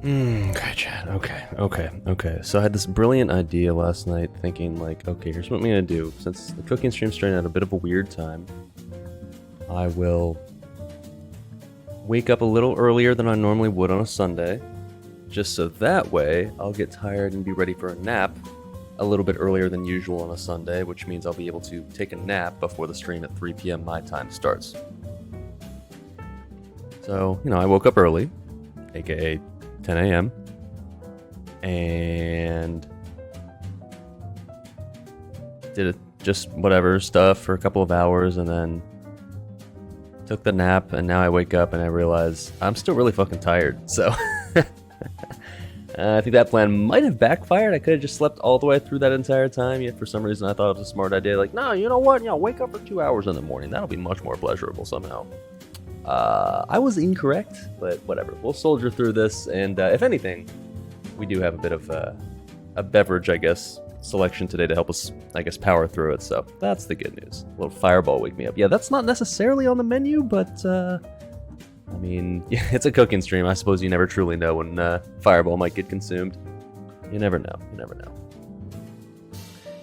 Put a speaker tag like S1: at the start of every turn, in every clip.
S1: Okay, Chad. Okay. So I had this brilliant idea last night, thinking like, okay, here's what I'm gonna do. Since the cooking stream's starting at a bit of a weird time, I will wake up a little earlier than I normally would on a Sunday, just so that way I'll get tired and be ready for a nap a little bit earlier than usual on a Sunday, which means I'll be able to take a nap before the stream at 3 p.m. my time starts. So, I woke up early, aka 10 a.m., and did just whatever stuff for a couple of hours, and then took the nap, and now I wake up and I realize I'm still really fucking tired, so I think that plan might have backfired. I could have just slept all the way through that entire time, yet for some reason I thought it was a smart idea, like, no, you know what, wake up for 2 hours in the morning, that'll be much more pleasurable somehow. I was incorrect, but whatever. We'll soldier through this, and if anything, we do have a bit of a beverage, I guess, selection today to help us, I guess, power through it, so that's the good news. A little Fireball wake me up. Yeah, that's not necessarily on the menu, but, I mean, yeah, it's a cooking stream. I suppose you never truly know when Fireball might get consumed. You never know.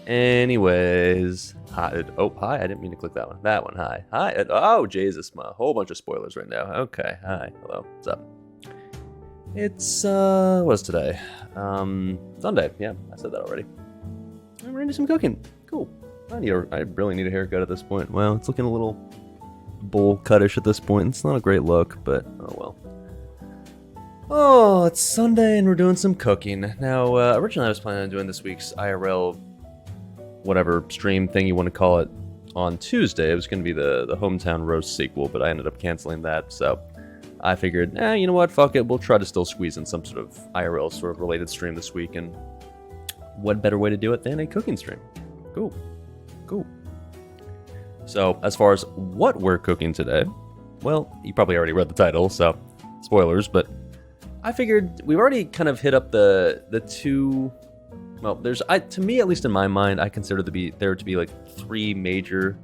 S1: Anyways... Hi. Oh, hi. I didn't mean to click that one. That one. Hi. Hi. Oh, Jesus. A whole bunch of spoilers right now. Okay. Hi. Hello. What's up? It's, what's today? Sunday. Yeah, I said that already. We're into some cooking. Cool. I really need a haircut at this point. Well, it's looking a little bowl cutish at this point. It's not a great look, but oh well. Oh, it's Sunday and we're doing some cooking. Now, originally I was planning on doing this week's IRL whatever stream thing you want to call it on Tuesday. It was going to be the Hometown Roast sequel, but I ended up canceling that, so I figured, you know what, fuck it, we'll try to still squeeze in some sort of IRL sort of related stream this week, and what better way to do it than a cooking stream? Cool. So, as far as what we're cooking today, well, you probably already read the title, so spoilers, but I figured we've already kind of hit up the two... Well, to me, at least in my mind, I consider there to be like three major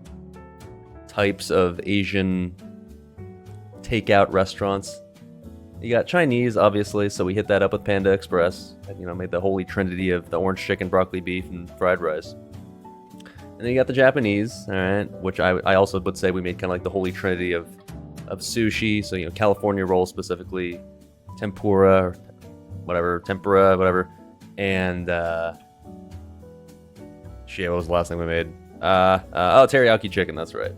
S1: types of Asian takeout restaurants. You got Chinese, obviously, so we hit that up with Panda Express. And, made the holy trinity of the orange chicken, broccoli beef, and fried rice. And then you got the Japanese, all right, which I also would say we made kind of like the holy trinity of sushi. So, California roll specifically, tempura, whatever. And, shit, what was the last thing we made? Teriyaki chicken, that's right.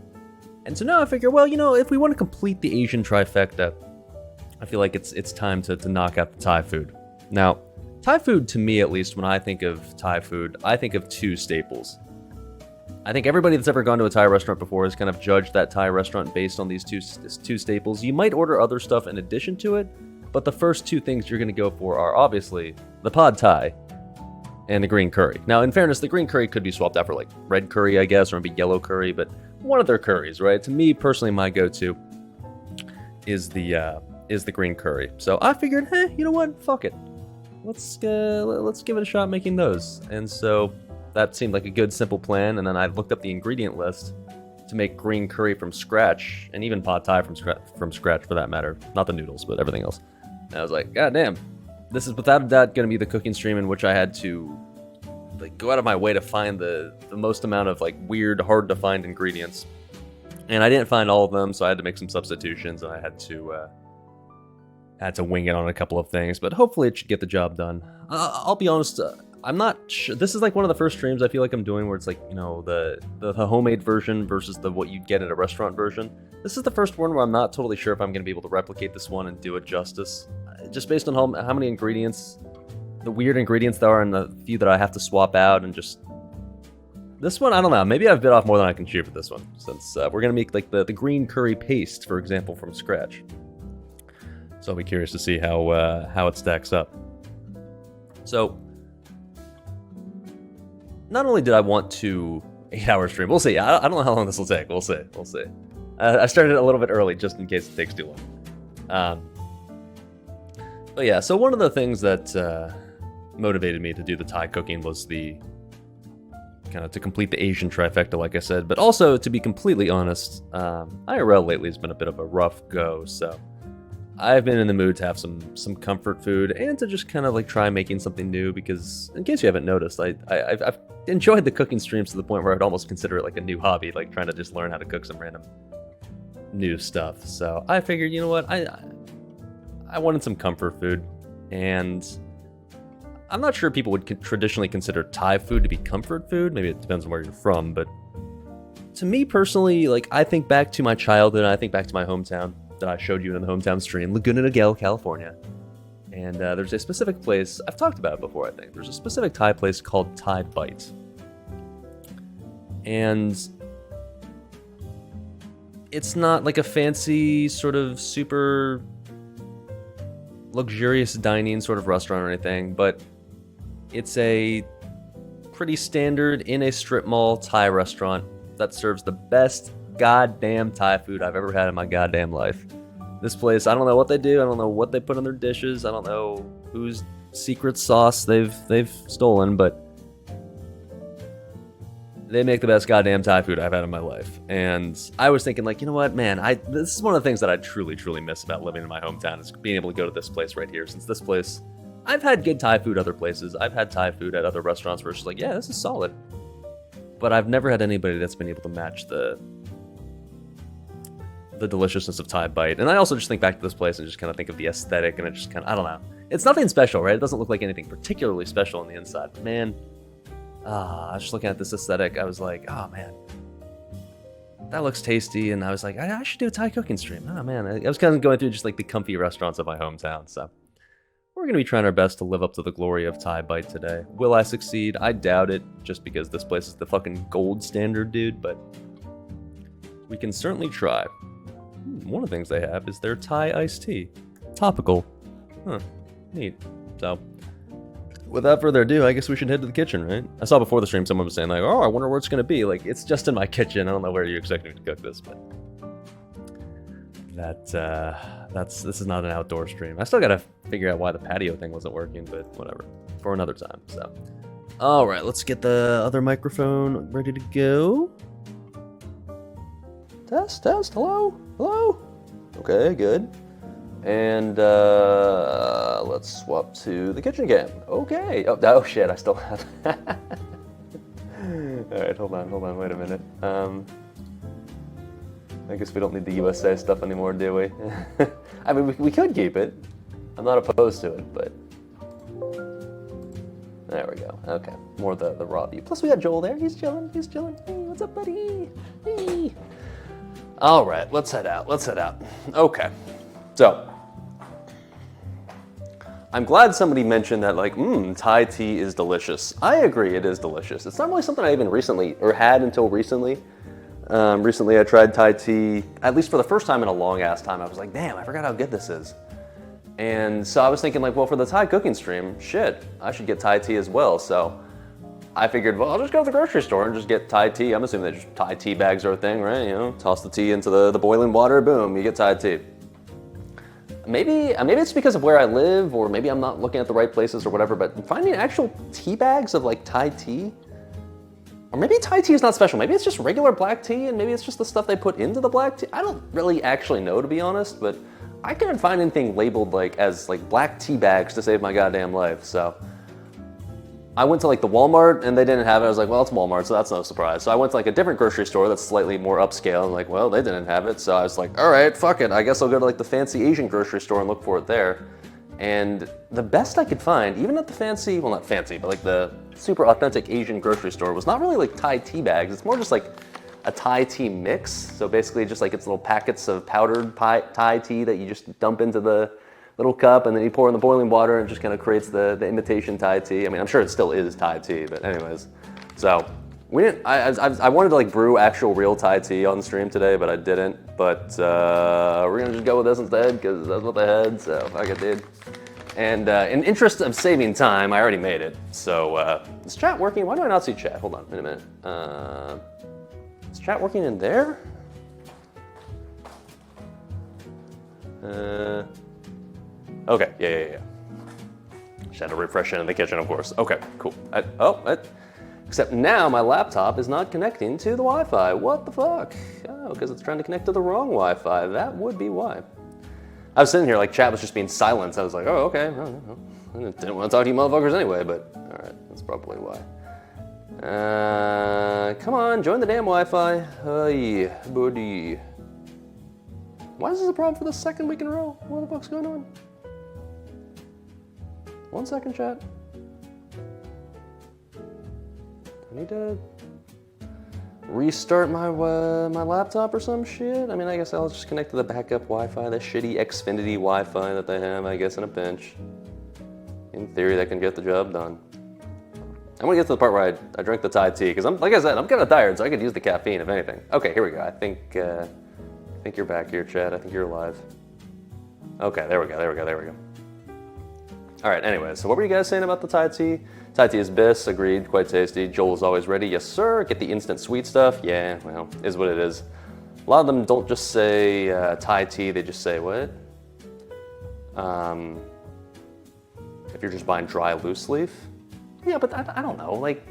S1: And so now I figure, well, if we want to complete the Asian trifecta, I feel like it's time to knock out the Thai food. Now, Thai food, to me at least, when I think of Thai food, I think of two staples. I think everybody that's ever gone to a Thai restaurant before has kind of judged that Thai restaurant based on these two staples. You might order other stuff in addition to it, but the first two things you're going to go for are obviously the pad thai and the green curry. Now, in fairness, the green curry could be swapped out for like red curry, I guess, or maybe yellow curry, but one of their curries, right? To me, personally, my go-to is the green curry. So I figured, hey, you know what? Fuck it. Let's give it a shot making those. And so that seemed like a good, simple plan. And then I looked up the ingredient list to make green curry from scratch, and even pad thai from scratch for that matter. Not the noodles, but everything else. And I was like, God damn, this is without a doubt going to be the cooking stream in which I had to like go out of my way to find the most amount of like weird, hard to find ingredients. And I didn't find all of them, so I had to make some substitutions, and I had to wing it on a couple of things. But hopefully, it should get the job done. I'll be honest. I'm not sure. This is like one of the first streams I feel like I'm doing where it's like, the homemade version versus what you'd get at a restaurant version. This is the first one where I'm not totally sure if I'm going to be able to replicate this one and do it justice. Just based on how many ingredients, the weird ingredients there are, and the few that I have to swap out, and just... This one, I don't know. Maybe I've bit off more than I can chew for this one, since we're going to make like the green curry paste, for example, from scratch. So I'll be curious to see how it stacks up. So... Not only did I want to 8-hour stream, we'll see. I don't know how long this will take. We'll see. I started a little bit early just in case it takes too long. But yeah, so one of the things that motivated me to do the Thai cooking was the kind of to complete the Asian trifecta, like I said. But also, to be completely honest, IRL lately has been a bit of a rough go. So I've been in the mood to have some comfort food and to just kind of like try making something new because, in case you haven't noticed, I've enjoyed the cooking streams to the point where I'd almost consider it like a new hobby, like trying to just learn how to cook some random new stuff. So I figured, you know what, I wanted some comfort food, and I'm not sure people would traditionally consider Thai food to be comfort food. Maybe it depends on where you're from, but to me personally, like I think back to my childhood, and I think back to my hometown that I showed you in the hometown stream, Laguna Niguel, California. And there's a specific place, I've talked about it before, I think. There's a specific Thai place called Thai Bite. And it's not like a fancy, sort of super luxurious dining sort of restaurant or anything, but it's a pretty standard in a strip mall Thai restaurant that serves the best goddamn Thai food I've ever had in my goddamn life. This place, I don't know what they do, I don't know what they put in their dishes, I don't know whose secret sauce they've stolen, but they make the best goddamn Thai food I've had in my life. And I was thinking, like, you know what, man, this is one of the things that I truly, truly miss about living in my hometown, is being able to go to this place right here. Since this place, I've had good Thai food other places, I've had Thai food at other restaurants where it's just like, yeah, this is solid. But I've never had anybody that's been able to match the deliciousness of Thai Bite. And I also just think back to this place and just kind of think of the aesthetic, and it just kind of, I don't know. It's nothing special, right? It doesn't look like anything particularly special on the inside. But man, I was just looking at this aesthetic. I was like, oh man, that looks tasty. And I was like, I should do a Thai cooking stream. Oh man, I was kind of going through just like the comfy restaurants of my hometown. So we're going to be trying our best to live up to the glory of Thai Bite today. Will I succeed? I doubt it, just because this place is the fucking gold standard, dude. But we can certainly try. One of the things they have is their Thai iced tea. Topical. Huh. Neat. So, without further ado, I guess we should head to the kitchen, right? I saw before the stream someone was saying, like, oh, I wonder where it's going to be. Like, it's just in my kitchen. I don't know where you expect me to cook this, but this is not an outdoor stream. I still got to figure out why the patio thing wasn't working, but whatever. For another time, so. All right, let's get the other microphone ready to go. Test, hello? Okay, good. And let's swap to the kitchen again. Okay. Oh shit, I still have. Alright, hold on, wait a minute. I guess we don't need the USA stuff anymore, do we? I mean, we could keep it. I'm not opposed to it, but... There we go. Okay, more the raw view. Plus we got Joel there. He's chilling. Hey, what's up, buddy? Hey. All right, let's head out. Okay, so I'm glad somebody mentioned that, like, Thai tea is delicious. I agree, it is delicious. It's not really something I even recently, or had until recently. Recently I tried Thai tea, at least for the first time in a long ass time. I was like, damn, I forgot how good this is. And so I was thinking, like, well, for the Thai cooking stream, shit, I should get Thai tea as well. So I figured, well, I'll just go to the grocery store and just get Thai tea. I'm assuming that just Thai tea bags are a thing, right? You know, toss the tea into the boiling water, boom, you get Thai tea. Maybe it's because of where I live, or maybe I'm not looking at the right places or whatever, but finding actual tea bags of like Thai tea, or maybe Thai tea is not special. Maybe it's just regular black tea, and maybe it's just the stuff they put into the black tea. I don't really actually know, to be honest, but I couldn't find anything labeled like as like black tea bags to save my goddamn life, so. I went to like the Walmart and they didn't have it. I was like, well, it's Walmart, so that's no surprise. So I went to like a different grocery store that's slightly more upscale. I'm like, well, they didn't have it. So I was like, all right, fuck it. I guess I'll go to like the fancy Asian grocery store and look for it there. And the best I could find, even at the fancy, well, not fancy, but like the super authentic Asian grocery store, was not really like Thai tea bags. It's more just like a Thai tea mix. So basically just like it's little packets of powdered Thai tea that you just dump into the little cup, and then you pour in the boiling water, and it just kind of creates the imitation Thai tea. I mean, I'm sure it still is Thai tea, but anyways. So we didn't. I wanted to like brew actual real Thai tea on the stream today, but I didn't. But we're gonna just go with this instead because that's what they had. So fuck it, dude. And in interest of saving time, I already made it. So is chat working? Why do I not see chat? Hold on, wait a minute. Is chat working in there? Okay, yeah. Just had to refresh it in the kitchen, of course. Okay, cool. Except now my laptop is not connecting to the Wi-Fi. What the fuck? Oh, because it's trying to connect to the wrong Wi-Fi. That would be why.
S2: I was sitting here like chat was just being silent. I was like, oh, okay. I didn't want to talk to you motherfuckers anyway, but all right, that's probably why. Come on, join the damn Wi-Fi. Hey, buddy. Why is this a problem for the second week in a row? What the fuck's going on? 1 second, chat. I need to restart my my laptop or some shit. I mean, I guess I'll just connect to the backup Wi-Fi, the shitty Xfinity Wi-Fi that they have, I guess, in a pinch. In theory, that can get the job done. I'm gonna get to the part where I drink the Thai tea, because like I said, I'm kind of tired, so I could use the caffeine, if anything. Okay, here we go. I think you're back here, Chad. I think you're alive. Okay, there we go. All right, anyway, so what were you guys saying about the Thai tea? Thai tea is bis, agreed, quite tasty. Joel is always ready, yes sir. Get the instant sweet stuff, yeah, well, is what it is. A lot of them don't just say Thai tea, they just say what? If you're just buying dry loose leaf. Yeah, but I don't know, like,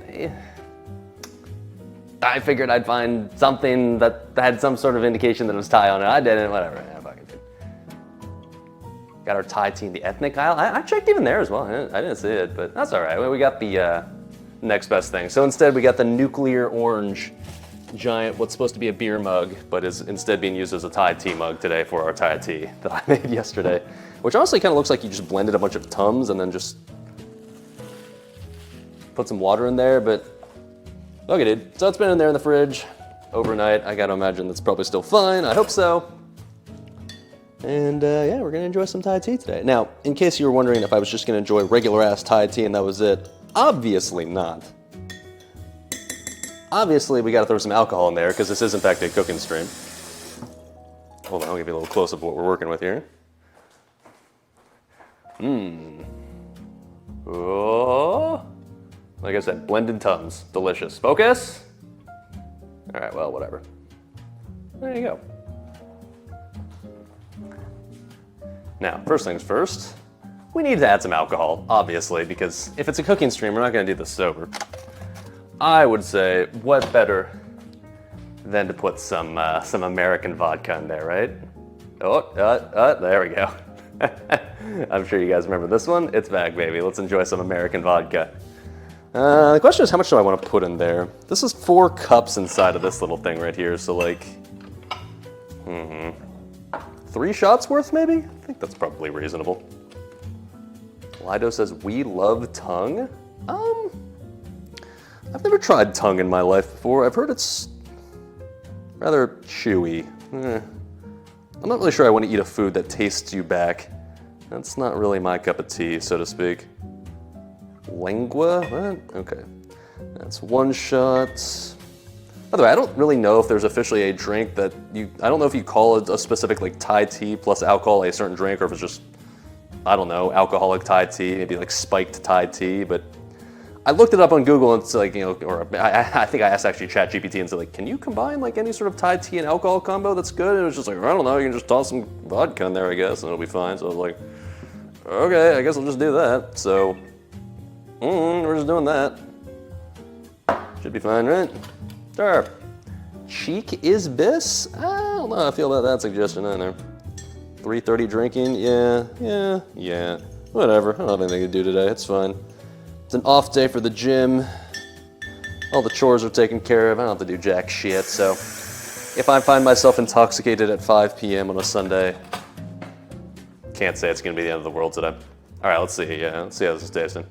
S2: I figured I'd find something that had some sort of indication that it was Thai on it. I didn't, whatever, yeah, fuck it. Got our Thai tea in the ethnic aisle. I checked even there as well. I didn't see it, but that's all right. We got the next best thing. So instead, we got the nuclear orange giant, what's supposed to be a beer mug, but is instead being used as a Thai tea mug today for our Thai tea that I made yesterday. Which honestly kind of looks like you just blended a bunch of Tums and then just put some water in there, but okay, dude. So it's been in there in the fridge overnight. I gotta imagine that's probably still fine. I hope so. And yeah, we're gonna enjoy some Thai tea today. Now, in case you were wondering if I was just gonna enjoy regular ass Thai tea and that was it, obviously not. Obviously, we gotta throw some alcohol in there because this is in fact a cooking stream. Hold on, I'll give you a little close up of what we're working with here. Oh. Like I said, blended Tums, delicious. Focus? All right, well, whatever. There you go. Now, first things first, we need to add some alcohol, obviously, because if it's a cooking stream, we're not gonna do this sober. I would say, what better than to put some American vodka in there, right? There we go. I'm sure you guys remember this one. It's back, baby. Let's enjoy some American vodka. The question is, how much do I want to put in there? This is 4 cups inside of this little thing right here, so like, 3 shots worth, maybe? I think that's probably reasonable. Lido says, we love tongue? I've never tried tongue in my life before. I've heard it's rather chewy. I'm not really sure I want to eat a food that tastes you back. That's not really my cup of tea, so to speak. Lengua? What? Okay. That's 1 shot. By the way, I don't really know if there's officially a drink that I don't know if you call it a specific like Thai tea plus alcohol a certain drink, or if it's just, I don't know, alcoholic Thai tea, maybe like spiked Thai tea, but I looked it up on Google and it's like, you know, or I think I asked actually ChatGPT and said like, can you combine like any sort of Thai tea and alcohol combo that's good? And it was just like, I don't know, you can just toss some vodka in there, I guess, and it'll be fine. So I was like, okay, I guess I'll just do that. So, we're just doing that. Should be fine, right? Sure. Cheek is bis? I don't know how I feel about that suggestion either. 3:30 drinking? Yeah. Whatever, I don't have anything to do today, it's fine. It's an off day for the gym. All the chores are taken care of. I don't have to do jack shit, so if I find myself intoxicated at 5 p.m. on a Sunday, can't say it's gonna be the end of the world today. All right, let's see. Yeah, let's see how this is tasting.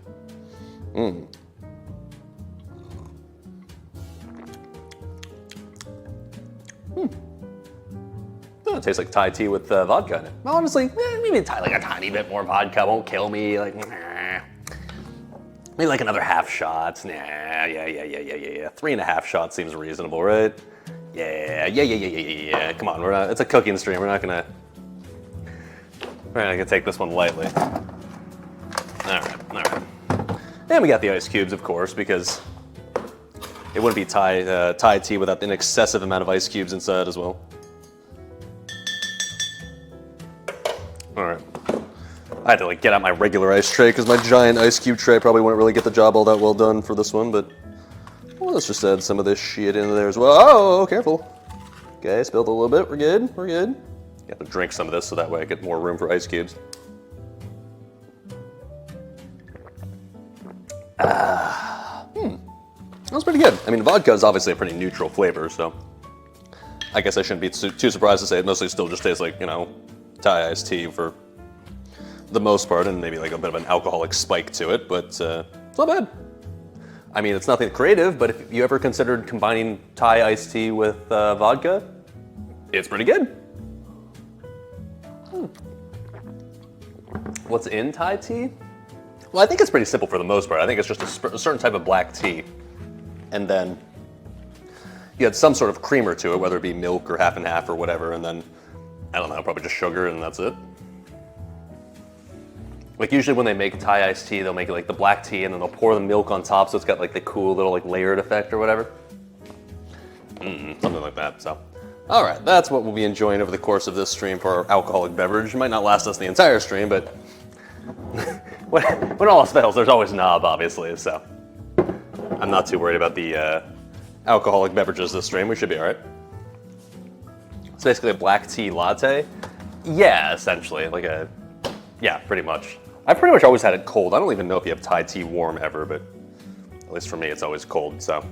S2: It tastes like Thai tea with vodka in it. Honestly, maybe like a tiny bit more vodka won't kill me. Like, maybe like another half shot. Yeah. 3.5 shots seems reasonable, right? Yeah. Come on, it's a cooking stream. We're not gonna take this one lightly. All right. And we got the ice cubes, of course, because it wouldn't be Thai tea without an excessive amount of ice cubes inside as well. All right. I had to like get out my regular ice tray because my giant ice cube tray probably wouldn't really get the job all that well done for this one, but well, let's just add some of this shit into there as well. Oh, careful. Okay, spilled a little bit. We're good. have to drink some of this so that way I get more room for ice cubes. That was pretty good. I mean, vodka is obviously a pretty neutral flavor, so I guess I shouldn't be too surprised to say it mostly still just tastes like, you know, Thai iced tea for the most part, and maybe like a bit of an alcoholic spike to it, but it's not bad. I mean, it's nothing creative, but if you ever considered combining Thai iced tea with vodka, it's pretty good. What's in Thai tea? Well, I think it's pretty simple for the most part. I think it's just a certain type of black tea. And then you had some sort of creamer to it, whether it be milk or half and half or whatever, and then, I don't know, probably just sugar and that's it. Like usually when they make Thai iced tea, they'll make it like the black tea and then they'll pour the milk on top so it's got like the cool little like layered effect or whatever. Something like that, so. All right, that's what we'll be enjoying over the course of this stream for our alcoholic beverage. It might not last us the entire stream, but when all else fails, there's always knob, obviously, so. I'm not too worried about the alcoholic beverages this stream. We should be all right. It's basically a black tea latte. Yeah, essentially, yeah, pretty much. I've pretty much always had it cold. I don't even know if you have Thai tea warm ever, but at least for me, it's always cold, so.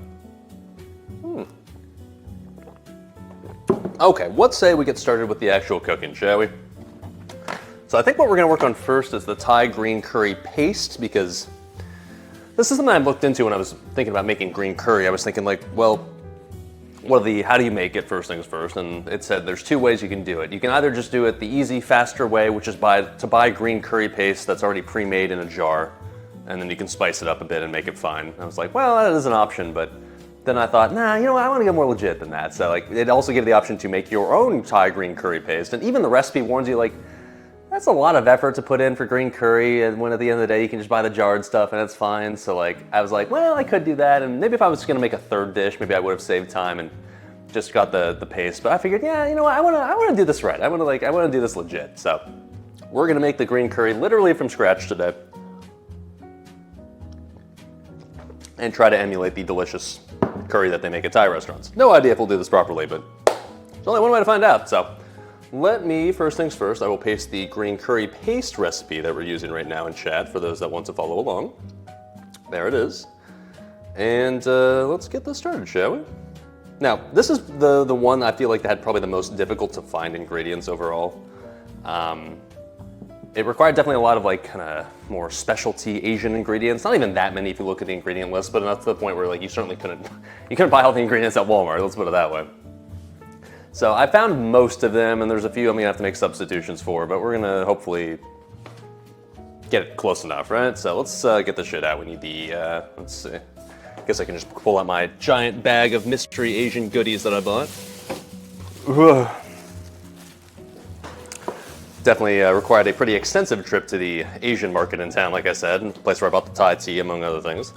S2: Okay, let's say we get started with the actual cooking, shall we? So I think what we're gonna work on first is the Thai green curry paste, because this is something I looked into when I was thinking about making green curry. I was thinking like, well, how do you make it first things first? And it said there's two ways you can do it. You can either just do it the easy, faster way, which is to buy green curry paste that's already pre-made in a jar, and then you can spice it up a bit and make it fine. And I was like, well, that is an option, but then I thought, nah, you know what, I want to get more legit than that. So like, it also gave the option to make your own Thai green curry paste, and even the recipe warns you like, that's a lot of effort to put in for green curry, and when at the end of the day you can just buy the jarred stuff and it's fine. So like, I was like, well, I could do that, and maybe if I was gonna make a third dish, maybe I would have saved time and just got the paste. But I figured, yeah, you know what, I wanna do this right. I wanna do this legit. So we're gonna make the green curry literally from scratch today, and try to emulate the delicious curry that they make at Thai restaurants. No idea if we'll do this properly, but there's only one way to find out. So let me, first things first, I will paste the green curry paste recipe that we're using right now in chat for those that want to follow along. There it is. And let's get this started, shall we? Now, this is the one I feel like that had probably the most difficult to find ingredients overall. It required definitely a lot of like kind of more specialty Asian ingredients. Not even that many if you look at the ingredient list, but enough to the point where like you couldn't buy all the ingredients at Walmart, let's put it that way. So I found most of them, and there's a few I'm gonna have to make substitutions for, but we're gonna hopefully get it close enough, right? So let's get this shit out. We need the, let's see. I guess I can just pull out my giant bag of mystery Asian goodies that I bought. Definitely required a pretty extensive trip to the Asian market in town, like I said, the place where I bought the Thai tea, among other things.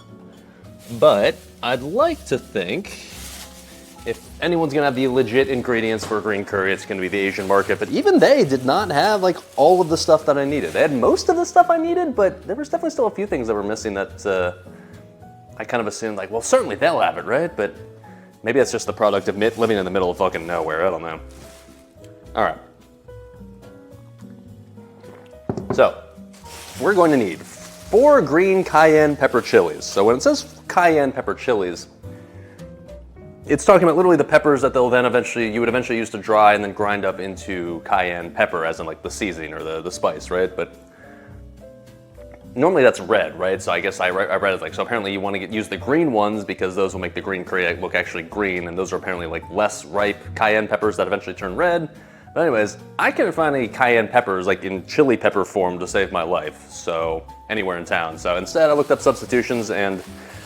S2: But I'd like to think if anyone's gonna have the legit ingredients for green curry, it's gonna be the Asian market, but even they did not have like all of the stuff that I needed. They had most of the stuff I needed, but there was definitely still a few things that were missing that I kind of assumed like, well, certainly they'll have it, right? But maybe that's just the product of living in the middle of fucking nowhere, I don't know. All right. So, we're going to need 4 green cayenne pepper chilies. So when it says cayenne pepper chilies, it's talking about literally the peppers that you would eventually use to dry and then grind up into cayenne pepper, as in like the seasoning or the spice, right? But normally that's red, right? So I guess I read it like, so apparently you want to use the green ones because those will make the green curry look actually green, and those are apparently like less ripe cayenne peppers that eventually turn red. But anyways, I couldn't find any cayenne peppers like in chili pepper form to save my life, so anywhere in town. So instead I looked up substitutions, and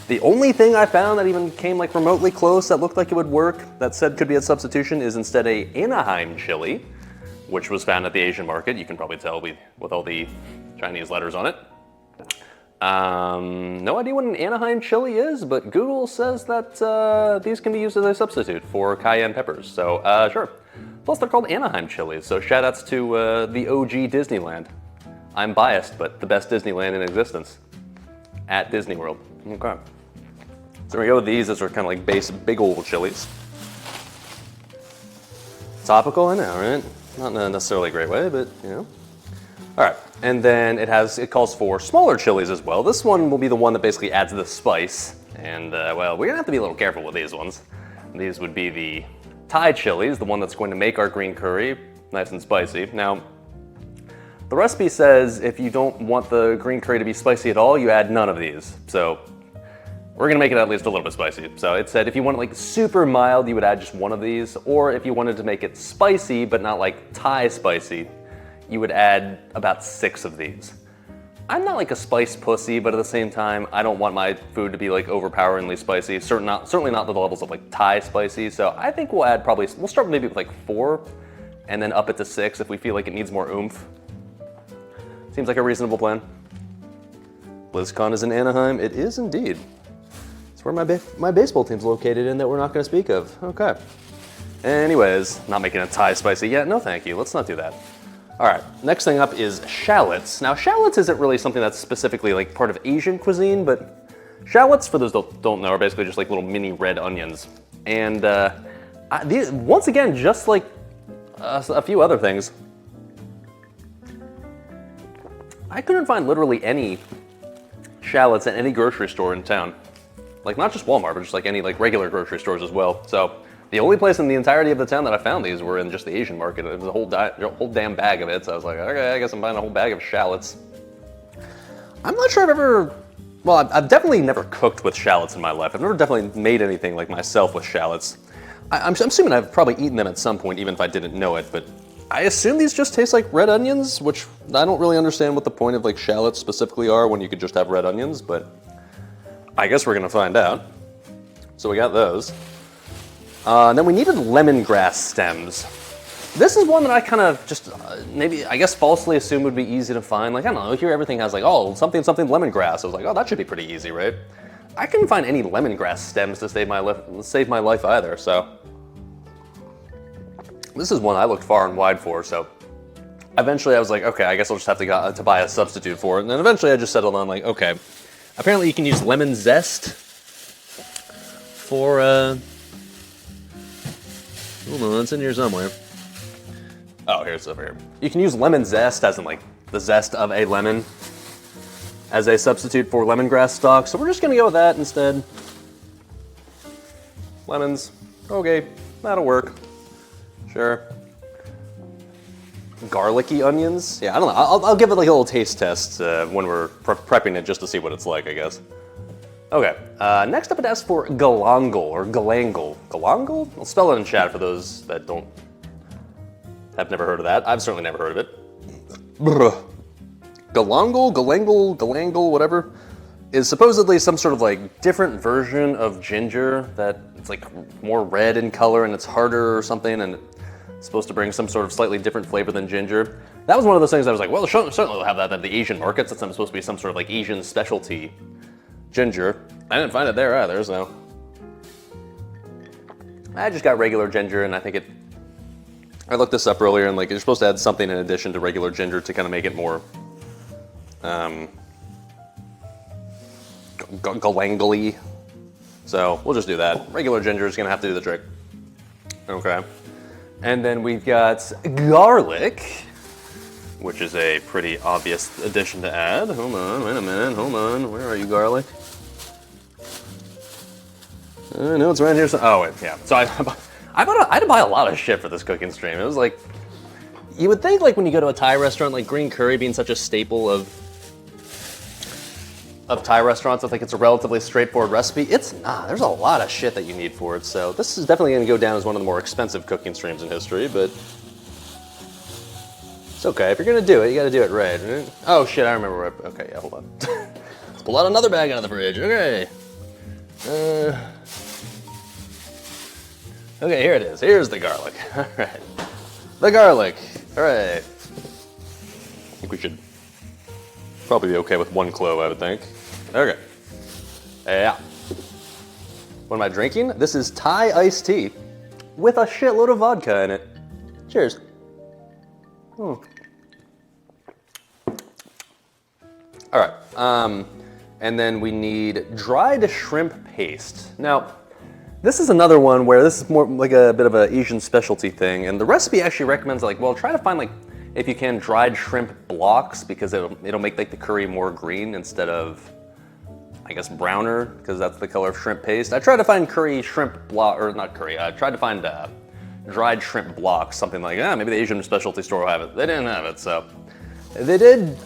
S2: the only thing I found that even came like remotely close that looked like it would work, that said could be a substitution, is instead a Anaheim chili, which was found at the Asian market. You can probably tell with all the Chinese letters on it. No idea what an Anaheim chili is, but Google says that these can be used as a substitute for cayenne peppers, so sure. Plus they're called Anaheim chilies, so shout outs to the OG Disneyland. I'm biased, but the best Disneyland in existence. At Disney World. Okay. So we go with these. These are kind of like base big old chilies. Topical, I know, right? Not in a necessarily great way, but you know. All right, and then it calls for smaller chilies as well. This one will be the one that basically adds the spice. And well, we're gonna have to be a little careful with these ones. These would be the Thai chilies, the one that's going to make our green curry nice and spicy. Now, the recipe says if you don't want the green curry to be spicy at all, you add none of these. So we're gonna make it at least a little bit spicy. So it said if you want it like super mild, you would add just one of these, or if you wanted to make it spicy, but not like Thai spicy, you would add about 6 of these. I'm not like a spice pussy, but at the same time, I don't want my food to be like overpoweringly spicy. Certainly not to the levels of like Thai spicy. So I think we'll start maybe with like 4 and then up it to 6 if we feel like it needs more oomph. Seems like a reasonable plan. BlizzCon is in Anaheim. It is indeed. It's where my baseball team's located in that we're not gonna speak of. Okay. Anyways, not making a Thai spicy yet. No, thank you. Let's not do that. All right, next thing up is shallots. Now, shallots isn't really something that's specifically like part of Asian cuisine, but shallots, for those that don't know, are basically just like little mini red onions. And once again, just like a few other things, I couldn't find literally any shallots at any grocery store in town. Like not just Walmart, but just like any like regular grocery stores as well. So the only place in the entirety of the town that I found these were in just the Asian market. It was a whole damn bag of it. So I was like, okay, I guess I'm buying a whole bag of shallots. I'm not sure I've ever, well, I've definitely never cooked with shallots in my life. I've never definitely made anything like myself with shallots. I'm assuming I've probably eaten them at some point, even if I didn't know it, but I assume these just taste like red onions, which I don't really understand what the point of like shallots specifically are when you could just have red onions, but I guess we're gonna find out. So we got those. And then we needed lemongrass stems. This is one that I kind of just maybe, I guess falsely assumed would be easy to find. Like, I don't know, here everything has like, oh, something lemongrass. I was like, oh, that should be pretty easy, right? I couldn't find any lemongrass stems to save my life either, so. This is one I looked far and wide for, so. Eventually I was like, okay, I guess I'll just have to buy a substitute for it. And then eventually I just settled on like, okay, apparently you can use lemon zest for, hold on, it's in here somewhere. Oh, here it's over here. You can use lemon zest, as in like the zest of a lemon, as a substitute for lemongrass stalk. So we're just gonna go with that instead. Lemons, okay, that'll work. Sure. Garlicky onions? Yeah, I don't know. I'll give it like a little taste test when we're prepping it just to see what it's like, I guess. Okay, next up it asks for galangal or galangal. Galangal? I'll spell it in chat for those that have never heard of that. I've certainly never heard of it. Galangal, whatever, is supposedly some sort of like different version of ginger that it's like more red in color and it's harder or something, and it's supposed to bring some sort of slightly different flavor than ginger. That was one of those things I was like, well, certainly will have that at the Asian markets. It's supposed to be some sort of like Asian specialty ginger. I didn't find it there either, so. I just got regular ginger, and I think I looked this up earlier, and like you're supposed to add something in addition to regular ginger to kind of make it more galangly. So we'll just do that. Regular ginger is gonna have to do the trick. Okay. And then we've got garlic, which is a pretty obvious addition to add. Hold on, wait a minute, hold on. Where are you, garlic? I know it's right here. Oh, wait, yeah. So I had to buy a lot of shit for this cooking stream. It was like, you would think like when you go to a Thai restaurant, like green curry being such a staple of Thai restaurants, I think it's a relatively straightforward recipe. It's not. There's a lot of shit that you need for it. So this is definitely going to go down as one of the more expensive cooking streams in history, but it's okay. If you're going to do it, you got to do it right. Oh shit, I remember where okay, yeah, hold on. Let's pull out another bag out of the fridge. Okay. Okay, here it is. Here's the garlic. All right. The garlic. All right. I think we should probably be okay with 1 clove, I would think. Okay. Yeah. What am I drinking? This is Thai iced tea with a shitload of vodka in it. Cheers. All right. And then we need dried shrimp paste. Now, This is another one where this is more like a bit of an Asian specialty thing, and the recipe actually recommends like, well, try to find like, if you can, dried shrimp blocks, because it'll make like the curry more green instead of, I guess, browner, because that's the color of shrimp paste. I tried to find curry shrimp block, or not curry, I tried to find dried shrimp blocks, something like, maybe the Asian specialty store will have it. They didn't have it, so. They did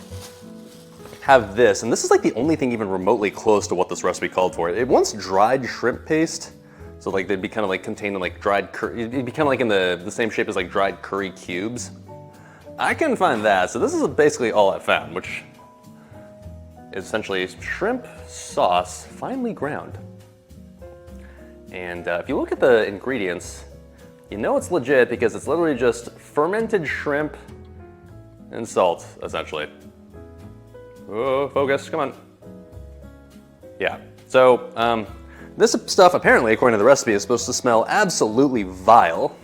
S2: have this, and this is like the only thing even remotely close to what this recipe called for. It wants dried shrimp paste, so like they'd be kind of like contained in like dried curry, it'd be kind of like in the same shape as like dried curry cubes. I couldn't find that, so this is basically all I found, which is essentially shrimp sauce, finely ground. And if you look at the ingredients, you know it's legit because it's literally just fermented shrimp and salt, essentially. Oh, focus, come on. Yeah, so this stuff apparently, according to the recipe, is supposed to smell absolutely vile.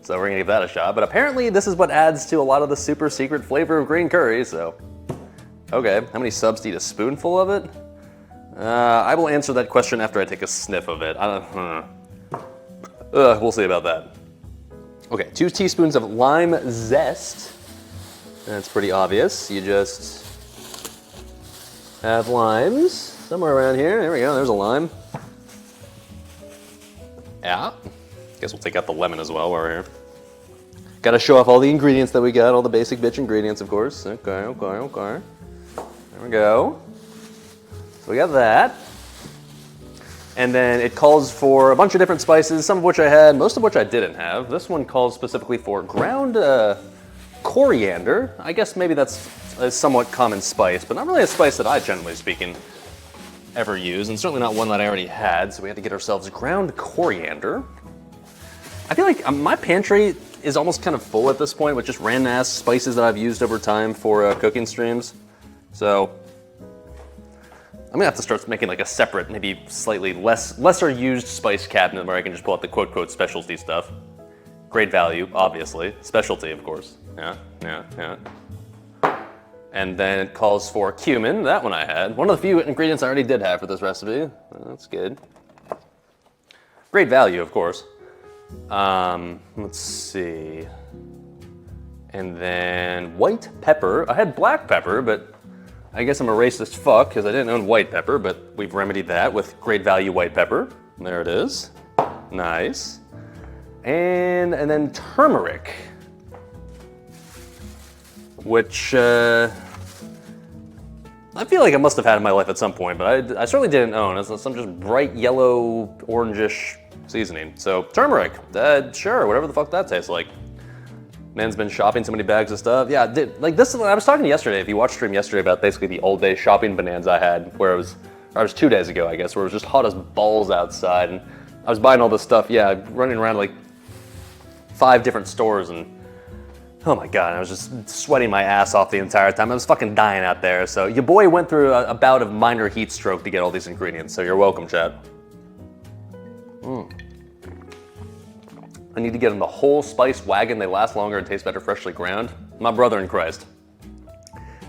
S2: So we're gonna give that a shot, but apparently this is what adds to a lot of the super secret flavor of green curry, so. Okay, how many subs do you eat? A spoonful of it? I will answer that question after I take a sniff of it. We'll see about that. Okay, 2 teaspoons of lime zest. That's pretty obvious. You just have limes somewhere around here. There we go, there's a lime. Yeah. Guess we'll take out the lemon as well while we're here. Gotta show off all the ingredients that we got, all the basic bitch ingredients, of course. Okay. There we go. So we got that. And then it calls for a bunch of different spices, some of which I had, most of which I didn't have. This one calls specifically for ground coriander. I guess maybe that's a somewhat common spice, but not really a spice that I, generally speaking, ever use, and certainly not one that I already had, so we had to get ourselves ground coriander. I feel like my pantry is almost kind of full at this point with just random ass spices that I've used over time for cooking streams. So I'm gonna have to start making like a separate, maybe slightly lesser used spice cabinet where I can just pull out the quote specialty stuff. Great value, obviously. Specialty, of course. Yeah. And then it calls for cumin. That one I had. One of the few ingredients I already did have for this recipe. That's good. Great value, of course. Let's see. And then white pepper. I had black pepper, but I guess I'm a racist fuck because I didn't own white pepper, but we've remedied that with great value white pepper. There it is. Nice. And then turmeric, which I feel like I must have had in my life at some point, but I certainly didn't own. It's some just bright yellow, orangish seasoning. So turmeric, sure, whatever the fuck that tastes like. Man's been shopping so many bags of stuff. Yeah, like this, I was talking yesterday, if you watched stream yesterday, about basically the all day shopping bonanza I had, where it was 2 days ago, I guess, where it was just hot as balls outside, and I was buying all this stuff, yeah, running around like 5 different stores, and oh my god, I was just sweating my ass off the entire time. I was fucking dying out there, so your boy went through a bout of minor heat stroke to get all these ingredients, so you're welcome, chat. I need to get them the whole spice wagon. They last longer and taste better freshly ground. My brother in Christ.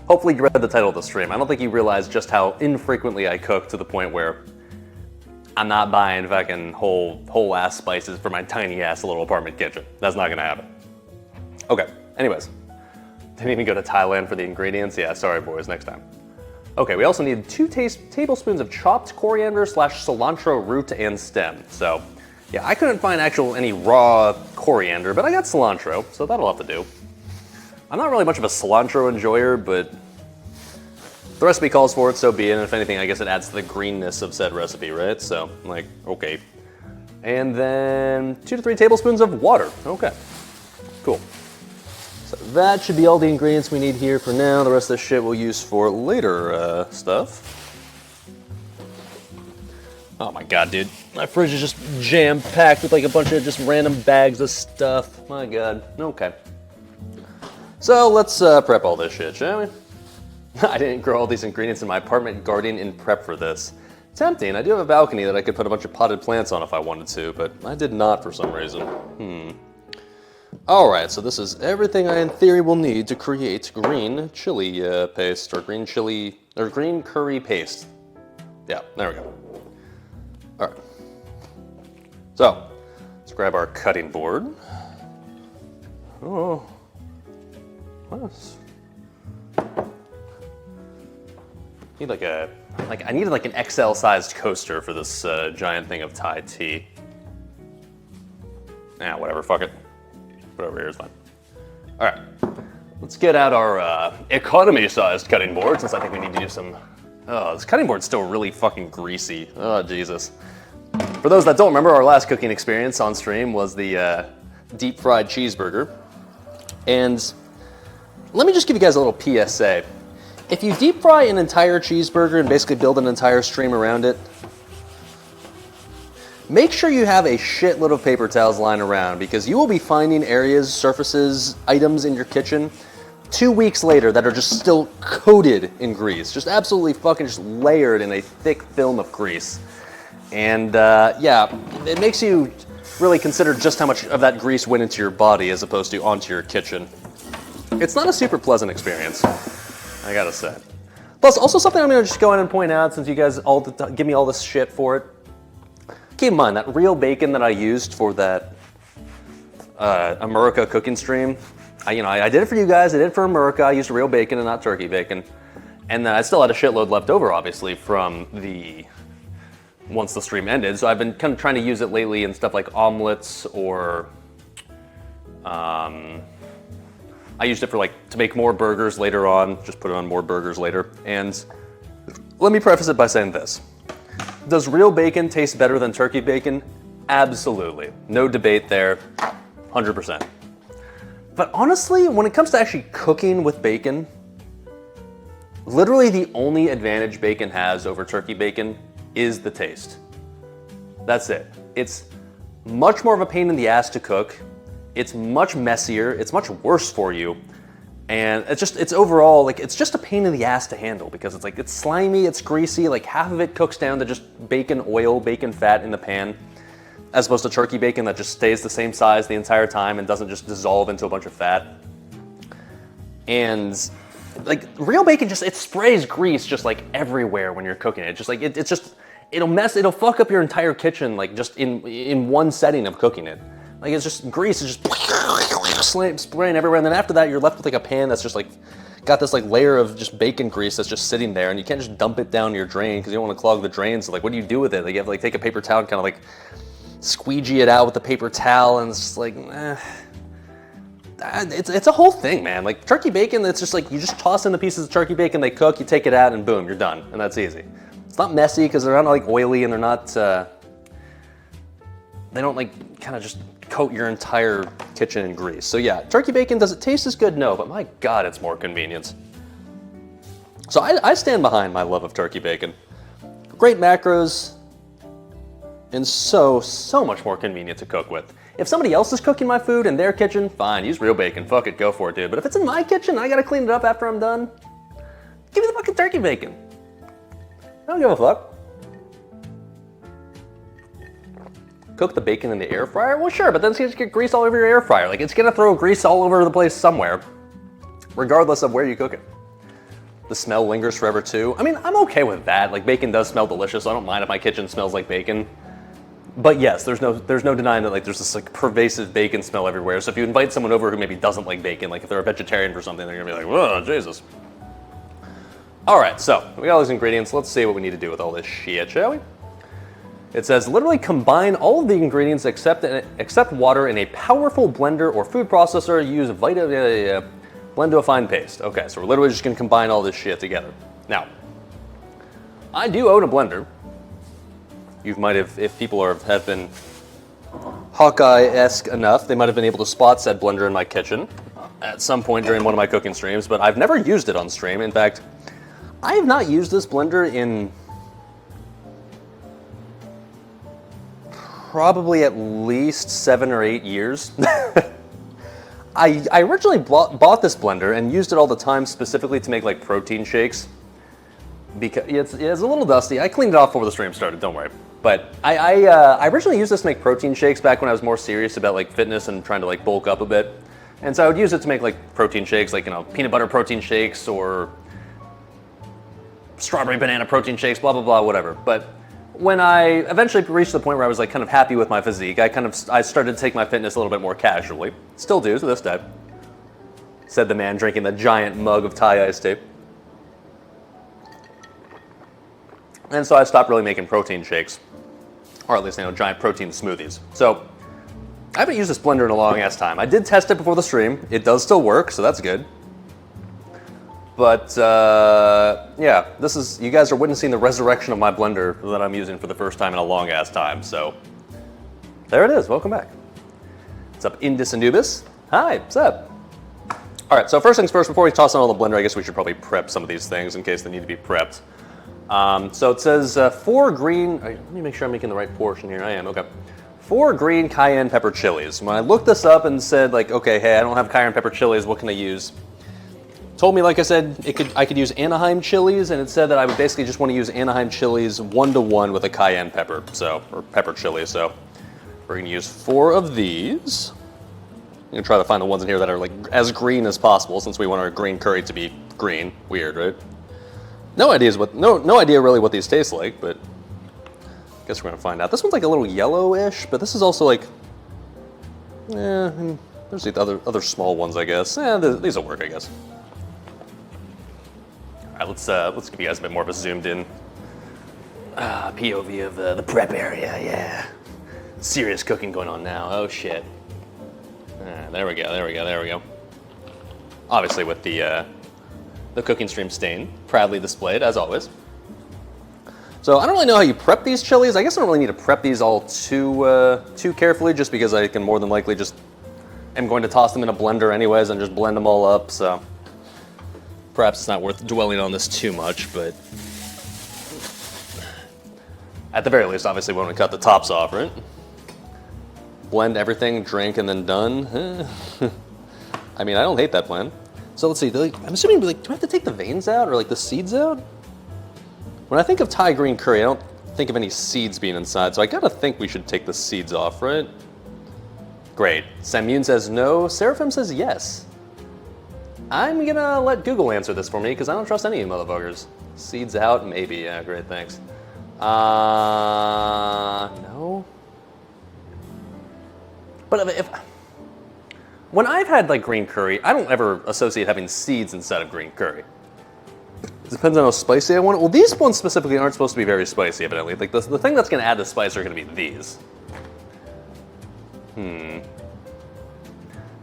S2: Hopefully you read the title of the stream. I don't think you realize just how infrequently I cook to the point where I'm not buying fucking whole ass spices for my tiny ass little apartment kitchen. That's not gonna happen. Okay, anyways. Didn't even go to Thailand for the ingredients. Yeah, sorry boys, next time. Okay, we also need 2 tablespoons of chopped coriander / cilantro root and stem. So, yeah, I couldn't find any raw coriander, but I got cilantro, so that'll have to do. I'm not really much of a cilantro enjoyer, but the recipe calls for it, so be it. And if anything, I guess it adds to the greenness of said recipe, right? So, like, okay. And then 2 to 3 tablespoons of water. Okay, cool. So that should be all the ingredients we need here for now. The rest of this shit we'll use for later stuff. Oh my god, dude. My fridge is just jam-packed with like a bunch of just random bags of stuff. My god. Okay. So let's prep all this shit, shall we? I didn't grow all these ingredients in my apartment garden in prep for this. Tempting. I do have a balcony that I could put a bunch of potted plants on if I wanted to, but I did not for some reason. Alright, so this is everything I in theory will need to create green chili paste, or green curry paste. Yeah, there we go. Alright. So, let's grab our cutting board. Oh, what? I needed like an XL-sized coaster for this giant thing of Thai tea. Whatever, fuck it. Put it over here is fine. All right, let's get out our economy-sized cutting board, since I think we need to do some. Oh, this cutting board's still really fucking greasy. Oh, Jesus. For those that don't remember, our last cooking experience on stream was the deep fried cheeseburger. And let me just give you guys a little PSA. If you deep fry an entire cheeseburger and basically build an entire stream around it, make sure you have a shitload of paper towels lying around, because you will be finding areas, surfaces, items in your kitchen 2 weeks later that are just still coated in grease. Just absolutely fucking just layered in a thick film of grease. And yeah, it makes you really consider just how much of that grease went into your body as opposed to onto your kitchen. It's not a super pleasant experience, I gotta say. Plus, also something I'm gonna just go in and point out, since you guys all give me all this shit for it. Keep in mind, that real bacon that I used for that America cooking stream, I did it for you guys, I did it for America, I used real bacon and not turkey bacon. And then I still had a shitload left over, obviously, from once the stream ended. So I've been kind of trying to use it lately in stuff like omelets, or I used it for to make more burgers later on, just put it on more burgers later. And let me preface it by saying this. Does real bacon taste better than turkey bacon? Absolutely. No debate there, 100%. But honestly, when it comes to actually cooking with bacon, literally the only advantage bacon has over turkey bacon is the taste. That's it. It's much more of a pain in the ass to cook. It's much messier, it's much worse for you, and it's overall, it's just a pain in the ass to handle, because it's slimy, it's greasy, half of it cooks down to just bacon oil, bacon fat in the pan, as opposed to turkey bacon that just stays the same size the entire time and doesn't just dissolve into a bunch of fat. And real bacon it sprays grease just everywhere when you're cooking it. It'll fuck up your entire kitchen just in one setting of cooking it. It's just grease is just spraying everywhere, and then after that you're left with a pan that's just got this layer of just bacon grease that's just sitting there, and you can't just dump it down your drain because you don't want to clog the drain. So what do you do with it? You have to take a paper towel and kind of squeegee it out with the paper towel, and it's just it's a whole thing, man. Turkey bacon, it's just you just toss in the pieces of turkey bacon, they cook, you take it out, and boom, you're done, and that's easy. It's not messy because they're not oily, and they're not they don't kind of just coat your entire kitchen in grease. So yeah, turkey bacon, does it taste as good? No, but my God, it's more convenient. So I stand behind my love of turkey bacon. Great macros, and so much more convenient to cook with. If somebody else is cooking my food in their kitchen, fine, use real bacon, fuck it, go for it, dude. But if it's in my kitchen, I gotta clean it up after I'm done, give me the fucking turkey bacon. I don't give a fuck. Cook the bacon in the air fryer? Well, sure, but then it's gonna get grease all over your air fryer. It's gonna throw grease all over the place somewhere, regardless of where you cook it. The smell lingers forever too. I mean, I'm okay with that. Bacon does smell delicious, so I don't mind if my kitchen smells like bacon. But yes, there's no denying that there's this pervasive bacon smell everywhere. So if you invite someone over who maybe doesn't like bacon, if they're a vegetarian for something, they're gonna be whoa, Jesus. All right, so we got all these ingredients. Let's see what we need to do with all this shit, shall we? It says, literally combine all of the ingredients except water in a powerful blender or food processor. Use blend to a fine paste. Okay, so we're literally just gonna combine all this shit together. Now, I do own a blender. You might have, if people have been Hawkeye-esque enough, they might have been able to spot said blender in my kitchen at some point during one of my cooking streams, but I've never used it on stream. In fact, I have not used this blender in probably at least 7 or 8 years. I originally bought this blender and used it all the time specifically to make protein shakes. Because it's a little dusty. I cleaned it off before the stream started, don't worry. But I originally used this to make protein shakes back when I was more serious about fitness and trying to bulk up a bit. And so I would use it to make protein shakes, peanut butter protein shakes or strawberry banana protein shakes, blah, blah, blah, whatever. But when I eventually reached the point where I was like kind of happy with my physique, I started to take my fitness a little bit more casually. Still do to this day. Said the man drinking the giant mug of Thai iced tea. And so I stopped really making protein shakes, or at least, giant protein smoothies. So I haven't used this blender in a long ass time. I did test it before the stream. It does still work, so that's good. But yeah, you guys are witnessing the resurrection of my blender that I'm using for the first time in a long ass time. So there it is. Welcome back. What's up, Indus Anubis? Hi, what's up? All right, so first things first, before we toss on all the blender, I guess we should probably prep some of these things in case they need to be prepped. So it says 4 green, let me make sure I'm making the right portion here. I am, okay. 4 green cayenne pepper chilies. When I looked this up and said like, okay, hey, I don't have cayenne pepper chilies, what can I use? Told me, like I said, I could use Anaheim chilies, and it said that I would basically just want to use Anaheim chilies 1-to-1 with a cayenne pepper, or pepper chili, so we're gonna use 4 of these. I'm gonna try to find the ones in here that are like as green as possible, since we want our green curry to be green. Weird, right? No idea really what these taste like, but I guess we're gonna find out. This one's like a little yellowish, but this is also like, there's the other small ones, I guess. These will work, I guess. All right, let's give you guys a bit more of a zoomed in POV of the prep area. Yeah, serious cooking going on now. Oh shit. There we go. Obviously with the cooking stream stain proudly displayed as always. So I don't really know how you prep these chilies. I guess I don't really need to prep these all too carefully, just because I can more than likely just am going to toss them in a blender anyways and just blend them all up. So perhaps it's not worth dwelling on this too much, but at the very least, obviously we want to cut the tops off, right? Blend everything, drink, and then done. I mean, I don't hate that plan. So let's see, I'm assuming, like, do I have to take the veins out or like the seeds out? When I think of Thai green curry, I don't think of any seeds being inside, so I gotta think we should take the seeds off, right? Great. Samyun says no, Seraphim says yes. I'm gonna let Google answer this for me, because I don't trust any of you motherfuckers. Seeds out, maybe, yeah, great, thanks. No? But when I've had like green curry, I don't ever associate having seeds inside of green curry. It depends on how spicy I want it. Well, these ones specifically aren't supposed to be very spicy, evidently. Like the thing that's gonna add the spice are gonna be these.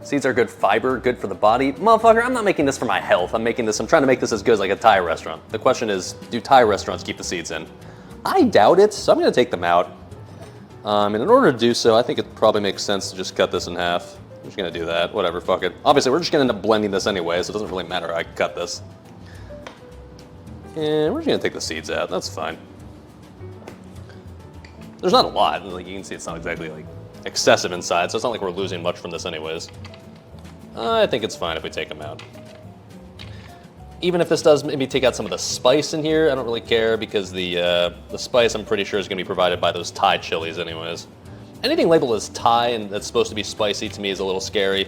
S2: Seeds are good fiber, good for the body. Motherfucker, I'm not making this for my health. I'm trying to make this as good as like a Thai restaurant. The question is, do Thai restaurants keep the seeds in? I doubt it, so I'm gonna take them out. And in order to do so, I think it probably makes sense to just cut this in half. I'm just gonna do that, whatever, fuck it. Obviously, we're just gonna end up blending this anyway, so it doesn't really matter how I cut this. And we're just gonna take the seeds out, that's fine. There's not a lot, like you can see it's not exactly like excessive inside, so it's not like we're losing much from this anyways. I think it's fine if we take them out. Even if this does maybe take out some of the spice in here, I don't really care, because the spice I'm pretty sure is going to be provided by those Thai chilies anyways. Anything labeled as Thai and that's supposed to be spicy to me is a little scary,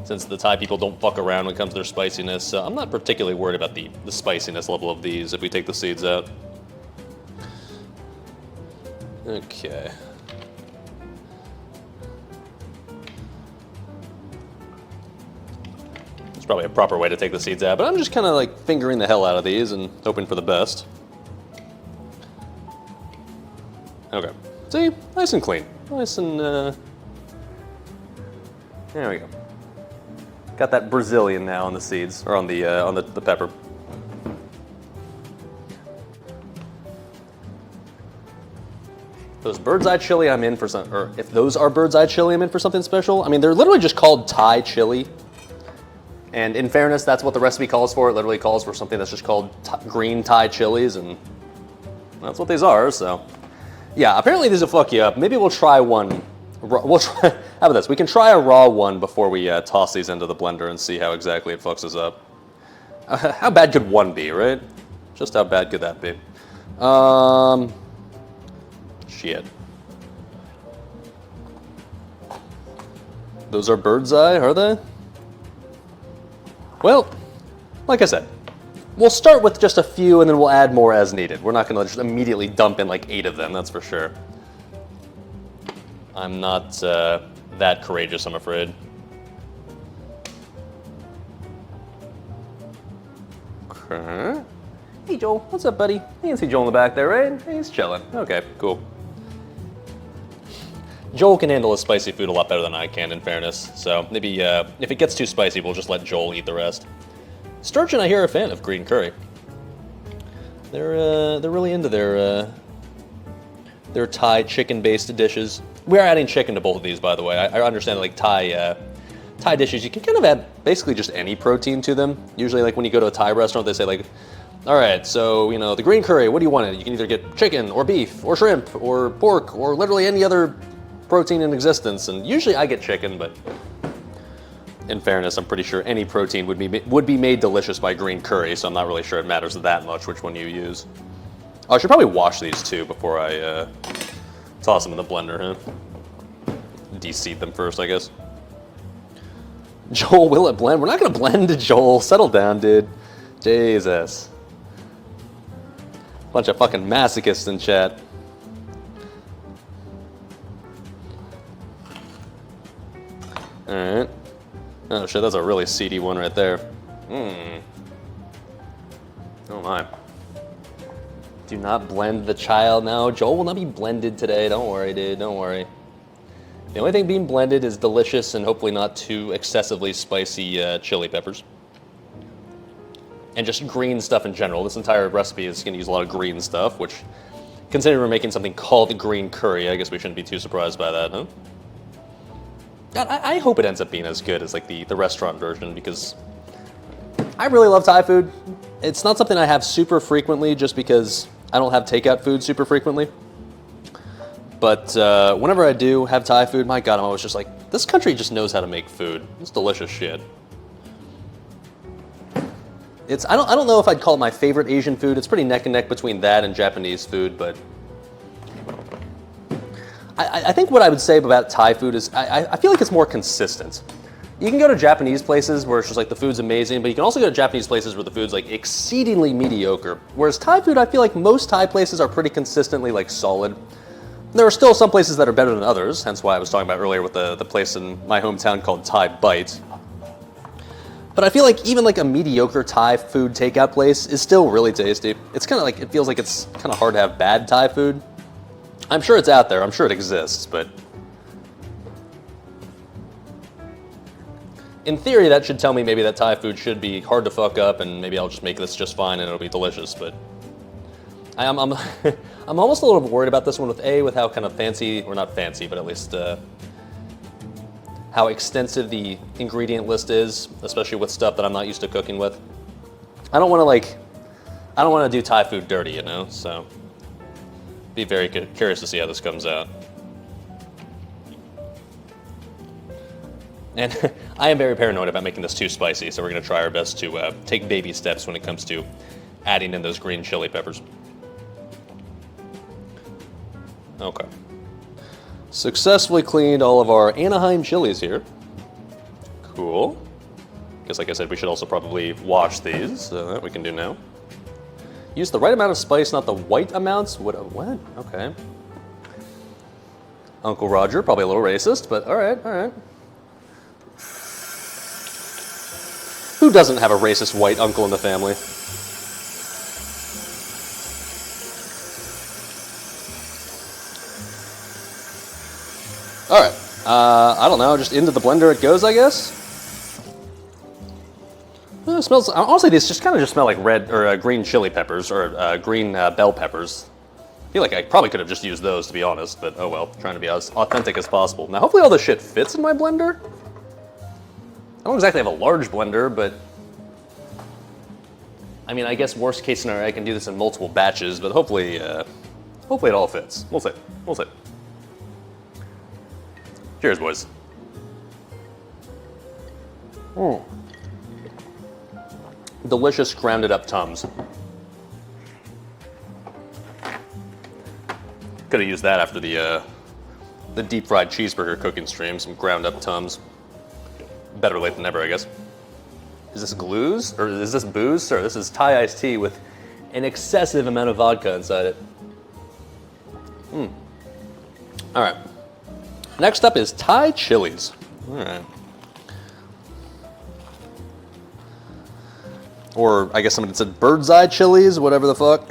S2: since the Thai people don't fuck around when it comes to their spiciness, so I'm not particularly worried about the spiciness level of these if we take the seeds out. Okay. Probably a proper way to take the seeds out, but I'm just kind of like fingering the hell out of these and hoping for the best. Okay, see, nice and clean, nice and there we go. Got that Brazilian now on the seeds, or on the pepper. Those bird's eye chili, I'm in for some, or if those are bird's eye chili, I'm in for something special. I mean, they're literally just called Thai chili. And in fairness, that's what the recipe calls for. It literally calls for something that's just called green Thai chilies, and that's what these are, so. Yeah, apparently these will fuck you up. Maybe we'll try one. We'll try, how about this? We can try a raw one before we toss these into the blender and see how exactly it fucks us up. How bad could one be, right? Just how bad could that be? Shit. Those are bird's eye, are they? Well, like I said, We'll start with just a few and then we'll add more as needed. We're not gonna just immediately dump in like 8 of them, that's for sure. I'm not that courageous, I'm afraid. Okay. Hey Joel, what's up, buddy? You can see Joel in the back there, right? He's chilling. Okay, cool. Joel can handle his spicy food a lot better than I can, in fairness. So maybe if it gets too spicy, we'll just let Joel eat the rest. Sturgeon, I hear, are a fan of green curry. They're really into their Thai chicken-based dishes. We are adding chicken to both of these, by the way. I understand like Thai dishes, you can kind of add basically just any protein to them. Usually, like when you go to a Thai restaurant, they say like, all right, so you know the green curry. What do you want? You can either get chicken or beef or shrimp or pork or literally any other protein in existence. And usually I get chicken, but in fairness, I'm pretty sure any protein would be made delicious by green curry. So I'm not really sure it matters that much which one you use. Oh, I should probably wash these too before I toss them in the blender, huh? De-seed them first, I guess. Joel, will it blend? We're not gonna blend, Joel. Settle down, dude. Jesus. Bunch of fucking masochists in chat. Alright. Oh shit, that's a really seedy one right there. Oh my. Do not blend the child now. Joel will not be blended today. Don't worry, dude. Don't worry. The only thing being blended is delicious and hopefully not too excessively spicy chili peppers. And just green stuff in general. This entire recipe is going to use a lot of green stuff, which, considering we're making something called green curry, I guess we shouldn't be too surprised by that, huh? God, I hope it ends up being as good as like the restaurant version, because I really love Thai food. It's not something I have super frequently just because I don't have takeout food super frequently. But whenever I do have Thai food, my God, I'm always just like, this country just knows how to make food. It's delicious shit. I don't know if I'd call it my favorite Asian food. It's pretty neck and neck between that and Japanese food, but I think what I would say about Thai food is I feel like it's more consistent. You can go to Japanese places where it's just like the food's amazing, but you can also go to Japanese places where the food's like exceedingly mediocre. Whereas Thai food, I feel like most Thai places are pretty consistently like solid. There are still some places that are better than others, hence why I was talking about earlier with the place in my hometown called Thai Bite. But I feel like even like a mediocre Thai food takeout place is still really tasty. It's kind of like, it feels like it's kind of hard to have bad Thai food. I'm sure it's out there, I'm sure it exists, but in theory that should tell me maybe that Thai food should be hard to fuck up and maybe I'll just make this just fine and it'll be delicious, but I'm I'm almost a little bit worried about this one with how kind of fancy, or not fancy, but at least how extensive the ingredient list is, especially with stuff that I'm not used to cooking with. I don't want to do Thai food dirty, you know, so be very curious to see how this comes out. And I am very paranoid about making this too spicy, so we're going to try our best to take baby steps when it comes to adding in those green chili peppers. Okay. Successfully cleaned all of our Anaheim chilies here. Cool. Guess like I said, we should also probably wash these, so that we can do now. Use the right amount of spice, not the white amounts. What? Okay. Uncle Roger, probably a little racist, but all right. Who doesn't have a racist white uncle in the family? All right. I don't know. Just into the blender it goes, I guess. It smells. Honestly, these just kind of smell like red or green chili peppers or green bell peppers. I feel like I probably could have just used those, to be honest, but oh well. Trying to be as authentic as possible. Now, hopefully all this shit fits in my blender. I don't exactly have a large blender, but I mean, I guess worst case scenario, I can do this in multiple batches, but hopefully it all fits. We'll see. Cheers, boys. Delicious grounded up Tums. Could have used that after the deep fried cheeseburger cooking stream. Some ground up Tums. Better late than never, I guess. Is this glues or is this booze? Sir, this is Thai iced tea with an excessive amount of vodka inside it. All right. Next up is Thai chilies. All right. Or I guess somebody said bird's eye chilies, whatever the fuck.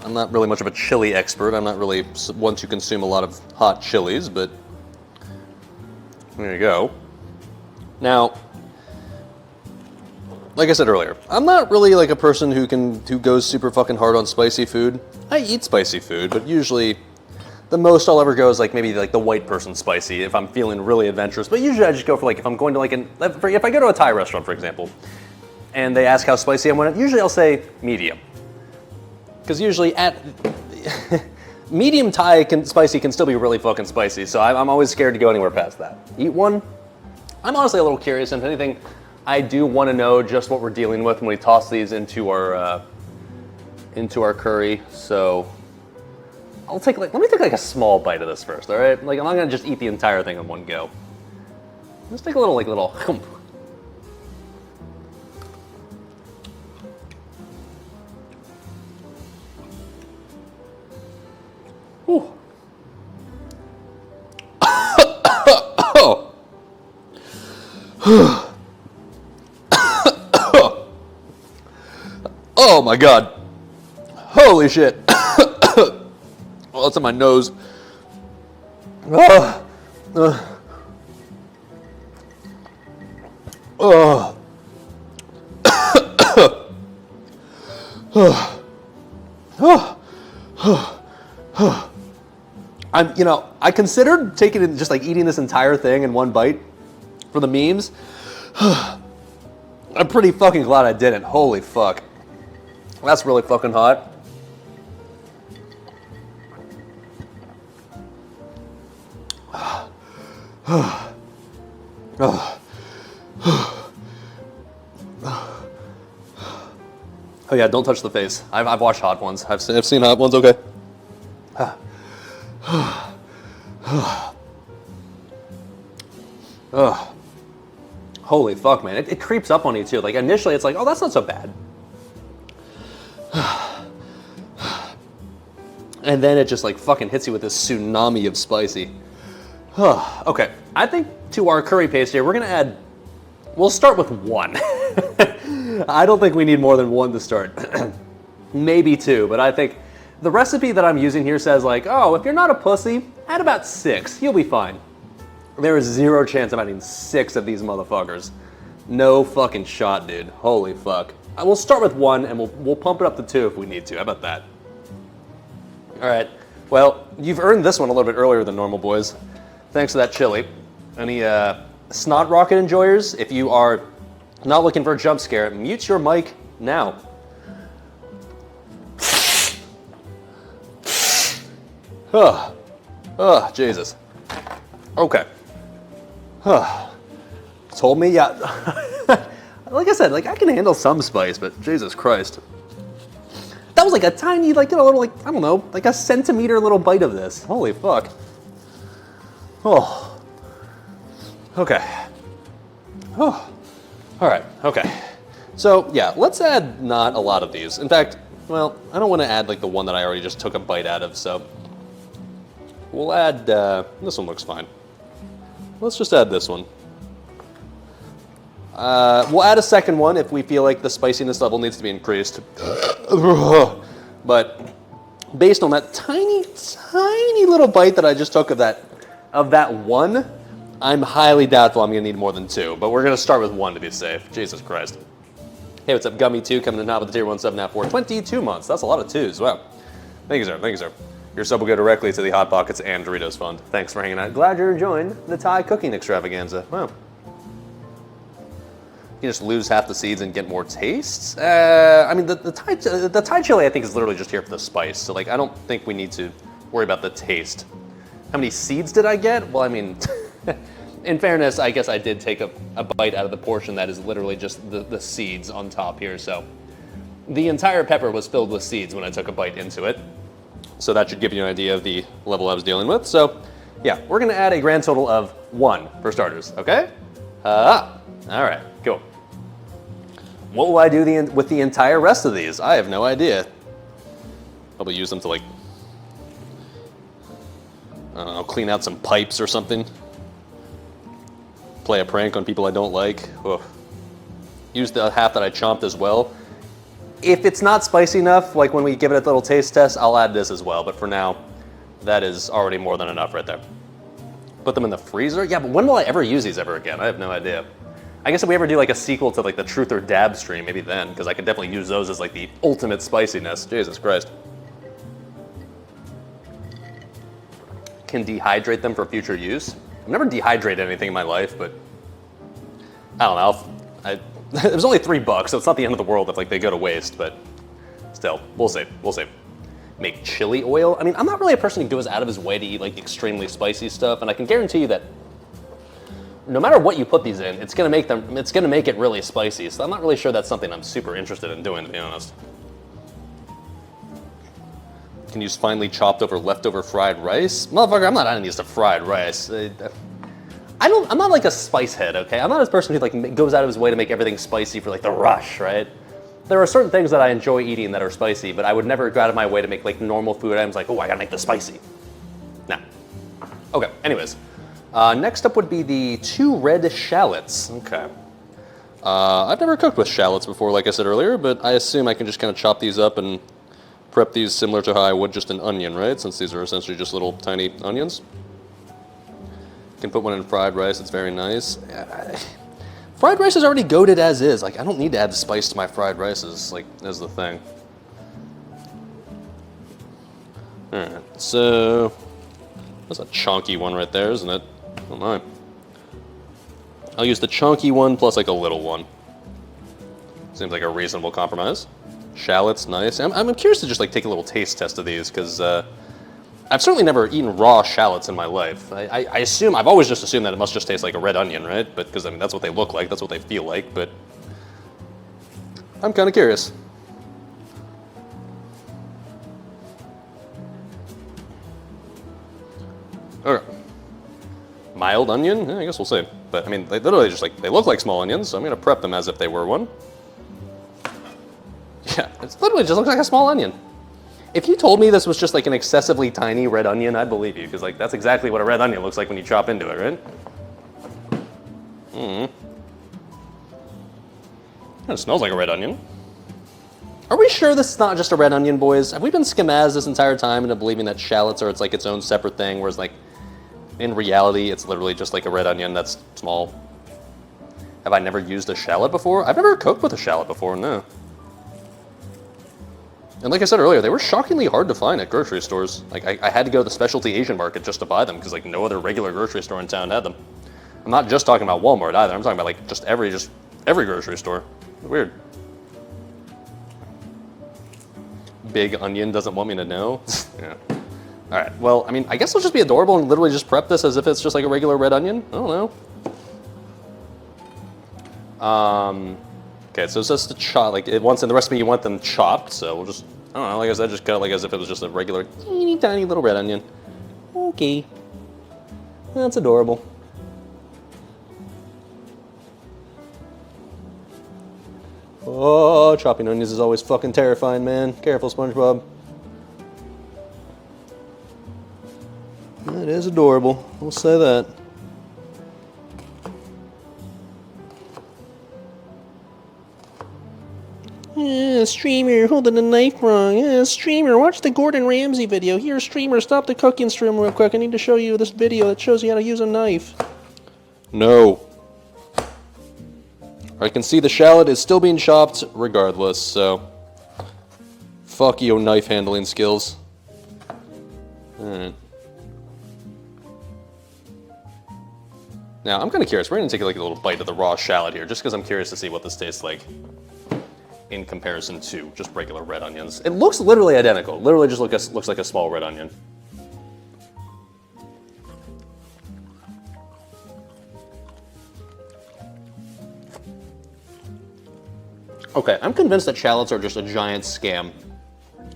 S2: I'm not really much of a chili expert. I'm not really one to consume a lot of hot chilies, but there you go. Now, like I said earlier, I'm not really like a person who goes super fucking hard on spicy food. I eat spicy food, but usually the most I'll ever go is like maybe like the white person spicy if I'm feeling really adventurous. But usually I just go for like if I'm going to like if I go to a Thai restaurant, for example, and they ask how spicy I want it, usually I'll say medium. Because usually at medium Thai spicy can still be really fucking spicy, so I'm always scared to go anywhere past that. Eat one. I'm honestly a little curious, and if anything, I do want to know just what we're dealing with when we toss these into our curry. So let me take like a small bite of this first, all right? Like I'm not gonna just eat the entire thing in one go. Let's take a little hump. Ooh. Oh my god. Holy shit. Oh, it's in my nose. Oh. I considered taking it, just like eating this entire thing in one bite for the memes. I'm pretty fucking glad I didn't. Holy fuck. That's really fucking hot. Oh yeah, don't touch the face. I've watched hot ones. I've seen hot ones. Okay. Holy fuck, man! It creeps up on you too. Like initially, it's like, oh, that's not so bad, and then it just like fucking hits you with this tsunami of spicy. Okay, I think to our curry paste here, we're gonna add. We'll start with one. I don't think we need more than one to start. Maybe two, but I think the recipe that I'm using here says like, oh, if you're not a pussy, add about 6. You'll be fine. There is 0 chance of adding 6 of these motherfuckers. No fucking shot, dude. Holy fuck. We'll start with 1 and we'll pump it up to 2 if we need to. How about that? All right. Well, you've earned this one a little bit earlier than normal, boys. Thanks for that chili. Any snot rocket enjoyers? If you are not looking for a jump scare, mute your mic now. Jesus. Okay. Told me, yeah. Like I said, like I can handle some spice, but Jesus Christ. That was like a tiny, like, you know, little, like, I don't know, like a centimeter little bite of this. Holy fuck. Oh. Okay. Oh. All right, okay. So, yeah, let's add not a lot of these. In fact, well, I don't want to add like the one that I already just took a bite out of, so we'll add, this one looks fine. Let's just add this one. We'll add a second one if we feel like the spiciness level needs to be increased. But based on that tiny, tiny little bite that I just took of that one, I'm highly doubtful I'm gonna need more than 2. But we're gonna start with 1 to be safe. Jesus Christ. Hey, what's up, Gummy2, coming in top of the tier 1 sub now for 22 months. That's a lot of 2s, wow. Thank you, sir, thank you, sir. Your sub will go directly to the Hot Pockets and Doritos Fund. Thanks for hanging out. Glad you're enjoying the Thai cooking extravaganza. Wow. You just lose half the seeds and get more tastes? I mean, the Thai chili I think is literally just here for the spice. So like, I don't think we need to worry about the taste. How many seeds did I get? Well, I mean, in fairness, I guess I did take a bite out of the portion that is literally just the seeds on top here. So the entire pepper was filled with seeds when I took a bite into it. So that should give you an idea of the level I was dealing with. So yeah, we're gonna add a grand total of 1 for starters, okay? All right, cool. What will I do with the entire rest of these? I have no idea. Probably use them to, like, I don't know, clean out some pipes or something. Play a prank on people I don't like. Ugh. Use the half that I chomped as well. If it's not spicy enough, like when we give it a little taste test, I'll add this as well. But for now, that is already more than enough right there. Put them in the freezer? Yeah, but when will I ever use these ever again? I have no idea. I guess if we ever do like a sequel to like the Truth or Dab stream, maybe then, because I could definitely use those as like the ultimate spiciness. Jesus Christ. Can dehydrate them for future use. I've never dehydrated anything in my life, but I don't know. It was only $3, so it's not the end of the world if like they go to waste, but still, we'll see. We'll see. Make chili oil. I mean, I'm not really a person who goes out of his way to eat like extremely spicy stuff, and I can guarantee you that no matter what you put these in, it's gonna make it really spicy. So I'm not really sure that's something I'm super interested in doing, to be honest. Can use finely chopped over leftover fried rice. Motherfucker, I'm not adding these to fried rice. I'm not like a spice head, okay? I'm not a person who like goes out of his way to make everything spicy for like the rush, right? There are certain things that I enjoy eating that are spicy, but I would never go out of my way to make like normal food items like, oh, I gotta make this spicy. Nah. Okay, anyways. Next up would be the 2 red shallots. Okay. I've never cooked with shallots before, like I said earlier, but I assume I can just kind of chop these up and prep these similar to how I would just an onion, right? Since these are essentially just little tiny onions. Can put one in fried rice, it's very nice. Fried rice is already goated as is. Like, I don't need to add the spice to my fried rices, like, that's the thing. Alright, so that's a chunky one right there, isn't it? Oh my. I'll use the chunky one plus like a little one. Seems like a reasonable compromise. Shallots, nice. I'm curious to just like take a little taste test of these because I've certainly never eaten raw shallots in my life. I've always just assumed that it must just taste like a red onion, right? But because I mean that's what they look like, that's what they feel like. But I'm kind of curious. Okay. Mild onion? Yeah, I guess we'll see. But I mean, they literally just like, they look like small onions, so I'm gonna prep them as if they were one. Yeah, it literally just looks like a small onion. If you told me this was just like an excessively tiny red onion, I'd believe you, because like that's exactly what a red onion looks like when you chop into it, right? It smells like a red onion. Are we sure this is not just a red onion, boys? Have we been schimazzed this entire time into believing that shallots are it's like its own separate thing, whereas like in reality it's literally just like a red onion that's small? Have I never used a shallot before? I've never cooked with a shallot before, no. And like I said earlier, they were shockingly hard to find at grocery stores. Like I had to go to the specialty Asian market just to buy them because like no other regular grocery store in town had them. I'm not just talking about Walmart either. I'm talking about like just every grocery store. Weird. Big Onion doesn't want me to know. Yeah. All right. Well, I mean, I guess it'll just be adorable and literally just prep this as if it's just like a regular red onion. I don't know. Okay, so it's just the chop. Like it wants in the recipe, you want them chopped. So we'll just, I don't know. Like I said, just cut it like as if it was just a regular teeny tiny little red onion. Okay. That's adorable. Oh, chopping onions is always fucking terrifying, man. Careful, SpongeBob. It is adorable. We'll say that. Yeah, streamer, holding the knife wrong. Yeah, streamer, watch the Gordon Ramsay video. Here, streamer, stop the cooking stream real quick. I need to show you this video that shows you how to use a knife. No. I can see the shallot is still being chopped regardless, so fuck your knife handling skills. Alright. Now, I'm kind of curious. We're going to take like a little bite of the raw shallot here, just because I'm curious to see what this tastes like in comparison to just regular red onions. It looks literally identical. Literally just looks like a small red onion. Okay, I'm convinced that shallots are just a giant scam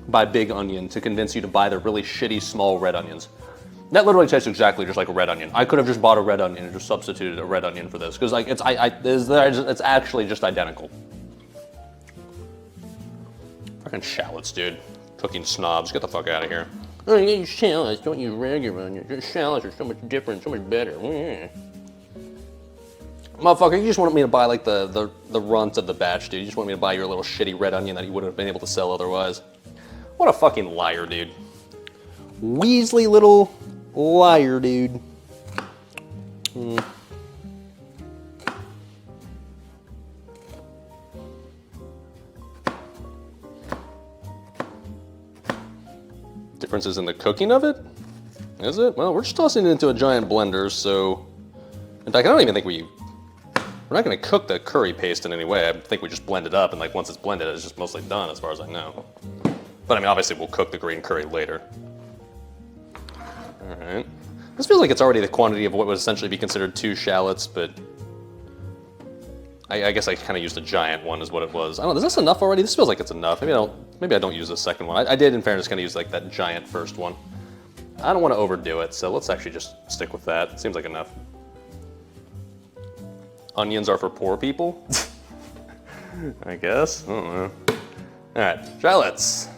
S2: by Big Onion to convince you to buy their really shitty small red onions. That literally tastes exactly just like a red onion. I could have just bought a red onion and just substituted a red onion for this because like it's actually just identical. Fucking shallots, dude. Cooking snobs, get the fuck out of here. Oh, you use shallots, don't use regular onions. Shallots are so much different, so much better. Motherfucker, you just wanted me to buy like the runt of the batch, dude. You just want me to buy your little shitty red onion that you wouldn't have been able to sell otherwise. What a fucking liar, dude. Weasley little liar, dude. Differences in the cooking of it? Is it? Well, we're just tossing it into a giant blender, so... In fact, I don't even think we're not gonna cook the curry paste in any way. I think we just blend it up, and like once it's blended, it's just mostly done as far as I know. But I mean, obviously we'll cook the green curry later. All right. This feels like it's already the quantity of what would essentially be considered 2 shallots, but I guess I kind of used a giant one is what it was. I don't know, is this enough already? This feels like it's enough. Maybe I don't use the second one. I did, in fairness, kind of use like that giant first one. I don't want to overdo it, so let's actually just stick with that. It seems like enough. Onions are for poor people? I guess. I don't know. All right, shallots.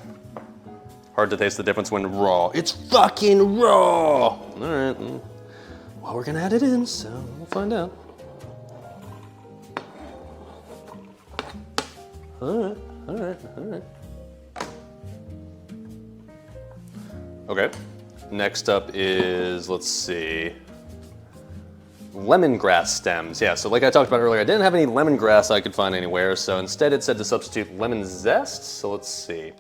S2: Hard to taste the difference when raw. It's fucking raw! All right. Well, we're gonna add it in, so we'll find out. All right. Okay, next up is, let's see, lemongrass stems. Yeah, so like I talked about earlier, I didn't have any lemongrass I could find anywhere, so instead it said to substitute lemon zest, so let's see.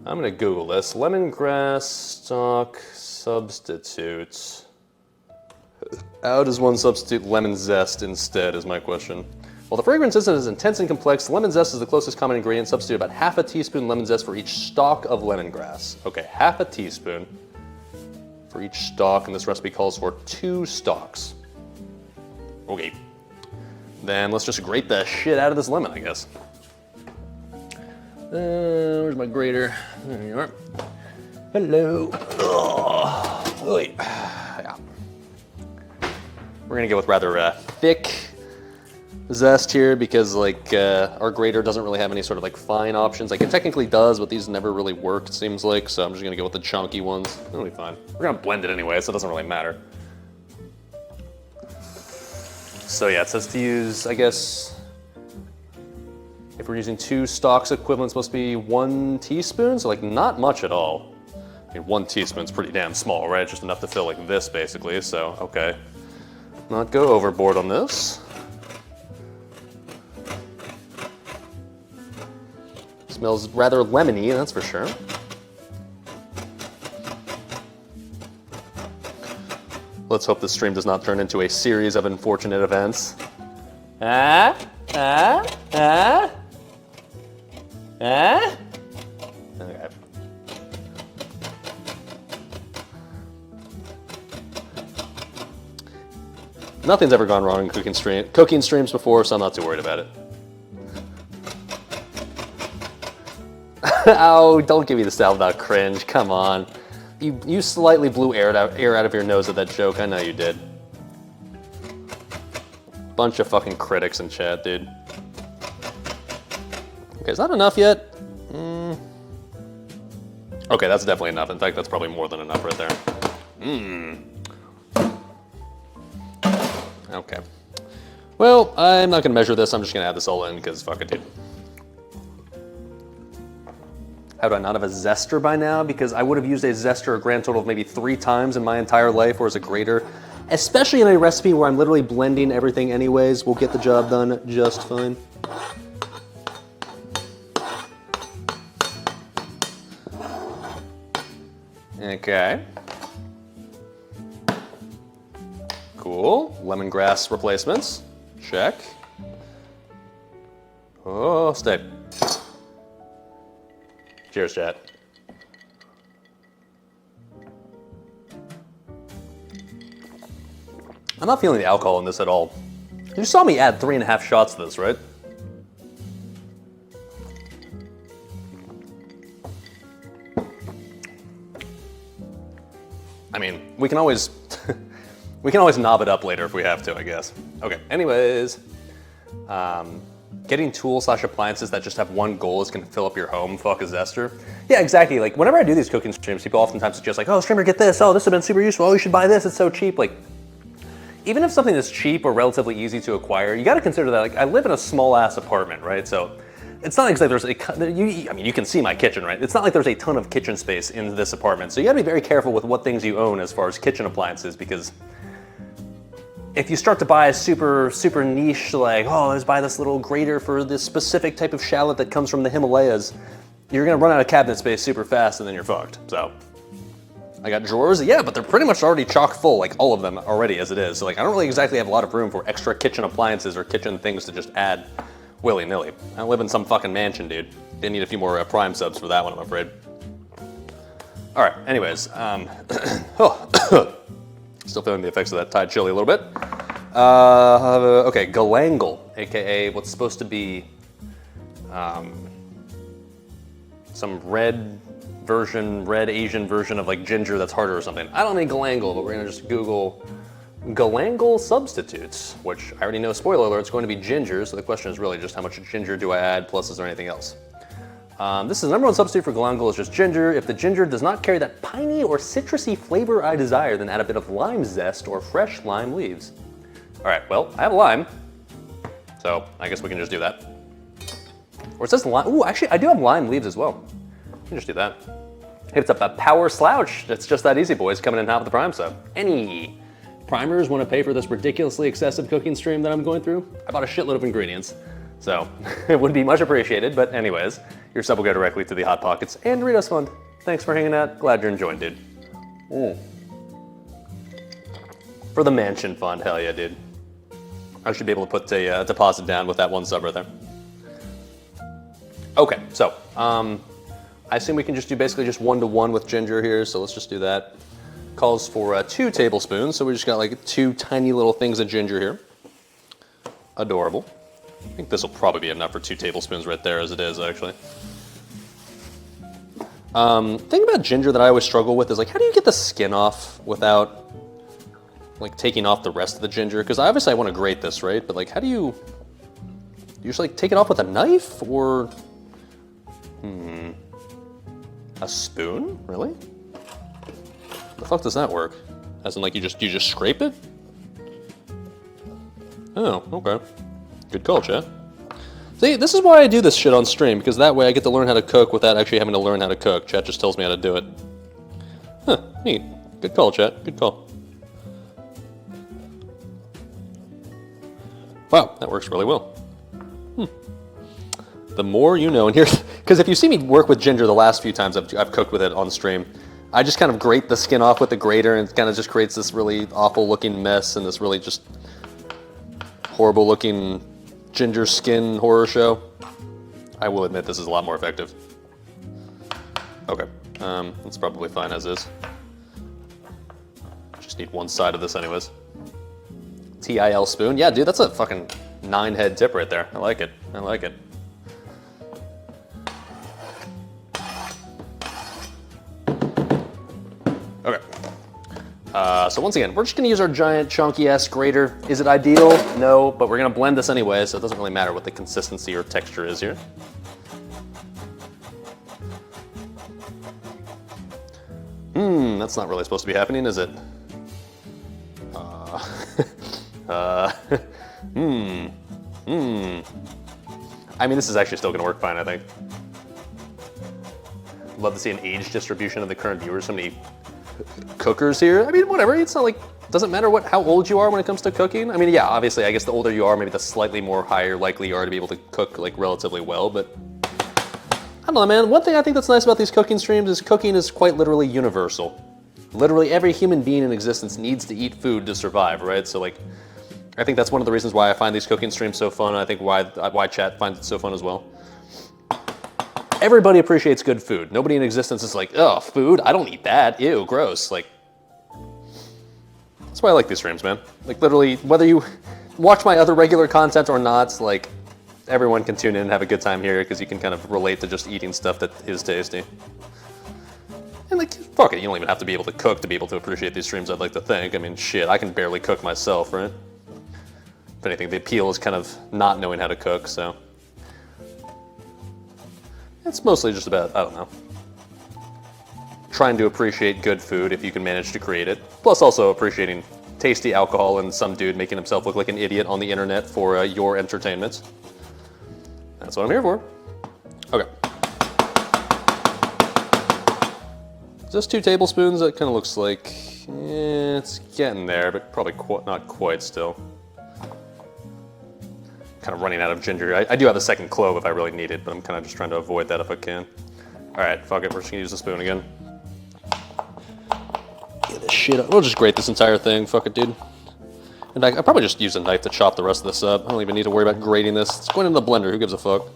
S2: I'm gonna Google this. Lemongrass stock substitutes. How does one substitute lemon zest instead is my question. Well, the fragrance isn't as intense and complex. Lemon zest is the closest common ingredient. Substitute about half a teaspoon lemon zest for each stalk of lemongrass. Okay, half a teaspoon for each stalk, and this recipe calls for 2 stalks. Okay, then let's just grate the shit out of this lemon, I guess. Where's my grater? There you are. Hello. Oh, yeah. We're gonna go with rather thick zest here because like our grater doesn't really have any sort of like fine options. Like it technically does, but these never really work, it seems like, so I'm just gonna go with the chunky ones. It'll be fine. We're gonna blend it anyway, so it doesn't really matter. So yeah, it says to use, I guess, if we're using 2 stalks, equivalents must be 1 teaspoon, so like not much at all. I mean, 1 teaspoon's pretty damn small, right? Just enough to fill like this basically, so okay. Not go overboard on this. Smells rather lemony, that's for sure. Let's hope this stream does not turn into a series of unfortunate events. Okay. Nothing's ever gone wrong in cooking streams before, so I'm not too worried about it. Oh, don't give me the SalvDali cringe, come on. You slightly blew air out of your nose at that joke, I know you did. Bunch of fucking critics in chat, dude. Okay, is that enough yet? Okay, that's definitely enough. In fact, that's probably more than enough right there. Okay. Well, I'm not gonna measure this, I'm just gonna add this all in, because fuck it, dude. How do I not have a zester by now? Because I would have used a zester a grand total of maybe 3 times in my entire life, whereas a grater, especially in a recipe where I'm literally blending everything anyways, will get the job done just fine. Okay. Cool. Lemongrass replacements. Check. Oh, stay. Cheers, chat. I'm not feeling the alcohol in this at all. You saw me add 3.5 shots to this, right? I mean, we can always knob it up later if we have to, I guess. Okay, anyways. getting tools/appliances that just have one goal is gonna fill up your home, fuck a zester. Yeah, exactly. Like whenever I do these cooking streams, people oftentimes suggest like, oh, streamer, get this. Oh, this has been super useful. Oh, you should buy this. It's so cheap. Like, even if something is cheap or relatively easy to acquire, you got to consider that. Like, I live in a small ass apartment, right? So it's not exactly there's I mean, you can see my kitchen, right? It's not like there's a ton of kitchen space in this apartment. So you got to be very careful with what things you own as far as kitchen appliances, because if you start to buy a super niche, like, oh, let's buy this little grater for this specific type of shallot that comes from the Himalayas, you're gonna run out of cabinet space super fast and then you're fucked. So I got drawers, yeah, but they're pretty much already chock full, like all of them already as it is. So like, I don't really exactly have a lot of room for extra kitchen appliances or kitchen things to just add willy-nilly. I don't live in some fucking mansion, dude. Didn't need a few more Prime subs for that one, I'm afraid. All right, anyways, still feeling the effects of that Thai chili a little bit. Okay, galangal, AKA what's supposed to be some red Asian version of like ginger that's harder or something. I don't mean galangal, but we're gonna just Google galangal substitutes, which I already know, spoiler alert, it's going to be ginger, so the question is really just how much ginger do I add, plus is there anything else? This is the number one substitute for galangal is just ginger. If the ginger does not carry that piney or citrusy flavor I desire, then add a bit of lime zest or fresh lime leaves. All right, well, I have a lime, so I guess we can just do that. Or it says lime, ooh, actually I do have lime leaves as well. We can just do that. Hits up a power slouch. It's just that easy, boys, coming in hot with the Prime sub. Any primers want to pay for this ridiculously excessive cooking stream that I'm going through? I bought a shitload of ingredients, so it would be much appreciated, but anyways, your sub will go directly to the Hot Pockets and Doritos Fund. Thanks for hanging out. Glad you're enjoying, dude. For the mansion fund, hell yeah, dude. I should be able to put a deposit down with that one sub right there. Okay, so I assume we can just do basically just 1-to-1 with ginger here, so let's just do that. Calls for 2 tablespoons, so we just got like 2 tiny little things of ginger here. Adorable. I think this will probably be enough for 2 tablespoons right there as it is, actually. Thing about ginger that I always struggle with is like, how do you get the skin off without like taking off the rest of the ginger? Because obviously I want to grate this, right? But like, how do you just like take it off with a knife or a spoon? Really? The fuck does that work? As in like you just scrape it? Oh, okay. Good call, chat. See, this is why I do this shit on stream, because that way I get to learn how to cook without actually having to learn how to cook. Chat just tells me how to do it. Huh, neat. Good call, chat. Good call. Wow, that works really well. The more you know, and here, because if you see me work with ginger the last few times I've cooked with it on stream, I just kind of grate the skin off with the grater, and it kind of just creates this really awful looking mess and this really just horrible looking ginger skin horror show. I will admit this is a lot more effective. Okay, that's probably fine as is. Just need one side of this anyways. TIL spoon, yeah dude, that's a fucking 9-head tip right there. I like it, I like it. Okay. So once again, we're just gonna use our giant chunky ass grater. Is it ideal? No, but we're gonna blend this anyway, so it doesn't really matter what the consistency or texture is here. That's not really supposed to be happening, is it? I mean, this is actually still gonna work fine, I think. Love to see an age distribution of the current viewers. So many cookers here. I mean, whatever. It's not like, doesn't matter how old you are when it comes to cooking. I mean, yeah, obviously, I guess the older you are, maybe the slightly more higher likely you are to be able to cook like relatively well. But I don't know, man. One thing I think that's nice about these cooking streams is cooking is quite literally universal. Literally every human being in existence needs to eat food to survive, right? So like, I think that's one of the reasons why I find these cooking streams so fun. I think why chat finds it so fun as well. Everybody appreciates good food. Nobody in existence is like, oh, food? I don't eat that. Ew, gross. Like, that's why I like these streams, man. Like, literally, whether you watch my other regular content or not, like, everyone can tune in and have a good time here because you can kind of relate to just eating stuff that is tasty. And like, fuck it, you don't even have to be able to cook to be able to appreciate these streams, I'd like to think. I mean, shit, I can barely cook myself, right? If anything, the appeal is kind of not knowing how to cook, so It's mostly just about, I don't know, trying to appreciate good food if you can manage to create it. Plus also appreciating tasty alcohol and some dude making himself look like an idiot on the internet for your entertainment. That's what I'm here for. Okay. Just 2 tablespoons, that kind of looks like, it's getting there, but probably not quite still. Kind of running out of ginger. I do have a second clove if I really need it, but I'm kind of just trying to avoid that if I can. All right, fuck it, we're just gonna use the spoon again. Get this shit up. We'll just grate this entire thing, fuck it, dude. And I'll probably just use a knife to chop the rest of this up. I don't even need to worry about grating this. It's going in the blender, who gives a fuck?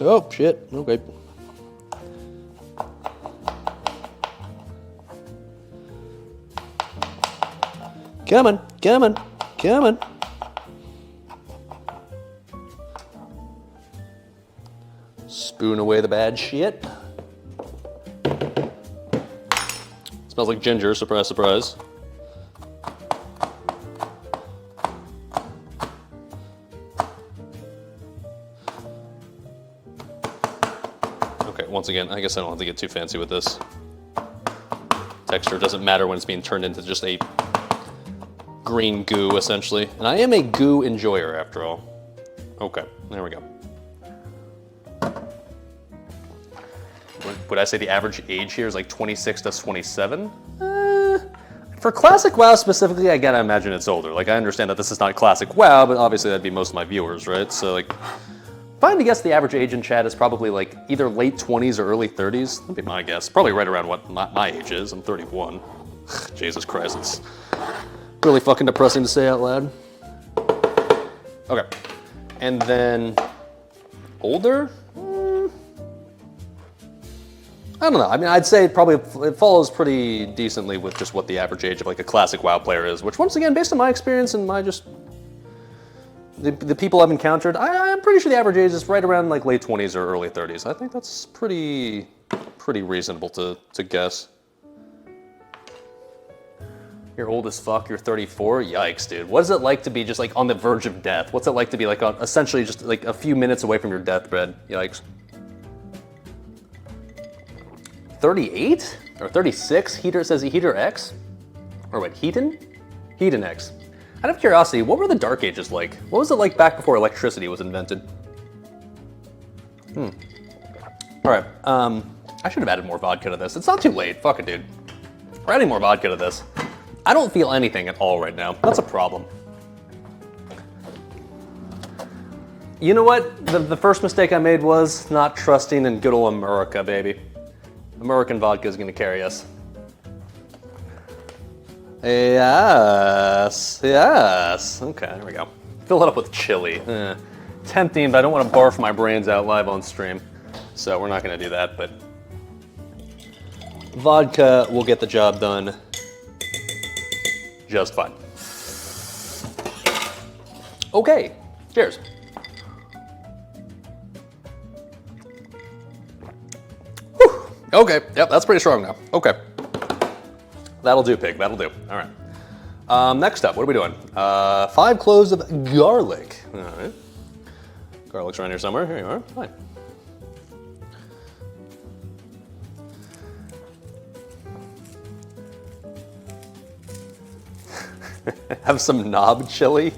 S2: Oh, shit, okay. Coming, coming, coming. Spoon away the bad shit. Smells like ginger, surprise, surprise. Okay, once again, I guess I don't have to get too fancy with this. Texture doesn't matter when it's being turned into just a green goo, essentially. And I am a goo enjoyer, after all. Okay, there we go. Would I say the average age here is like 26 to 27? For Classic WoW specifically, I gotta imagine it's older. Like, I understand that this is not Classic WoW, but obviously that'd be most of my viewers, right? So, like, if I had to guess, the average age in chat is probably like either late 20s or early 30s. That'd be my guess. Probably right around what my age is. I'm 31. Jesus Christ, it's really fucking depressing to say out loud. Okay. And then older? I don't know. I mean, I'd say it follows pretty decently with just what the average age of like a Classic WoW player is, which once again, based on my experience and my just the people I've encountered, I'm pretty sure the average age is right around like late 20s or early 30s. I think that's pretty reasonable to guess. You're old as fuck, you're 34? Yikes, dude. What is it like to be just like on the verge of death? What's it like to be like essentially just like a few minutes away from your deathbed? Yikes. 38? Or 36? Heater says Heater X? Or what, Heaton? Heaton X. Out of curiosity, what were the Dark Ages like? What was it like back before electricity was invented? Alright, I should have added more vodka to this. It's not too late, fuck it, dude. We're adding more vodka to this. I don't feel anything at all right now. That's a problem. You know what? The first mistake I made was not trusting in good old America, baby. American vodka is going to carry us. Yes, yes. Okay, there we go. Fill it up with chili. Tempting, but I don't want to barf my brains out live on stream. So we're not going to do that, but vodka will get the job done just fine. Okay, cheers. Whew. Okay, yep, that's pretty strong now. Okay. That'll do, pig, that'll do. All right. Next up, what are we doing? 5 cloves of garlic. All right. Garlic's around here somewhere. Here you are. Fine. Have some knob chili?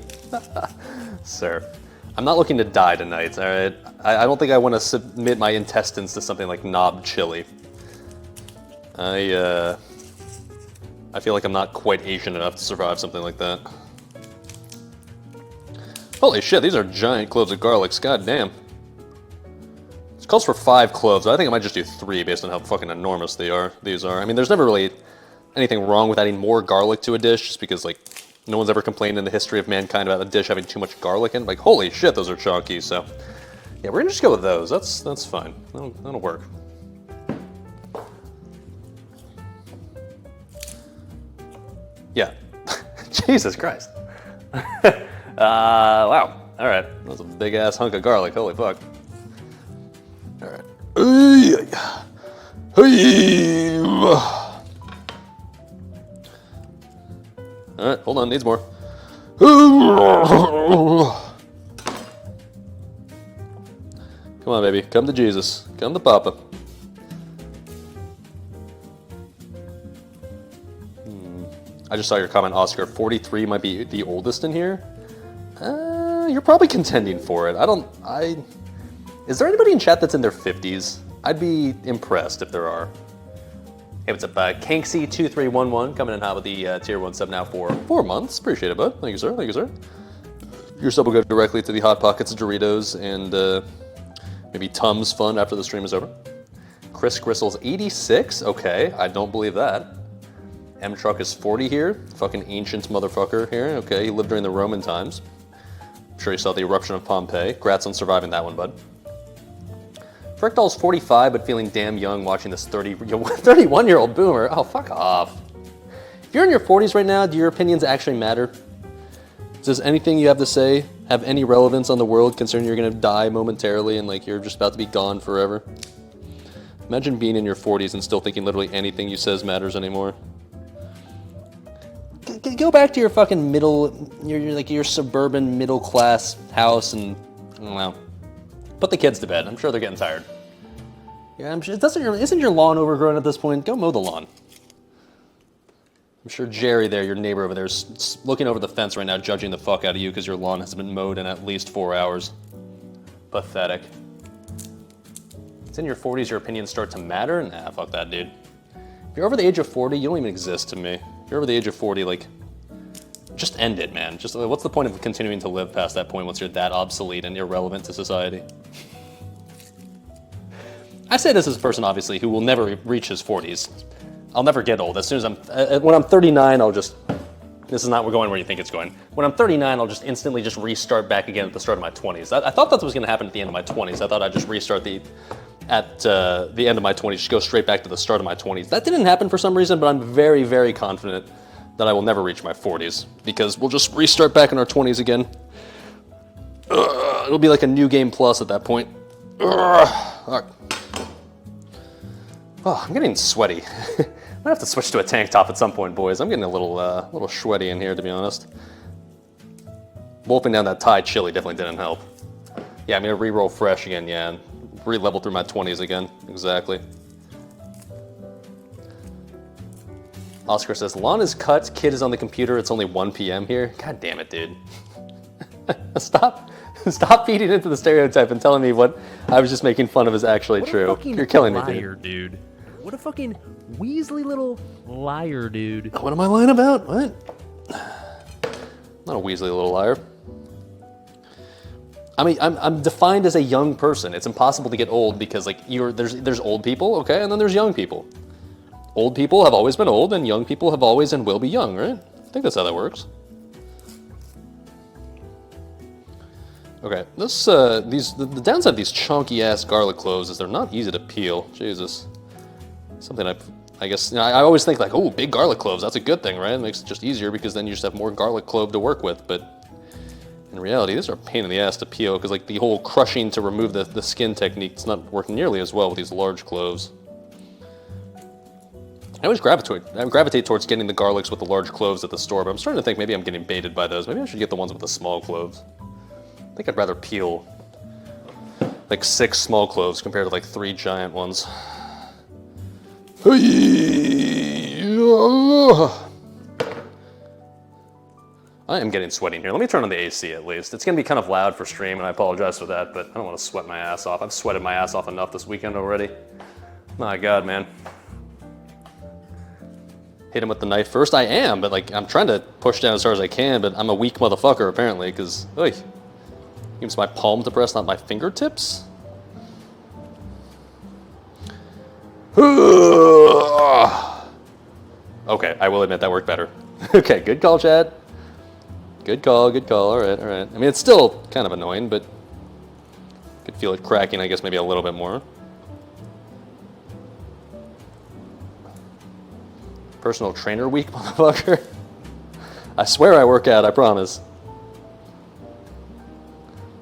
S2: Sir, I'm not looking to die tonight, all right? I don't think I want to submit my intestines to something like knob chili. I feel like I'm not quite Asian enough to survive something like that. Holy shit, these are giant cloves of garlic, god damn. It calls for 5 cloves, I think I might just do 3 based on how fucking enormous these are. I mean, there's never really anything wrong with adding more garlic to a dish, just because, like, no one's ever complained in the history of mankind about a dish having too much garlic in it. Like, holy shit, those are chunky, so. Yeah, we're gonna just go with those, that's fine, that'll work. Yeah. Jesus Christ. Wow. All right. That was a big ass hunk of garlic. Holy fuck. All right. All right. Hold on. Needs more. Come on, baby. Come to Jesus. Come to Papa. I just saw your comment, Oscar. 43 might be the oldest in here. You're probably contending for it. Is there anybody in chat that's in their 50s? I'd be impressed if there are. Hey, what's up? Kanksy2311 coming in hot with the tier 1 sub now for 4 months. Appreciate it, bud. Thank you, sir. Thank you, sir. Your sub will go directly to the Hot Pockets of Doritos and maybe Tums Fund after the stream is over. Chris Gristle's 86. Okay, I don't believe that. M Truck is 40 here. Fucking ancient motherfucker here. Okay, he lived during the Roman times. I'm sure you saw the eruption of Pompeii. Congrats on surviving that one, bud. Frickdoll's 45, but feeling damn young watching this 31-year-old boomer. Oh, fuck off. If you're in your 40s right now, do your opinions actually matter? Does anything you have to say have any relevance on the world concerning you're gonna die momentarily and like you're just about to be gone forever? Imagine being in your 40s and still thinking literally anything you says matters anymore. Go back to your fucking your suburban middle class house and, I don't know, put the kids to bed. I'm sure they're getting tired. Yeah, I'm sure, isn't your lawn overgrown at this point? Go mow the lawn. I'm sure Jerry there, your neighbor over there, is looking over the fence right now, judging the fuck out of you because your lawn hasn't been mowed in at least 4 hours. Pathetic. It's in your 40s your opinions start to matter? Nah, fuck that, dude. If you're over the age of 40, you don't even exist to me. If you're over the age of 40, like, just end it, man. Just what's the point of continuing to live past that point once you're that obsolete and irrelevant to society? I say this as a person, obviously, who will never reach his 40s. I'll never get old. As soon as when I'm 39, I'll just, this is not going where you think it's going. When I'm 39, I'll just instantly just restart back again at the start of my 20s. I thought that was going to happen at the end of my 20s. I thought I'd just restart at the end of my 20s, just go straight back to the start of my 20s. That didn't happen for some reason, but I'm very, very confident that I will never reach my 40s because we'll just restart back in our 20s again. It'll be like a new game plus at that point. All right. Oh, I'm getting sweaty. I might have to switch to a tank top at some point, boys. I'm getting a little sweaty in here, to be honest. Wolfing down that Thai chili definitely didn't help. Yeah, I'm gonna re-roll fresh again, yeah, and re-level through my 20s again. Exactly. Oscar says, lawn is cut, kid is on the computer, it's only 1 p.m. here. God damn it, dude. Stop feeding into the stereotype and telling me what I was just making fun of is actually true. You're killing me,
S1: dude. What a fucking Weasley little liar, dude.
S2: What am I lying about? What? Not a Weasley little liar. I mean, I'm defined as a young person. It's impossible to get old because like there's old people, okay, and then there's young people. Old people have always been old, and young people have always and will be young, right? I think that's how that works. Okay, the downside of these chunky ass garlic cloves is they're not easy to peel. Jesus, something I guess I always think like, oh, big garlic cloves, that's a good thing, right? It makes it just easier because then you just have more garlic clove to work with. But in reality, these are a pain in the ass to peel because like the whole crushing to remove the skin technique is not working nearly as well with these large cloves. I always gravitate towards getting the garlics with the large cloves at the store, but I'm starting to think maybe I'm getting baited by those. Maybe I should get the ones with the small cloves. I think I'd rather peel like 6 small cloves compared to like 3 giant ones. I am getting sweaty in here. Let me turn on the AC at least. It's gonna be kind of loud for stream and I apologize for that, but I don't want to sweat my ass off. I've sweated my ass off enough this weekend already. My God, man. Hit him with the knife first? I am, but like I'm trying to push down as hard as I can, but I'm a weak motherfucker apparently, because use my palm to press, not my fingertips. Okay, I will admit that worked better. Okay, good call, Chad. Good call, all right. I mean, it's still kind of annoying, but I could feel it cracking, I guess, maybe a little bit more. Personal trainer week, motherfucker. I swear I work out, I promise.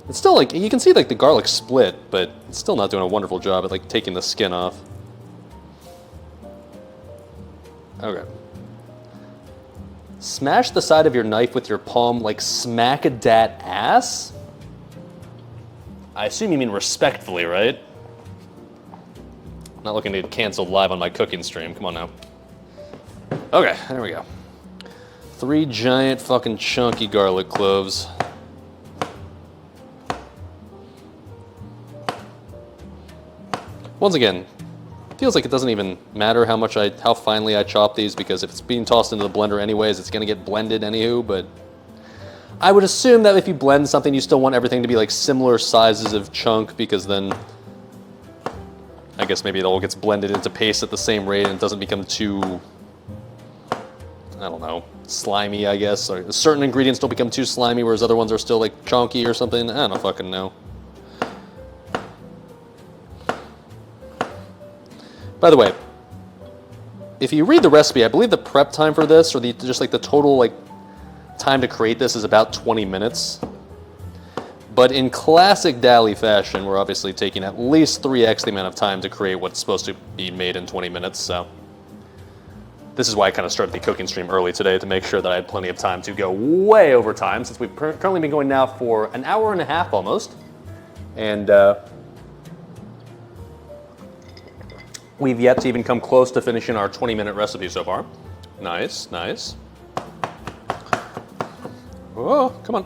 S2: It's still like, you can see like the garlic split, but it's still not doing a wonderful job at like taking the skin off. Okay. Smash the side of your knife with your palm like smack a dat ass? I assume you mean respectfully, right? Not looking to get canceled live on my cooking stream. Come on now. Okay, there we go. 3 giant fucking chunky garlic cloves. Once again, feels like it doesn't even matter how finely I chop these, because if it's being tossed into the blender anyways, it's gonna get blended anywho, but I would assume that if you blend something, you still want everything to be like similar sizes of chunk, because then I guess maybe it all gets blended into paste at the same rate and it doesn't become too, I don't know, slimy, I guess. Or certain ingredients don't become too slimy, whereas other ones are still like chunky or something. I don't fucking know. By the way, if you read the recipe, I believe the prep time for this, or just like the total like time to create this, is about 20 minutes. But in classic Dali fashion, we're obviously taking at least 3x the amount of time to create what's supposed to be made in 20 minutes, so. This is why I kind of started the cooking stream early today, to make sure that I had plenty of time to go way over time, since we've currently been going now for an hour and a half almost. And we've yet to even come close to finishing our 20-minute recipe so far. Nice, nice. Oh, come on.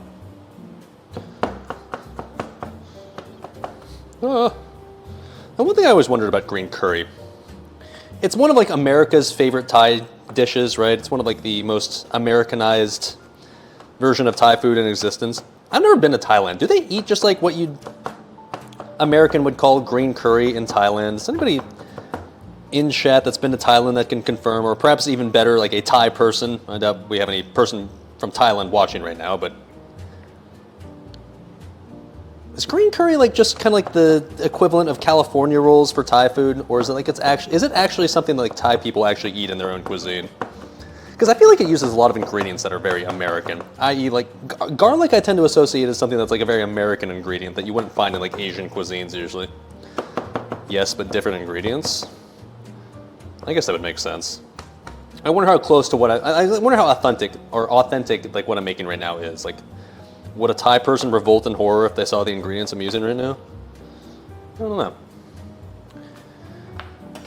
S2: And one thing I always wondered about green curry. It's one of like America's favorite Thai dishes, right? It's one of like the most Americanized version of Thai food in existence. I've never been to Thailand. Do they eat just like what American would call green curry in Thailand? Is anybody in chat that's been to Thailand that can confirm, or perhaps even better, like a Thai person? I doubt we have any person from Thailand watching right now, but is green curry like just kind of like the equivalent of California rolls for Thai food, or is it like is it actually something that like Thai people actually eat in their own cuisine? Because I feel like it uses a lot of ingredients that are very American, i.e. like garlic I tend to associate as something that's like a very American ingredient that you wouldn't find in like Asian cuisines usually. Yes, but different ingredients. I guess that would make sense. I wonder how close to what I wonder how authentic like what I'm making right now is. Like, would a Thai person revolt in horror if they saw the ingredients I'm using right now? I don't know.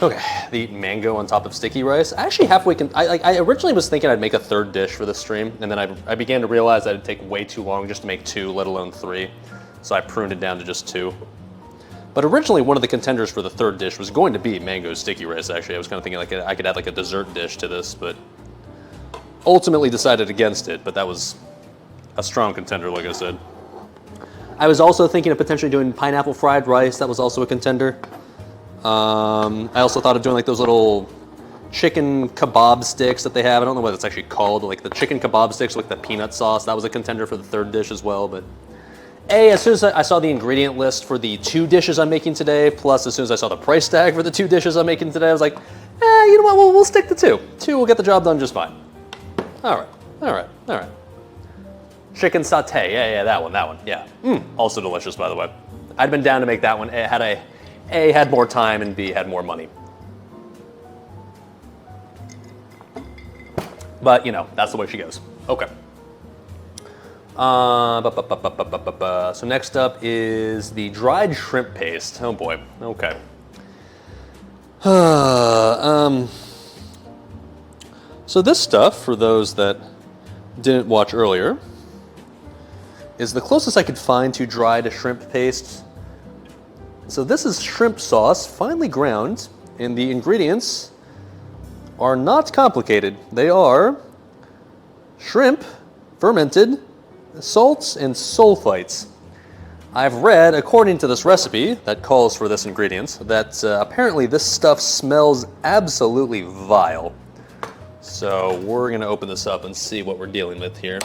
S2: Okay, the mango on top of sticky rice. I actually I originally was thinking I'd make a third dish for this stream, and then I began to realize that it'd take way too long just to make 2, let alone 3. So I pruned it down to just 2. But originally one of the contenders for the third dish was going to be mango sticky rice, actually. I was kind of thinking like I could add like a dessert dish to this, but ultimately decided against it, but that was a strong contender, like I said. I was also thinking of potentially doing pineapple fried rice. That was also a contender. I also thought of doing like those little chicken kebab sticks that they have. I don't know what it's actually called, like the chicken kebab sticks with the peanut sauce. That was a contender for the third dish as well. But as soon as I saw the ingredient list for the 2 dishes I'm making today, plus as soon as I saw the price tag for the 2 dishes I'm making today, I was like, you know what, we'll stick to 2. 2 will get the job done just fine. All right. Chicken satay, yeah, that one, yeah. Also delicious, by the way. I'd been down to make that one had I A, had more time, and B, had more money. But, you know, that's the way she goes. Okay. So next up is the dried shrimp paste. Oh boy, okay. So this stuff, for those that didn't watch earlier, is the closest I could find to dried shrimp paste. So this is shrimp sauce, finely ground, and the ingredients are not complicated. They are shrimp, fermented, salts, and sulfites. I've read, according to this recipe that calls for this ingredient, that apparently this stuff smells absolutely vile. So we're gonna open this up and see what we're dealing with here.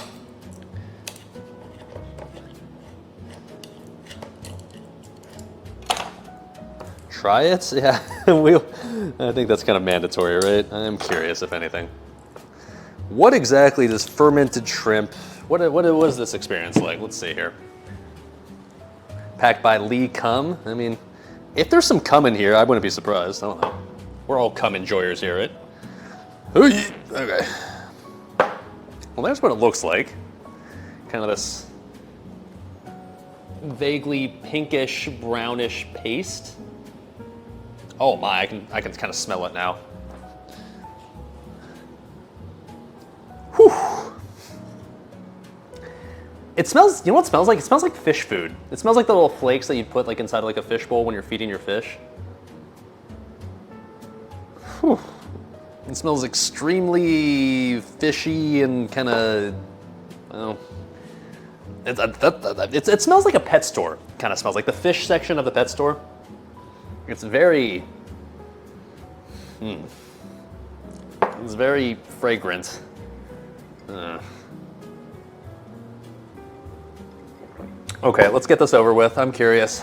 S2: Try it? Yeah, I think that's kind of mandatory, right? I'm curious, if anything. What exactly does fermented shrimp, what is this experience like? Let's see here. Packed by Lee Cum. I mean, if there's some cum in here, I wouldn't be surprised. I don't know. We're all cum enjoyers here, right? Okay. Well, that's what it looks like. Kind of this vaguely pinkish, brownish paste. Oh my, I can kind of smell it now. Whew. It smells, you know what it smells like? It smells like fish food. It smells like the little flakes that you'd put like inside like a fish bowl when you're feeding your fish. Whew. It smells extremely fishy and kind of, well, it smells like a pet store. Kind of smells like the fish section of the pet store. It's very, it's very fragrant. Okay, let's get this over with. I'm curious.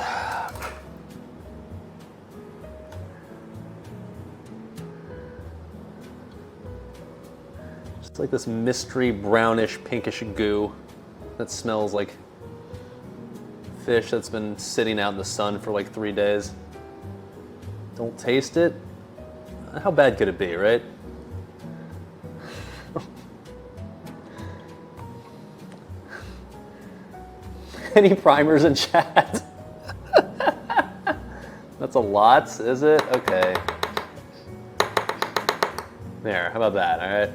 S2: Just like this mystery brownish pinkish goo that smells like fish that's been sitting out in the sun for like 3 days. Don't taste it? How bad could it be, right? Any primers in chat? That's a lot, is it? Okay. There, how about that, all right?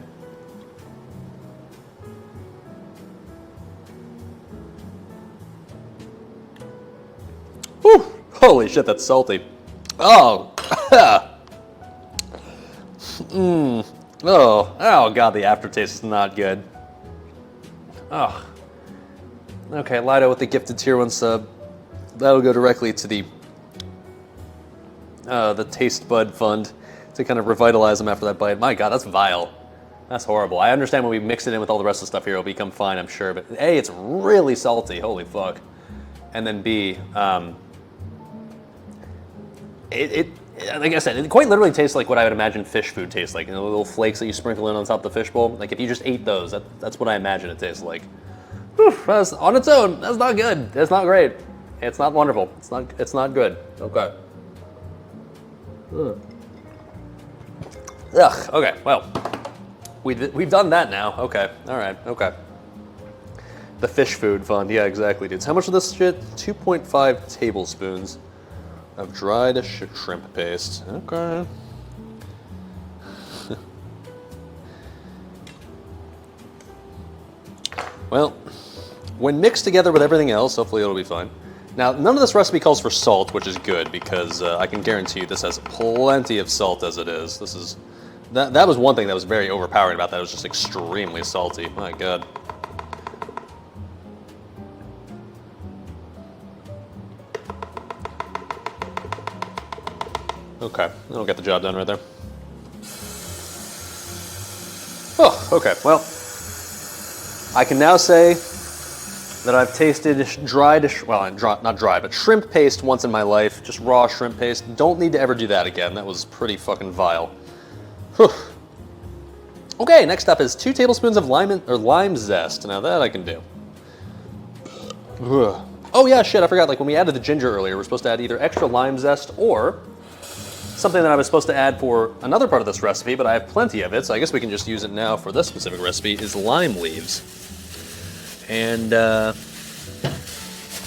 S2: Whew, holy shit, that's salty. Oh, oh god, the aftertaste is not good. Oh. Okay, Lido with the gifted tier 1 sub. That'll go directly to the Taste Bud Fund to kind of revitalize them after that bite. My god, that's vile. That's horrible. I understand when we mix it in with all the rest of the stuff here, it'll become fine, I'm sure. But A, it's really salty. Holy fuck. And then B, like I said, it quite literally tastes like what I would imagine fish food tastes like. You know, the little flakes that you sprinkle in on top of the fish bowl. Like if you just ate those, that's what I imagine it tastes like. Whew, that's, on its own, that's not good. It's not great. It's not wonderful. It's not good. Okay. Ugh. Ugh. Okay. Well, we've done that now. Okay. All right. Okay. The fish food fund. Yeah, exactly, dudes. How much of this shit? 2.5 tablespoons of dried shrimp paste. Okay. Well, when mixed together with everything else, hopefully it'll be fine. Now, none of this recipe calls for salt, which is good because I can guarantee you this has plenty of salt as it is. This is that was one thing that was very overpowering about that. It was just extremely salty. My god. Okay, that'll get the job done right there. Oh, okay, well, I can now say that I've tasted not dry, but shrimp paste once in my life, just raw shrimp paste. Don't need to ever do that again. That was pretty fucking vile. Whew. Okay, next up is 2 tablespoons of lime zest. Now that I can do. Ugh. Oh yeah, shit, I forgot, like when we added the ginger earlier, we're supposed to add either extra lime zest or something that I was supposed to add for another part of this recipe, but I have plenty of it, so I guess we can just use it now for this specific recipe, is lime leaves. And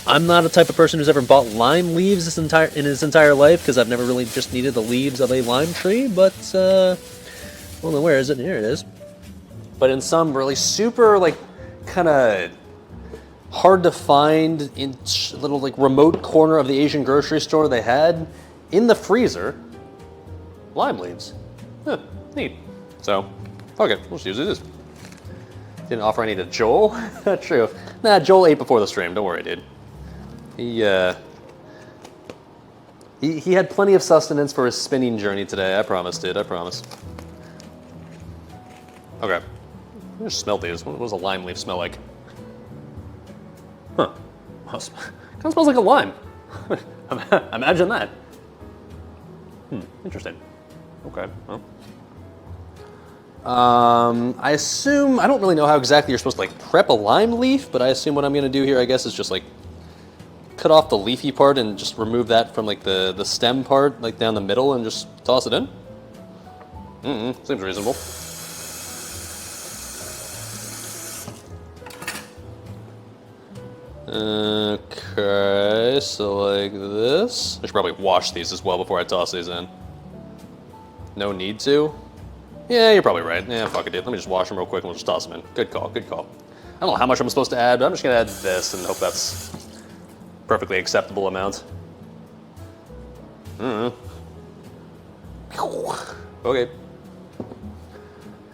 S2: I'm not a type of person who's ever bought lime leaves in his entire life, because I've never really just needed the leaves of a lime tree, but, well then where is it? Here it is. But in some really super, like, kind of hard to find in little, like, remote corner of the Asian grocery store, they had, in the freezer, lime leaves. Huh, neat. So, fuck it, we'll just use it. Didn't offer any to Joel? True. Nah, Joel ate before the stream, don't worry, dude. He had plenty of sustenance for his spinning journey today, I promise, dude, I promise. Okay. Just smell these. What does a lime leaf smell like? Huh. Kind of smells like a lime. Imagine that. Interesting. Okay, well. I assume, I don't really know how exactly you're supposed to like prep a lime leaf, but I assume what I'm gonna do here, I guess, is just like cut off the leafy part and just remove that from like the stem part, like down the middle, and just toss it in. Seems reasonable. Okay, so like this. I should probably wash these as well before I toss these in. No need to? Yeah, you're probably right. Yeah, fuck it, dude. Let me just wash them real quick and we'll just toss them in. Good call, good call. I don't know how much I'm supposed to add, but I'm just gonna add this and hope that's perfectly acceptable amount. Okay.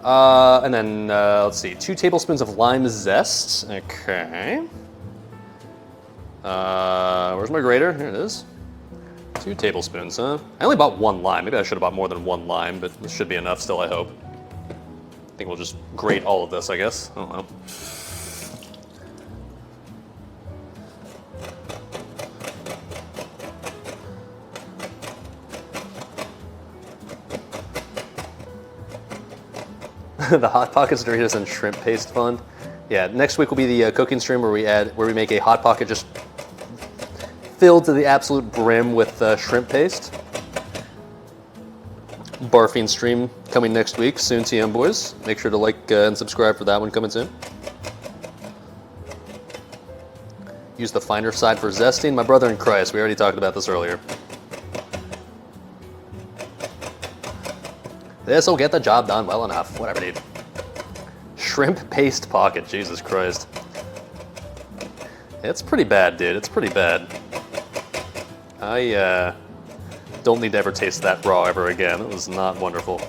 S2: And then, let's see, 2 tablespoons of lime zest. Okay. Where's my grater? Here it is. 2 tablespoons, huh? I only bought 1 lime. Maybe I should have bought more than 1 lime, but this should be enough still, I hope. I think we'll just grate all of this, I guess. I don't know. The Hot Pockets, Doritos, and Shrimp Paste Fund. Yeah, next week will be the cooking stream where we make a Hot Pocket just filled to the absolute brim with shrimp paste. Barfing stream coming next week, soon TM boys. Make sure to like and subscribe for that one coming soon. Use the finer side for zesting. My brother in Christ, we already talked about this earlier. This will get the job done well enough. Whatever, dude. Shrimp paste pocket. Jesus Christ. It's pretty bad, dude. It's pretty bad. I don't need to ever taste that raw ever again. It was not wonderful.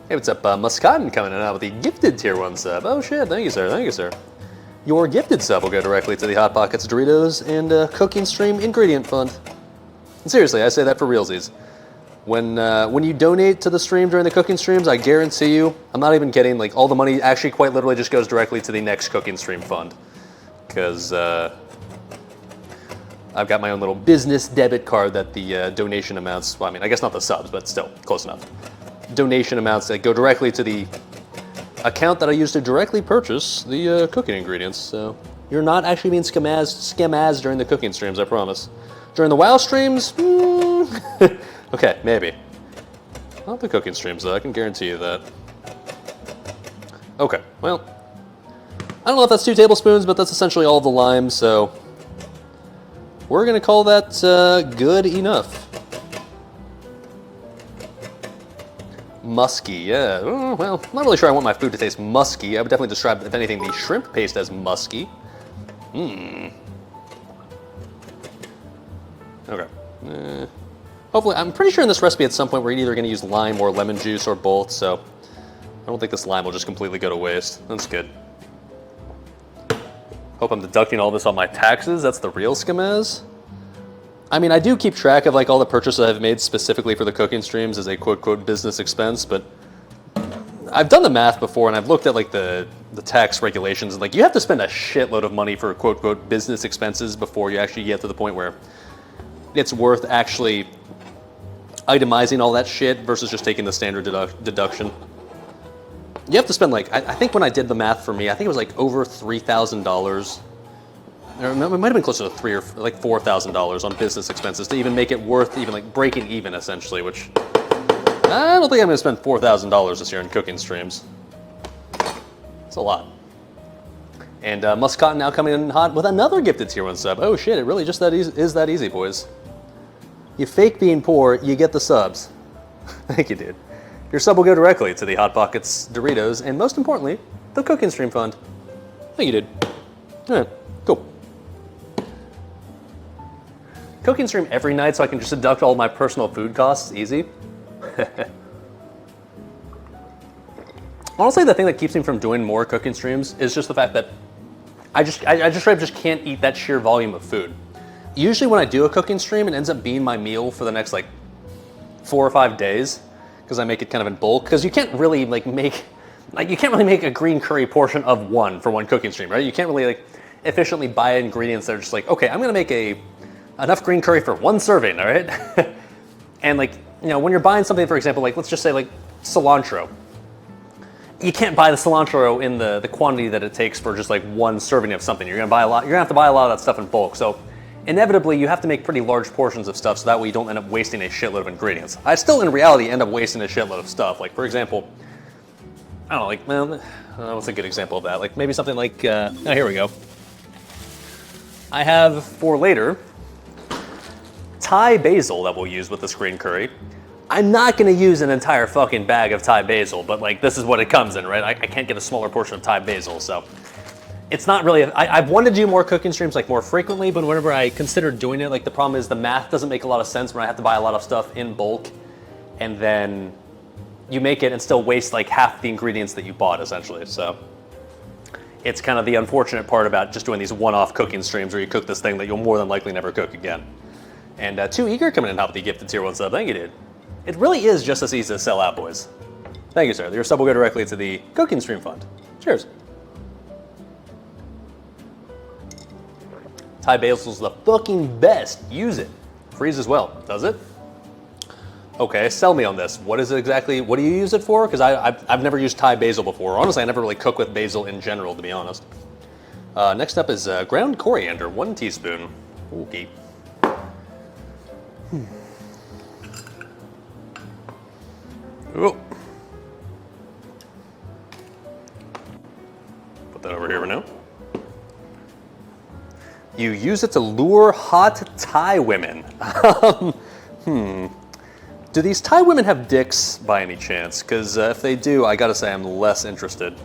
S2: Hey, what's up? Muscatine coming in out with the gifted tier 1 sub. Oh shit, thank you, sir. Thank you, sir. Your gifted sub will go directly to the Hot Pockets, Doritos, and Cooking Stream Ingredient Fund. And seriously, I say that for realsies. When you donate to the stream during the cooking streams, I guarantee you, I'm not even kidding, like all the money actually quite literally just goes directly to the next cooking stream fund. Because I've got my own little business debit card that the donation amounts, well, I mean, I guess not the subs, but still, close enough. Donation amounts that go directly to the account that I use to directly purchase the cooking ingredients. So you're not actually being scam-ass during the cooking streams, I promise. During the WoW streams, okay, maybe. Not the cooking streams, though, I can guarantee you that. Okay, well, I don't know if that's 2 tablespoons, but that's essentially all of the lime, so we're gonna call that good enough. Musky, yeah. Oh, well, I'm not really sure I want my food to taste musky. I would definitely describe, if anything, the shrimp paste as musky. Okay. Hopefully, I'm pretty sure in this recipe at some point we're either going to use lime or lemon juice or both, so I don't think this lime will just completely go to waste. That's good. Hope I'm deducting all this on my taxes. That's the real scamaz. I mean, I do keep track of like all the purchases I've made specifically for the cooking streams as a quote-quote business expense, but I've done the math before and I've looked at like the tax regulations and like you have to spend a shitload of money for quote-quote business expenses before you actually get to the point where it's worth actually itemizing all that shit versus just taking the standard deduction. You have to spend like, I think when I did the math for me, I think it was like over $3,000. It might have been closer to $3,000 or like $4,000 on business expenses to even make it worth even like breaking even essentially, which I don't think I'm gonna spend $4,000 this year in cooking streams. It's a lot. And Muscatine now coming in hot with another gifted tier 1 sub. Oh shit, it really just is that easy, boys. You fake being poor, you get the subs. Thank you, dude. Your sub will go directly to the Hot Pockets, Doritos, and most importantly, the Cooking Stream Fund. Thank you, dude. All right, cool. Cooking stream every night so I can just deduct all my personal food costs, easy. Honestly, the thing that keeps me from doing more cooking streams is just the fact that I just can't eat that sheer volume of food. Usually when I do a cooking stream, it ends up being my meal for the next like 4 or 5 days because I make it kind of in bulk. Because you can't really make a green curry portion of one for one cooking stream, right? You can't really like efficiently buy ingredients that are just like, okay, I'm gonna make enough green curry for 1 serving, all right? And like, you know, when you're buying something, for example, like let's just say like cilantro. You can't buy the cilantro in the quantity that it takes for just like 1 serving of something. You're gonna have to buy a lot of that stuff in bulk. So inevitably you have to make pretty large portions of stuff so that way you don't end up wasting a shitload of ingredients. I still in reality end up wasting a shitload of stuff. Like for example, I don't know, like, well, what's a good example of that? Like maybe something like, oh, here we go. I have for later Thai basil that we'll use with this green curry. I'm not gonna use an entire fucking bag of Thai basil, but like this is what it comes in, right? I can't get a smaller portion of Thai basil, so it's not really, I've wanted to do more cooking streams like more frequently, but whenever I consider doing it, like the problem is the math doesn't make a lot of sense when I have to buy a lot of stuff in bulk, and then you make it and still waste like half the ingredients that you bought essentially, so. It's kind of the unfortunate part about just doing these one-off cooking streams where you cook this thing that you'll more than likely never cook again. And 2 Eager coming in and helping the gifted tier 1 sub. Thank you, dude. It really is just as easy to sell out, boys. Thank you, sir. Your sub will go directly to the cooking stream fund. Cheers. Thai basil's the fucking best. Use it. Freeze as well. Does it? Okay, sell me on this. What is it exactly? What do you use it for? Because I've never used Thai basil before. Honestly, I never really cook with basil in general, to be honest. Next up is ground coriander, 1 teaspoon. Okay. Oh. Put that over here for now. You use it to lure hot Thai women. Do these Thai women have dicks by any chance? Because if they do, I gotta say I'm less interested.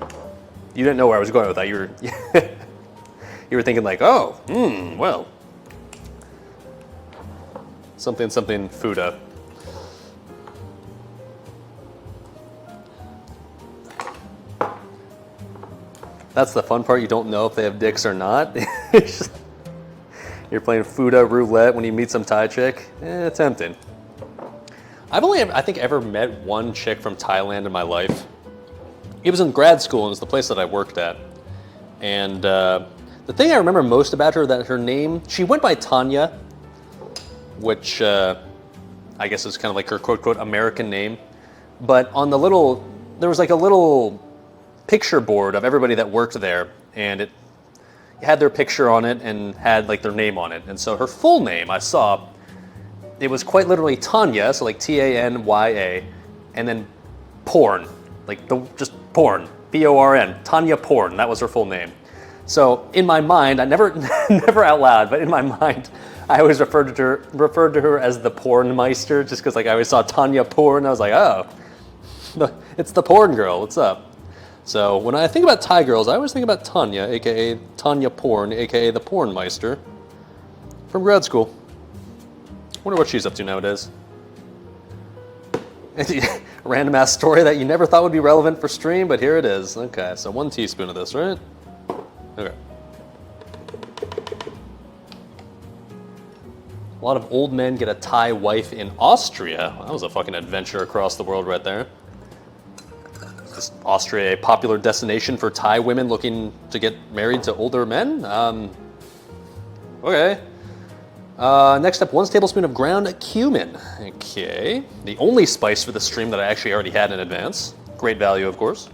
S2: You didn't know where I was going with that. You were, you were thinking like, oh, well. Something Fuda. That's the fun part. You don't know if they have dicks or not. You're playing Fuda roulette when you meet some Thai chick. Tempting. I've only, I think, ever met one chick from Thailand in my life. It was in grad school, and it was the place that I worked at. And the thing I remember most about her, that her name, she went by Tanya, which I guess is kind of like her quote-quote American name. But on the little, there was like a little picture board of everybody that worked there, and it had their picture on it and had like their name on it. And so her full name, I saw, it was quite literally Tanya, so like Tanya, and then porn, like just porn, P-O-R-N, Tanya Porn, that was her full name. So in my mind, I never out loud, but in my mind, I always referred to her as the porn meister, just because like I always saw Tanya Porn, I was like, oh, it's the porn girl, what's up? So when I think about Thai girls, I always think about Tanya, aka Tanya Porn, aka the porn meister, from grad school. Wonder what she's up to nowadays. Random ass story that you never thought would be relevant for stream, but here it is. Okay, so 1 teaspoon of this, right? Okay. A lot of old men get a Thai wife in Austria. That was a fucking adventure across the world right there. Is Austria a popular destination for Thai women looking to get married to older men? Okay. Next up, 1 tablespoon of ground cumin. Okay. The only spice for the stream that I actually already had in advance. Great value, of course.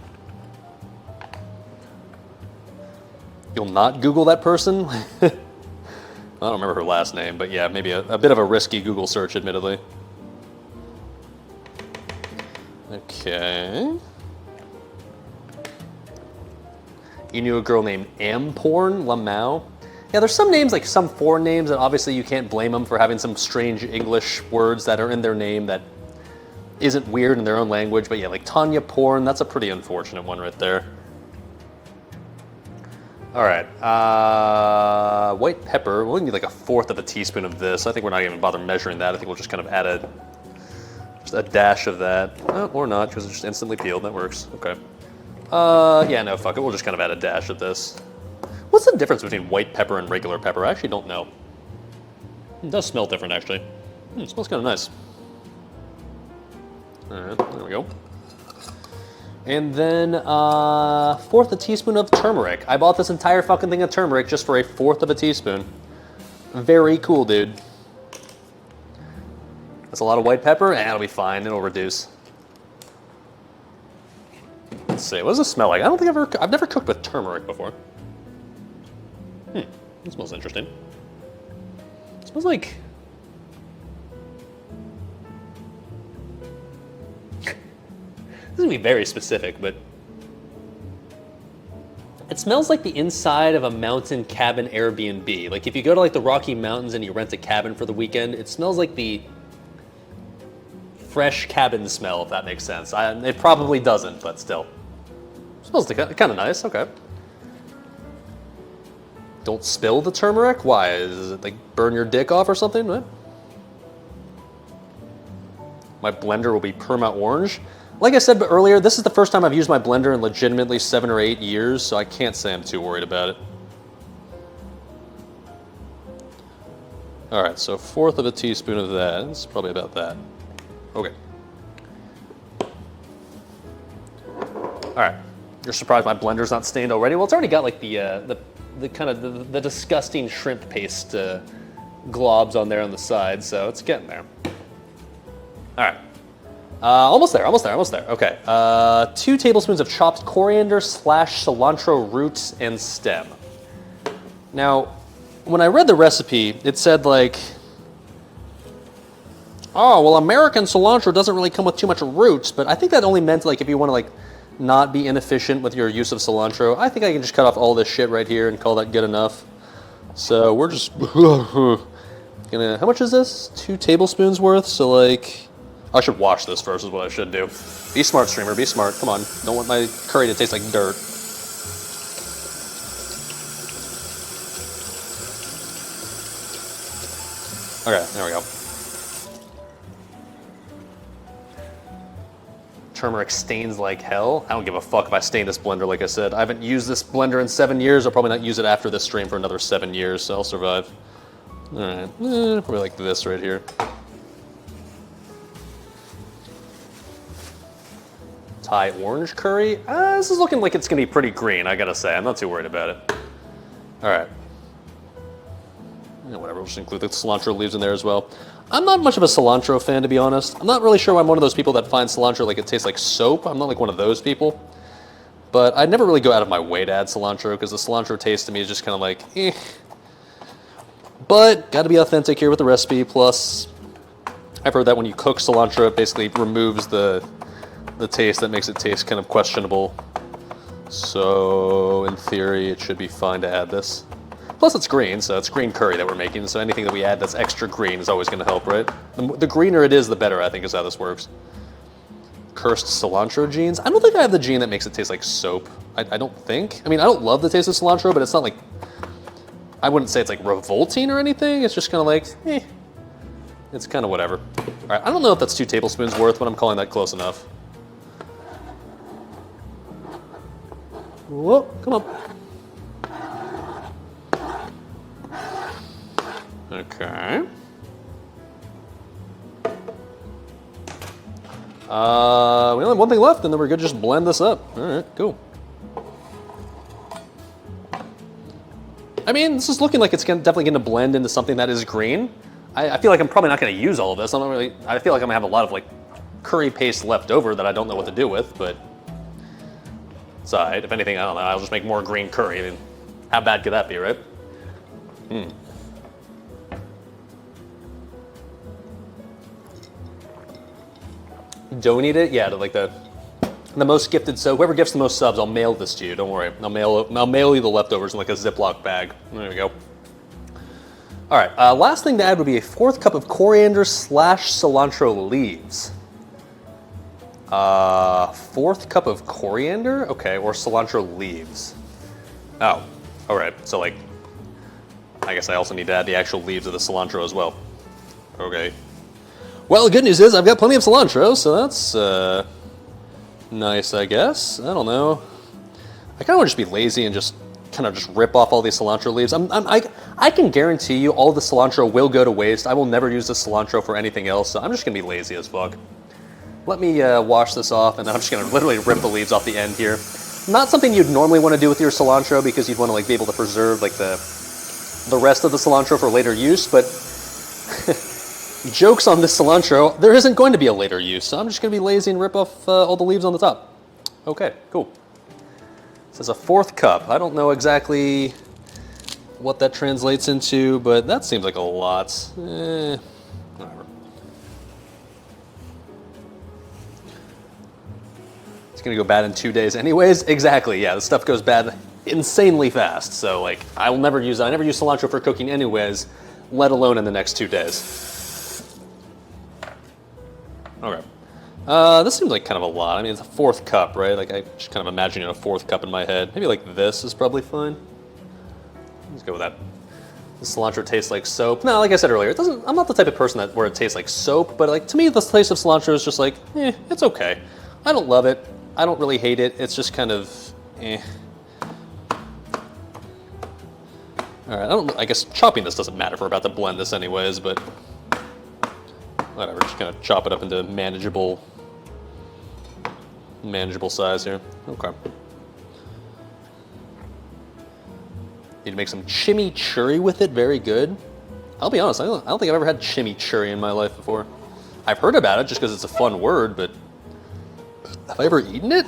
S2: You'll not Google that person? I don't remember her last name, but yeah, maybe a bit of a risky Google search, admittedly. Okay. You knew a girl named Amporn Lamau? Yeah, there's some names, like some foreign names, that obviously you can't blame them for having some strange English words that are in their name that isn't weird in their own language. But yeah, like Tanya Porn, that's a pretty unfortunate one right there. All right, white pepper. We'll need like 1/4 teaspoon of this. I think we're not even bother measuring that. I think we'll just kind of add just a dash of that. Or not, because it's just instantly peeled. That works. Okay. Yeah, no, fuck it. We'll just kind of add a dash of this. What's the difference between white pepper and regular pepper? I actually don't know. It does smell different, actually. It smells kind of nice. All right, there we go. And then 1/4 teaspoon of turmeric. I bought this entire fucking thing of turmeric just for 1/4 teaspoon. Very cool, dude. That's a lot of white pepper. It'll be fine. It'll reduce. Let's see. What does this smell like? I don't think I've never cooked with turmeric before. It smells interesting. It smells like... This is going to be very specific, but
S1: smells like the inside of a mountain cabin Airbnb. Like if you go to like the Rocky Mountains and you rent a cabin for the weekend, it smells like the fresh cabin smell, if that makes sense. It probably doesn't, but still. Smells kind of nice, okay. Don't spill the turmeric? Why? Is it like burn your dick off or something? What? My blender will be perma orange. Like I said earlier, this is the first time I've used my blender in legitimately 7 or 8 years, so I can't say I'm too worried about it. All right, so 1/4 of a teaspoon of that. It's probably about that. Okay. All right. You're surprised my blender's not stained already? Well, it's already got like the kind of the disgusting shrimp paste globs on there on the side, so it's getting there. All right. Almost there. Okay. 2 tablespoons of chopped coriander / cilantro roots and stem. Now, when I read the recipe, it said like, oh, well, American cilantro doesn't really come with too much roots, but I think that only meant like if you want to like not be inefficient with your use of cilantro, I think I can just cut off all this shit right here and call that good enough. So we're just gonna, how much is this? 2 tablespoons worth, so like, I should wash this first is what I should do. Be smart, streamer, be smart, come on. Don't want my curry to taste like dirt. Okay, there we go. Turmeric stains like hell. I don't give a fuck if I stain this blender, like I said. I haven't used this blender in 7 years. I'll probably not use it after this stream for another 7 years, so I'll survive. All right, probably like this right here. Thai orange curry. This is looking like it's gonna be pretty green, I gotta say. I'm not too worried about it. All right. Yeah, whatever, we'll just include the cilantro leaves in there as well. I'm not much of a cilantro fan, to be honest. I'm not really sure why I'm one of those people that finds cilantro like it tastes like soap. I'm not like one of those people. But I'd never really go out of my way to add cilantro because the cilantro taste to me is just kind of like, eh. But gotta be authentic here with the recipe. Plus, I've heard that when you cook cilantro, it basically removes the taste that makes it taste kind of questionable. So in theory, it should be fine to add this. Plus it's green, so it's green curry that we're making, so anything that we add that's extra green is always gonna help, right? The greener it is, the better, I think, is how this works. Cursed cilantro genes. I don't think I have the gene that makes it taste like soap. I don't think. I mean, I don't love the taste of cilantro, but it's not like, I wouldn't say it's like revolting or anything. It's just kind of like, eh. It's kind of whatever. All right, I don't know if that's 2 tablespoons worth, but I'm calling that close enough. Whoa, come on. Okay. We only have one thing left, and then we're good to just blend this up. All right, cool. I mean, this is looking like it's definitely going to blend into something that is green. I feel like I'm probably not going to use all of this. I feel like I'm going to have a lot of like curry paste left over that I don't know what to do with, but it's all right. If anything, I don't know, I'll just make more green curry. I mean, how bad could that be, right? Donate it? Yeah, to like the most gifted. So whoever gifts the most subs, I'll mail this to you. Don't worry. I'll mail you the leftovers in like a Ziploc bag. There we go. All right. Last thing to add would be a 1/4 cup of coriander / cilantro leaves. 1/4 cup of coriander, okay, or cilantro leaves. Oh, all right. So like, I guess I also need to add the actual leaves of the cilantro as well. Okay. Well, the good news is I've got plenty of cilantro, so that's nice, I guess. I don't know. I kind of want to just be lazy and just kind of just rip off all these cilantro leaves. I can guarantee you all the cilantro will go to waste. I will never use the cilantro for anything else, so I'm just going to be lazy as fuck. Let me wash this off, and then I'm just going to literally rip the leaves off the end here. Not something you'd normally want to do with your cilantro because you'd want to like be able to preserve like the rest of the cilantro for later use, but jokes on this cilantro, there isn't going to be a later use, so I'm just going to be lazy and rip off all the leaves on the top. Okay, cool. This is a 1/4 cup. I don't know exactly what that translates into, but that seems like a lot. Whatever. It's going to go bad in 2 days anyways. Exactly, yeah, the stuff goes bad
S2: insanely fast. So like, I never use cilantro for cooking anyways, let alone in the next 2 days. Okay. This seems like kind of a lot. I mean, it's a 4th cup, right? Like, I just kind of imagining a 4th cup in my head. Maybe like this is probably fine. Let's go with that. The cilantro tastes like soap. No, like I said earlier, it doesn't. I'm not the type of person where it tastes like soap, but like to me, the taste of cilantro is just like, it's okay. I don't love it. I don't really hate it. It's just kind of, All right. I guess chopping this doesn't matter. We're about to blend this anyways, but whatever. Just kind of chop it up into manageable size here. Okay. Need to make some chimichurri with it. Very good. I'll be honest, I don't think I've ever had chimichurri in my life before. I've heard about it just because it's a fun word, but have I ever eaten it?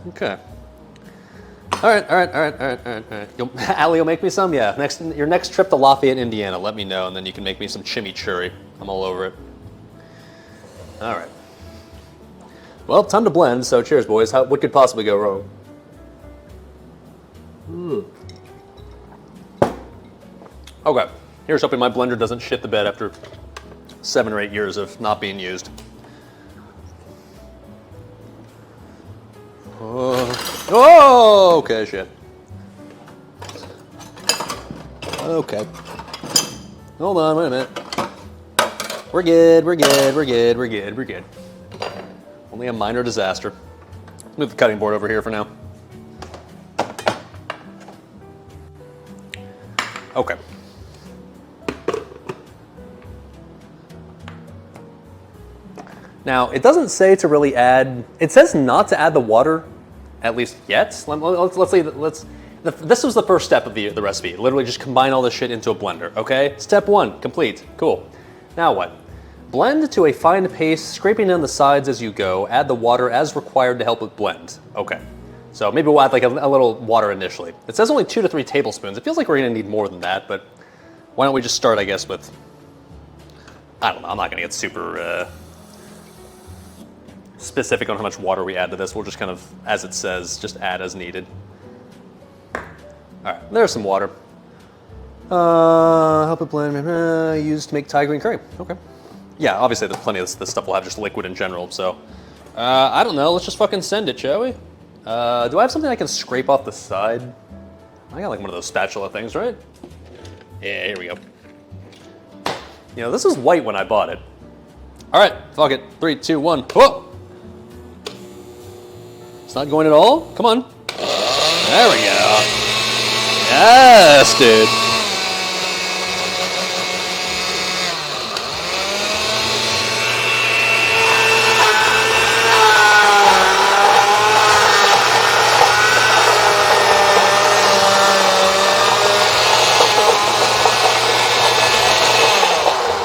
S2: Okay. All right. Allie will make me some? Yeah. Your next trip to Lafayette, Indiana, let me know, and then you can make me some chimichurri. I'm all over it. All right. Well, time to blend, so cheers, boys. What could possibly go wrong? Okay, here's hoping my blender doesn't shit the bed after 7 or 8 years of not being used. Oh, okay, shit. Okay. Hold on, wait a minute. We're good. Only a minor disaster. Move the cutting board over here for now. Okay. Now, it doesn't say to really add, it says not to add the water, at least yet. Let's say, this was the first step of the recipe. Literally just combine all this shit into a blender, okay? Step 1, complete, cool. Now what? Blend to a fine paste, scraping down the sides as you go. Add the water as required to help it blend. Okay. So maybe we'll add like a little water initially. It says only 2 to 3 tablespoons. It feels like we're gonna need more than that, but why don't we just start, I guess, with, I don't know, I'm not gonna get super specific on how much water we add to this. We'll just kind of, as it says, just add as needed. All right, there's some water. Help it blend, used to make Thai green curry. Okay. Yeah, obviously there's plenty of this stuff will have just liquid in general, so I don't know, let's just fucking send it, shall we? Do I have something I can scrape off the side? I got like one of those spatula things, right? Yeah, here we go. You know, this was white when I bought it. All right, fuck it. 3, 2, 1. Whoa! It's not going at all? Come on. There we go. Yes, dude.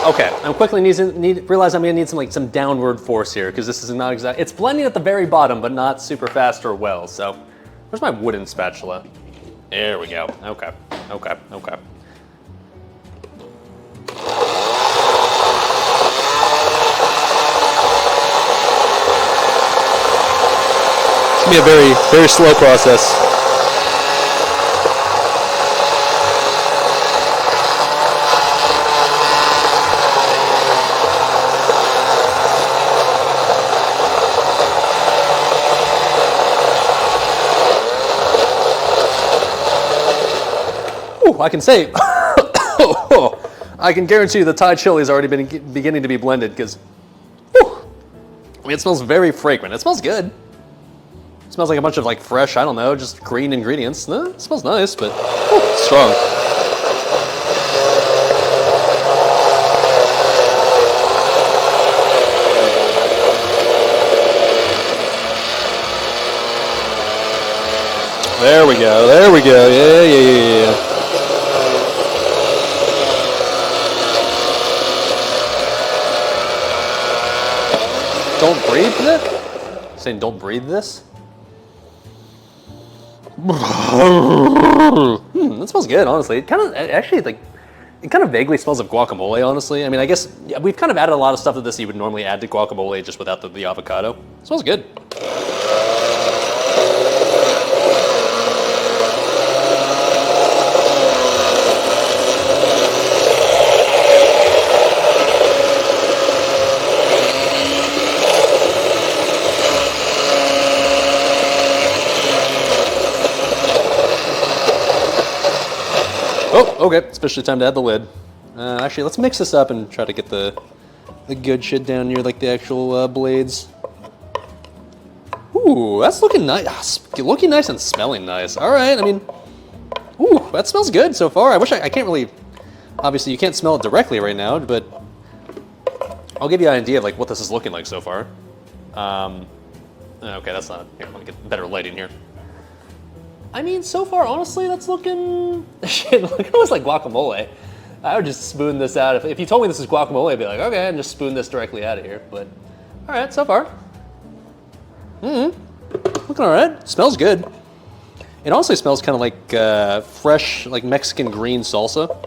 S2: Okay, I'm quickly realize I'm gonna need some downward force here because this is not exact. It's blending at the very bottom, but not super fast or well. So, where's my wooden spatula? There we go. Okay. It's gonna be a very, very slow process. I can say, I can guarantee you the Thai chili has already been beginning to be blended because, I mean, it smells very fragrant. It smells good. It smells like a bunch of like fresh, I don't know, just green ingredients. It smells nice, but strong. There we go, yeah. Don't breathe this? Saying don't breathe this? That smells good, honestly. It kind of, actually, like, it kind of vaguely smells of guacamole, honestly. I mean, I guess we've kind of added a lot of stuff to this you would normally add to guacamole just without the avocado. It smells good. Oh, okay. Especially time to add the lid. Actually, let's mix this up and try to get the good shit down near like the actual blades. Ooh, that's looking nice. Looking nice and smelling nice. All right, I mean, ooh, that smells good so far. I wish I can't really, obviously you can't smell it directly right now, but I'll give you an idea of like what this is looking like so far. Okay, that's not, here, let me get better lighting here. I mean, so far, honestly, that's looking, shit, it looks like guacamole. I would just spoon this out. If you told me this is guacamole, I'd be like, okay, and just spoon this directly out of here. But, all right, so far. Looking all right. Smells good. It honestly smells kind of like fresh, like Mexican green salsa,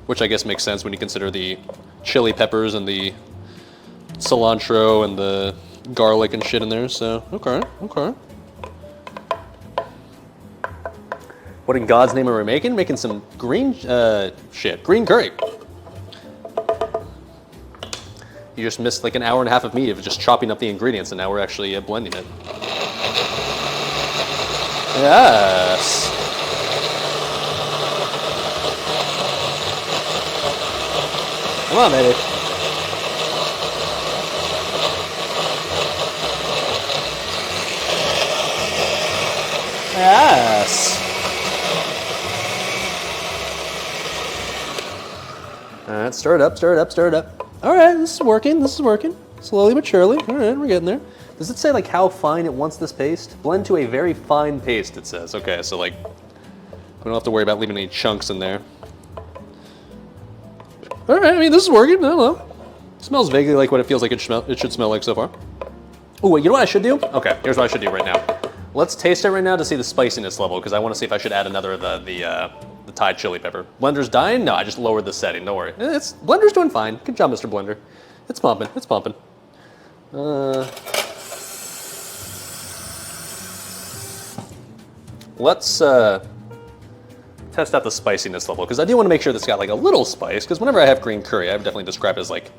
S2: which I guess makes sense when you consider the chili peppers and the cilantro and the garlic and shit in there. So, okay. What in God's name are we making? Making some green green curry. You just missed like an hour and a half of me of just chopping up the ingredients, and now we're actually blending it. Yes. Come on, baby. Yes. All right, stir it up. All right, this is working. Slowly but surely. All right, we're getting there. Does it say like how fine it wants this paste? Blend to a very fine paste, it says. Okay, so like, we don't have to worry about leaving any chunks in there. All right, I mean, this is working. I don't know. It smells vaguely like what it feels like it should smell like so far. Oh, wait, you know what I should do? Okay, here's what I should do right now. Let's taste it right now to see the spiciness level, because I want to see if I should add another of the Thai chili pepper. Blender's dying? No, I just lowered the setting, don't worry. Blender's doing fine. Good job, Mr. Blender. It's pumping. Let's test out the spiciness level, because I do want to make sure this got like a little spice, because whenever I have green curry, I've definitely described it as like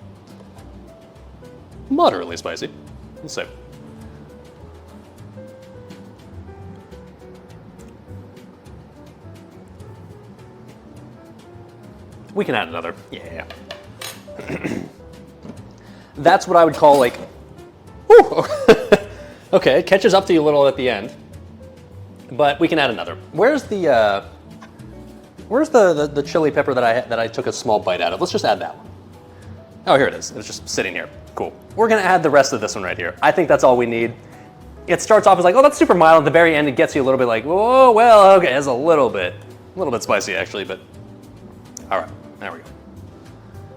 S2: moderately spicy. Let's see. We can add another. Yeah. That's what I would call like, whew. Okay, it catches up to you a little at the end, but we can add another. Where's the chili pepper that I took a small bite out of? Let's just add that one. Oh, here it is. It's just sitting here. Cool. We're gonna add the rest of this one right here. I think that's all we need. It starts off as like, oh, that's super mild. At the very end, it gets you a little bit like, oh, well, okay, it's a little bit spicy actually, but all right. There we go.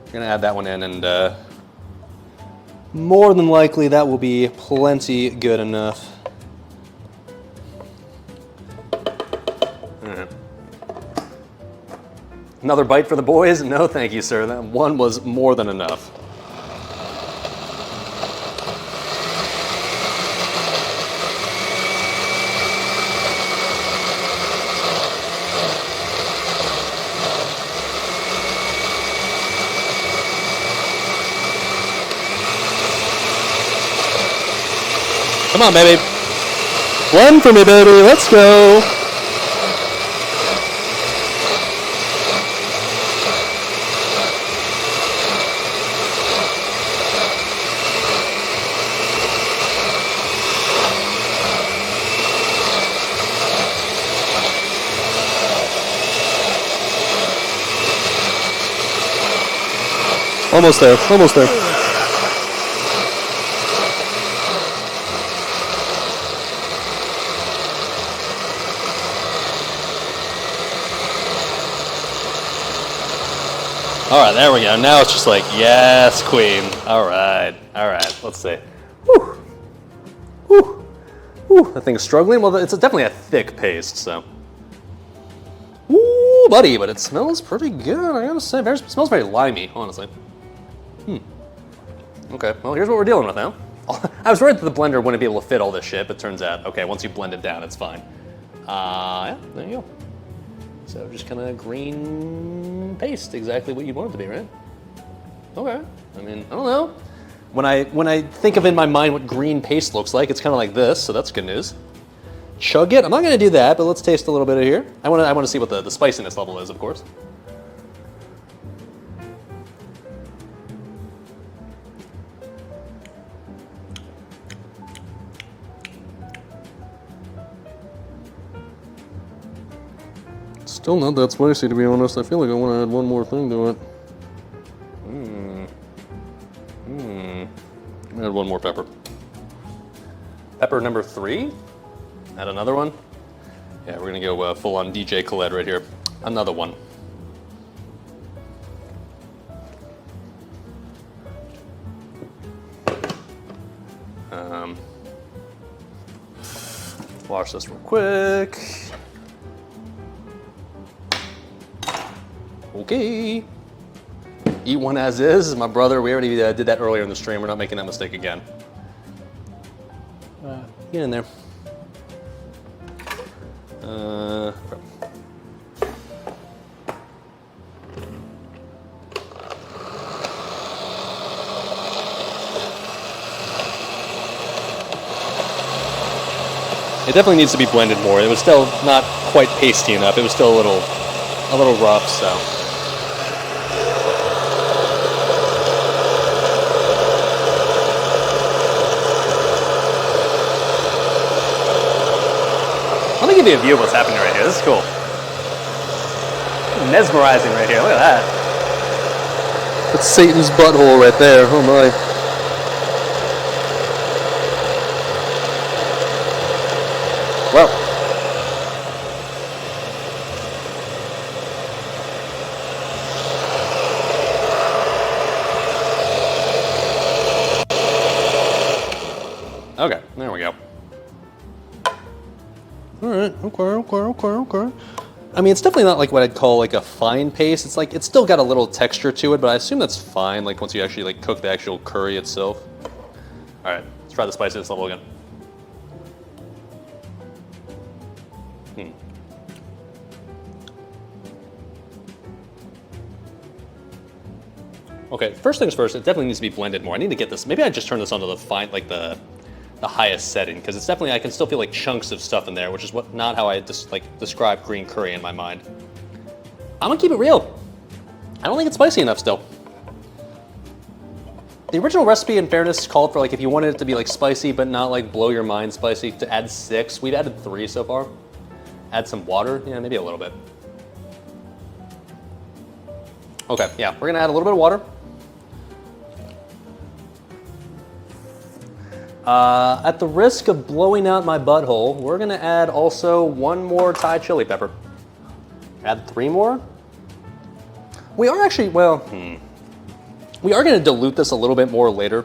S2: We're gonna add that one in, and more than likely that will be plenty good enough. Another bite for the boys? No, thank you, sir. That one was more than enough. Come on, baby. Blend for me, baby. Let's go. Almost there. All right, there we go. Now it's just like, yes, queen. All right, let's see. Whew. That thing's struggling. Well, it's definitely a thick paste, so. Ooh, buddy, but it smells pretty good, I gotta say. It smells very limey, honestly. Okay, well, here's what we're dealing with now. I was worried that the blender wouldn't be able to fit all this shit, but turns out, okay, once you blend it down, it's fine. Yeah, there you go. So just kind of green paste, exactly what you want it to be, right? Okay. I mean, I don't know. When I think of in my mind what green paste looks like, it's kind of like this, so that's good news. chug it. I'm not gonna do that, but let's taste a little bit of here. I wanna see what the spiciness level is, of course. Still not that spicy, to be honest. I feel like I want to add one more thing to it. Add one more pepper. Pepper number 3. Add another one. Yeah, we're gonna go full on DJ Khaled right here. Another one. Wash this real quick. Okay. Eat one as is. My brother, we already did that earlier in the stream. We're not making that mistake again. Get in there. It definitely needs to be blended more. It was still not quite pasty enough. It was still a little rough, so. Let me give you a view of what's happening right here. This is cool. Mesmerizing right here. Look at that. That's Satan's butthole right there. Oh my. Well. Okay, there we go. Alright, okay. I mean, it's definitely not like what I'd call like a fine paste. It's like, it's still got a little texture to it, but I assume that's fine, like once you actually like cook the actual curry itself. Alright, let's try the spiciness level again. Okay, first things first, it definitely needs to be blended more. I need to get this, maybe I just turn this onto the fine, like the highest setting, because it's definitely, I can still feel like chunks of stuff in there, which is not how I describe green curry in my mind. I'm gonna keep it real. I don't think it's spicy enough still. The original recipe, in fairness, called for like if you wanted it to be like spicy but not like blow your mind spicy, to add 6. We've added 3 so far. Add some water, yeah, maybe a little bit. Okay, yeah, we're gonna add a little bit of water. At the risk of blowing out my butthole, we're gonna add also 1 more Thai chili pepper. Add 3 more. We are actually, well, we are gonna dilute this a little bit more later.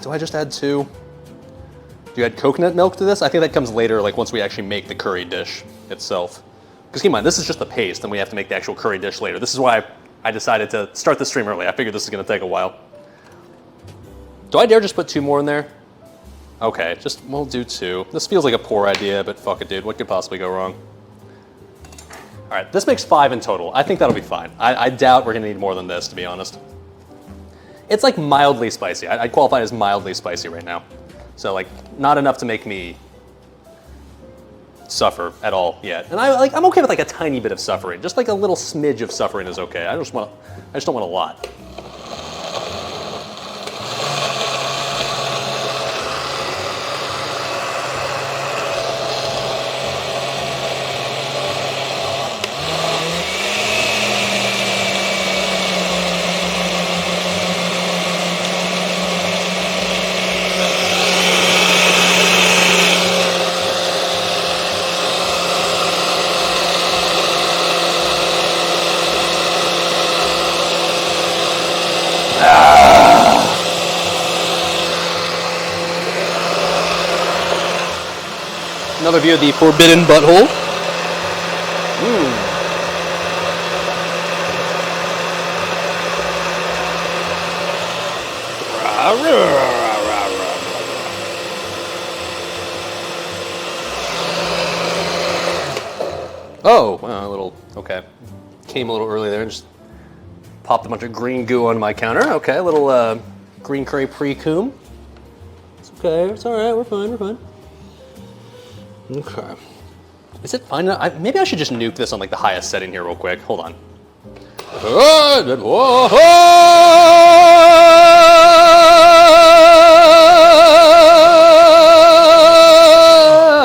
S2: Do I just add 2? Do you add coconut milk to this? I think that comes later, like once we actually make the curry dish itself. Because keep in mind, this is just the paste, and we have to make the actual curry dish later. This is why I decided to start the stream early. I figured this is gonna take a while. Do I dare just put 2 more in there? Okay, we'll do 2. This feels like a poor idea, but fuck it, dude. What could possibly go wrong? All right, this makes 5 in total. I think that'll be fine. I doubt we're gonna need more than this, to be honest. It's like mildly spicy. I'd qualify it as mildly spicy right now. So like, not enough to make me suffer at all yet. And I'm okay with like a tiny bit of suffering. Just like a little smidge of suffering is okay. I just don't want a lot. Another view of the forbidden butthole. Oh, well, a little, okay. Came a little early there and just popped a bunch of green goo on my counter. Okay, a little green curry pre-coom. It's okay, it's all right, we're fine. Okay. Is it fine? Maybe I should just nuke this on like the highest setting here real quick. Hold on.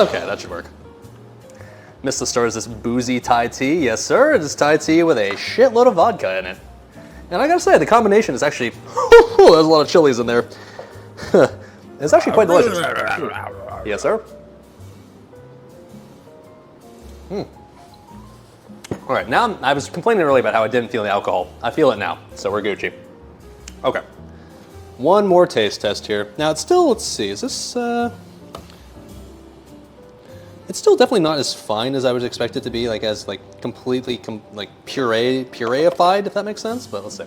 S2: Okay, that should work. Missed the start is this boozy Thai tea. Yes, sir. It is Thai tea with a shitload of vodka in it. And I gotta say, the combination is actually, there's a lot of chilies in there. It's actually quite delicious. Yes, sir. All right, now I was complaining earlier about how I didn't feel the alcohol. I feel it now, so we're Gucci. Okay. One more taste test here. Now it's still, let's see, is this, it's still definitely not as fine as I would expect it to be, like as like completely pureified, if that makes sense, but let's see.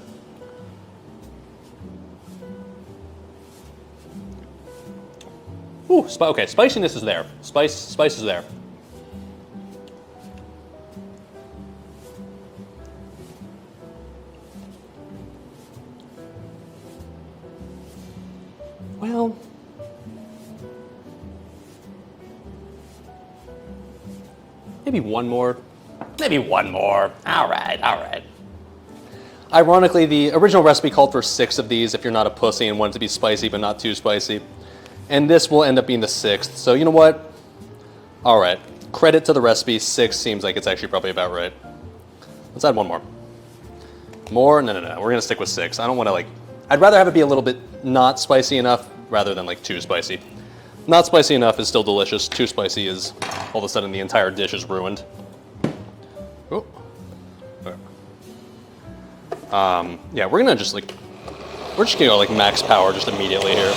S2: Ooh, okay, spiciness is there. Spice is there. Well, maybe one more. Maybe one more. All right, all right. Ironically, the original recipe called for 6 of these if you're not a pussy and want it to be spicy but not too spicy. And this will end up being the 6th. So you know what? All right. Credit to the recipe. 6 seems like it's actually probably about right. Let's add one more. More? No. We're going to stick with 6. I don't want to like... I'd rather have it be a little bit not spicy enough rather than like too spicy. Not spicy enough is still delicious. Too spicy is all of a sudden the entire dish is ruined. Oh. Yeah, we're gonna just like, we're just gonna go like max power just immediately here.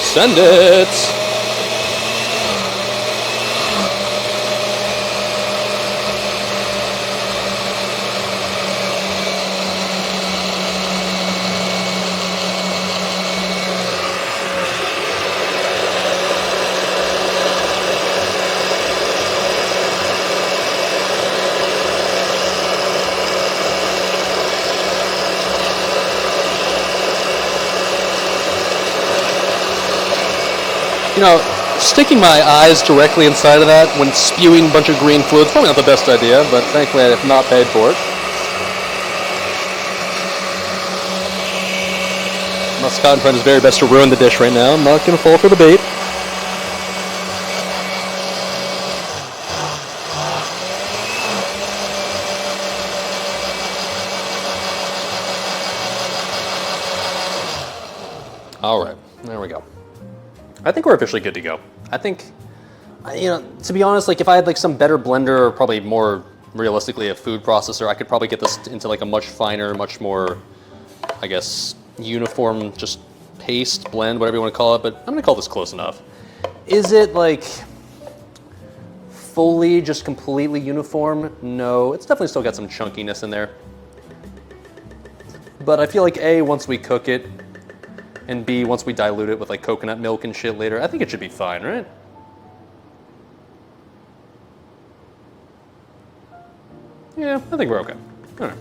S2: Send it! You know, sticking my eyes directly inside of that when spewing a bunch of green fluid is probably not the best idea, but thankfully I have not paid for it. Muscat trying his very best to ruin the dish right now. I'm not going to fall for the bait. All right, there we go. I think we're officially good to go. I think, you know, to be honest, like if I had like some better blender or probably more realistically a food processor, I could probably get this into like a much finer, much more, I guess, uniform, just paste, blend, whatever you want to call it, but I'm going to call this close enough. Is it like fully just completely uniform? No, it's definitely still got some chunkiness in there. But I feel like A, once we cook it, and B, once we dilute it with like coconut milk and shit later, I think it should be fine, right? Yeah, I think we're okay. All right.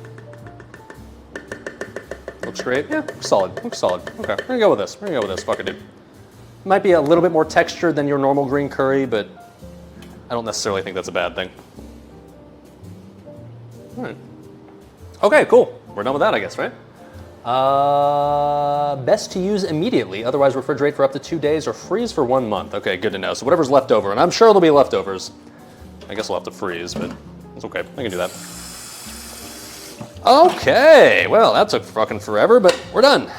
S2: Looks great. Yeah, looks solid. Looks solid. Okay, we're gonna go with this. We're gonna go with this. Fuck it, dude. Might be a little bit more textured than your normal green curry, but I don't necessarily think that's a bad thing. All right. Okay, cool. We're done with that, I guess, right? Best to use immediately, otherwise refrigerate for up to 2 days or freeze for 1 month. Okay, good to know. So whatever's left over, and I'm sure there'll be leftovers. I guess we'll have to freeze, but it's okay. I can do that. Okay, well, that took fucking forever, but we're done.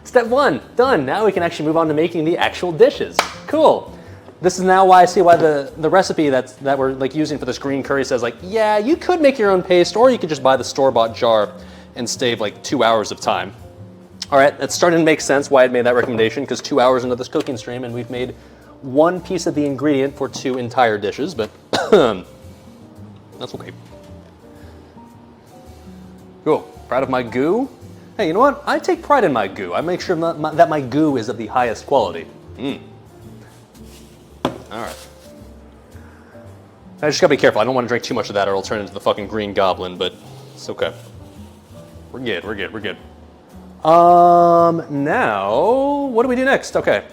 S2: Step 1, done. Now we can actually move on to making the actual dishes. Cool. This is now why I see why the recipe that we're like using for this green curry says like, yeah, you could make your own paste, or you could just buy the store-bought jar and save like 2 hours of time. All right, that's starting to make sense why I'd made that recommendation, because 2 hours into this cooking stream and we've made 1 piece of the ingredient for 2 entire dishes, but that's okay. Cool, proud of my goo? Hey, you know what? I take pride in my goo. I make sure that my goo is of the highest quality. All right. I just gotta be careful. I don't want to drink too much of that or it'll turn into the fucking green goblin, but it's okay. We're good, we're good, we're good. Now, what do we do next? Okay.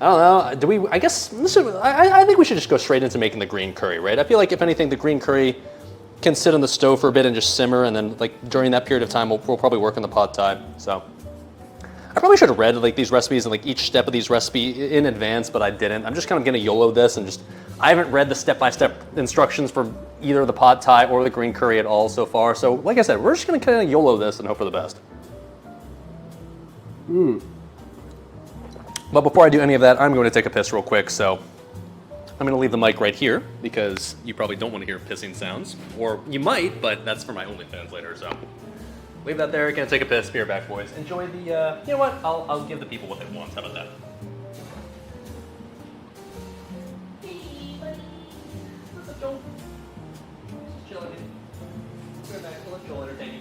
S2: I don't know. Do we? I guess I think we should just go straight into making the green curry, right? I feel like if anything, the green curry can sit on the stove for a bit and just simmer, and then like during that period of time, we'll probably work on the pad thai. So I probably should have read like these recipes and like each step of these recipes in advance, but I didn't. I'm just kind of gonna YOLO this and just. I haven't read the step-by-step instructions for either the pad thai or the green curry at all so far. So like I said, we're just gonna kind of YOLO this and hope for the best. But before I do any of that, I'm going to take a piss real quick, so I'm going to leave the mic right here because you probably don't want to hear pissing sounds. Or you might, but that's for my OnlyFans later, so leave that there. Gonna take a piss. Be right back, boys. Enjoy the, you know what? I'll give the people what they want. How about that? Hey, buddy. What's up, Joel? Just chilling. Be right back. We'll let Joel entertain you.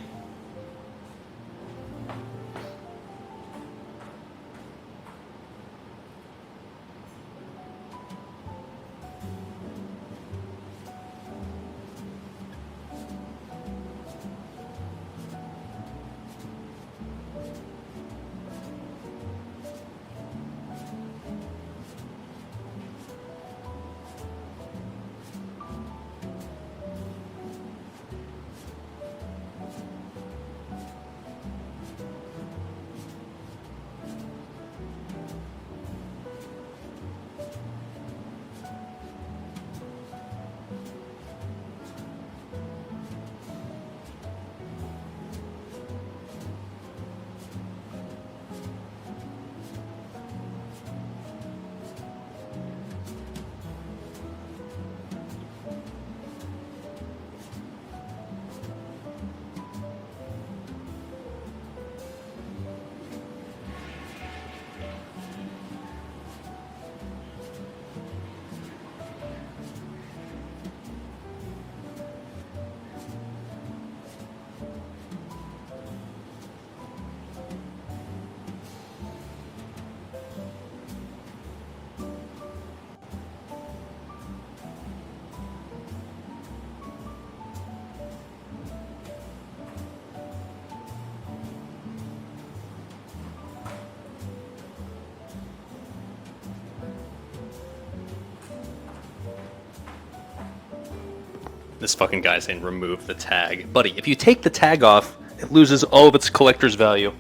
S2: This fucking guy's saying remove the tag. Buddy, if you take the tag off, it loses all of its collector's value.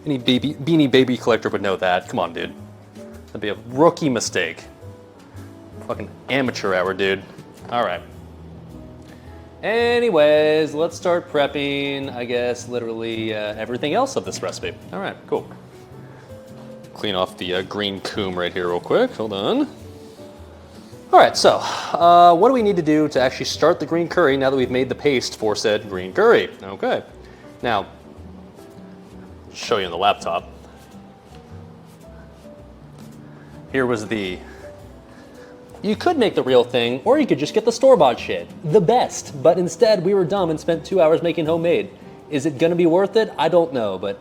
S2: Any Beanie Baby collector would know that. Come on, dude. That'd be a rookie mistake. Fucking amateur hour, dude. Alright. Anyways, let's start prepping, I guess, literally everything else of this recipe. Alright, cool. Clean off the green coom right here real quick. Hold on. All right, so what do we need to do to actually start the green curry now that we've made the paste for said green curry? Okay, now, I'll show you on the laptop. Here was you could make the real thing, or you could just get the store-bought shit, the best, but instead we were dumb and spent 2 hours making homemade. Is it gonna be worth it? I don't know, but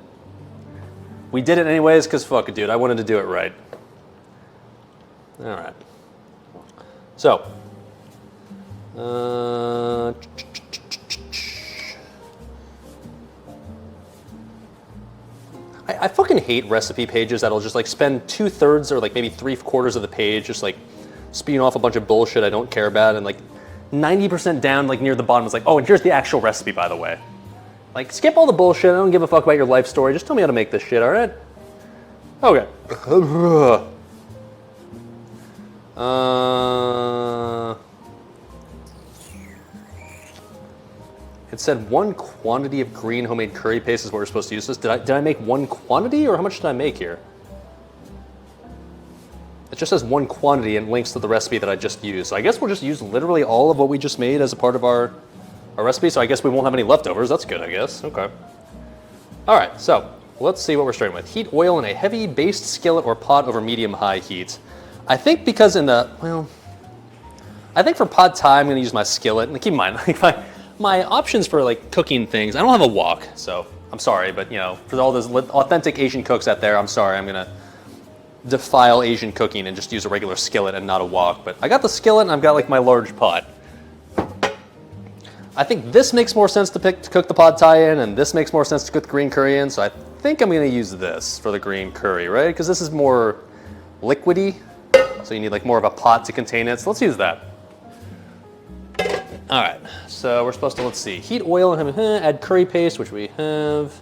S2: we did it anyways, because fuck it, dude, I wanted to do it right. All right. So, I fucking hate recipe pages that'll just like spend 2/3 or like maybe 3/4 of the page just like spewing off a bunch of bullshit I don't care about, and like 90% down like near the bottom is like, oh, and here's the actual recipe, by the way. Like, skip all the bullshit. I don't give a fuck about your life story. Just tell me how to make this shit, all right? Okay. It said 1 quantity of green homemade curry paste is what we're supposed to use this. Did I make 1 quantity, or how much did I make here? It just says 1 quantity and links to the recipe that I just used. So I guess we'll just use literally all of what we just made as a part of our recipe. So I guess we won't have any leftovers. That's good, I guess. Okay. All right, so let's see what we're starting with. Heat oil in a heavy based skillet or pot over medium-high heat. I think because I think for pad thai, I'm gonna use my skillet. And keep in mind, like my options for like cooking things, I don't have a wok, so I'm sorry, but you know, for all those authentic Asian cooks out there, I'm sorry, I'm gonna defile Asian cooking and just use a regular skillet and not a wok. But I got the skillet and I've got like my large pot. I think this makes more sense to cook the pad thai in, and this makes more sense to cook the green curry in, so I think I'm gonna use this for the green curry, right? Because this is more liquidy, so you need like more of a pot to contain it. So let's use that. All right, so we're supposed to, let's see, heat oil and add curry paste, which we have.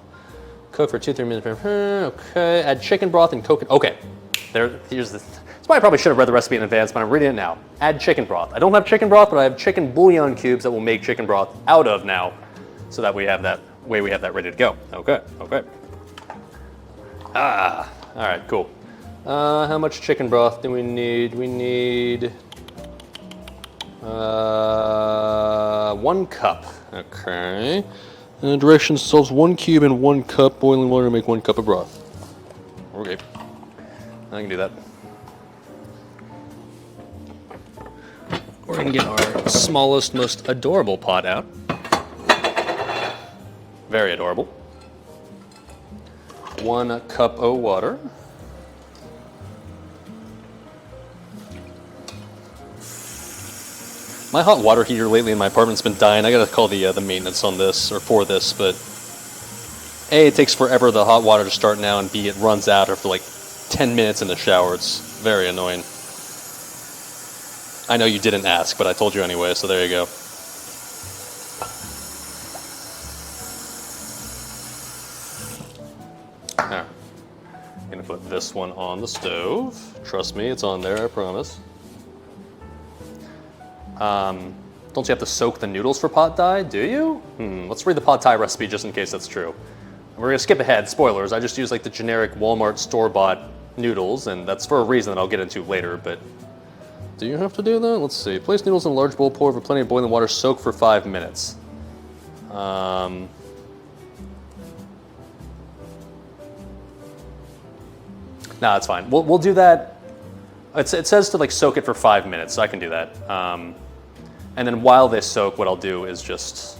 S2: Cook for 2-3 minutes. Okay, add chicken broth and coconut. Okay, here's the. That's why I probably should have read the recipe in advance, but I'm reading it now. Add chicken broth. I don't have chicken broth, but I have chicken bouillon cubes that we'll make chicken broth out of now, so that we have that ready to go. Okay. All right, cool. How much chicken broth do we need? We need 1 cup. Okay. And the directions solves 1 cube in 1 cup boiling water to make 1 cup of broth. Okay. I can do that. We're gonna get our smallest, most adorable pot out. Very adorable. 1 cup of water. My hot water heater lately in my apartment's been dying. I gotta call the maintenance on this, or for this, but A, it takes forever the hot water to start now, and B, it runs out after like 10 minutes in the shower. It's very annoying. I know you didn't ask, but I told you anyway, so there you go. Alright. I'm gonna put this one on the stove. Trust me, it's on there, I promise. Don't you have to soak the noodles for pad thai, do you? Let's read the pad thai recipe just in case that's true. We're gonna skip ahead, spoilers. I just use like the generic Walmart store-bought noodles, and that's for a reason that I'll get into later, but do you have to do that? Let's see. Place noodles in a large bowl, pour over plenty of boiling water, soak for 5 minutes. No, that's fine. We'll do that. It says to like soak it for 5 minutes, so I can do that. And then while they soak, what I'll do is just,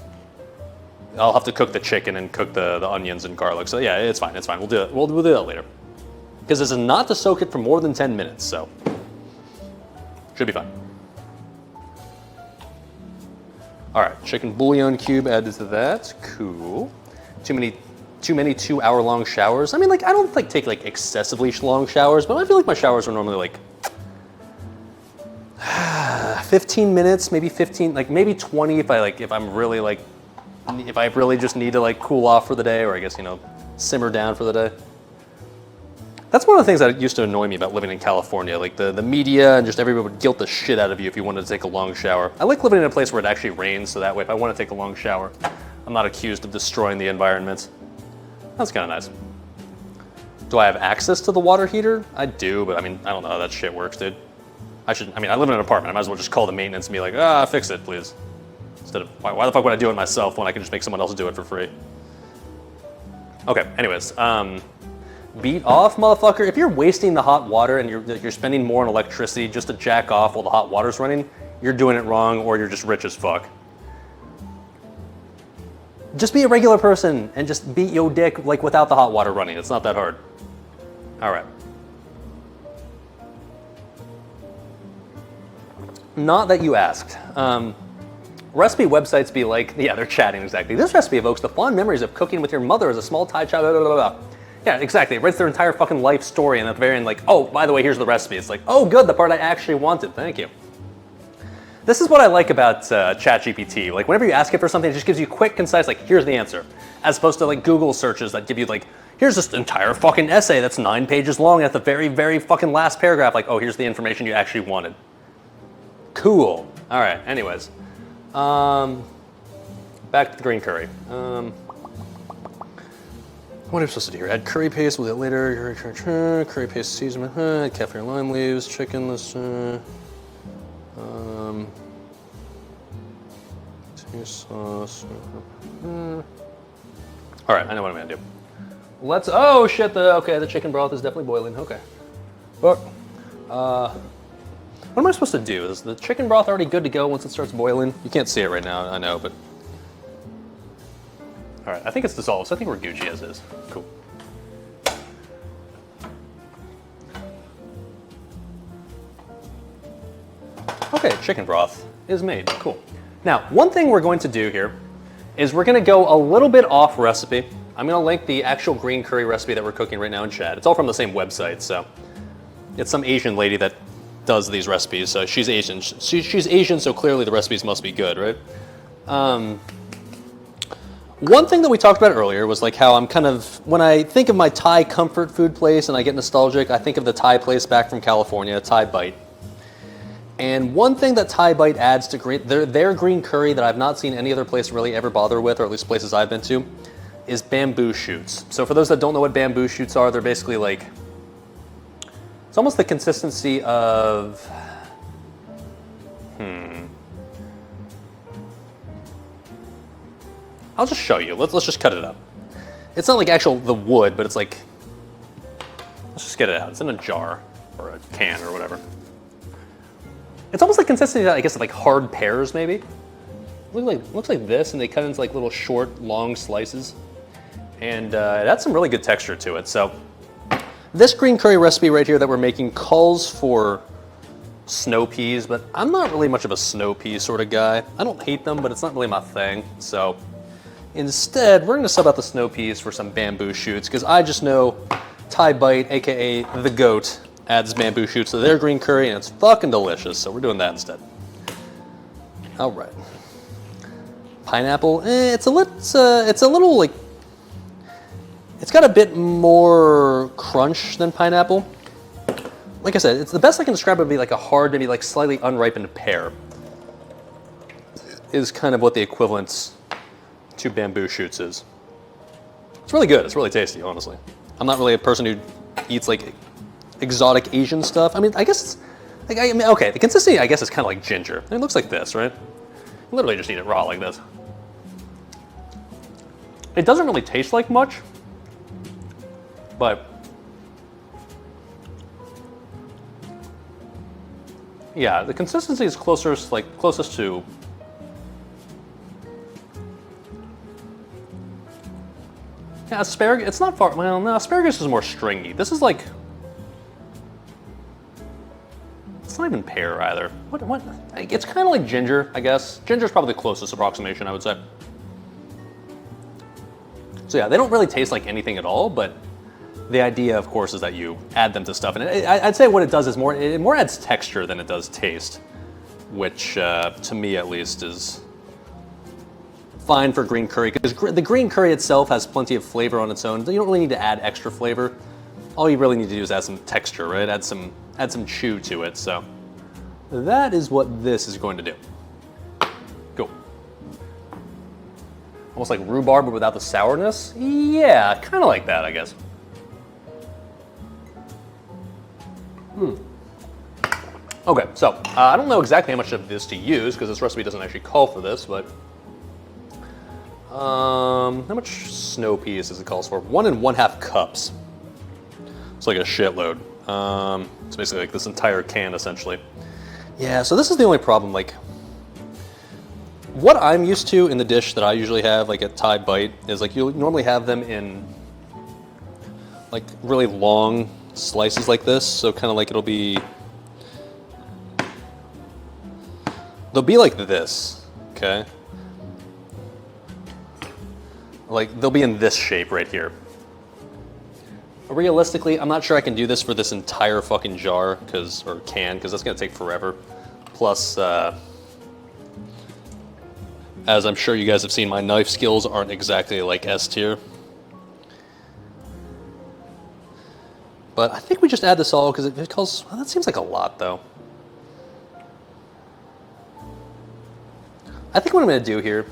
S2: I'll have to cook the chicken and cook the onions and garlic. So yeah, it's fine. We'll do it. We'll do that later. Because this is not to soak it for more than 10 minutes, so should be fine. All right, chicken bouillon cube added to that. Cool. Too many 2-hour-long showers. I mean, like, I don't like take like excessively long showers, but I feel like my showers are normally like 15 minutes, maybe 15, like maybe 20 if I really just need to like cool off for the day, or I guess, you know, simmer down for the day. That's one of the things that used to annoy me about living in California. Like the media and just everybody would guilt the shit out of you if you wanted to take a long shower. I like living in a place where it actually rains, so that way if I want to take a long shower, I'm not accused of destroying the environment. That's kind of nice. Do I have access to the water heater? I do, but I mean, I don't know how that shit works, dude. I live in an apartment. I might as well just call the maintenance and be like, fix it, please. Instead of, why the fuck would I do it myself when I can just make someone else do it for free? Okay, anyways, beat off, motherfucker. If you're wasting the hot water and you're spending more on electricity just to jack off while the hot water's running, you're doing it wrong, or you're just rich as fuck. Just be a regular person and just beat your dick like without the hot water running. It's not that hard. All right. Not that you asked. Recipe websites be like, yeah, they're chatting exactly. This recipe evokes the fond memories of cooking with your mother as a small Thai child, blah, blah, blah. Yeah, exactly. It writes their entire fucking life story, and at the very end, like, oh, by the way, here's the recipe. It's like, oh, good, the part I actually wanted. Thank you. This is what I like about ChatGPT. Like, whenever you ask it for something, it just gives you quick, concise, like, here's the answer. As opposed to, like, Google searches that give you, like, here's this entire fucking essay that's 9 pages long, and at the very, very fucking last paragraph, like, oh, here's the information you actually wanted. Cool. All right, anyways. Back to the green curry. What are we supposed to do here? Add curry paste, we'll do it later. Curry paste seasoning, add kaffir lime leaves, chicken, let's, sauce. All right, I know what I'm gonna do. Let's, oh shit, the chicken broth is definitely boiling, okay. But, what am I supposed to do? Is the chicken broth already good to go once it starts boiling? You can't see it right now, I know, but. All right, I think it's dissolved, so I think we're Gucci as is. Cool. Okay, chicken broth is made, cool. Now, one thing we're going to do here is we're gonna go a little bit off recipe. I'm gonna link the actual green curry recipe that we're cooking right now in chat. It's all from the same website, so. It's some Asian lady that does these recipes. So she's Asian. She's Asian, so clearly the recipes must be good, right? One thing that we talked about earlier was like how I'm kind of, when I think of my Thai comfort food place and I get nostalgic, I think of the Thai place back from California, Thai Bite. And one thing that Thai Bite adds to their green curry that I've not seen any other place really ever bother with, or at least places I've been to, is bamboo shoots. So for those that don't know what bamboo shoots are, they're basically like, it's almost the consistency of, I'll just show you. Let's just cut it up. It's not like the wood, but it's like, let's just get it out. It's in a jar or a can or whatever. It's almost like consistency, I guess, of like hard pears maybe. Looks like this, and they cut into like little short, long slices. And it has some really good texture to it. So this green curry recipe right here that we're making calls for snow peas, but I'm not really much of a snow pea sort of guy. I don't hate them, but it's not really my thing. So instead, we're gonna sub out the snow peas for some bamboo shoots, because I just know Thai Bite, AKA the GOAT, adds bamboo shoots to their green curry, and it's fucking delicious, so we're doing that instead. All right. Pineapple, it's a little like, it's got a bit more crunch than pineapple. Like I said, it's the best I can describe it would be like a hard, maybe like slightly unripened pear is kind of what the equivalent to bamboo shoots is. It's really good. It's really tasty, honestly. I'm not really a person who eats like exotic Asian stuff. I mean, I guess it's like, okay, the consistency I guess is kind of like ginger. It looks like this, right? You literally just eat it raw like this. It doesn't really taste like much, but yeah, the consistency is closest to yeah, asparagus. It's not far. Well, no, asparagus is more stringy. This is like, it's not even pear either. What? It's kind of like ginger, I guess. Ginger's probably the closest approximation, I would say. So yeah, they don't really taste like anything at all, but the idea, of course, is that you add them to stuff. And I'd say what it does is it more adds texture than it does taste, which to me at least is fine for green curry, because the green curry itself has plenty of flavor on its own. You don't really need to add extra flavor. All you really need to do is add some texture, right? Add some chew to it. So that is what this is going to do. Cool. Almost like rhubarb, but without the sourness? Yeah, kind of like that, I guess. Okay, so I don't know exactly how much of this to use, because this recipe doesn't actually call for this, but how much snow peas does it call for? 1 1/2 cups. It's like a shitload. It's basically like this entire can, essentially. Yeah, so this is the only problem. Like, what I'm used to in the dish that I usually have, like at Thai Bite, is like you'll normally have them in like really long slices like this. So kind of like they'll be like this, okay? Like they'll be in this shape right here. Realistically, I'm not sure I can do this for this entire fucking jar, or can, because that's gonna take forever. Plus, as I'm sure you guys have seen, my knife skills aren't exactly like S tier. But I think we just add this all, because it calls, well, that seems like a lot though. I think what I'm gonna do here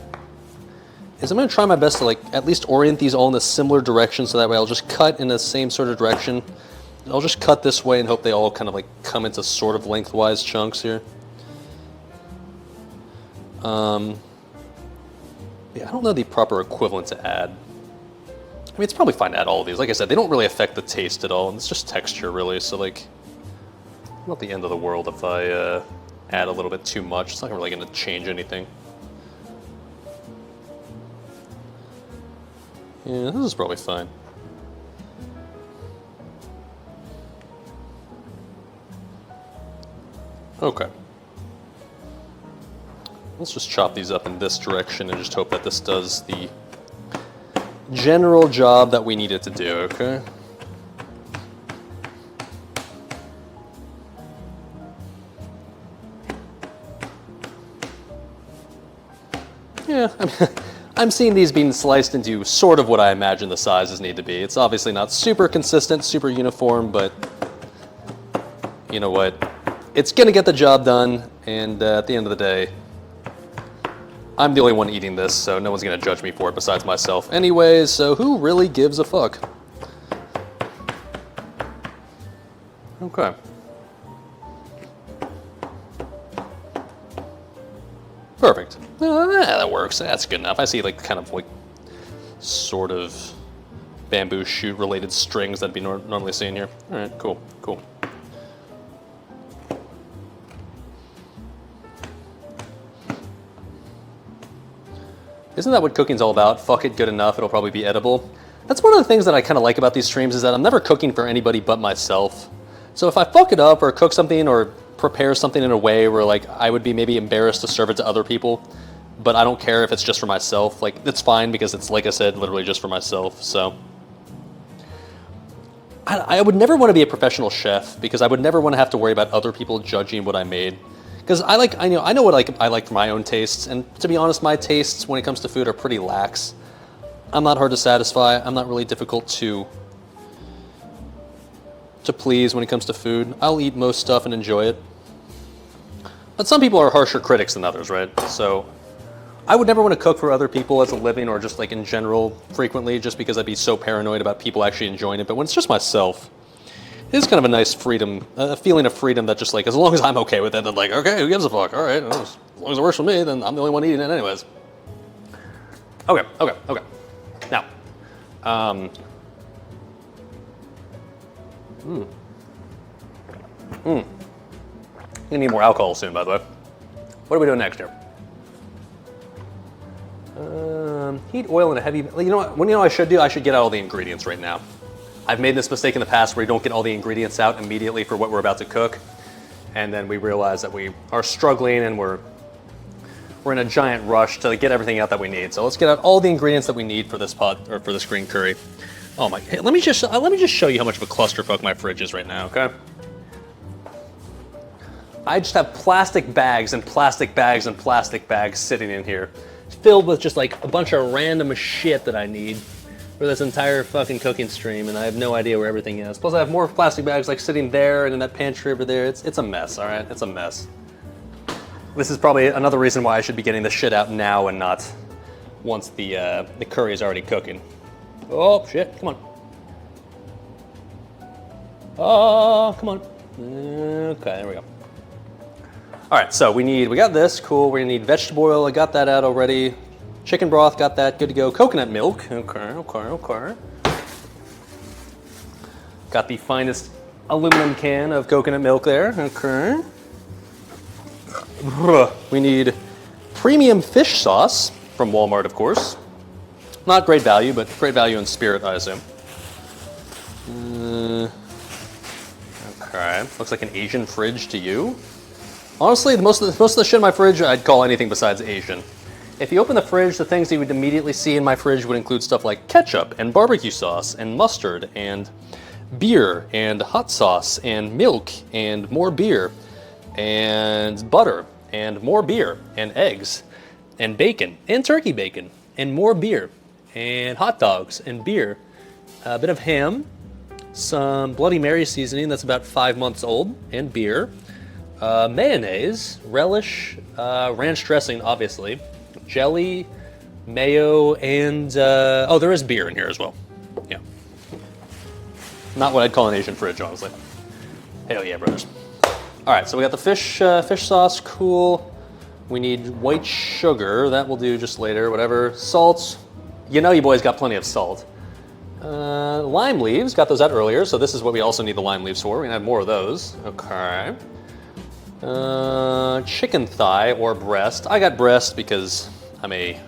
S2: is I'm gonna try my best to like at least orient these all in a similar direction, so that way I'll just cut in the same sort of direction. I'll just cut this way and hope they all kind of like come into sort of lengthwise chunks here. Yeah, I don't know the proper equivalent to add. I mean, it's probably fine to add all of these. Like I said, they don't really affect the taste at all, and it's just texture really, so like, not the end of the world if I add a little bit too much. It's not really gonna change anything. Yeah, this is probably fine. Okay. Let's just chop these up in this direction and just hope that this does the general job that we need it to do, okay? Yeah, I'm seeing these being sliced into sort of what I imagine the sizes need to be. It's obviously not super consistent, super uniform, but you know what? It's gonna get the job done, and at the end of the day, I'm the only one eating this, so no one's gonna judge me for it besides myself. Anyways, so who really gives a fuck? Okay. Perfect. That works. That's good enough. I see like kind of like sort of bamboo shoot related strings that'd be normally seen here. All right, cool, cool. Isn't that what cooking's all about? Fuck it, good enough, it'll probably be edible. That's one of the things that I kind of like about these streams is that I'm never cooking for anybody but myself. So if I fuck it up or cook something or prepare something in a way where like I would be maybe embarrassed to serve it to other people, but I don't care if it's just for myself, like it's fine because it's, like I said, literally just for myself. So I would never want to be a professional chef because I would never want to have to worry about other people judging what I made. Because I know what I like for my own tastes, and to be honest, my tastes when it comes to food are pretty lax. I'm not hard to satisfy. I'm not really difficult to please when it comes to food. I'll eat most stuff and enjoy it. But some people are harsher critics than others, right? So I would never want to cook for other people as a living or just like in general frequently just because I'd be so paranoid about people actually enjoying it. But when it's just myself, it is kind of a nice freedom, a feeling of freedom that just like, as long as I'm okay with it, then like, okay, who gives a fuck? All right, well, as long as it works for me, then I'm the only one eating it anyways. Okay. Now, Gonna need more alcohol soon, by the way. What are we doing next here? Heat oil in a heavy. You know what? I should do? I should get out all the ingredients right now. I've made this mistake in the past where you don't get all the ingredients out immediately for what we're about to cook, and then we realize that we are struggling and we're in a giant rush to get everything out that we need. So let's get out all the ingredients that we need for this pot or for this green curry. Oh my! Hey, let me just show you how much of a clusterfuck my fridge is right now. Okay. I just have plastic bags and plastic bags and plastic bags sitting in here, filled with just like a bunch of random shit that I need for this entire fucking cooking stream, and I have no idea where everything is. Plus I have more plastic bags like sitting there and in that pantry over there. It's a mess, all right? It's a mess. This is probably another reason why I should be getting this shit out now and not once the curry is already cooking. Oh, shit, come on. Oh, come on. Okay, there we go. All right, so we got this, cool. We need vegetable oil, I got that out already. Chicken broth, got that, good to go. Coconut milk, okay. Got the finest aluminum can of coconut milk there, okay. We need premium fish sauce from Walmart, of course. Not great value, but great value in spirit, I assume. Okay, looks like an Asian fridge to you. Honestly, most of the shit in my fridge I'd call anything besides Asian. If you open the fridge, the things you would immediately see in my fridge would include stuff like ketchup and barbecue sauce and mustard and beer and hot sauce and milk and more beer and butter and more beer and eggs and bacon and turkey bacon and more beer and hot dogs and beer, a bit of ham, some Bloody Mary seasoning that's about 5 months old and beer, mayonnaise, relish, ranch dressing, obviously, jelly, mayo, and, oh, there is beer in here as well. Yeah. Not what I'd call an Asian fridge, honestly. Hell yeah, brothers. All right, so we got the fish sauce, cool. We need white sugar, that will do just later, whatever. Salt, you know you boys got plenty of salt. Lime leaves, got those out earlier, so this is what we also need the lime leaves for. We're gonna have more of those, okay. Chicken thigh or breast. I got breast because I'm a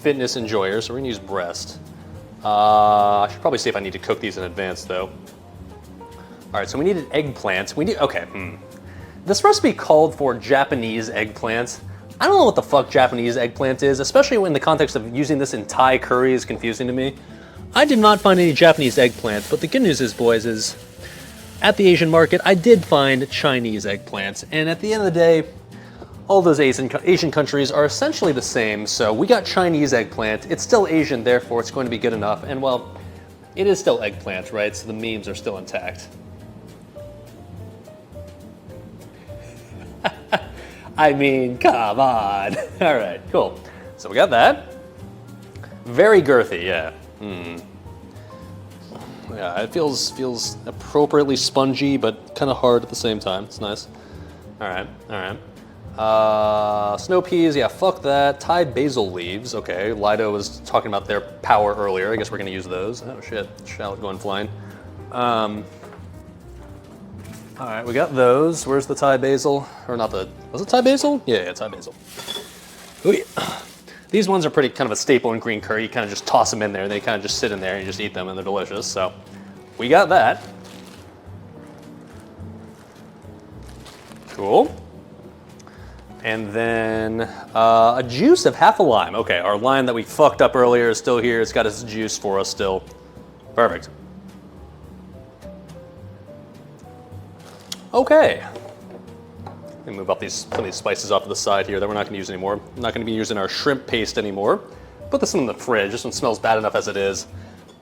S2: fitness enjoyer, so we're gonna use breast. I should probably see if I need to cook these in advance though. All right, so we need an eggplant. This recipe called for Japanese eggplant. I don't know what the fuck Japanese eggplant is, especially in the context of using this in Thai curry is confusing to me. I did not find any Japanese eggplant, but the good news is, boys, is at the Asian market, I did find Chinese eggplants, and at the end of the day, all those Asian countries are essentially the same. So we got Chinese eggplant. It's still Asian, therefore it's going to be good enough. And well, it is still eggplant, right? So the memes are still intact. I mean, come on. All right, cool. So we got that. Very girthy, yeah. Yeah, it feels appropriately spongy, but kind of hard at the same time. It's nice. All right. Snow peas, yeah, fuck that. Thai basil leaves, okay. Lido was talking about their power earlier. I guess we're gonna use those. Oh shit, shallot going flying. All right, we got those. Where's the Thai basil? Or not the, was it Thai basil? Yeah, Thai basil. Ooh, yeah. These ones are pretty kind of a staple in green curry. You kind of just toss them in there. They kind of just sit in there and you just eat them and they're delicious. So we got that. Cool. And then a juice of half a lime. Okay, our lime that we fucked up earlier is still here. It's got its juice for us still. Perfect. Okay. Let me move up some of these spices off to the side here that we're not going to use anymore. I'm not going to be using our shrimp paste anymore. Put this in the fridge. This one smells bad enough as it is.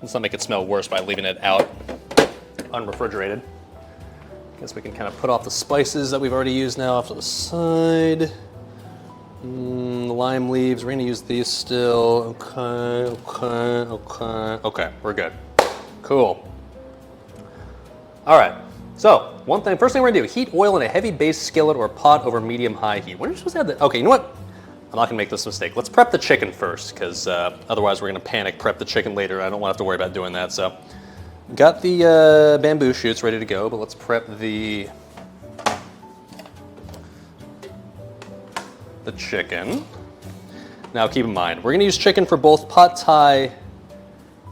S2: Let's not make it smell worse by leaving it out unrefrigerated. Guess we can kind of put off the spices that we've already used now off to the side. The lime leaves, we're going to use these still. Okay, we're good. Cool. All right. So, first thing we're gonna do, heat oil in a heavy base skillet or pot over medium-high heat. When are you supposed to have that? Okay, you know what? I'm not gonna make this mistake. Let's prep the chicken first, because otherwise we're gonna panic prep the chicken later. I don't want to have to worry about doing that, so. Got the bamboo shoots ready to go, but let's prep the chicken. Now keep in mind, we're gonna use chicken for both pad thai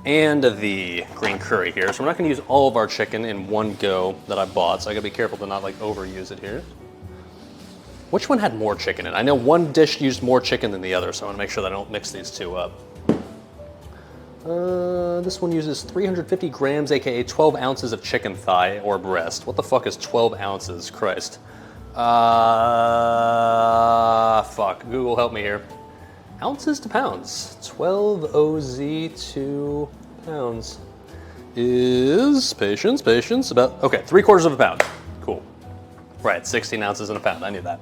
S2: and the green curry here. So we're not gonna use all of our chicken in one go that I bought, so I gotta be careful to not like overuse it here. Which one had more chicken in it? I know one dish used more chicken than the other, so I wanna make sure that I don't mix these two up. This one uses 350 grams, AKA 12 ounces of chicken thigh or breast. What the fuck is 12 ounces? Christ. Fuck, Google help me here. Ounces to pounds. 12 OZ to pounds is, patience, about, okay, 3/4 of a pound. Cool. Right, 16 ounces in a pound, I knew that.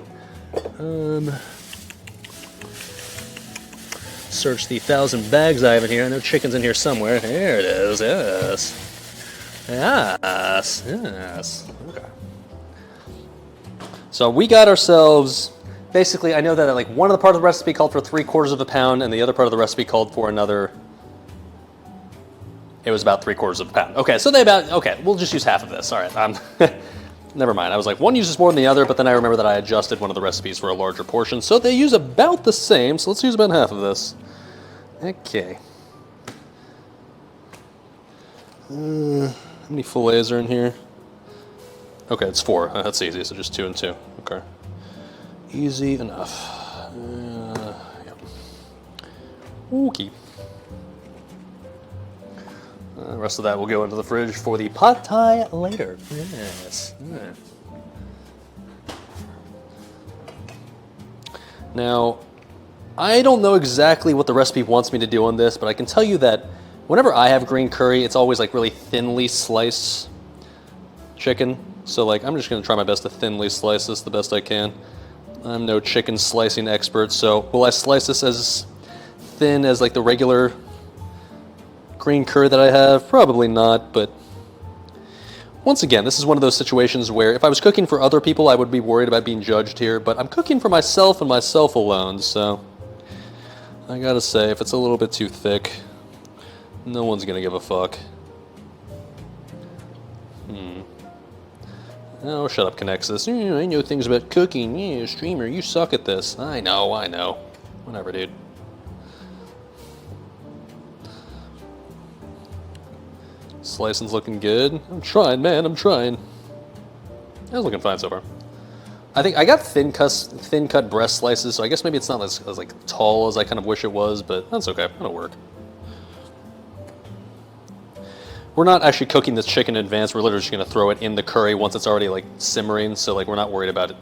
S2: Search the 1,000 bags I have in here. I know chicken's in here somewhere. There it is, yes. Yes. Okay. So we got ourselves, basically, I know that like one of the part of the recipe called for 3/4 of a pound, and the other part of the recipe called for another. It was about 3/4 of a pound. Okay, so okay, we'll just use half of this. All right, never mind. I was like, one uses more than the other, but then I remember that I adjusted one of the recipes for a larger portion, so they use about the same. So let's use about half of this. Okay. How many fillets are in here? Okay, it's 4. That's easy. So just 2 and 2. Okay. Easy enough. Yep. Okay. The rest of that will go into the fridge for the pad thai later. Yes. Now, I don't know exactly what the recipe wants me to do on this, but I can tell you that whenever I have green curry, it's always like really thinly sliced chicken. So like, I'm just gonna try my best to thinly slice this the best I can. I'm no chicken slicing expert, so will I slice this as thin as like the regular green curry that I have? Probably not, but once again, this is one of those situations where if I was cooking for other people, I would be worried about being judged here, but I'm cooking for myself and myself alone, so I gotta say, if it's a little bit too thick, no one's gonna give a fuck. Oh, shut up, Connexus. I know things about cooking. Yeah, streamer, you suck at this. I know. Whatever, dude. Slicing's looking good. I'm trying, man. I'm trying. It's looking fine so far. I think I got thin cut breast slices, so I guess maybe it's not as like tall as I kind of wish it was, but that's okay. That'll work. We're not actually cooking this chicken in advance. We're literally just gonna throw it in the curry once it's already like simmering, so like we're not worried about it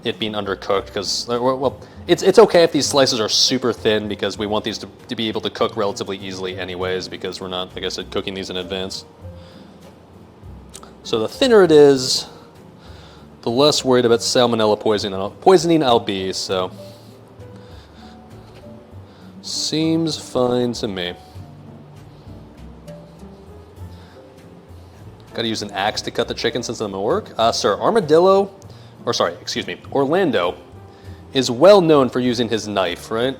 S2: it being undercooked, because, well, it's okay if these slices are super thin, because we want these to be able to cook relatively easily anyways, because we're not, like I said, cooking these in advance. So the thinner it is, the less worried about salmonella poisoning I'll be, so seems fine to me. Gotta use an axe to cut the chicken since I'm at work. Sir, Orlando is well known for using his knife, right?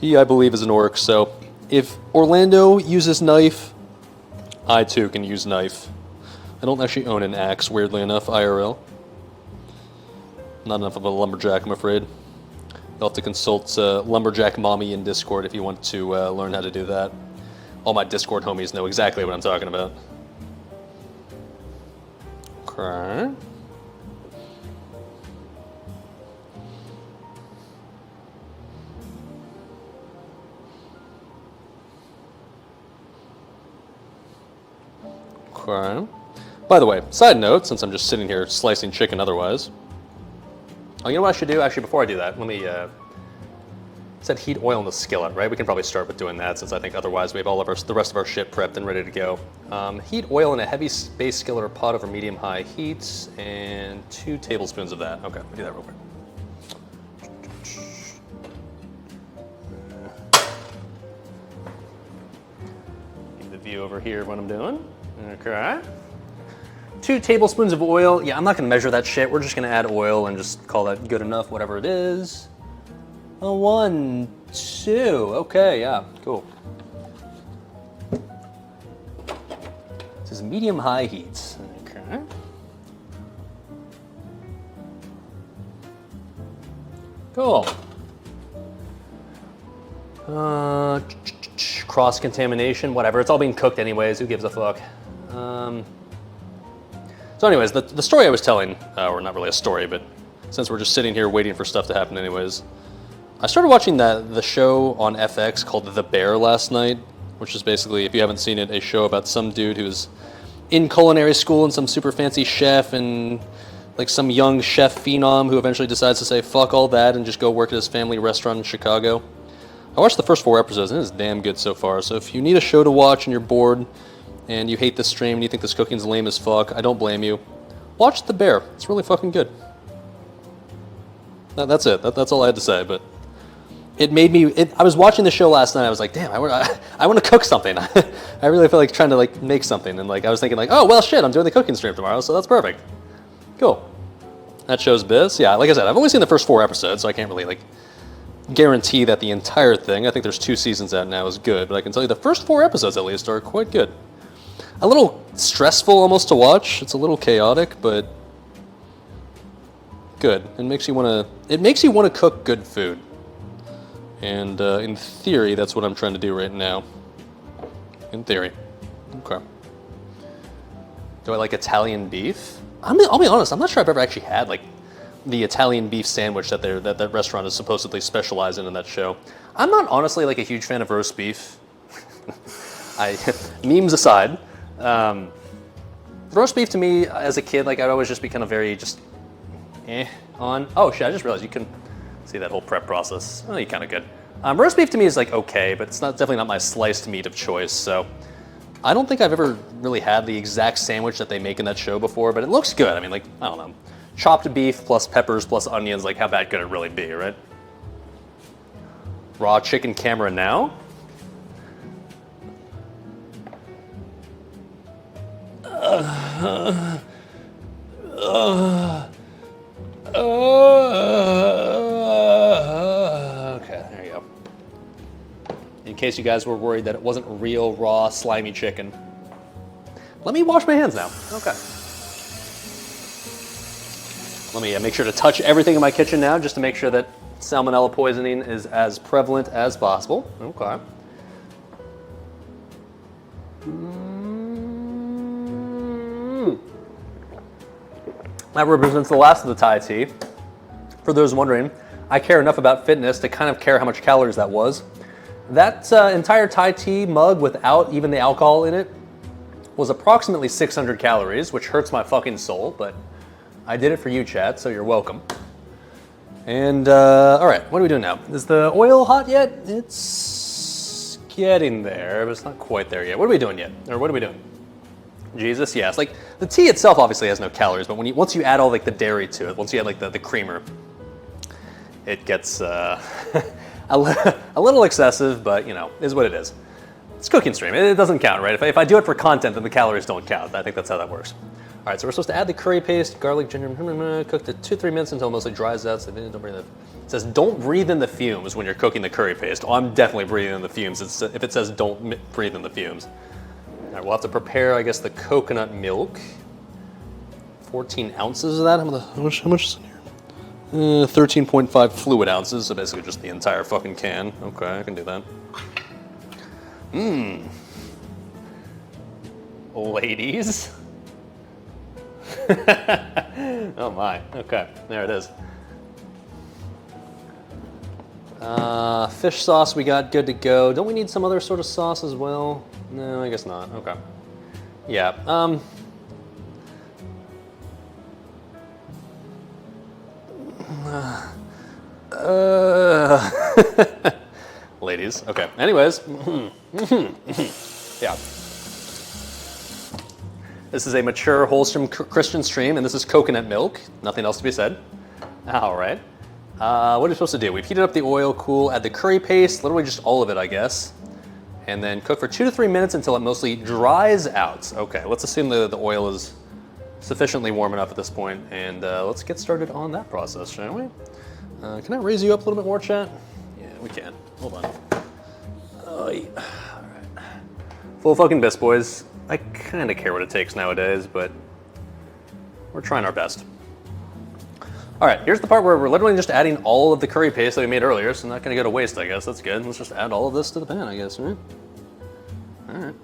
S2: He, I believe, is an orc, so if Orlando uses knife, I too can use knife. I don't actually own an axe, weirdly enough, IRL. Not enough of a lumberjack, I'm afraid. You'll have to consult Lumberjack Mommy in Discord if you want to learn how to do that. All my Discord homies know exactly what I'm talking about. Okay. Okay. By the way, side note, since I'm just sitting here slicing chicken otherwise. Oh, you know what I should do? Actually, before I do that, let me, said heat oil in the skillet, right? We can probably start with doing that, since I think otherwise we have all of the rest of our shit prepped and ready to go. Heat oil in a heavy space skillet or pot over medium-high heat, and 2 tablespoons of that. Okay, let me do that real quick. Give the view over here of what I'm doing. Okay. 2 tablespoons of oil. Yeah, I'm not gonna measure that shit. We're just gonna add oil and just call that good enough, whatever it is. 1, 2. Okay, yeah, cool. This is medium-high heat. Okay. Cool. Cross-contamination, whatever. It's all being cooked anyways. Who gives a fuck? So anyways, the story I was telling, or not really a story, but since we're just sitting here waiting for stuff to happen anyways, I started watching the show on FX called The Bear last night, which is basically, if you haven't seen it, a show about some dude who's in culinary school and some super fancy chef and like some young chef phenom who eventually decides to say fuck all that and just go work at his family restaurant in Chicago. I watched the first 4 episodes and it's damn good so far, so if you need a show to watch and you're bored and you hate this stream and you think this cooking's lame as fuck, I don't blame you. Watch The Bear. It's really fucking good. That's it. That's all I had to say, but it made me, I was watching the show last night, I was like, damn, I want to cook something. I really feel like trying to like make something, and like I was thinking like, oh, well shit, I'm doing the cooking stream tomorrow, so that's perfect. Cool. That show's biz. Yeah, like I said, I've only seen the first 4 episodes, so I can't really like guarantee that the entire thing, I think there's 2 seasons out now, is good, but I can tell you the first 4 episodes at least are quite good. A little stressful almost to watch. It's a little chaotic, but good. It makes you want to cook good food. And in theory, that's what I'm trying to do right now. In theory. Okay. Do I like Italian beef? I'll be honest, I'm not sure I've ever actually had like the Italian beef sandwich that that restaurant is supposedly specializing in that show. I'm not honestly like a huge fan of roast beef. Memes aside, roast beef to me as a kid, like I'd always just be kind of very just on. Oh shit, I just realized you can see that whole prep process. Oh, you kind of good. Roast beef to me is like okay, but it's definitely not my sliced meat of choice, so I don't think I've ever really had the exact sandwich that they make in that show before, but it looks good. I mean, like, I don't know. Chopped beef plus peppers plus onions, like how bad could it really be, right? Raw chicken camera now. Okay, there you go. In case you guys were worried that it wasn't real, raw, slimy chicken. Let me wash my hands now. Okay. Let me make sure to touch everything in my kitchen now just to make sure that salmonella poisoning is as prevalent as possible. Okay. That represents the last of the Thai tea. For those wondering, I care enough about fitness to kind of care how much calories that was. That entire Thai tea mug without even the alcohol in it was approximately 600 calories, which hurts my fucking soul, but I did it for you, chat, so you're welcome. And, all right, what are we doing now? Is the oil hot yet? It's getting there, but it's not quite there yet. What are we doing yet? Or what are we doing? Jesus, yes. Like, the tea itself obviously has no calories, but once you add all, like, the dairy to it, once you add, like, the creamer, it gets a little excessive, but, you know, is what it is. It's cooking stream. It doesn't count, right? If I do it for content, then the calories don't count. I think that's how that works. All right, so we're supposed to add the curry paste, garlic, ginger, cook it 2-3 minutes until it mostly dries out. So don't breathe in. It says don't breathe in the fumes when you're cooking the curry paste. Oh, I'm definitely breathing in the fumes. If it says don't breathe in the fumes. All right, we'll have to prepare, I guess, the coconut milk. 14 ounces of that. How much is in here? 13.5 fluid ounces, so basically just the entire fucking can. Okay, I can do that. Ladies. Oh my, okay, there it is. Fish sauce we got good to go. Don't we need some other sort of sauce as well? No, I guess not, okay. Yeah, ladies, okay. Anyways, yeah. This is a mature, wholesome Christian stream, and this is coconut milk. Nothing else to be said. All right. What are we supposed to do? We've heated up the oil, cool, add the curry paste, literally just all of it, I guess. And then cook for 2 to 3 minutes until it mostly dries out. Okay, let's assume the oil is sufficiently warm enough at this point, and let's get started on that process, shall we? Can I raise you up a little bit more, chat? Yeah, we can. Hold on. Oh, yeah. All right. Full fucking bits, boys. I kind of care what it takes nowadays, but we're trying our best. All right, here's the part where we're literally just adding all of the curry paste that we made earlier, so not gonna go to waste, I guess. That's good. Let's just add all of this to the pan, I guess, right? All right.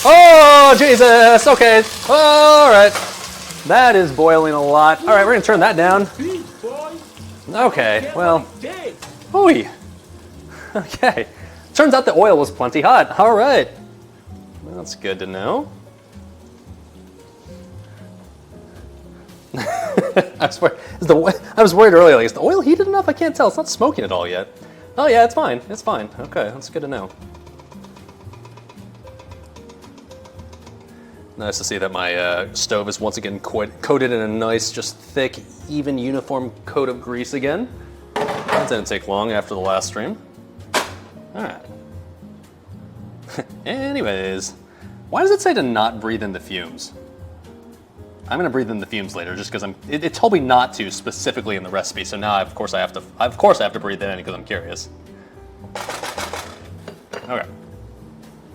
S2: Oh, Jesus, okay. All right. That is boiling a lot. All right, we're gonna turn that down. Okay, well, ooh. Okay. Turns out the oil was plenty hot. All right. That's good to know. I was worried earlier, like, is the oil heated enough? I can't tell. It's not smoking at all yet. Oh yeah, it's fine. It's fine. Okay, that's good to know. Nice to see that my stove is once again coated in a nice, just thick, even, uniform coat of grease again. That didn't take long after the last stream. All right. Anyways, why does it say to not breathe in the fumes? I'm gonna breathe in the fumes later, just because it told me not to specifically in the recipe. So now, of course, I have to breathe it in because I'm curious. Okay.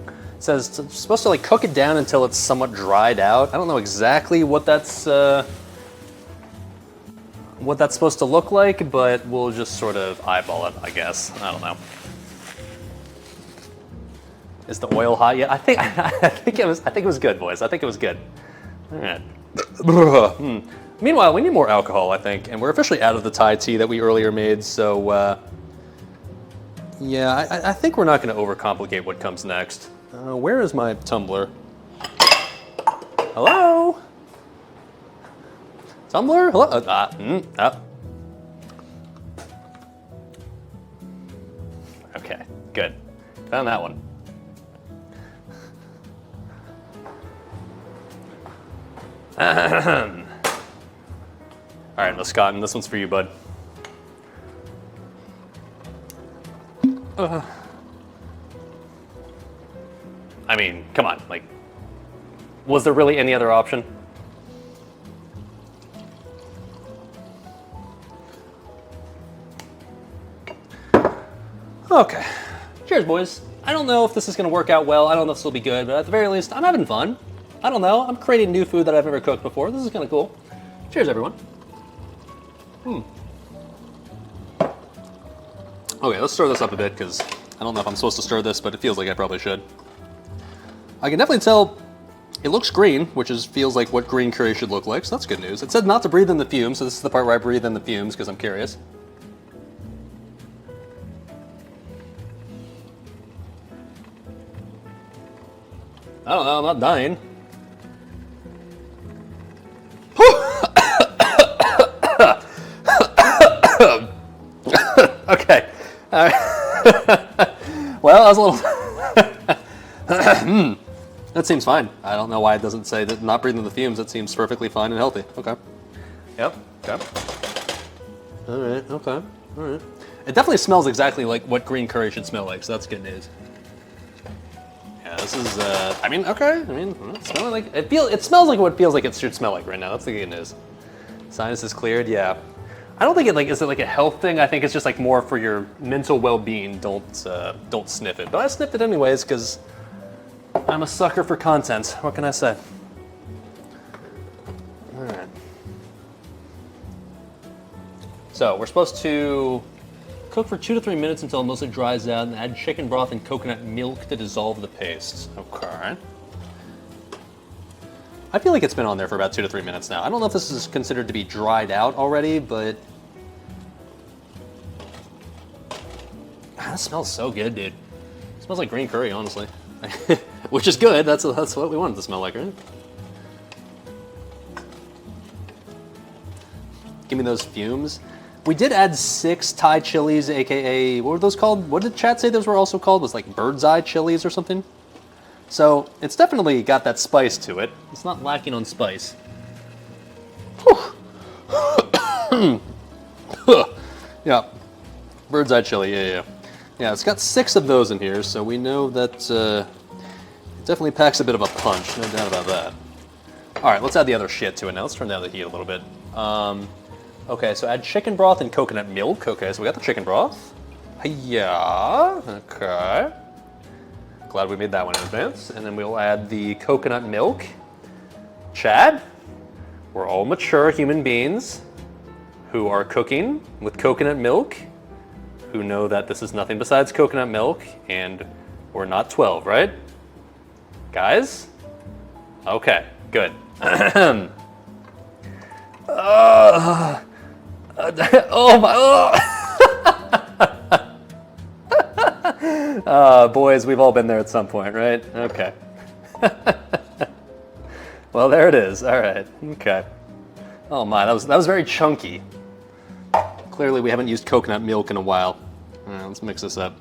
S2: It says it's supposed to like cook it down until it's somewhat dried out. I don't know exactly what that's supposed to look like, but we'll just sort of eyeball it, I guess. I don't know. Is the oil hot yet? I think it was good, boys. I think it was good. All right. Meanwhile, we need more alcohol, I think, and we're officially out of the Thai tea that we earlier made. So, yeah, I think we're not going to overcomplicate what comes next. Where is my tumbler? Hello? Tumbler? Hello? Okay, good. Found that one. All right, Scott, this one's for you, bud. I mean, come on, like, was there really any other option? Okay, cheers, boys. I don't know if this is gonna work out well. I don't know if this will be good, but at the very least, I'm having fun. I don't know, I'm creating new food that I've never cooked before. This is kind of cool. Cheers, everyone. Okay, let's stir this up a bit, because I don't know if I'm supposed to stir this, but it feels like I probably should. I can definitely tell it looks green, which feels like what green curry should look like, so that's good news. It said not to breathe in the fumes, so this is the part where I breathe in the fumes, because I'm curious. I don't know, I'm not dying. Okay. Well, I was a little... That seems fine. I don't know why it doesn't say that not breathing the fumes. It seems perfectly fine and healthy. Okay. Yep. Okay. All right. Okay. All right. It definitely smells exactly like what green curry should smell like, so that's good news. Yeah, this is, I mean, okay. I mean, it's smelling like, it smells like what it feels like it should smell like right now. That's the good news. Sinus is cleared, yeah. I don't think is it like a health thing? I think it's just like more for your mental well-being. Don't sniff it. But I sniffed it anyways because I'm a sucker for content. What can I say? All right. So we're supposed to cook for 2 to 3 minutes until it mostly dries out and add chicken broth and coconut milk to dissolve the paste. Okay. I feel like it's been on there for about 2 to 3 minutes now. I don't know if this is considered to be dried out already, but... That smells so good, dude. It smells like green curry, honestly. Which is good, that's what we want it to smell like, right? Give me those fumes. We did add 6 Thai chilies, aka, what were those called? What did chat say those were also called? It was like bird's eye chilies or something? So it's definitely got that spice to it. It's not lacking on spice. Yeah, bird's eye chili, yeah. Yeah, it's got 6 of those in here, so we know that it definitely packs a bit of a punch, no doubt about that. All right, let's add the other shit to it now. Let's turn down the heat a little bit. Okay, so add chicken broth and coconut milk. Okay, so we got the chicken broth. Yeah, okay. Glad we made that one in advance. And then we'll add the coconut milk. Chad, we're all mature human beings who are cooking with coconut milk, who know that this is nothing besides coconut milk, and we're not 12, right? Guys? Okay, good. Oh my! Boys, we've all been there at some point, right? Okay. Well, there it is. All right. Okay. Oh my, that was very chunky. Clearly, we haven't used coconut milk in a while. All right, let's mix this up.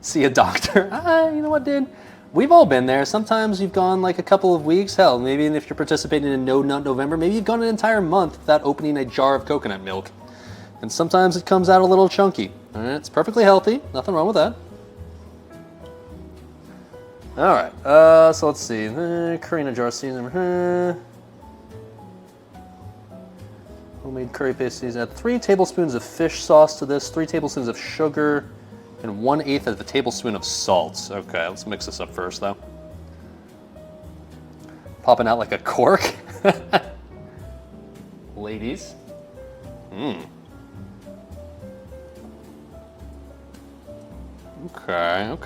S2: See a doctor. You know what, dude? We've all been there. Sometimes you've gone like a couple of weeks. Hell, maybe if you're participating in No Nut November, maybe you've gone an entire month without opening a jar of coconut milk. And sometimes it comes out a little chunky. All right, it's perfectly healthy. Nothing wrong with that. All right, so let's see. Curry in a jar seasoning. Homemade curry paste season. Add 3 tablespoons of fish sauce to this, 3 tablespoons of sugar, and 1/8 of a tablespoon of salt. Okay, let's mix this up first, though. Popping out like a cork. Ladies. Okay.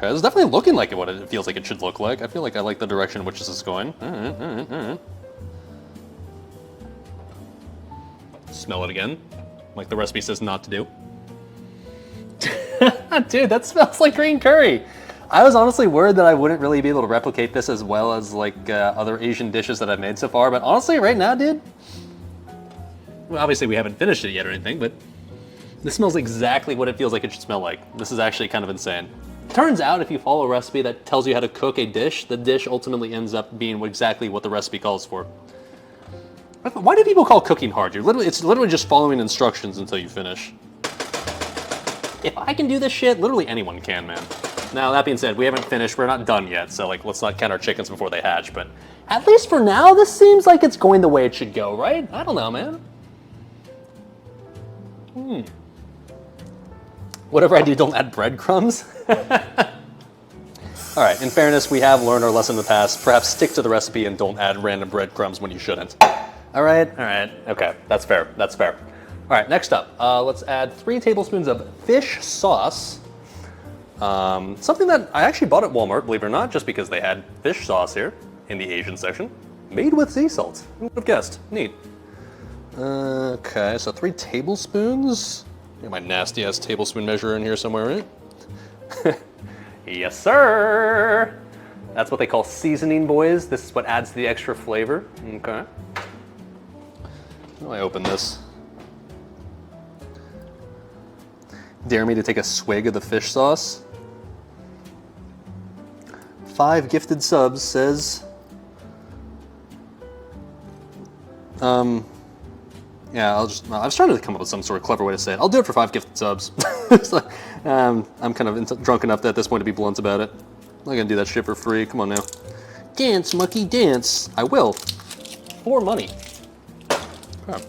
S2: This is definitely looking like what it feels like it should look like. I feel like I like the direction in which this is going. All right. Smell it again, like the recipe says not to do. Dude, that smells like green curry. I was honestly worried that I wouldn't really be able to replicate this as well as like other Asian dishes that I've made so far, but honestly, right now, dude, well, obviously we haven't finished it yet or anything, but this smells exactly what it feels like it should smell like. This is actually kind of insane. Turns out if you follow a recipe that tells you how to cook a dish, the dish ultimately ends up being exactly what the recipe calls for. Why do people call cooking hard? It's literally just following instructions until you finish. If I can do this shit, literally anyone can, man. Now, that being said, we haven't finished, we're not done yet, so like, let's not count our chickens before they hatch, but at least for now, this seems like it's going the way it should go, right? I don't know, man. Whatever I do, don't add breadcrumbs. All right, in fairness, we have learned our lesson in the past. Perhaps stick to the recipe and don't add random breadcrumbs when you shouldn't. All right, okay, that's fair. All right, next up, let's add 3 tablespoons of fish sauce. Something that I actually bought at Walmart, believe it or not, just because they had fish sauce here in the Asian section. Made with sea salt. Who would have guessed? Neat. Okay, so 3 tablespoons. Got my nasty ass tablespoon measure in here somewhere, right? Yes, sir. That's what they call seasoning, boys. This is what adds the extra flavor. Okay. How do I open this? dare me to take a swig of the fish sauce. 5 gifted subs says... Yeah, I was trying to come up with some sort of clever way to say it. I'll do it for 5 gifted subs. So, I'm kind of drunk enough at this point to be blunt about it. I'm not gonna do that shit for free. Come on now. Dance, monkey, dance. I will. For money. Okay.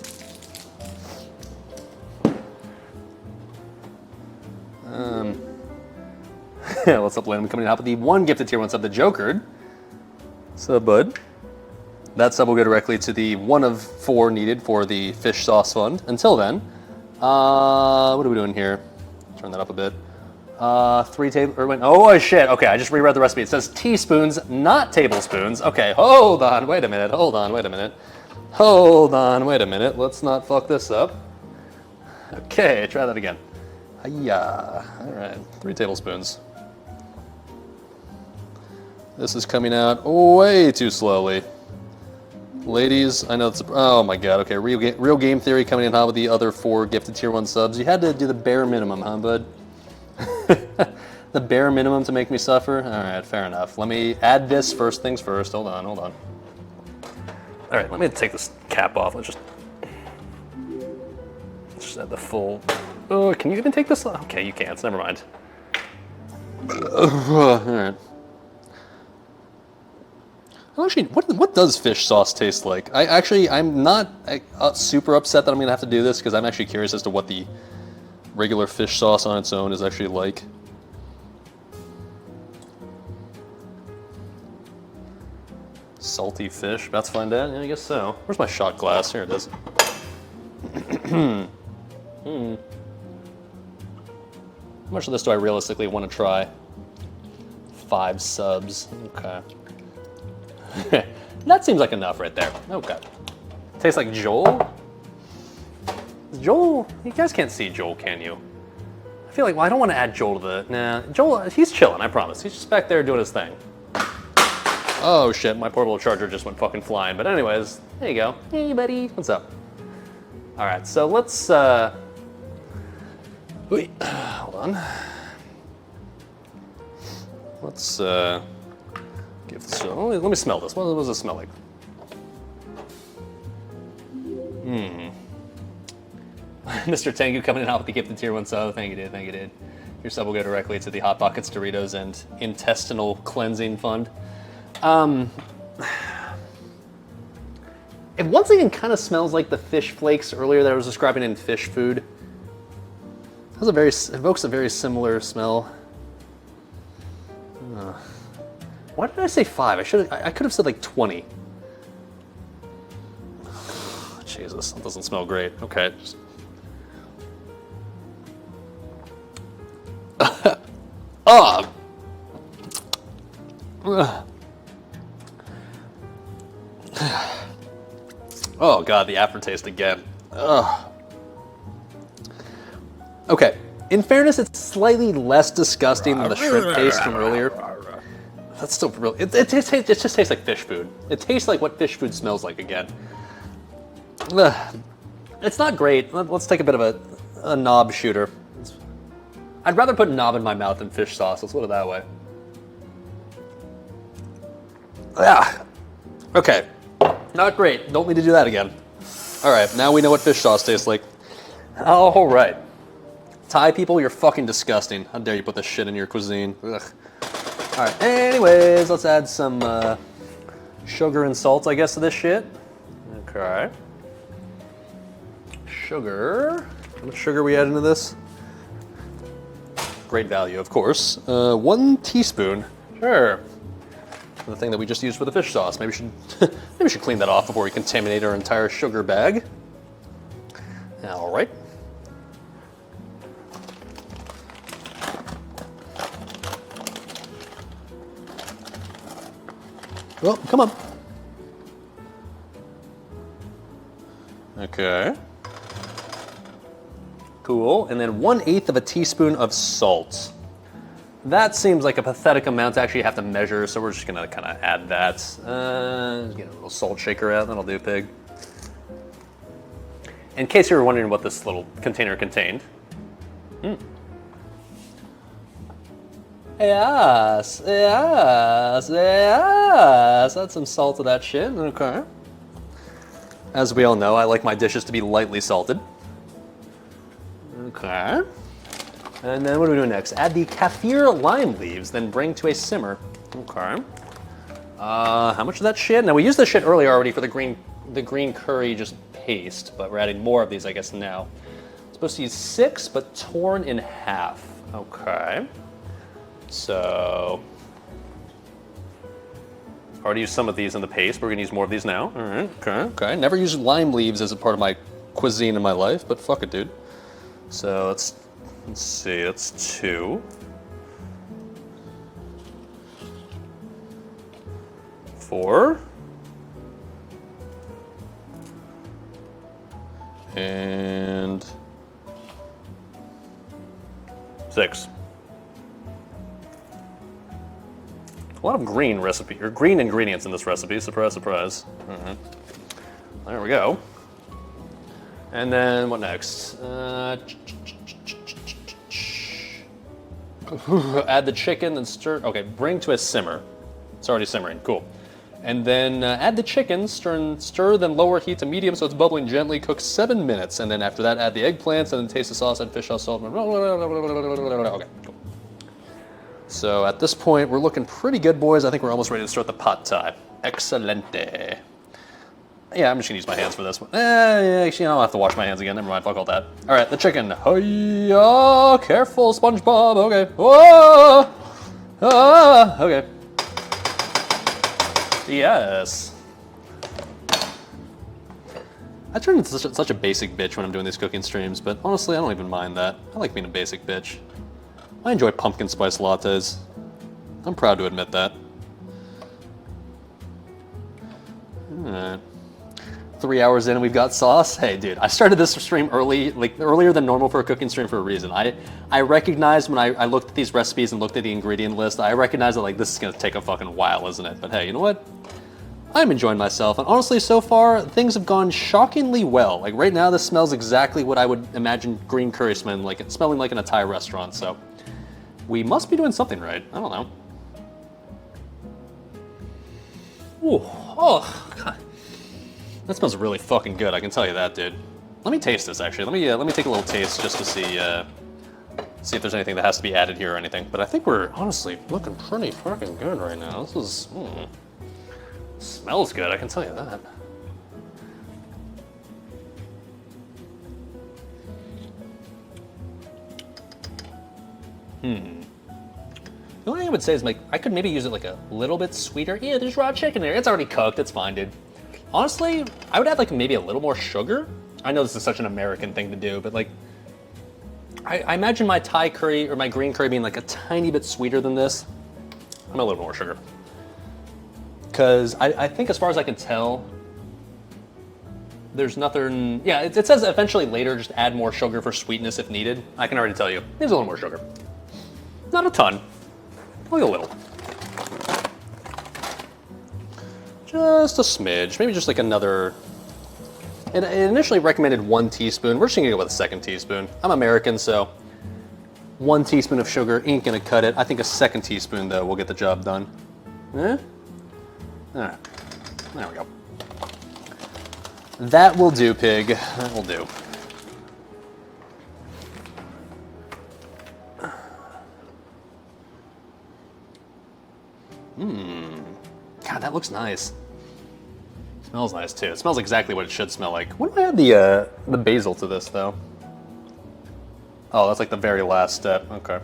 S2: What's up, Landon? Coming out with the 1 gifted tier 1 sub, the Jokered. Sub, bud. That sub will go directly to the 1 of 4 needed for the fish sauce fund. Until then, what are we doing here? Turn that up a bit. 3 table, or wait, oh shit, okay, I just reread the recipe. It says teaspoons, not tablespoons. Okay, hold on, wait a minute, hold on, wait a minute. Hold on, wait a minute, let's not fuck this up. Okay, try that again. Hiya, all right, 3 tablespoons. This is coming out way too slowly. Ladies, I know it's, oh my god, okay, real game theory coming in hot with the other 4 gifted tier 1 subs. You had to do the bare minimum, huh, bud? The bare minimum to make me suffer? Alright, fair enough. Let me add this first things first. Hold on, hold on. Alright, let me take this cap off. Let's just add the full... Oh, can you even take this off? Okay, you can't. Never mind. Alright. Actually, what does fish sauce taste like? I'm not super upset that I'm gonna have to do this because I'm actually curious as to what the regular fish sauce on its own is actually like. Salty fish, about to find out? Yeah, I guess so. Where's my shot glass? Here it is. How much of this do I realistically want to try? 5 subs, okay. That seems like enough right there. Okay. Tastes like Joel? Joel, you guys can't see Joel, can you? I feel like, well, I don't want to add Joel to the, nah, Joel, he's chilling, I promise. He's just back there doing his thing. Oh shit, my portable charger just went fucking flying. But anyways, there you go. Hey buddy, what's up? All right, so let's, wait, hold on. Let's, give this, let me smell this. What does it smell like? Mr. Tengu coming in hot with the gifted tier 1 sub. Thank you, dude. Thank you, dude. Your sub will go directly to the Hot Pockets, Doritos, and Intestinal Cleansing Fund. It once again kind of smells like the fish flakes earlier that I was describing in fish food. It evokes a very similar smell. Why did I say 5? I could have said like 20. Jesus, that doesn't smell great. Okay. Oh. Oh god, the aftertaste again. Ugh. Okay, in fairness, it's slightly less disgusting than the shrimp taste from earlier. That's still really, it just tastes like fish food. It tastes like what fish food smells like again. Ugh. It's not great. Let's take a bit of a knob shooter. I'd rather put knob in my mouth than fish sauce, let's put it that way. Ah. Okay, not great. Don't need to do that again. All right, now we know what fish sauce tastes like. All right. Thai people, you're fucking disgusting. How dare you put this shit in your cuisine. Ugh. All right, anyways, let's add some sugar and salt, I guess, to this shit. Okay. Sugar. How much sugar we add into this? Great value, of course. 1 teaspoon. Sure. The thing that we just used for the fish sauce. Maybe we should clean that off before we contaminate our entire sugar bag. All right. Well, come on. Okay. Cool. And then 1/8 of a teaspoon of salt. That seems like a pathetic amount to actually have to measure, so we're just gonna kind of add that. Get a little salt shaker out, that'll do, pig. In case you were wondering what this little container contained. Yes, yes, yes. Add some salt to that shit, okay. As we all know, I like my dishes to be lightly salted. Okay. And then what do we do next? Add the kaffir lime leaves, then bring to a simmer. Okay. How much of that shit? Now we used this shit earlier already for the green curry just paste, but we're adding more of these, I guess, now. Supposed to use 6, but torn in half. Okay. So, already used some of these in the paste. We're gonna use more of these now. All right. Okay. Never used lime leaves as a part of my cuisine in my life, but fuck it, dude. So let's see. That's 2. 4. And 6. A lot of green ingredients in this recipe. Surprise, surprise. There we go. And then what next? Add the chicken and stir. Okay, bring to a simmer. It's already simmering. Cool. And then add the chicken, stir, then lower heat to medium so it's bubbling gently. Cook 7 minutes, and then after that, add the eggplants, and then taste the sauce, add fish sauce, salt. Okay, cool. So at this point, we're looking pretty good, boys. I think we're almost ready to start the pad thai. Excelente. Yeah, I'm just gonna use my hands for this one. Actually, I don't have to wash my hands again. Never mind, fuck all that. All right, the chicken. Oh, careful, SpongeBob. Okay. Whoa. Okay. Yes. I turn into such a basic bitch when I'm doing these cooking streams, but honestly, I don't even mind that. I like being a basic bitch. I enjoy pumpkin spice lattes. I'm proud to admit that. Alright. 3 hours in and we've got sauce. Hey dude, I started this stream earlier than normal for a cooking stream for a reason. I recognized when I looked at these recipes and looked at the ingredient list, I recognized that this is gonna take a fucking while, isn't it? But hey, you know what? I'm enjoying myself, and honestly, so far, things have gone shockingly well. Like right now, this smells exactly what I would imagine green curry smelling like in a Thai restaurant, so we must be doing something right. I don't know. Ooh, oh, God. That smells really fucking good, I can tell you that, dude. Let me taste this, actually. Let me take a little taste just to see if there's anything that has to be added here or anything. But I think we're honestly looking pretty fucking good right now. This is, smells good, I can tell you that. The only thing I would say is I could maybe use it a little bit sweeter. Yeah, there's raw chicken there. It's already cooked. It's fine, dude. Honestly, I would add maybe a little more sugar. I know this is such an American thing to do, but I imagine my Thai curry or my green curry being a tiny bit sweeter than this. I'm a little more sugar. Because I think as far as I can tell, there's nothing, yeah, it says eventually later just add more sugar for sweetness if needed. I can already tell you, there's a little more sugar. Not a ton, only a little. Just a smidge, maybe just another, it initially recommended 1 teaspoon. We're just gonna go with a 2nd teaspoon. I'm American, so 1 teaspoon of sugar ain't gonna cut it. I think a 2nd teaspoon though will get the job done. Eh? Alright, there we go. That will do, pig. That will do. God, that looks nice. Smells nice too. It smells exactly what it should smell like. When do I add the basil to this though? Oh, that's the very last step. Okay.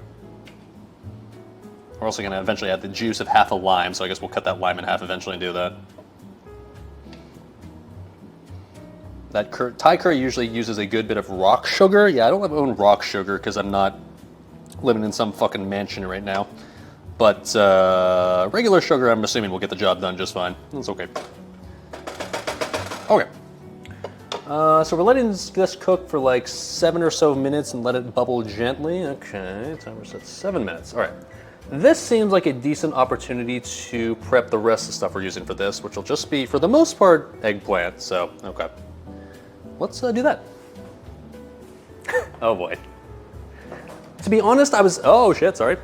S2: We're also gonna eventually add the juice of half a lime, so I guess we'll cut that lime in half eventually and do that. That Thai curry usually uses a good bit of rock sugar. Yeah, I don't own rock sugar because I'm not living in some fucking mansion right now. But regular sugar, I'm assuming will get the job done just fine. That's okay. Okay. So we're letting this cook for 7 or so minutes and let it bubble gently. Okay, timer set 7 minutes. All right. This seems like a decent opportunity to prep the rest of the stuff we're using for this, which will just be, for the most part, eggplant. So, okay. Let's do that. Oh boy. To be honest, oh shit, sorry.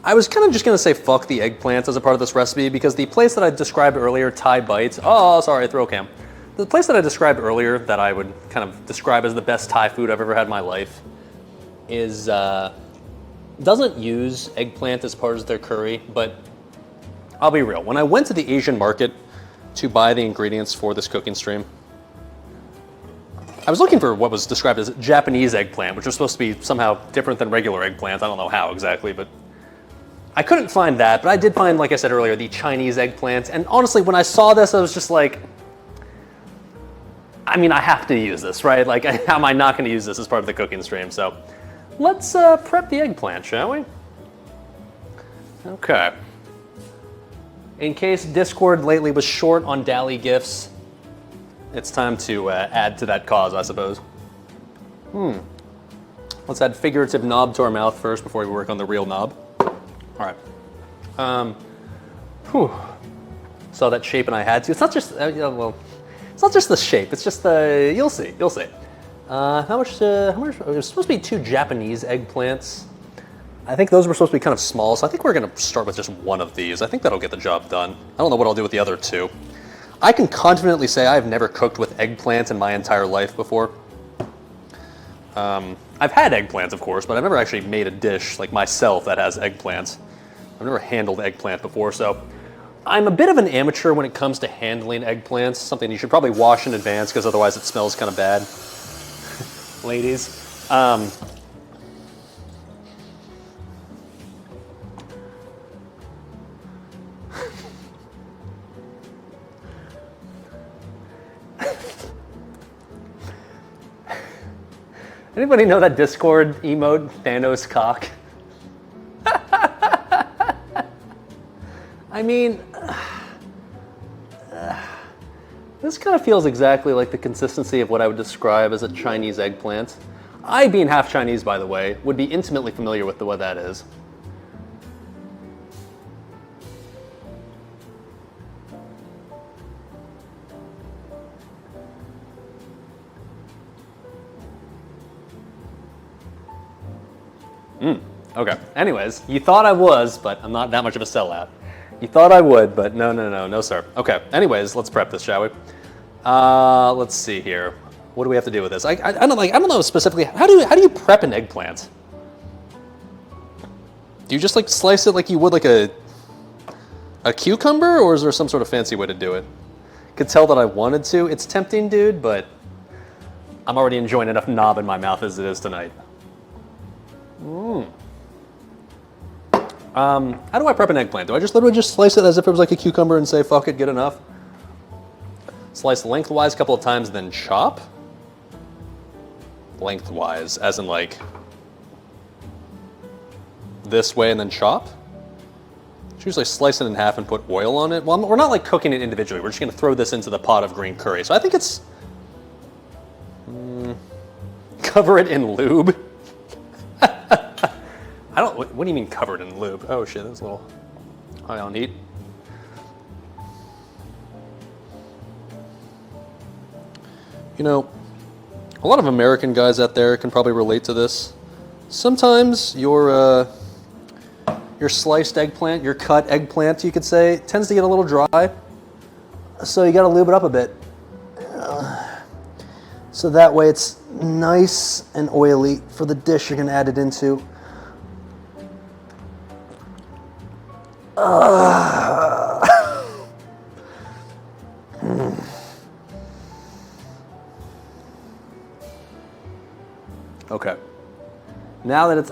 S2: I was kind of just gonna say fuck the eggplants as a part of this recipe because the place that I described earlier, Thai Bites, oh, sorry, throw cam. The place that I described earlier that I would kind of describe as the best Thai food I've ever had in my life is, doesn't use eggplant as part of their curry, but I'll be real. When I went to the Asian market to buy the ingredients for this cooking stream, I was looking for what was described as Japanese eggplant, which was supposed to be somehow different than regular eggplant. I don't know how exactly, but I couldn't find that. But I did find, like I said earlier, the Chinese eggplant. And honestly, when I saw this, I was just like, I mean, I have to use this, right? Like, how am I not going to use this as part of the cooking stream? So let's prep the eggplant, shall we? Okay. In case Discord lately was short on Dali gifts, it's time to add to that cause, I suppose. Let's add figurative knob to our mouth first before we work on the real knob. All right. Saw that shape and I had to. It's not just, well, it's not just the shape. It's just the, you'll see. How much, there's supposed to be 2 Japanese eggplants. I think those were supposed to be kind of small, so I think we're gonna start with just one of these. I think that'll get the job done. I don't know what I'll do with the other 2. I can confidently say I've never cooked with eggplant in my entire life before. I've had eggplants, of course, but I've never actually made a dish like myself that has eggplants. I've never handled eggplant before, so I'm a bit of an amateur when it comes to handling eggplants, something you should probably wash in advance because otherwise it smells kind of bad. Ladies. Anybody know that Discord emote, Thanos cock? I mean, this kind of feels exactly like the consistency of what I would describe as a Chinese eggplant. I, being half Chinese, by the way, would be intimately familiar with what that is. Okay, anyways, you thought I was, but I'm not that much of a sellout. You thought I would, but no, sir. Okay, anyways, let's prep this, shall we? Let's see here. What do we have to do with this? I don't know specifically. How do you prep an eggplant? Do you just like slice it like you would like a cucumber, or is there some sort of fancy way to do it? Could tell that I wanted to. It's tempting, dude, but I'm already enjoying enough knob in my mouth as it is tonight. How do I prep an eggplant? Do I just literally just slice it as if it was like a cucumber and say, fuck it, good enough? Slice lengthwise a couple of times, then chop? Lengthwise, as in like this way and then chop? Just usually slice it in half and put oil on it. Well, we're not like cooking it individually. We're just gonna throw this into the pot of green curry. So I think it's, cover it in lube. What do you mean covered in lube? Oh shit, that's a little high on heat. You know, a lot of American guys out there can probably relate to this. Sometimes your sliced eggplant, your cut eggplant, you could say, tends to get a little dry. So you gotta lube it up a bit. So that way it's nice and oily for the dish you're gonna add it into. Okay. Now that it's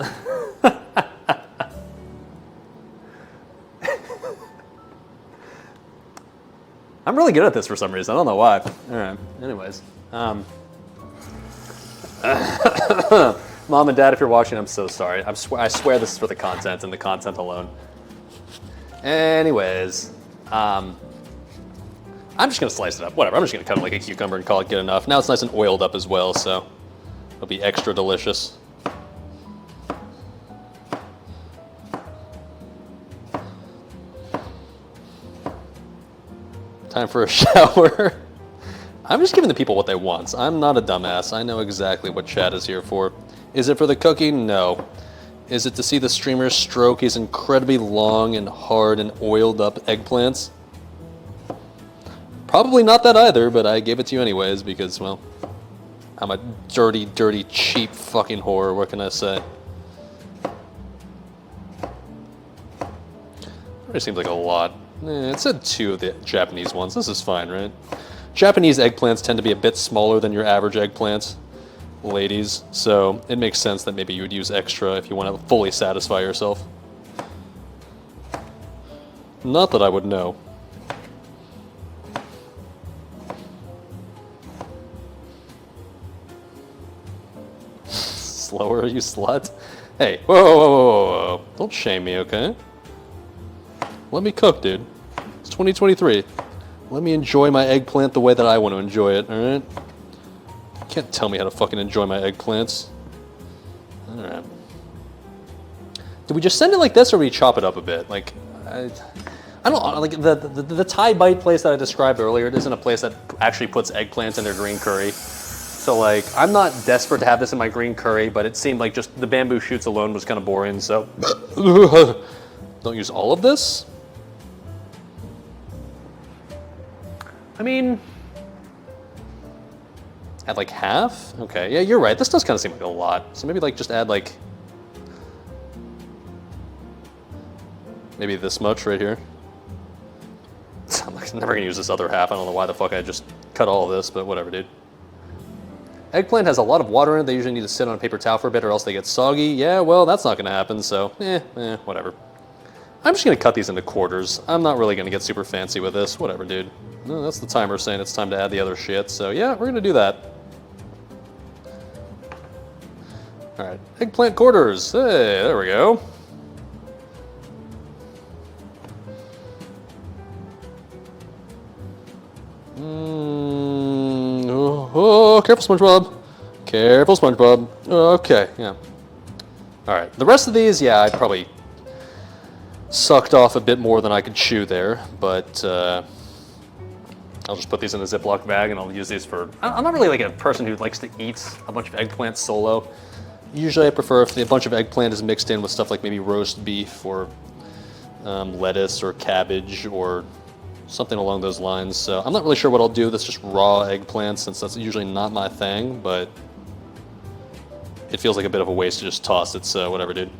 S2: I'm really good at this for some reason. I don't know why. All right. Anyways, Mom and Dad, if you're watching, I'm so sorry. I swear this is for the content and the content alone. Anyways, I'm just gonna slice it up. Whatever. I'm just gonna cut it like a cucumber and call it good enough. Now it's nice and oiled up as well, so it'll be extra delicious. Time for a shower. I'm just giving the people what they want. I'm not a dumbass. I know exactly what chat is here for. Is it for the cooking? No. Is it to see the streamer stroke his incredibly long and hard and oiled up eggplants? Probably not that either, but I gave it to you anyways because, well, I'm a dirty, dirty, cheap fucking whore. What can I say? It seems like a lot. It said 2 of the Japanese ones. This is fine, right? Japanese eggplants tend to be a bit smaller than your average eggplants, ladies, so it makes sense that maybe you would use extra if you want to fully satisfy yourself. Not that I would know. Slower, you slut. Hey, whoa, whoa, whoa, whoa, whoa. Don't shame me, okay? Let me cook, dude. It's 2023. Let me enjoy my eggplant the way that I want to enjoy it, alright? You can't tell me how to fucking enjoy my eggplants. Alright. Do we just send it like this, or do we chop it up a bit? Like, I don't know, like, the Thai bite place that I described earlier, it isn't a place that actually puts eggplants in their green curry. So, like, I'm not desperate to have this in my green curry, but it seemed like just the bamboo shoots alone was kind of boring, so... Don't use all of this? I mean... Add like half? Okay, yeah, you're right. This does kind of seem like a lot. So maybe like just add like... maybe this much right here. I'm like, never gonna use this other half. I don't know why the fuck I just cut all of this, but whatever, dude. Eggplant has a lot of water in it. They usually need to sit on a paper towel for a bit or else they get soggy. Yeah, well, that's not gonna happen, so whatever. I'm just gonna cut these into quarters. I'm not really gonna get super fancy with this. Whatever, dude. No, that's the timer saying it's time to add the other shit, so yeah, we're gonna do that. Alright, eggplant quarters. Hey, there we go. Oh, careful, SpongeBob. Careful, SpongeBob. Okay, yeah. Alright, the rest of these, yeah, I probably sucked off a bit more than I could chew there, but I'll just put these in a Ziploc bag and I'll use these for... I'm not really like a person who likes to eat a bunch of eggplants solo. Usually I prefer if a bunch of eggplant is mixed in with stuff like maybe roast beef or lettuce or cabbage or something along those lines. So I'm not really sure what I'll do. That's just raw eggplant since that's usually not my thing, but it feels like a bit of a waste to just toss it, so whatever, dude.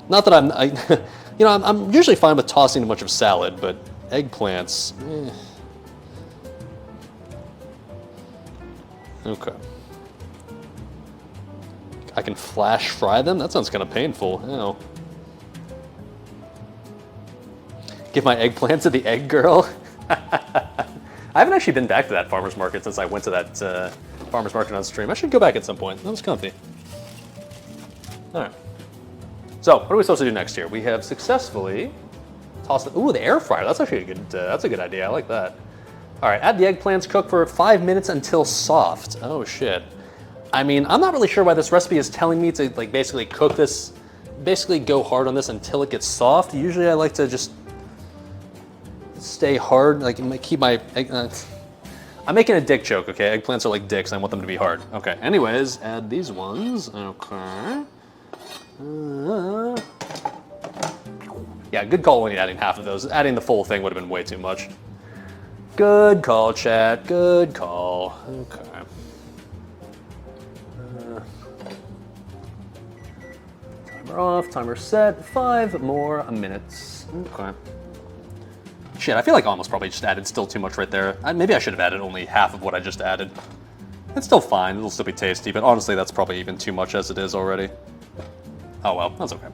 S2: Not that I'm usually fine with tossing a bunch of salad, but eggplants, Okay. I can flash fry them? That sounds kind of painful. Ew. Give my eggplant to the egg girl? I haven't actually been back to that farmer's market since I went to that farmer's market on stream. I should go back at some point. That was comfy. Alright. So, what are we supposed to do next here? We have successfully tossed it. Ooh, the air fryer. That's actually a good, that's a good idea. I like that. Alright, add the eggplants, cook for 5 minutes until soft. Oh shit. I mean, I'm not really sure why this recipe is telling me to like basically cook this, basically go hard on this until it gets soft. Usually I like to just stay hard, like keep my egg, I'm making a dick joke, okay? Eggplants are like dicks, I want them to be hard. Okay, anyways, add these ones, okay. Yeah, good call when you're adding half of those. Adding the full thing would have been way too much. Good call, chat, good call. Okay. Timer off, timer set, 5 more minutes. Okay. Shit, I feel like I almost probably just added still too much right there. Maybe I should have added only half of what I just added. It's still fine, it'll still be tasty, but honestly that's probably even too much as it is already. Oh well, that's okay.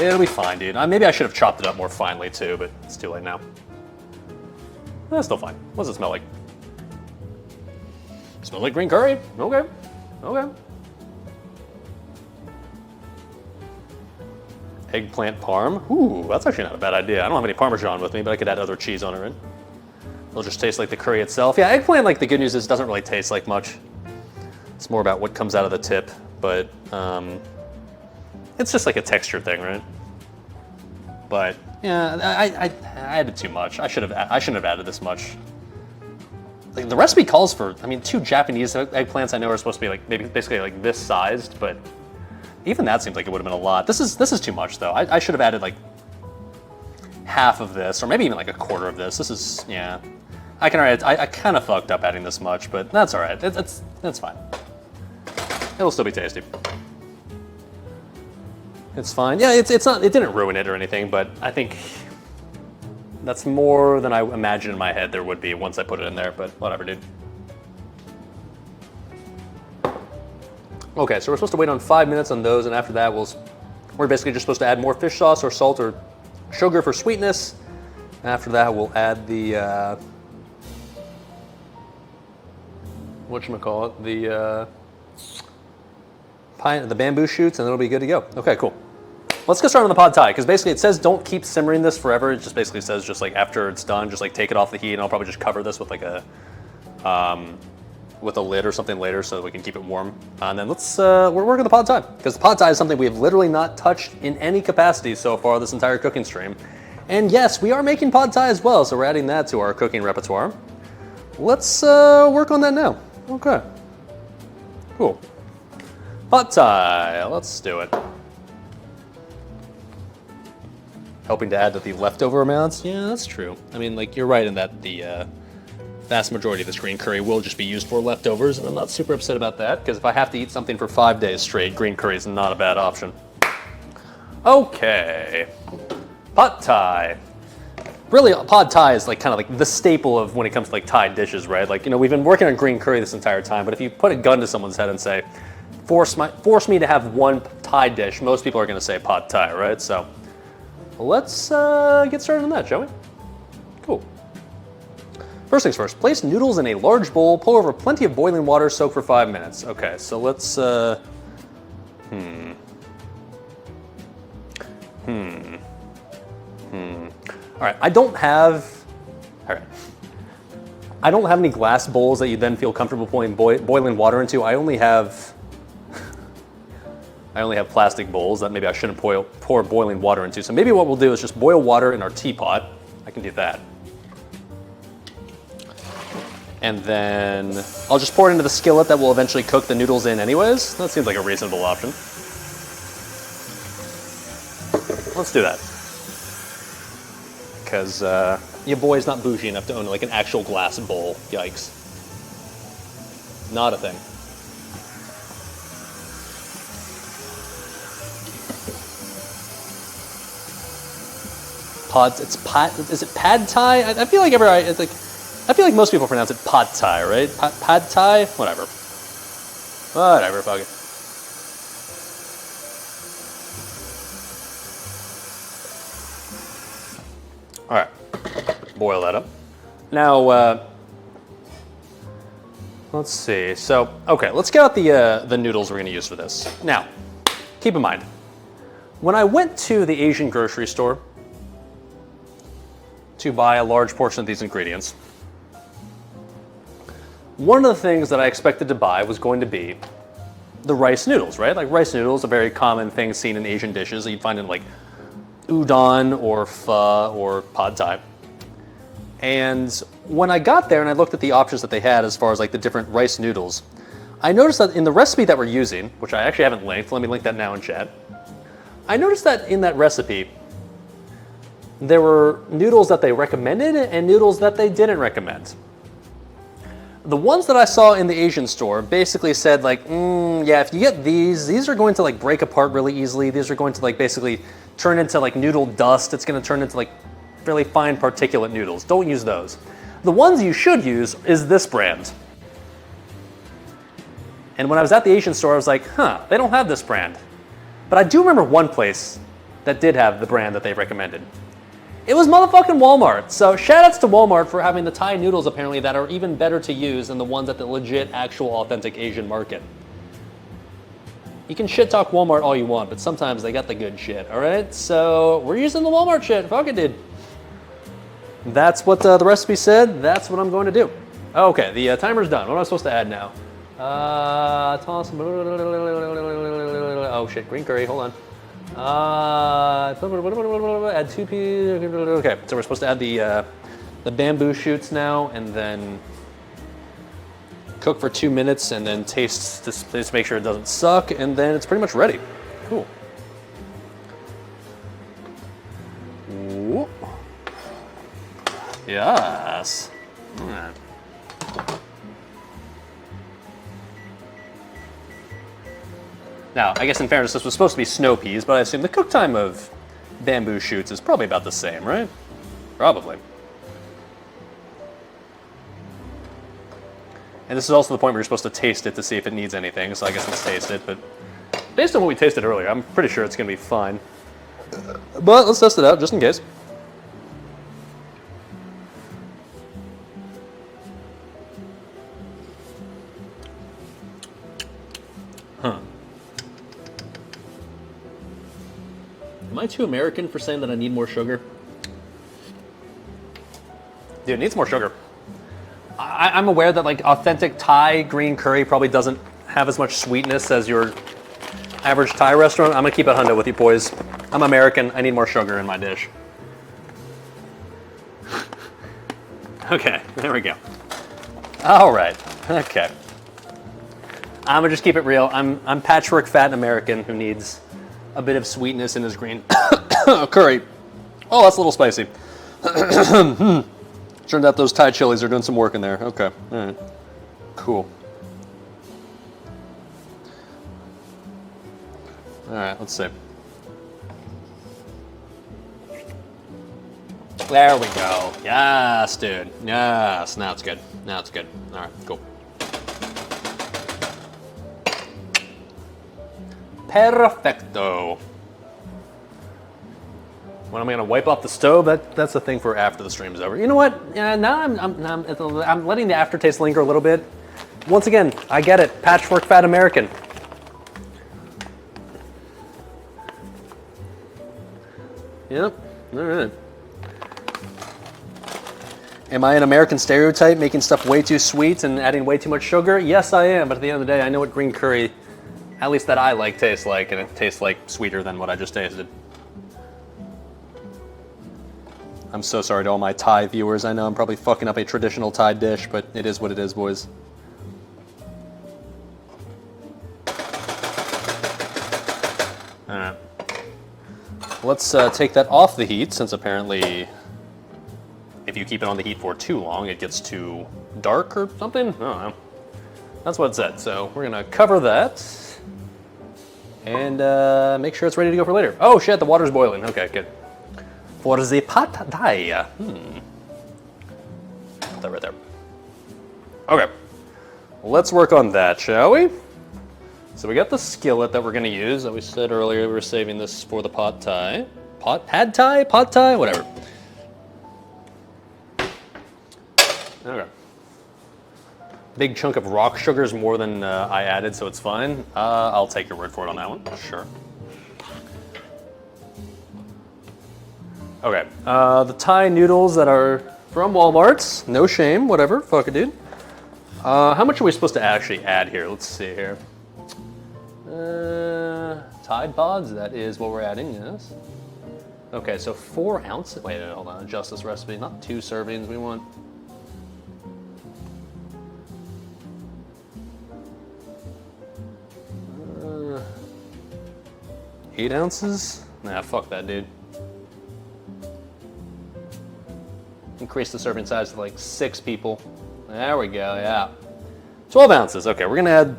S2: It'll be fine, dude. Maybe I should have chopped it up more finely too, but it's too late now. That's still fine. What does it smell like? Smells like green curry. Okay. Okay. Eggplant parm. Ooh, that's actually not a bad idea. I don't have any Parmesan with me, but I could add other cheese on it, right? It'll just taste like the curry itself. Yeah, eggplant, like the good news is, doesn't really taste like much. It's more about what comes out of the tip, but it's just like a texture thing, right? But yeah, I added too much. I shouldn't have added this much. Like the recipe calls for, I mean, 2 Japanese eggplants I know are supposed to be like maybe basically like this sized, but Even that seems like it would have been a lot. This is too much though. I should have added like half of this, or maybe even like a quarter of this. This is, yeah. I kind of fucked up adding this much, but that's all right. That's fine. It'll still be tasty. It's fine. Yeah, it's not. It didn't ruin it or anything, but I think that's more than I imagined in my head there would be once I put it in there. But whatever, dude. Okay, so we're supposed to wait on 5 minutes on those, and after that we're basically just supposed to add more fish sauce or salt or sugar for sweetness. After that, we'll add the whatchamacallit, the bamboo shoots, and it'll be good to go. Okay, cool. Let's get started on the pad thai, because basically it says don't keep simmering this forever. It just basically says just like after it's done, just like take it off the heat, and I'll probably just cover this with like a lid or something later so that we can keep it warm. And then we're working the pad thai, because the pad thai is something we have literally not touched in any capacity so far this entire cooking stream. And yes, we are making pad thai as well, so we're adding that to our cooking repertoire. Let's work on that now. Okay. Cool. Pad thai, let's do it. Helping to add to the leftover amounts? Yeah, that's true. I mean, like, you're right in that the vast majority of this green curry will just be used for leftovers, and I'm not super upset about that, because if I have to eat something for 5 days straight, green curry is not a bad option. Okay. Pad thai. Really, pad thai is like kind of like the staple of when it comes to like Thai dishes, right? Like, you know, we've been working on green curry this entire time, but if you put a gun to someone's head and say, force me to have one Thai dish, most people are going to say pad thai, right? So let's get started on that, shall we? Cool. First things first, place noodles in a large bowl, pour over plenty of boiling water, soak for 5 minutes. Okay, so let's, All right, I don't have any glass bowls that you then feel comfortable pouring boiling water into. I only have plastic bowls that maybe I shouldn't pour boiling water into. So maybe what we'll do is just boil water in our teapot. I can do that. And then I'll just pour it into the skillet that will eventually cook the noodles in anyways. That seems like a reasonable option. Let's do that. Because your boy's not bougie enough to own like an actual glass bowl. Yikes. Not a thing. Is it pad thai? I feel like I feel like most people pronounce it pad thai, right? Pad thai? Whatever. Whatever, fuck it. All right, boil that up. Now, let's see. So, okay, let's get out the noodles we're gonna use for this. Now, keep in mind, when I went to the Asian grocery store to buy a large portion of these ingredients, one of the things that I expected to buy was going to be the rice noodles, right? Like rice noodles, a very common thing seen in Asian dishes that you'd find in like udon or pho or pad thai. And when I got there and I looked at the options that they had as far as like the different rice noodles, I noticed that in the recipe that we're using, which I actually haven't linked, let me link that now in chat. I noticed that in that recipe, there were noodles that they recommended and noodles that they didn't recommend. The ones that I saw in the Asian store basically said like, yeah, if you get these are going to like break apart really easily. These are going to like basically turn into like noodle dust. It's going to turn into like really fine particulate noodles. Don't use those. The ones you should use is this brand. And when I was at the Asian store, I was like, they don't have this brand. But I do remember one place that did have the brand that they recommended. It was motherfucking Walmart. So shoutouts to Walmart for having the Thai noodles apparently that are even better to use than the ones at the legit, actual, authentic Asian market. You can shit talk Walmart all you want, but sometimes they got the good shit, all right? So we're using the Walmart shit. Fuck it, dude. That's what the recipe said. That's what I'm going to do. Okay, the timer's done. What am I supposed to add now? Toss. Oh shit, green curry. Hold on. Add 2 pieces. Okay, so we're supposed to add the bamboo shoots now, and then cook for 2 minutes, and then taste to make sure it doesn't suck, and then it's pretty much ready. Cool. Ooh. Yes. All right. Now, I guess in fairness, this was supposed to be snow peas, but I assume the cook time of bamboo shoots is probably about the same, right? Probably. And this is also the point where you're supposed to taste it to see if it needs anything, so I guess let's taste it, but based on what we tasted earlier, I'm pretty sure it's going to be fine. But let's test it out, just in case. Huh. Am I too American for saying that I need more sugar? Dude, it needs more sugar. I'm aware that like authentic Thai green curry probably doesn't have as much sweetness as your average Thai restaurant. I'm gonna keep it hundo with you boys. I'm American, I need more sugar in my dish. Okay, there we go. All right, okay. I'm gonna just keep it real. I'm patchwork fat American who needs a bit of sweetness in his green curry. Oh, that's a little spicy. Turned out those Thai chilies are doing some work in there. Okay, all right, cool. All right, let's see. There we go. Yes, dude. Yes, now it's good. Now it's good. All right, cool. Perfecto. When am I gonna wipe off the stove? That's the thing for after the stream's over. You know what? Yeah, now I'm letting the aftertaste linger a little bit. Once again, I get it. Patchwork fat American. Yep. All right. Am I an American stereotype, making stuff way too sweet and adding way too much sugar? Yes, I am. But at the end of the day, I know what green curry, at least that I like, tastes like, and it tastes like sweeter than what I just tasted. I'm so sorry to all my Thai viewers. I know I'm probably fucking up a traditional Thai dish, but it is what it is, boys. All right. Let's take that off the heat, since apparently if you keep it on the heat for too long, it gets too dark or something. I don't know. That's what it said. So we're gonna cover that and make sure it's ready to go for later. Oh shit, the water's boiling. Okay, good. For the pad thai. Put that right there. Okay, let's work on that, shall we? So we got the skillet that we're gonna use that we said earlier we were saving this for the pad thai. Pad thai, whatever. Okay. Big chunk of rock sugar is more than I added, so it's fine. I'll take your word for it on that one, sure. Okay, the Thai noodles that are from Walmart, no shame, whatever, fuck it, dude. How much are we supposed to actually add here? Let's see here. Tide Pods, that is what we're adding, yes. Okay, so 4 ounces. Wait, hold on, adjust this recipe. Not 2 servings, we want. Uh, 8 ounces? Nah, fuck that, dude. Increase the serving size to like 6 people. There we go, yeah. 12 ounces, okay, we're gonna add,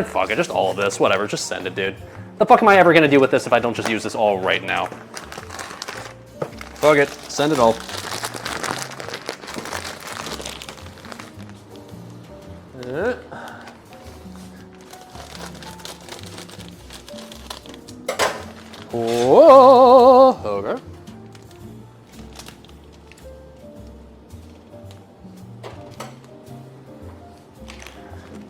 S2: fuck it, just all of this, whatever, just send it, dude. The fuck am I ever gonna do with this if I don't just use this all right now? Fuck it, send it all. Whoa, okay.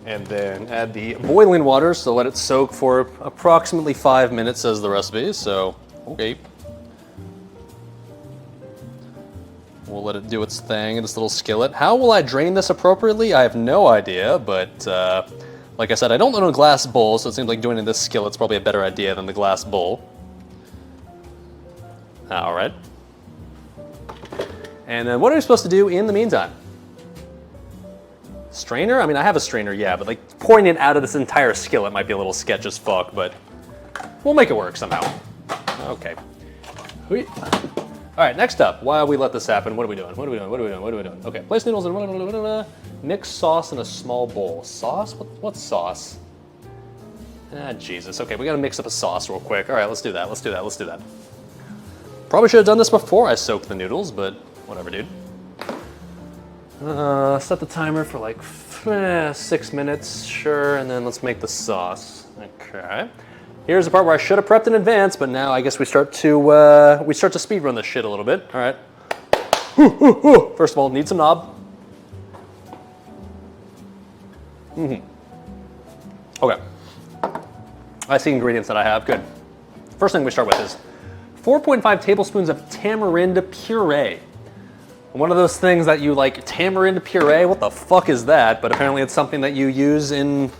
S2: And then add the boiling water, so let it soak for approximately 5 minutes, says the recipe, so, okay. We'll let it do its thing in this little skillet. How will I drain this appropriately? I have no idea, but like I said, I don't own a glass bowl, so it seems like doing it in this skillet's probably a better idea than the glass bowl. All right. And then what are we supposed to do in the meantime? Strainer? I mean, I have a strainer, yeah, but like pouring it out of this entire skillet might be a little sketch as fuck, but We'll make it work somehow. Okay. All right, next up, while we let this happen, what are we doing? What are we doing? What are we doing? What are we doing? Okay, place noodles in mix sauce in a small bowl. Sauce? What's sauce? Ah, Jesus. Okay, we gotta mix up a sauce real quick. All right, let's do that. Let's do that. Let's do that. Probably should have done this before I soaked the noodles, but whatever, dude. Set the timer for like 6 minutes, sure, and then let's make the sauce. Okay. Here's the part where I should have prepped in advance, but now I guess we start to speed run this shit a little bit. All right. First of all, need some knob. Okay. I see ingredients that I have. Good. First thing we start with is 4.5 tablespoons of tamarind puree. One of those things that you like, tamarind puree, what the fuck is that? But apparently it's something that you use in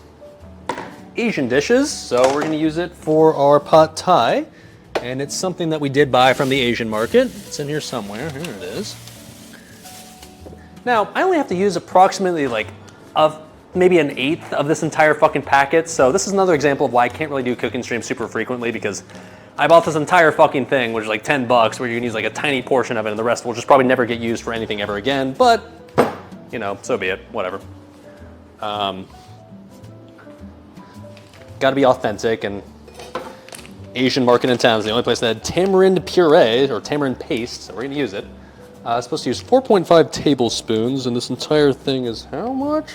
S2: Asian dishes, so we're gonna use it for our pad thai. And it's something that we did buy from the Asian market. It's in here somewhere, here it is. Now, I only have to use approximately like maybe an eighth of this entire fucking packet, so this is another example of why I can't really do cooking streams super frequently, because I bought this entire fucking thing, which is like $10, where you can use like a tiny portion of it, and the rest will just probably never get used for anything ever again, but, you know, so be it, whatever. Gotta be authentic, and Asian market in town is the only place that had tamarind puree, or tamarind paste, so we're gonna use it. I'm supposed to use 4.5 tablespoons, and this entire thing is how much?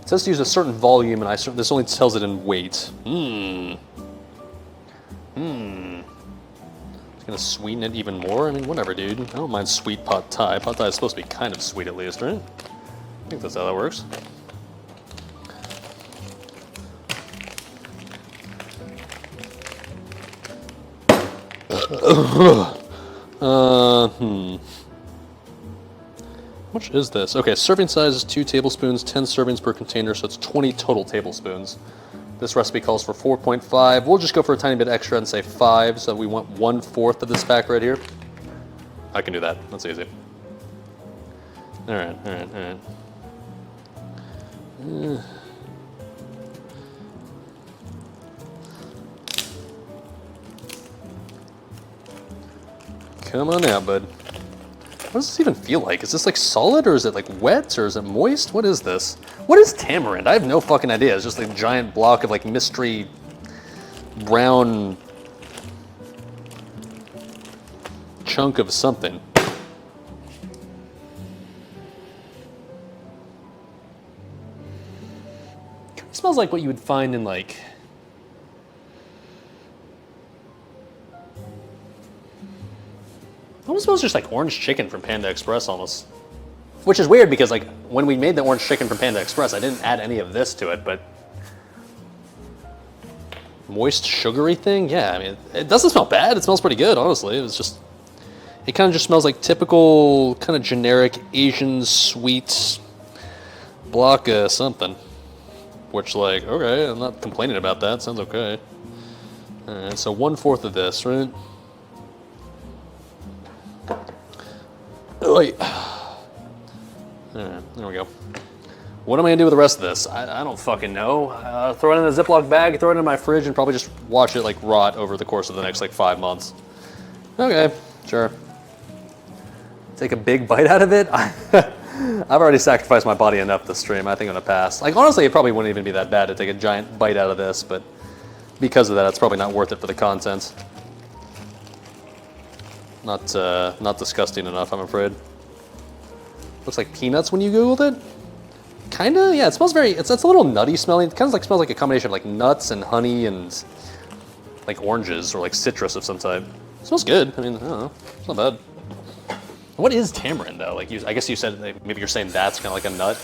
S2: It says to use a certain volume, and this only tells it in weight. It's gonna sweeten it even more? I mean, whatever, dude. I don't mind sweet pad thai. Pad thai is supposed to be kind of sweet at least, right? I think that's how that works. How much is this? Okay, serving size is 2 tablespoons, 10 servings per container, so it's 20 total tablespoons. This recipe calls for 4.5. We'll just go for a tiny bit extra and say 5, so we want 1/4 of this pack right here. I can do that, that's easy. All right. Come on now, bud. What does this even feel like? Is this like solid, or is it like wet, or is it moist? What is this? What is tamarind? I have no fucking idea. It's just like a giant block of like mystery brown chunk of something. It smells like what you would find in like almost smells just like orange chicken from Panda Express almost. Which is weird because like when we made the orange chicken from Panda Express, I didn't add any of this to it, but moist sugary thing? Yeah, I mean, it doesn't smell bad. It smells pretty good, honestly. It kind of just smells like typical kind of generic Asian sweet block something. Which like, okay, I'm not complaining about that. Sounds okay. All right, so 1/4 of this, right? Wait. Alright, there we go. What am I gonna do with the rest of this? I don't fucking know. Throw it in a Ziploc bag, throw it in my fridge, and probably just watch it like rot over the course of the next like 5 months. Okay, sure. Take a big bite out of it? I've already sacrificed my body enough this stream. I think I'm gonna pass. Like honestly, it probably wouldn't even be that bad to take a giant bite out of this, but because of that, it's probably not worth it for the content. Not disgusting enough, I'm afraid. Looks like peanuts when you Googled it. Kinda, yeah, it smells very, it's a little nutty smelling. It kind of like smells like a combination of like nuts and honey and like oranges or like citrus of some type. It smells good. I mean, I don't know, it's not bad. What is tamarind though? Like I guess you said, maybe you're saying that's kind of like a nut.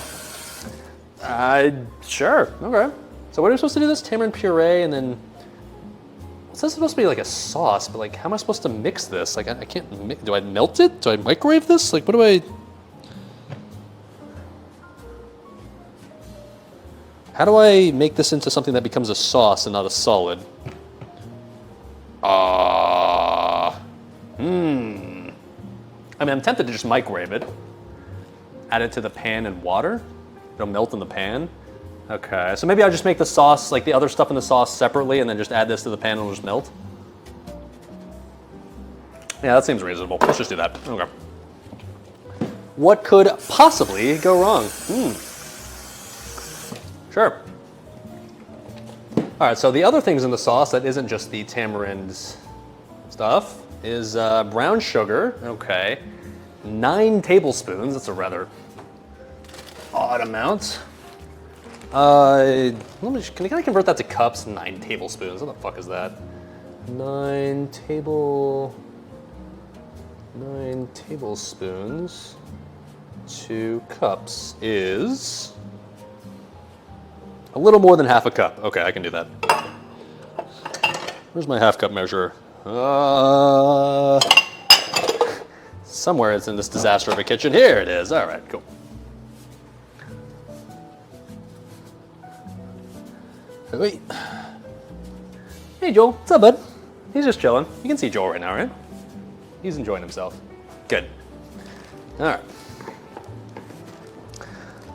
S2: Sure, okay. So what are we supposed to do this? Tamarind puree and then, this is supposed to be like a sauce, but like, how am I supposed to mix this? Like, I can't do I melt it? Do I microwave this? Like, what do I? How do I make this into something that becomes a sauce and not a solid? I mean, I'm tempted to just microwave it, add it to the pan and water. It'll melt in the pan. Okay, so maybe I'll just make the sauce, like the other stuff in the sauce separately, and then just add this to the pan and it'll just melt. Yeah, that seems reasonable. Let's just do that. Okay. What could possibly go wrong? Sure. All right, so the other things in the sauce that isn't just the tamarind stuff is brown sugar. Okay. 9 tablespoons. That's a rather odd amount. Can I convert that to cups? 9 tablespoons. What the fuck is that? 9 tablespoons to cups is a little more than half a cup. Okay, I can do that. Where's my half cup measure? Somewhere it's in this disaster of a kitchen. Here it is. All right, cool. Wait. Hey, Joel. What's up, bud? He's just chilling. You can see Joel right now, right? He's enjoying himself. Good. All right.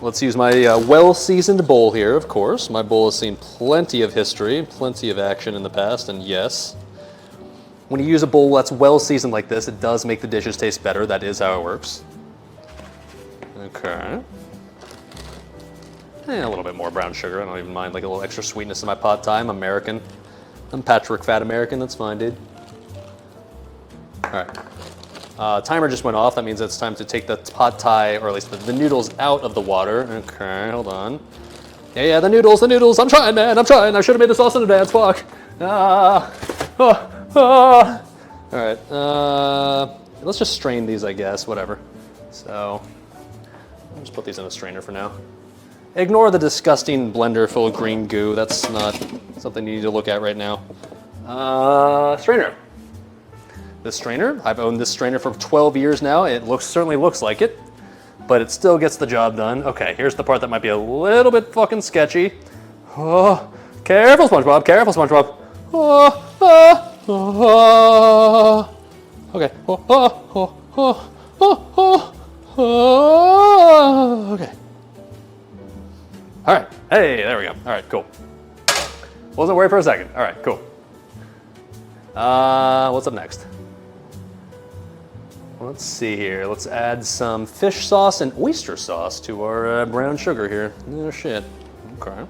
S2: Let's use my well-seasoned bowl here, of course. My bowl has seen plenty of history, plenty of action in the past, and yes, when you use a bowl that's well-seasoned like this, it does make the dishes taste better. That is how it works. Okay. A little bit more brown sugar. I don't even mind like a little extra sweetness in my pad thai. I'm American. I'm Patrick Fat American. That's fine, dude. All right. Timer just went off. That means it's time to take the pad thai, or at least the noodles, out of the water. Okay, hold on. Yeah, the noodles. I'm trying, man. I'm trying. I should have made the sauce in advance. Fuck. All right. Let's just strain these, I guess. Whatever. So, I'll just put these in a strainer for now. Ignore the disgusting blender full of green goo. That's not something you need to look at right now. Strainer. This strainer, I've owned this strainer for 12 years now. It certainly looks like it, but it still gets the job done. Okay, here's the part that might be a little bit fucking sketchy. Oh, careful, SpongeBob, careful, SpongeBob. Okay. Okay. All right, hey, there we go. All right, cool. Wasn't worried for a second. All right, cool. What's up next? Let's see here. Let's add some fish sauce and oyster sauce to our brown sugar here. Oh, shit. Okay.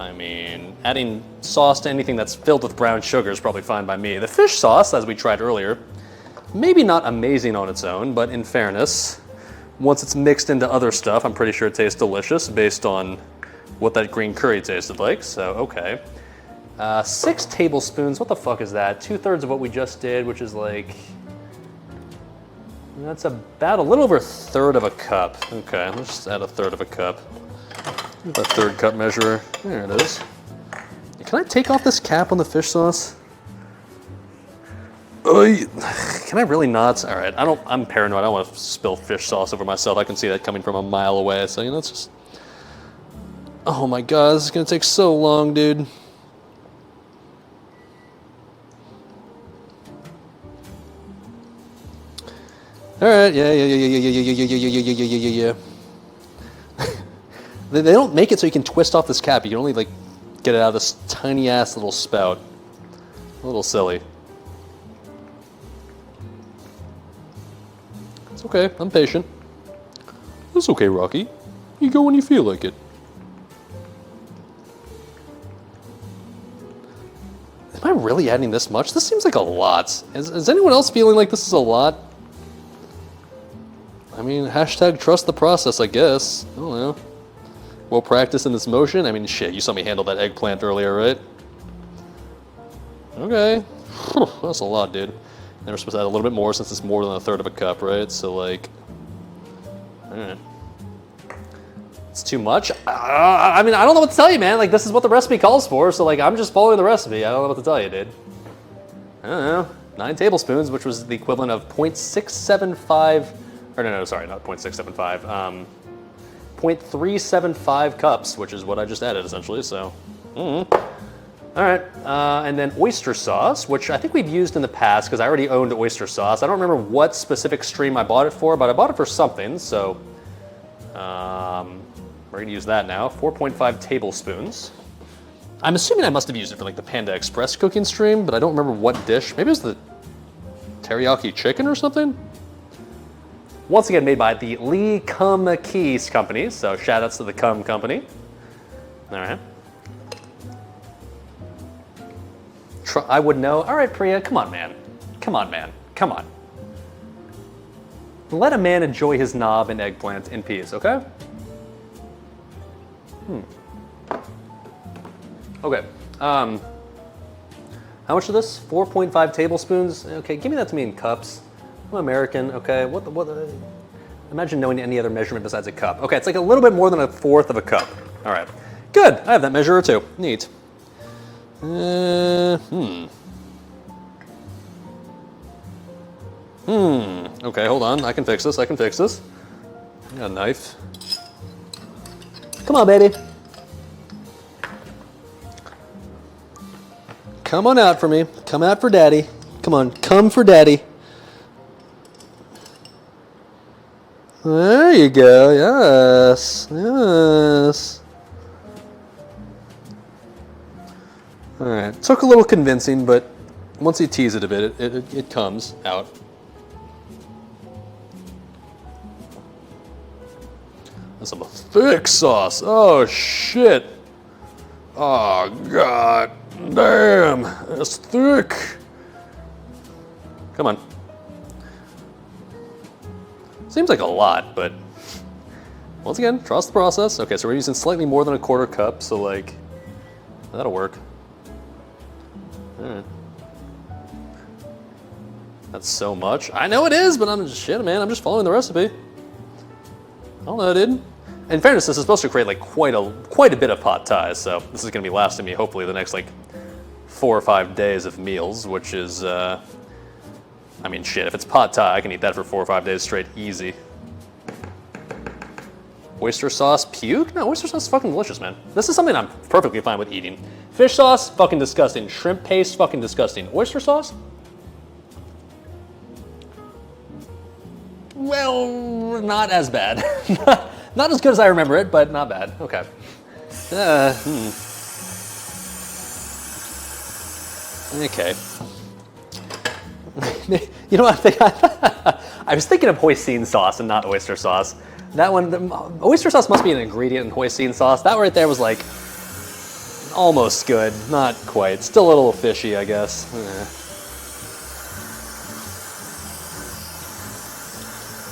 S2: I mean, adding sauce to anything that's filled with brown sugar is probably fine by me. The fish sauce, as we tried earlier, maybe not amazing on its own, but in fairness, once it's mixed into other stuff, I'm pretty sure it tastes delicious based on what that green curry tasted like, so okay. 6 tablespoons, what the fuck is that? 2/3 of what we just did, which is like, that's about a little over 1/3 of a cup. Okay, let's just add 1/3 of a cup. A 1/3 cup measure, there it is. Can I take off this cap on the fish sauce? Can I really not? All right, I'm paranoid. I don't want to spill fish sauce over myself. I can see that coming from a mile away, so let's just, oh my God, this is gonna take so long, dude. All right, yeah. They don't make it so you can twist off this cap. You can only like get it out of this tiny ass little spout. A little silly. It's okay, I'm patient. It's okay, Rocky. You go when you feel like it. Am I really adding this much? This seems like a lot. Is anyone else feeling like this is a lot? I mean, hashtag trust the process, I guess. I don't know. Well practiced in this motion? I mean, shit, you saw me handle that eggplant earlier, right? Okay. Whew, that's a lot, dude. And we're supposed to add a little bit more since it's more than 1/3 of a cup, right? So, like, alright. It's too much? I mean, I don't know what to tell you, man. Like, this is what the recipe calls for, so, like, I'm just following the recipe. I don't know what to tell you, dude. I don't know. 9 tablespoons, which was the equivalent of 0.675... Or no, sorry, not 0.675. 0.375 cups, which is what I just added, essentially, so. All right, and then oyster sauce, which I think we've used in the past, because I already owned oyster sauce. I don't remember what specific stream I bought it for, but I bought it for something, so. We're gonna use that now. 4.5 tablespoons. I'm assuming I must have used it for like the Panda Express cooking stream, but I don't remember what dish. Maybe it was the teriyaki chicken or something? Once again, made by the Lee Kum Keys Company, so shout outs to the Kum Company. All right. I would know. All right, Priya, come on, man. Come on, man. Come on. Let a man enjoy his knob and eggplant in peace, okay? Okay. How much of this? 4.5 tablespoons? Okay, give me that to me in cups. I'm American, okay? Imagine knowing any other measurement besides a cup. Okay, it's like a little bit more than a fourth of a cup. All right. Good, I have that measure too. Neat. Okay, hold on. I can fix this. I can fix this. I got a knife. Come on, baby. Come on out for me. Come out for daddy. Come on, come for daddy. There you go. Yes. Yes. All right. Took a little convincing, but once you tease it a bit, it comes out. That's some thick sauce. Oh, shit. Oh, God. Damn. That's thick. Come on. Seems like a lot, but once again, trust the process. Okay, so we're using slightly more than a quarter cup, so like, that'll work. All right. That's so much. I know it is, but I'm just shit, man. I'm just following the recipe. I don't know, dude. In fairness, this is supposed to create like quite a bit of pot ties, so this is gonna be lasting me hopefully the next like 4 or 5 days of meals, which is, I mean, shit, if it's pot thai, I can eat that for 4 or 5 days straight, easy. Oyster sauce, puke? No, oyster sauce is fucking delicious, man. This is something I'm perfectly fine with eating. Fish sauce, fucking disgusting. Shrimp paste, fucking disgusting. Oyster sauce? Well, not as bad. Not as good as I remember it, but not bad. Okay. Okay. You know what I think? I was thinking of hoisin sauce and not oyster sauce. That one, oyster sauce must be an ingredient in hoisin sauce. That right there was like almost good, not quite. Still a little fishy, I guess.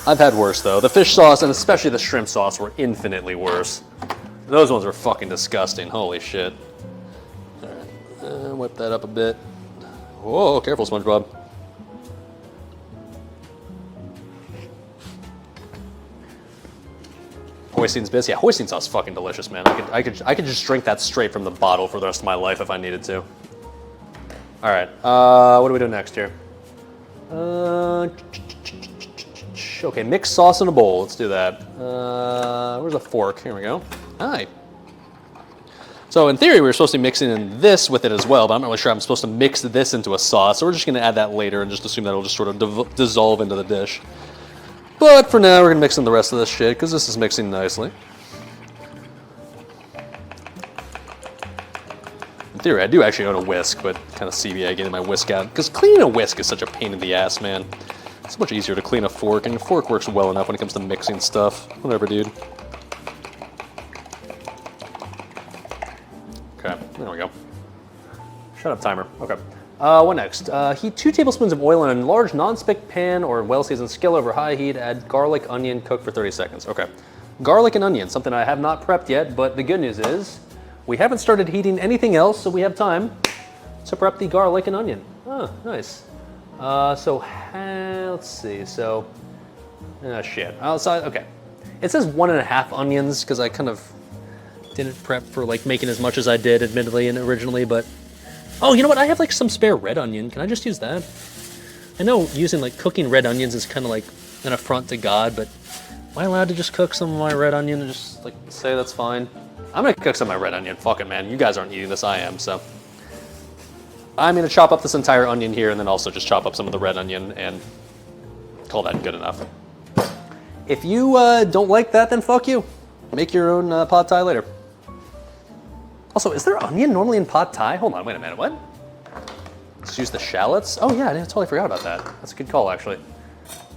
S2: I've had worse though. The fish sauce and especially the shrimp sauce were infinitely worse. Those ones were fucking disgusting. Holy shit. All right, whip that up a bit. Whoa, careful, SpongeBob. Hoisin's bits, yeah. Hoisin sauce is fucking delicious, man. I could just drink that straight from the bottle for the rest of my life if I needed to. All right, what do we do next here? Okay, mixed sauce in a bowl. Let's do that. Where's a fork? Here we go. Hi. So in theory, we were supposed to be mixing in this with it as well, but I'm not really sure I'm supposed to mix this into a sauce. So we're just going to add that later and just assume that it'll just sort of dissolve into the dish. But for now, we're going to mix in the rest of this shit because this is mixing nicely. In theory, I do actually own a whisk, but kind of CBA getting my whisk out because cleaning a whisk is such a pain in the ass, man. It's much easier to clean a fork, and a fork works well enough when it comes to mixing stuff. Whatever, dude. Okay, there we go. Shut up, timer. Okay. What next? Heat 2 tablespoons of oil in a large non-stick pan or well-seasoned skillet over high heat. Add garlic, onion, cook for 30 seconds. Okay. Garlic and onion, something I have not prepped yet, but the good news is we haven't started heating anything else, so we have time to prep the garlic and onion. Oh, nice. Let's see. So, shit. Outside, okay. It says 1.5 onions because I kind of didn't prep for like making as much as I did, admittedly, and originally, but oh, you know what? I have like some spare red onion. Can I just use that? I know using like cooking red onions is kind of like an affront to God, but am I allowed to just cook some of my red onion and just like say that's fine? I'm gonna cook some of my red onion. Fuck it, man. You guys aren't eating this, I am, so. I'm gonna chop up this entire onion here and then also just chop up some of the red onion and call that good enough. If you don't like that, then fuck you. make your own pad thai later. Also, is there onion normally in pad thai? Hold on, wait a minute, what? Let's use the shallots? Oh yeah, I totally forgot about that. That's a good call, actually.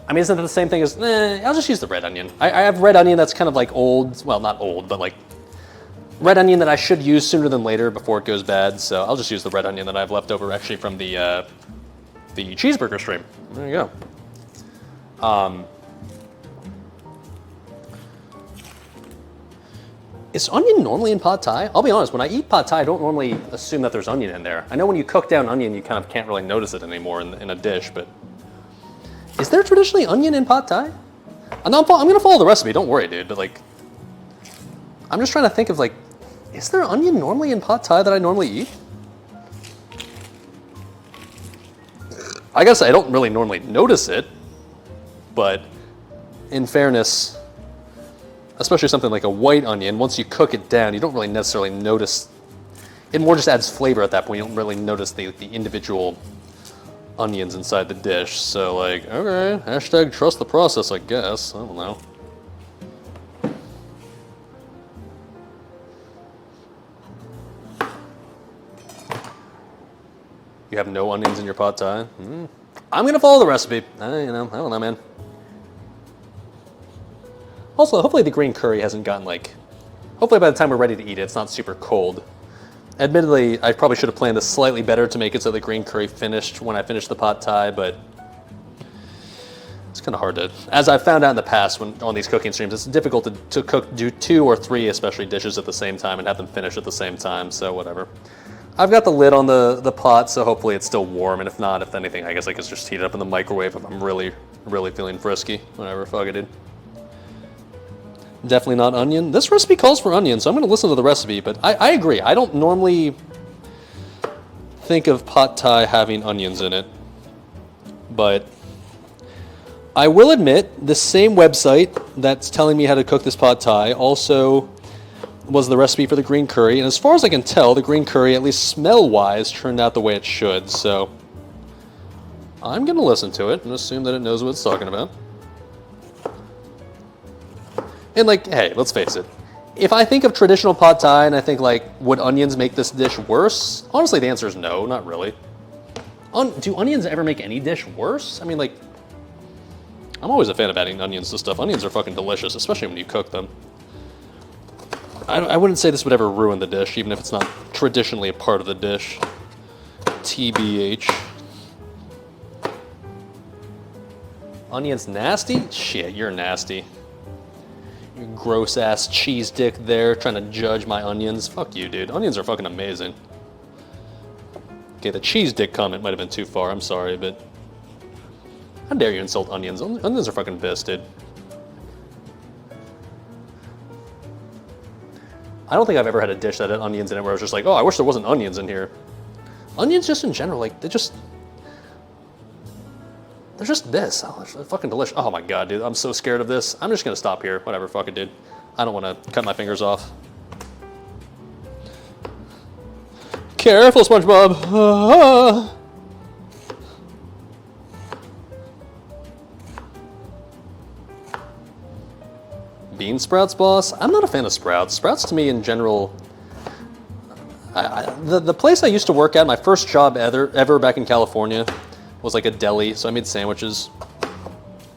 S2: I mean, isn't it the same thing as, I'll just use the red onion. I have red onion that's kind of like old, well, not old, but like red onion that I should use sooner than later before it goes bad, so I'll just use the red onion that I have left over actually from the cheeseburger stream. There you go. Is onion normally in pad thai? I'll be honest, when I eat pad thai, I don't normally assume that there's onion in there. I know when you cook down onion, you kind of can't really notice it anymore in a dish, but is there traditionally onion in pad thai? I'm gonna follow the recipe, don't worry, dude, but like, I'm just trying to think of like, is there onion normally in pad thai that I normally eat? I guess I don't really normally notice it, but in fairness, especially something like a white onion, once you cook it down, you don't really necessarily notice, it more just adds flavor at that point. You don't really notice the individual onions inside the dish. So like, okay, hashtag trust the process, I guess. I don't know. You have no onions in your pad thai? I'm gonna follow the recipe. I don't know, man. Also, hopefully the green curry hasn't gotten like, hopefully by the time we're ready to eat it, it's not super cold. Admittedly, I probably should have planned this slightly better to make it so the green curry finished when I finished the pad thai, but it's kind of hard to, as I've found out in the past when on these cooking streams, it's difficult to do 2 or 3 especially dishes at the same time and have them finish at the same time, so whatever. I've got the lid on the pot, so hopefully it's still warm, and if not, if anything, I guess I could just heat it up in the microwave if I'm really, really feeling frisky. Whatever, fuck it, dude. Definitely not onion. This recipe calls for onion, so I'm going to listen to the recipe, but I agree. I don't normally think of pad thai having onions in it, but I will admit the same website that's telling me how to cook this pad thai also was the recipe for the green curry, and as far as I can tell, the green curry, at least smell-wise, turned out the way it should, so I'm going to listen to it and assume that it knows what it's talking about. And like, hey, let's face it. If I think of traditional pad thai and I think like, would onions make this dish worse? Honestly, the answer is no, not really. Do onions ever make any dish worse? I mean, like, I'm always a fan of adding onions to stuff. Onions are fucking delicious, especially when you cook them. I wouldn't say this would ever ruin the dish, even if it's not traditionally a part of the dish. TBH. Onions nasty? Shit, you're nasty. You gross ass cheese dick there trying to judge my onions. Fuck you, dude. Onions are fucking amazing. Okay, the cheese dick comment might have been too far. I'm sorry, but how dare you insult onions? Onions are fucking best, dude. I don't think I've ever had a dish that had onions in it where I was just like, oh, I wish there wasn't onions in here. Onions just in general, like, they're just this. Oh, they're fucking delicious. Oh my god, dude, I'm so scared of this. I'm just gonna stop here. Whatever, fuck it, dude. I don't want to cut my fingers off. Careful, SpongeBob. Bean sprouts, boss? I'm not a fan of sprouts. Sprouts to me in general, the place I used to work at, my first job ever back in California, was like a deli, so I made sandwiches.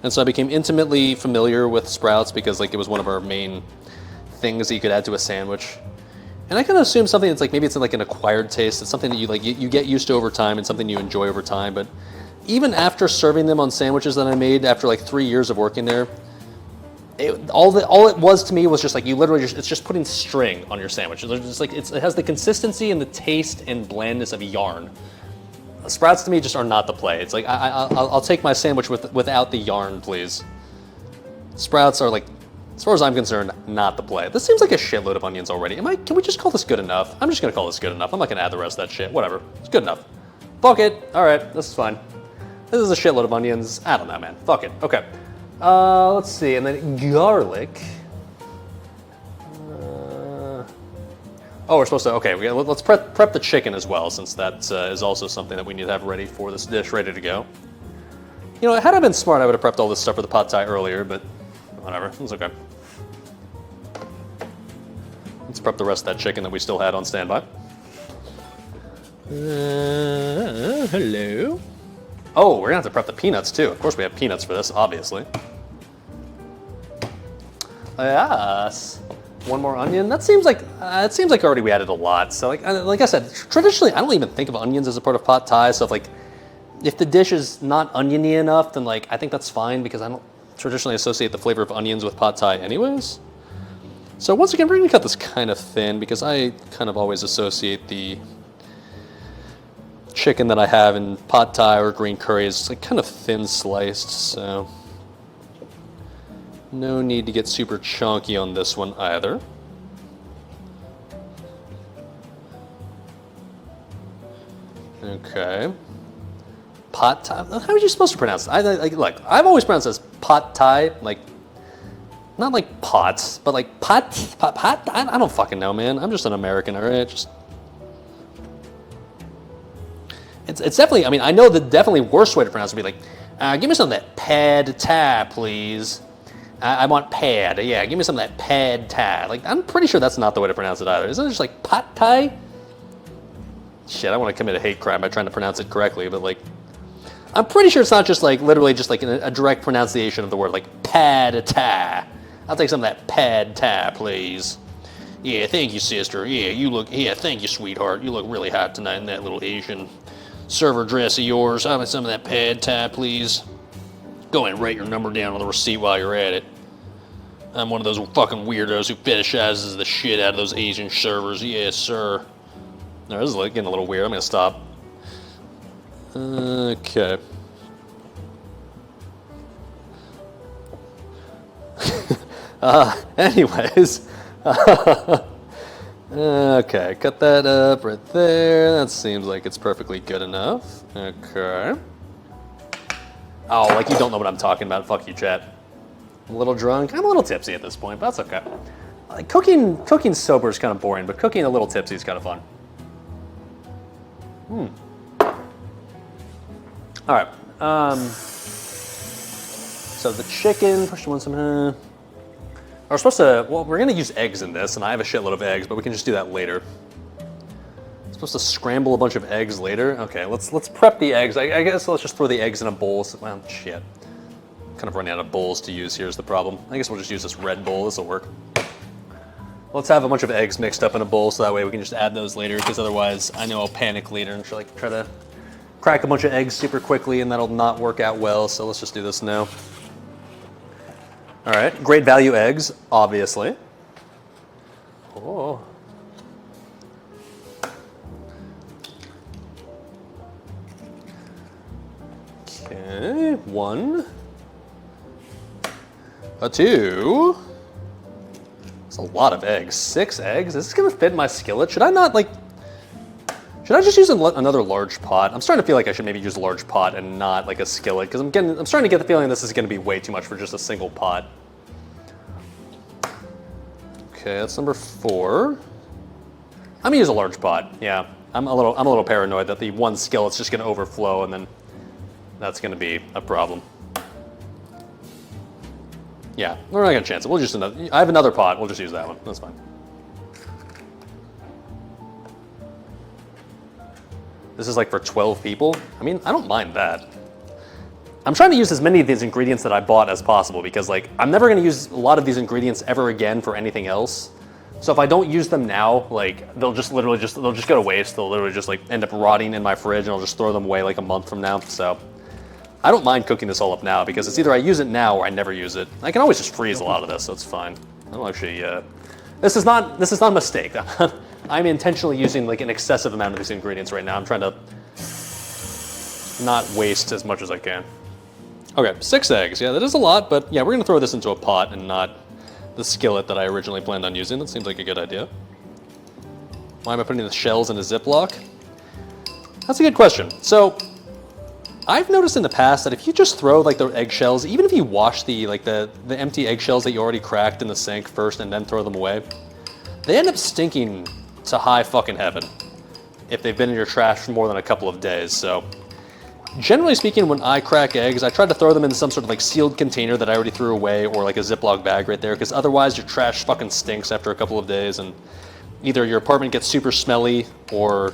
S2: And so I became intimately familiar with sprouts because like it was one of our main things that you could add to a sandwich. And I kind of assume something that's like, maybe it's like an acquired taste. It's something that you get used to over time and something you enjoy over time. But even after serving them on sandwiches that I made after like 3 years of working there, all it was to me was just like, you literally it's just putting string on your sandwich. It's just like, it has the consistency and the taste and blandness of yarn. Sprouts to me just are not the play. It's like, I'll take my sandwich without the yarn, please. Sprouts are like, as far as I'm concerned, not the play. This seems like a shitload of onions already. Can we just call this good enough? I'm just gonna call this good enough. I'm not gonna add the rest of that shit. Whatever, it's good enough. Fuck it, all right, this is fine. This is a shitload of onions. I don't know, man, fuck it, okay. Let's see, and then garlic. Oh, we're supposed to, okay, let's prep the chicken as well, since that is also something that we need to have ready for this dish, ready to go. You know, had I been smart, I would have prepped all this stuff for the pad thai earlier, but whatever, it's okay. Let's prep the rest of that chicken that we still had on standby. Hello. Oh, we're gonna have to prep the peanuts too. Of course we have peanuts for this, obviously. Yes. One more onion. That seems like already we added a lot. So like I said, traditionally I don't even think of onions as a part of pad thai. So if the dish is not oniony enough, then like I think that's fine because I don't traditionally associate the flavor of onions with pad thai anyways. So once again, we're gonna cut this kind of thin because I kind of always associate the chicken that I have in pad thai or green curry is like kind of thin sliced, so no need to get super chunky on this one either. Okay. Pad thai. How are you supposed to pronounce it? Look, I've always pronounced it as pad thai, like not like pots, but like pot. I don't fucking know, man. I'm just an American, all right? It's definitely. I mean, I know the definitely worst way to pronounce it would be like, give me some of that pad thai, please. I want pad. Yeah, give me some of that pad thai. Like, I'm pretty sure that's not the way to pronounce it either. Isn't it just like pot thai? Shit, I want to commit a hate crime by trying to pronounce it correctly, but like, I'm pretty sure it's not just like literally just like a direct pronunciation of the word, like pad thai. I'll take some of that pad thai, please. Yeah, thank you, sister. Yeah, thank you, sweetheart. You look really hot tonight in that little Asian server dress of yours. I'll have some of that pad thai, please. Go ahead and write your number down on the receipt while you're at it. I'm one of those fucking weirdos who fetishizes the shit out of those Asian servers. Yes, sir. No, this is like getting a little weird. I'm gonna stop. Okay. Anyways. Okay, cut that up right there. That seems like it's perfectly good enough. Okay. Oh, like you don't know what I'm talking about. Fuck you, chat. I'm a little drunk. I'm a little tipsy at this point, but that's okay. Like cooking sober is kind of boring, but cooking a little tipsy is kind of fun. All right. So the chicken. First, you want some. We're supposed to. Well, we're gonna use eggs in this, and I have a shitload of eggs, but we can just do that later. Supposed to scramble a bunch of eggs later. Okay, let's prep the eggs. I guess let's just throw the eggs in a bowl. Well, shit. Kind of running out of bowls to use. Here's the problem. I guess we'll just use this red bowl. This will work. Let's have a bunch of eggs mixed up in a bowl, so that way we can just add those later. Because otherwise, I know I'll panic later and try to crack a bunch of eggs super quickly, and that'll not work out well. So let's just do this now. All right, great value eggs, obviously. Oh. Okay, 1, 2. That's a lot of eggs. 6 eggs. Is this gonna fit in my skillet? Should I just use another large pot? I'm starting to feel like I should maybe use a large pot and not like a skillet because I'm starting to get the feeling this is gonna be way too much for just a single pot. Okay, that's number 4. I'm gonna use a large pot. Yeah, I'm a little paranoid that the one skillet's just gonna overflow and then that's gonna be a problem. Yeah, we're not gonna chance it. We'll just I have another pot. We'll just use that one. That's fine. This is like for 12 people. I mean, I don't mind that. I'm trying to use as many of these ingredients that I bought as possible because like I'm never gonna use a lot of these ingredients ever again for anything else. So if I don't use them now, like they'll just go to waste. They'll literally just like end up rotting in my fridge and I'll just throw them away like a month from now. So I don't mind cooking this all up now because it's either I use it now or I never use it. I can always just freeze a lot of this, so it's fine. I don't actually, this is not a mistake. I'm intentionally using like an excessive amount of these ingredients right now. I'm trying to not waste as much as I can. Okay, 6 eggs. Yeah, that is a lot, but yeah, we're gonna throw this into a pot and not the skillet that I originally planned on using. That seems like a good idea. Why am I putting the shells in a Ziploc? That's a good question. So, I've noticed in the past that if you just throw like the eggshells, even if you wash the empty eggshells that you already cracked in the sink first and then throw them away, they end up stinking to high fucking heaven if they've been in your trash for more than a couple of days. So Generally speaking, when I crack eggs, I try to throw them in some sort of like sealed container that I already threw away, or like a Ziploc bag right there, because otherwise your trash fucking stinks after a couple of days, and either your apartment gets super smelly, or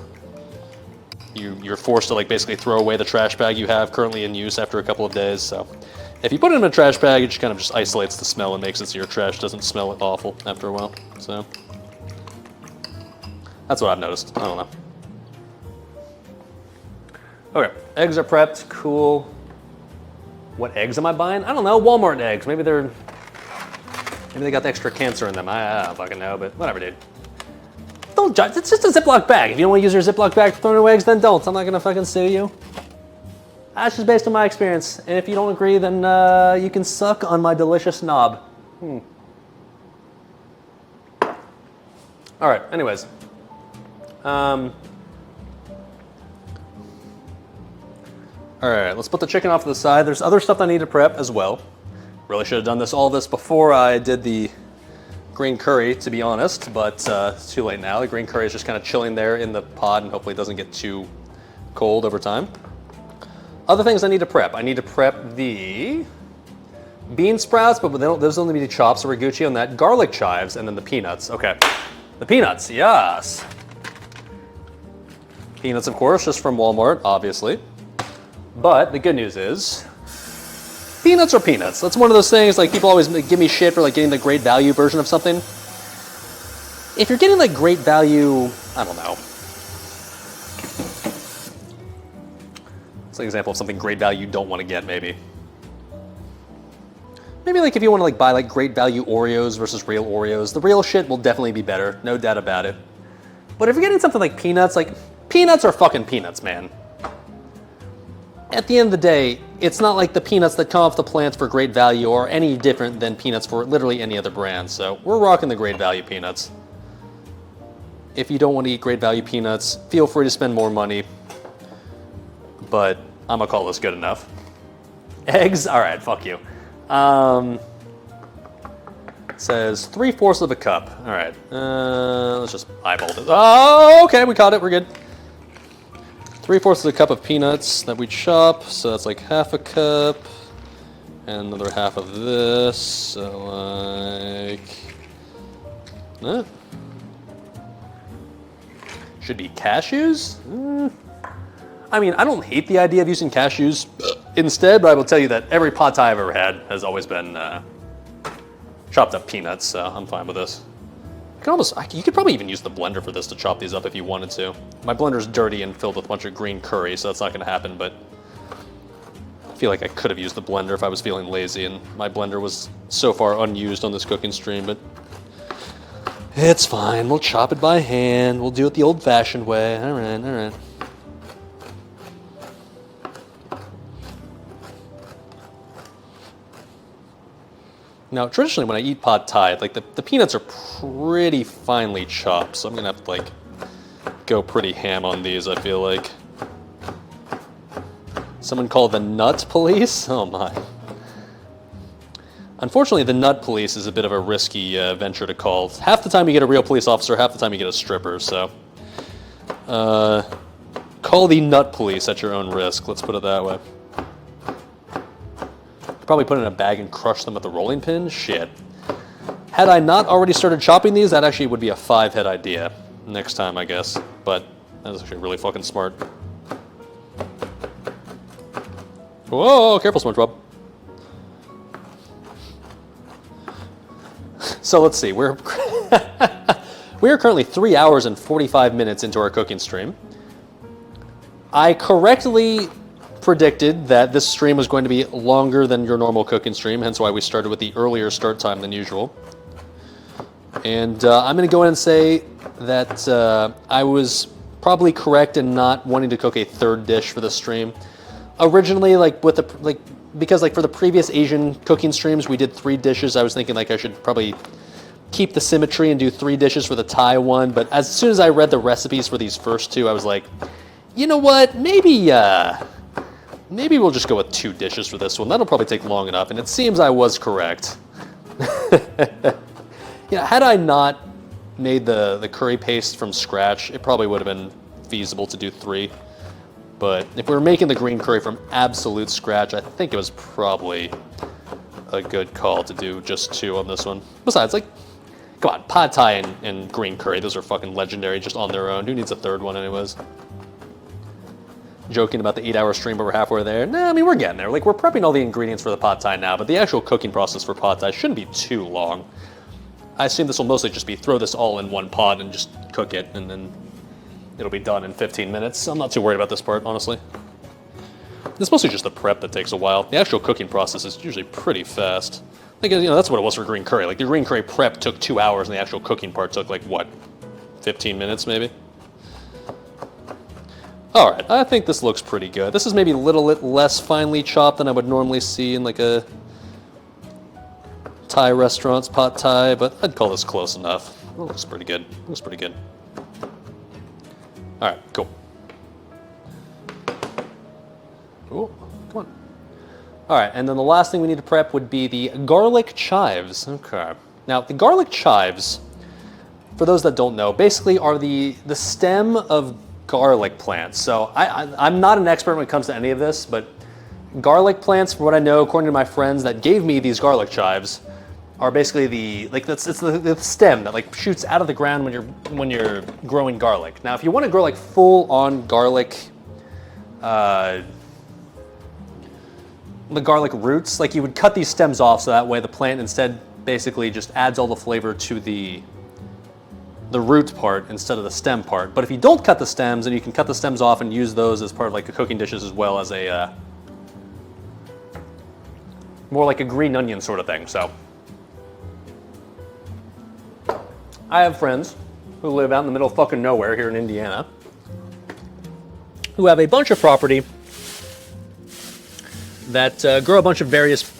S2: you're forced to like basically throw away the trash bag you have currently in use after a couple of days. So if you put it in a trash bag, it just kind of just isolates the smell and makes it so your trash doesn't smell awful after a while. So that's what I've noticed. I don't know. Okay, eggs are prepped, cool. What eggs am I buying? I don't know, Walmart eggs. Maybe they got the extra cancer in them. I don't fucking know, but whatever, dude. Don't judge, it's just a Ziploc bag. If you don't want to use your Ziploc bag for throwing away eggs, then don't. I'm not gonna fucking sue you. That's just based on my experience. And if you don't agree, then you can suck on my delicious knob. All right, anyways. All right, let's put the chicken off to the side. There's other stuff I need to prep as well. Really should have done all this before I did the green curry, to be honest, but it's too late now. The green curry is just kind of chilling there in the pot and hopefully it doesn't get too cold over time. Other things I need to prep. I need to prep the bean sprouts, but those only need chops, so we're Gucci on that. Garlic chives, and then the peanuts. Okay, the peanuts, yes. Peanuts, of course, just from Walmart, obviously. But the good news is, peanuts are peanuts. That's one of those things, like people always give me shit for like getting the great value version of something. If you're getting like great value, I don't know. It's an example of something great value you don't want to get, maybe. Maybe like if you want to like buy like great value Oreos versus real Oreos, the real shit will definitely be better, no doubt about it. But if you're getting something like peanuts are fucking peanuts, man. At the end of the day, it's not like the peanuts that come off the plants for great value are any different than peanuts for literally any other brand. So we're rocking the great value peanuts. If you don't want to eat great value peanuts, feel free to spend more money. But I'm gonna call this good enough. Eggs, all right, fuck you. It says 3/4 of a cup. All right, let's just eyeball this. Oh, okay, we caught it, we're good. 3/4 of a cup of peanuts that we chop, so that's like half a cup, and another half of this, so like, should be cashews? I mean, I don't hate the idea of using cashews instead, but I will tell you that every pad thai I've ever had has always been chopped up peanuts, so I'm fine with this. You could probably even use the blender for this to chop these up if you wanted to. My blender's dirty and filled with a bunch of green curry, so that's not gonna happen, but I feel like I could have used the blender if I was feeling lazy, and my blender was so far unused on this cooking stream, but it's fine. We'll chop it by hand. We'll do it the old-fashioned way. All right, all right. Now, traditionally, when I eat pad thai, like the peanuts are pretty finely chopped, so I'm gonna have to like go pretty ham on these, I feel like. Someone called the nut police? Oh my. Unfortunately, the nut police is a bit of a risky venture to call. Half the time you get a real police officer, half the time you get a stripper, so. Call the nut police at your own risk, let's put it that way. Probably put it in a bag and crush them with a rolling pin? Shit. Had I not already started chopping these, that actually would be a 5-head idea next time, I guess. But that was actually really fucking smart. Whoa, careful, SpongeBob. So let's see, we are currently 3 hours and 45 minutes into our cooking stream. I correctly predicted that this stream was going to be longer than your normal cooking stream, hence why we started with the earlier start time than usual. And I'm going to go in and say that I was probably correct in not wanting to cook a third dish for the stream. Originally, because for the previous Asian cooking streams we did 3 dishes, I was thinking like I should probably keep the symmetry and do 3 dishes for the Thai one. But as soon as I read the recipes for these first 2, I was like, you know what? Maybe we'll just go with 2 dishes for this one. That'll probably take long enough, and it seems I was correct. Yeah, had I not made the curry paste from scratch, it probably would have been feasible to do 3. But if we were making the green curry from absolute scratch, I think it was probably a good call to do just 2 on this one. Besides, like, come on, pad thai and green curry, those are fucking legendary just on their own. Who needs a 3rd one anyways? Joking about the 8-hour stream, but we're halfway there. Nah, I mean, we're getting there. Like, we're prepping all the ingredients for the pad thai now, but the actual cooking process for pad thai shouldn't be too long. I assume this will mostly just be throw this all in one pot and just cook it, and then it'll be done in 15 minutes. I'm not too worried about this part, honestly. It's mostly just the prep that takes a while. The actual cooking process is usually pretty fast. Like, you know, that's what it was for green curry. Like, the green curry prep took 2 hours, and the actual cooking part took, like, what, 15 minutes, maybe? All right, I think this looks pretty good. This is maybe a little bit less finely chopped than I would normally see in, like, a Thai restaurant's pad thai, but I'd call this close enough. It looks pretty good. Looks pretty good. All right, cool. Cool, come on. All right, and then the last thing we need to prep would be the garlic chives. Okay. Now, the garlic chives, for those that don't know, basically are the stem of garlic plants. So I'm not an expert when it comes to any of this, but garlic plants, from what I know, according to my friends that gave me these garlic chives, are basically it's the stem that like shoots out of the ground when you're growing garlic. Now, if you want to grow like full on garlic, the garlic roots, like you would cut these stems off so that way the plant instead basically just adds all the flavor to the root part instead of the stem part. But if you don't cut the stems, then you can cut the stems off and use those as part of like the cooking dishes as well as a more like a green onion sort of thing. So I have friends who live out in the middle of fucking nowhere here in Indiana who have a bunch of property that grow a bunch of various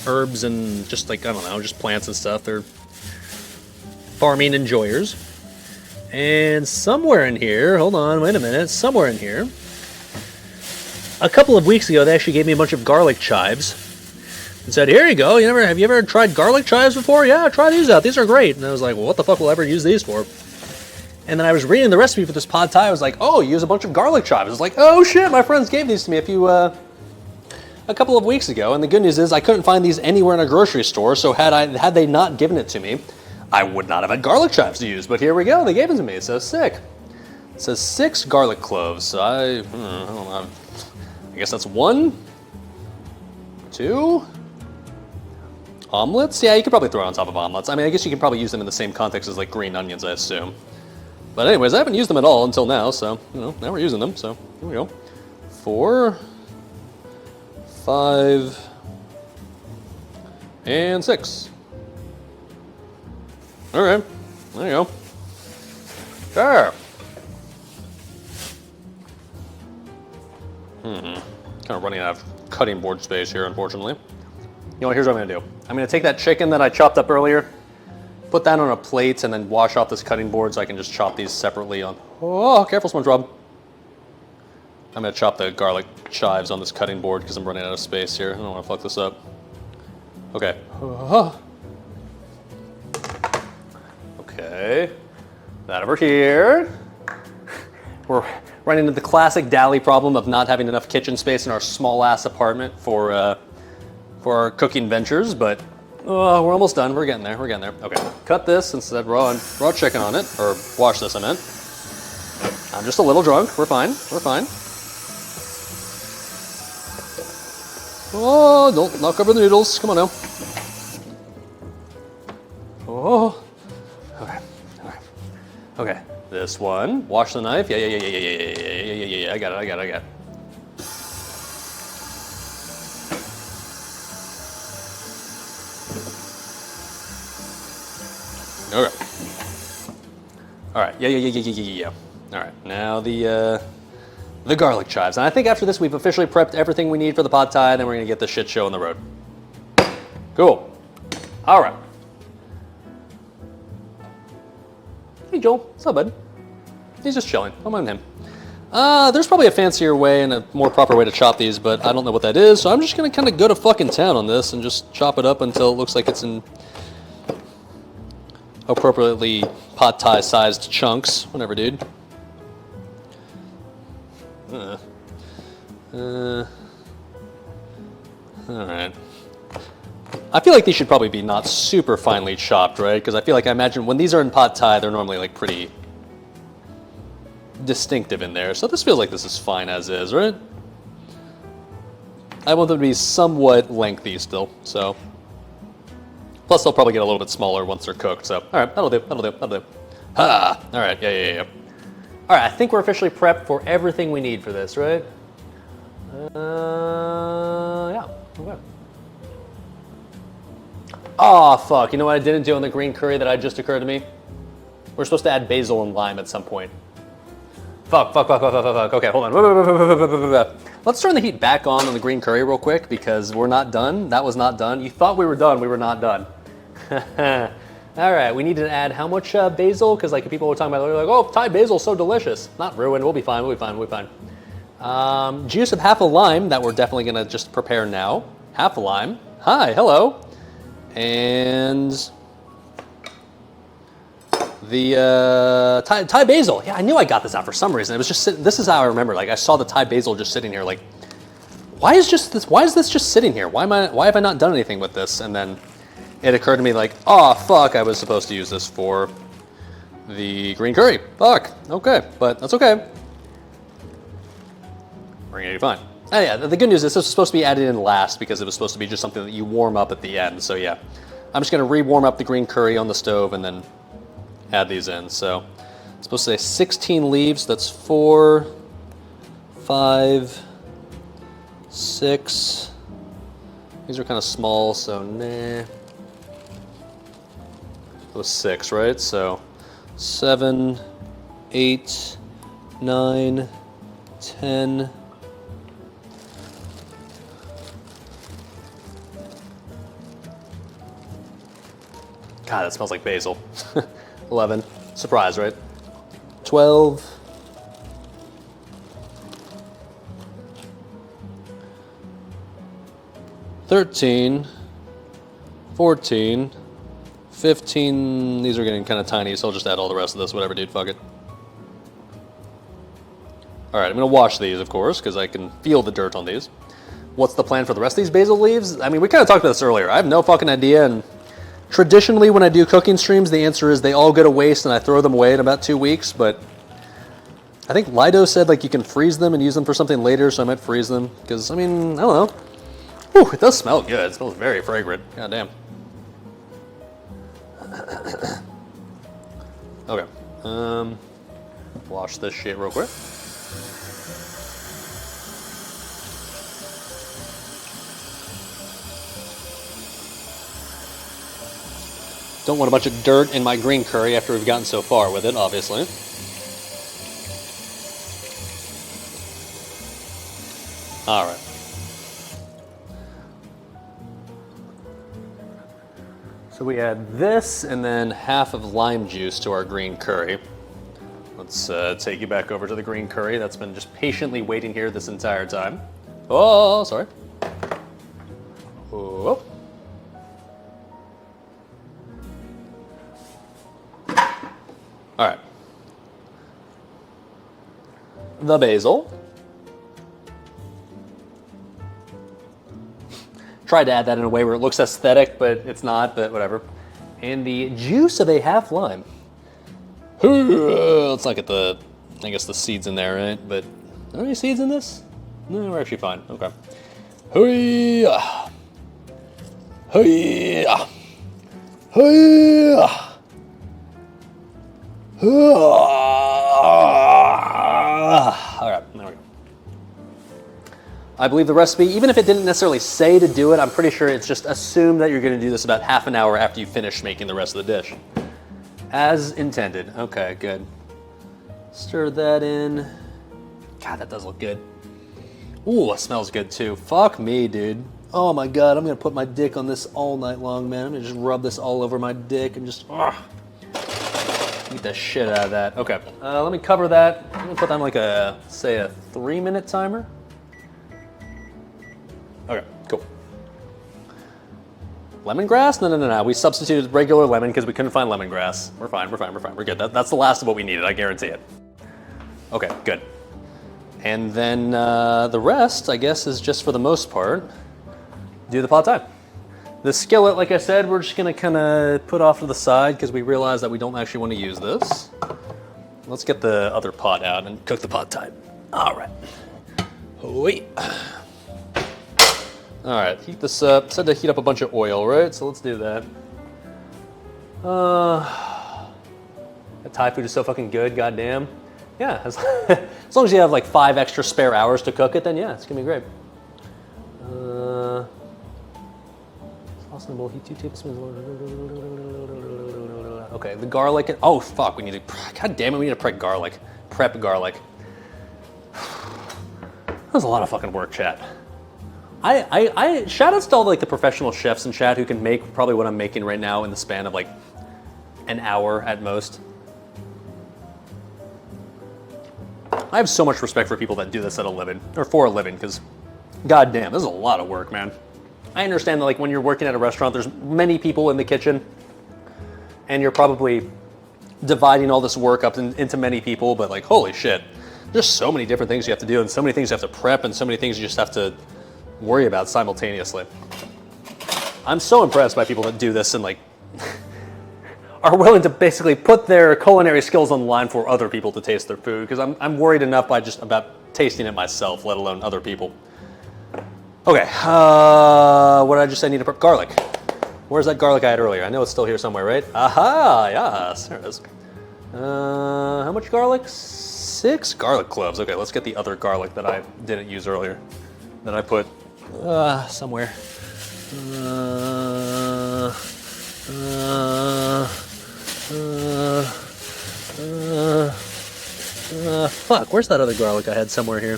S2: herbs and just like, I don't know, just plants and stuff. They're farming enjoyers. And somewhere in here, hold on, wait a minute, somewhere in here, a couple of weeks ago, they actually gave me a bunch of garlic chives and said, here you go, have you ever tried garlic chives before? Yeah, try these out, these are great. And I was like, well, what the fuck will I ever use these for? And then I was reading the recipe for this pad thai, I was like, oh, use a bunch of garlic chives. I was like, oh shit, my friends gave these to me a couple of weeks ago, and the good news is I couldn't find these anywhere in a grocery store, so had they not given it to me, I would not have had garlic chives to use, but here we go, they gave it to me, it says sick. It says 6 garlic cloves, so I don't know, I guess that's 1, 2, omelets? Yeah, you could probably throw it on top of omelets. I mean, I guess you can probably use them in the same context as like green onions, I assume. But anyways, I haven't used them at all until now, so, now we're using them, so here we go. 4, 5, and 6. All right, there you go. There. Kind of running out of cutting board space here, unfortunately. You know what, here's what I'm gonna do. I'm gonna take that chicken that I chopped up earlier, put that on a plate, and then wash off this cutting board so I can just chop these separately on, oh, careful, SpongeBob. I'm gonna chop the garlic chives on this cutting board because I'm running out of space here. I don't wanna fuck this up. Okay. Okay. That over here. We're running into the classic Dali problem of not having enough kitchen space in our small ass apartment for our cooking ventures, but we're almost done. We're getting there. We're getting there. Okay. Cut this instead raw chicken on it, or wash this, I meant. I'm just a little drunk. We're fine. We're fine. Oh, don't knock over the noodles. Come on now. Oh. Okay. All right. Okay. This one. Wash the knife. Yeah. I got it. Okay. All right. Yeah. All right. Now the garlic chives. And I think after this, we've officially prepped everything we need for the pad thai, then we're gonna get this shit show on the road. Cool. All right. Hey, Joel. What's up, bud? He's just chilling. Don't mind him. There's probably a fancier way and a more proper way to chop these, but I don't know what that is, so I'm just gonna kind of go to fucking town on this and just chop it up until it looks like it's in appropriately pad thai sized chunks. Whatever, dude. Alright. I feel like these should probably be not super finely chopped, right? Because I feel like I imagine when these are in pad thai, they're normally like pretty distinctive in there. So this feels like this is fine as is, right? I want them to be somewhat lengthy still, so. Plus they'll probably get a little bit smaller once they're cooked, so. Alright, that'll do, that'll do, that'll do. Ha! Alright, yeah. Alright, I think we're officially prepped for everything we need for this, right? Yeah, okay. Oh, fuck. You know what I didn't do on the green curry that just occurred to me? We're supposed to add basil and lime at some point. Fuck. Okay, hold on. Let's turn the heat back on the green curry real quick because we're not done. That was not done. You thought we were done. We were not done. All right, we need to add how much basil? Because like people were talking about, they're like, oh, Thai basil's so delicious. Not ruined. We'll be fine. We'll be fine. We'll be fine. Juice of half a lime that we're definitely going to just prepare now. Half a lime. Hi, hello. And the Thai basil. Yeah, I knew I got this out for some reason. It was just sitting, this is how I remember. Like I saw the Thai basil just sitting here. Like, why is this just sitting here? Why have I not done anything with this? And then it occurred to me like, oh fuck, I was supposed to use this for the green curry. Fuck. Okay, but that's okay. We're gonna be fine. Oh yeah, the good news is this was supposed to be added in last because it was supposed to be just something that you warm up at the end. So yeah, I'm just gonna re-warm up the green curry on the stove and then add these in. So it's supposed to say 16 leaves. That's 4, 5, 6. These are kind of small, so nah. It was 6, right? So 7, 8, 9, 10. God, that smells like basil. 11. Surprise, right? 12. 13. 14. 15. These are getting kind of tiny, so I'll just add all the rest of this. Whatever, dude. Fuck it. All right, I'm going to wash these, of course, because I can feel the dirt on these. What's the plan for the rest of these basil leaves? I mean, we kind of talked about this earlier. I have no fucking idea, and traditionally, when I do cooking streams, the answer is they all go to waste and I throw them away in about 2 weeks, but I think Lido said like you can freeze them and use them for something later, so I might freeze them, because, I mean, I don't know. Whew, it does smell good. It smells very fragrant. God damn. Okay. Wash this shit real quick. Don't want a bunch of dirt in my green curry after we've gotten so far with it, obviously. All right. So we add this and then half of lime juice to our green curry. Let's take you back over to the green curry that's been just patiently waiting here this entire time. Oh, sorry. Oh. All right. The basil. Tried to add that in a way where it looks aesthetic, but it's not, but whatever. And the juice of a half lime. Let's not get the, I guess the seeds in there, right? But are there any seeds in this? No, we're actually fine. Okay. Hoo-yah. Hoo-yah. Hoo-yah. All right, there we go. I believe the recipe, even if it didn't necessarily say to do it, I'm pretty sure it's just assumed that you're going to do this about half an hour after you finish making the rest of the dish. As intended. Okay, good. Stir that in. God, that does look good. Ooh, it smells good too. Fuck me, dude. Oh my God, I'm going to put my dick on this all night long, man. I'm going to just rub this all over my dick and just, eat the shit out of that. Okay, let me cover that. I'm gonna put that on like a, say a 3-minute timer. Okay, cool. Lemongrass? No. We substituted regular lemon because we couldn't find lemongrass. We're fine. We're good. That's the last of what we needed, I guarantee it. Okay, good. And then the rest, I guess, is just for the most part, do the pad thai. The skillet, like I said, we're just gonna kind of put off to the side because we realize that we don't actually want to use this. Let's get the other pot out and cook the pad thai. All right. Wait. All right, heat this up. Said to heat up a bunch of oil, right? So let's do that. That Thai food is so fucking good, goddamn. Yeah, as long as you have like 5 extra spare hours to cook it, then yeah, it's gonna be great. Sauce in the bowl, heat 2 tablespoons. Okay, the garlic. Oh fuck, we need to. God damn it, we need to prep garlic. That was a lot of fucking work, chat. I shout outs to all like the professional chefs in chat who can make probably what I'm making right now in the span of like an hour at most. I have so much respect for people that do this at a living, or for a living, because goddamn, this is a lot of work, man. I understand that like when you're working at a restaurant, there's many people in the kitchen, and you're probably dividing all this work up into many people, but like, holy shit, there's so many different things you have to do, and so many things you have to prep, and so many things you just have to worry about simultaneously. I'm so impressed by people that do this and like are willing to basically put their culinary skills on the line for other people to taste their food, because I'm worried enough by just about tasting it myself, let alone other people. Okay, what did I just say? I need to prep garlic. Where's that garlic I had earlier? I know it's still here somewhere, right? Aha, yes, there it is. How much garlic? 6 garlic cloves. Okay, let's get the other garlic that I didn't use earlier, that I put somewhere. Fuck, where's that other garlic I had somewhere here?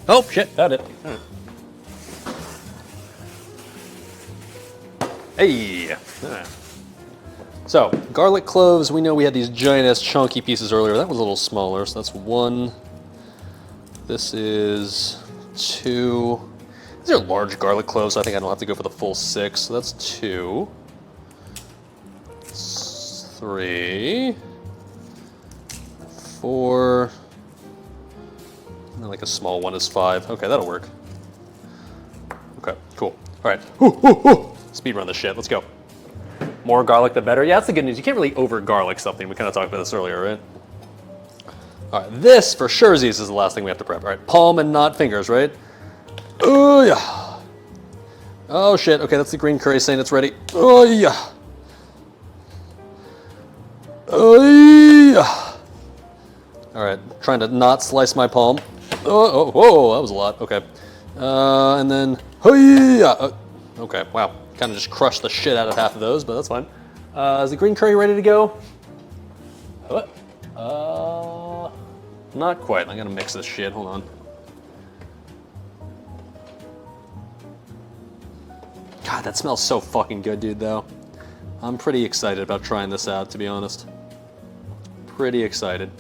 S2: Oh, shit, found it. All right. Hey! All right. So, garlic cloves, we know we had these giant-ass chunky pieces earlier. That was a little smaller, so that's 1. This is 2. These are large garlic cloves, so I think I don't have to go for the full 6. So that's 2. 3. 4. And then like a small one is 5. Okay, that'll work. Okay, cool. All right. Speed run this shit. Let's go. More garlic, the better. Yeah, that's the good news. You can't really over garlic something. We kind of talked about this earlier, right? All right, this for sure is the last thing we have to prep. All right, palm and not fingers, right? Oh yeah. Oh shit. Okay, that's the green curry saying it's ready. Oh yeah. Oh yeah. All right, trying to not slice my palm. Oh, whoa, that was a lot. Okay. And then, okay, wow. Kind of just crushed the shit out of half of those, but that's fine. Is the green curry ready to go? Not quite. I'm gonna mix this shit. Hold on. God, that smells so fucking good, dude, though. I'm pretty excited about trying this out, to be honest. Pretty excited.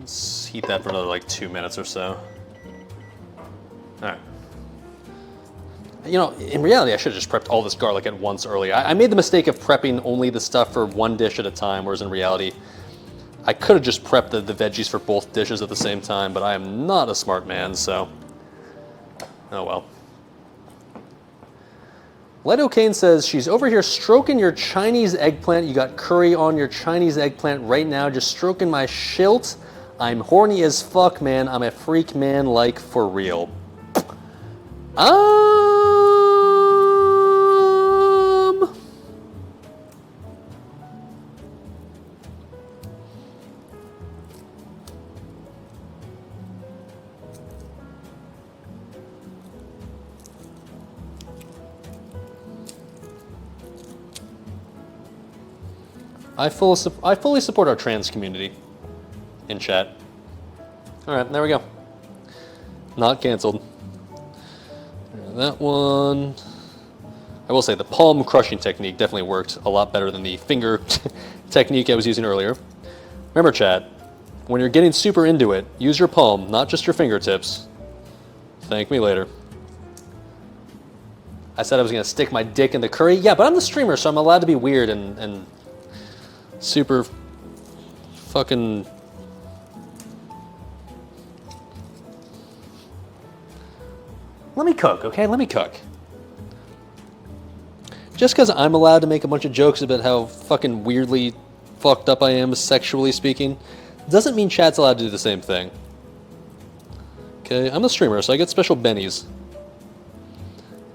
S2: Let's heat that for another like 2 minutes or so. All right. You know, in reality, I should have just prepped all this garlic at once earlier. I made the mistake of prepping only the stuff for one dish at a time, whereas in reality, I could have just prepped the veggies for both dishes at the same time, but I am not a smart man, so oh well. Leto Kane says, she's over here stroking your Chinese eggplant. You got curry on your Chinese eggplant right now, just stroking my schilt. I'm horny as fuck, man. I'm a freak man, like, for real. I fully support our trans community in chat. All right, there we go. Not canceled. That one. I will say the palm crushing technique definitely worked a lot better than the finger technique I was using earlier. Remember, chat, when you're getting super into it, use your palm, not just your fingertips. Thank me later. I said I was gonna stick my dick in the curry. Yeah, but I'm the streamer, so I'm allowed to be weird and super fucking... Let me cook, okay? Let me cook. Just because I'm allowed to make a bunch of jokes about how fucking weirdly fucked up I am, sexually speaking, doesn't mean chat's allowed to do the same thing. Okay, I'm a streamer, so I get special bennies.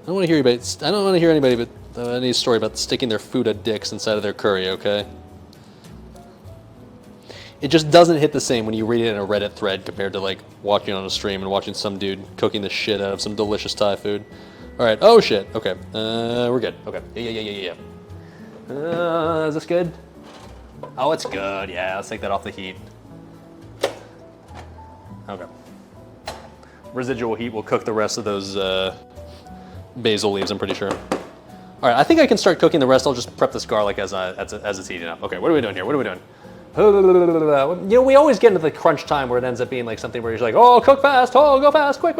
S2: I don't want to hear anybody but any story about sticking their food at dicks inside of their curry, okay? It just doesn't hit the same when you read it in a Reddit thread compared to like watching on a stream and watching some dude cooking the shit out of some delicious Thai food. All right. Oh shit. Okay. We're good. Okay. Yeah. Is this good? Oh, it's good. Yeah. Let's take that off the heat. Okay. Residual heat will cook the rest of those basil leaves. I'm pretty sure. All right. I think I can start cooking the rest. I'll just prep this garlic as it's heating up. Okay. What are we doing here? What are we doing? You know, we always get into the crunch time where it ends up being like something where you're like, oh, cook fast, oh, go fast, quick.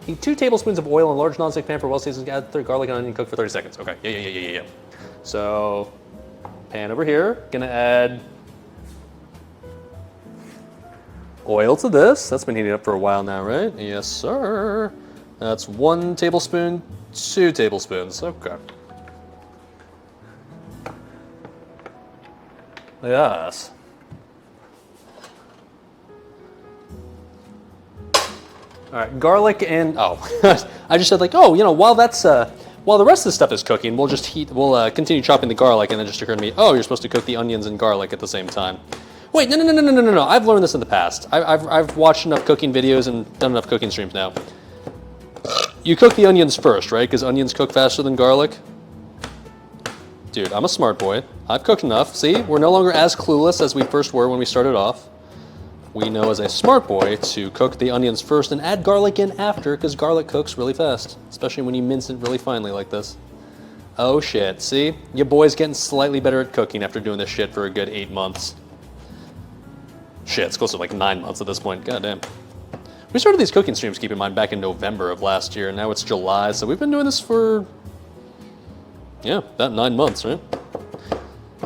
S2: Heat 2 tablespoons of oil in a large nonstick pan for well seasoned, add garlic and onion, cook for 30 seconds. Okay, yeah. So, pan over here, gonna add oil to this. That's been heating up for a while now, right? Yes, sir. That's 1 tablespoon, 2 tablespoons, okay. Yes. All right, garlic and I just said like, oh, you know, while the rest of the stuff is cooking, we'll continue chopping the garlic, and then just occurred to me, oh, you're supposed to cook the onions and garlic at the same time. Wait, no. I've learned this in the past. I've watched enough cooking videos and done enough cooking streams now. You cook the onions first, right? Because onions cook faster than garlic. Dude, I'm a smart boy. I've cooked enough. See, we're no longer as clueless as we first were when we started off. We know as a smart boy to cook the onions first and add garlic in after, because garlic cooks really fast, especially when you mince it really finely like this. Oh shit, see? Your boy's getting slightly better at cooking after doing this shit for a good 8 months. Shit, it's close to like 9 months at this point, goddamn. We started these cooking streams, keep in mind, back in November of last year, and now it's July, so we've been doing this for, yeah, about 9 months, right?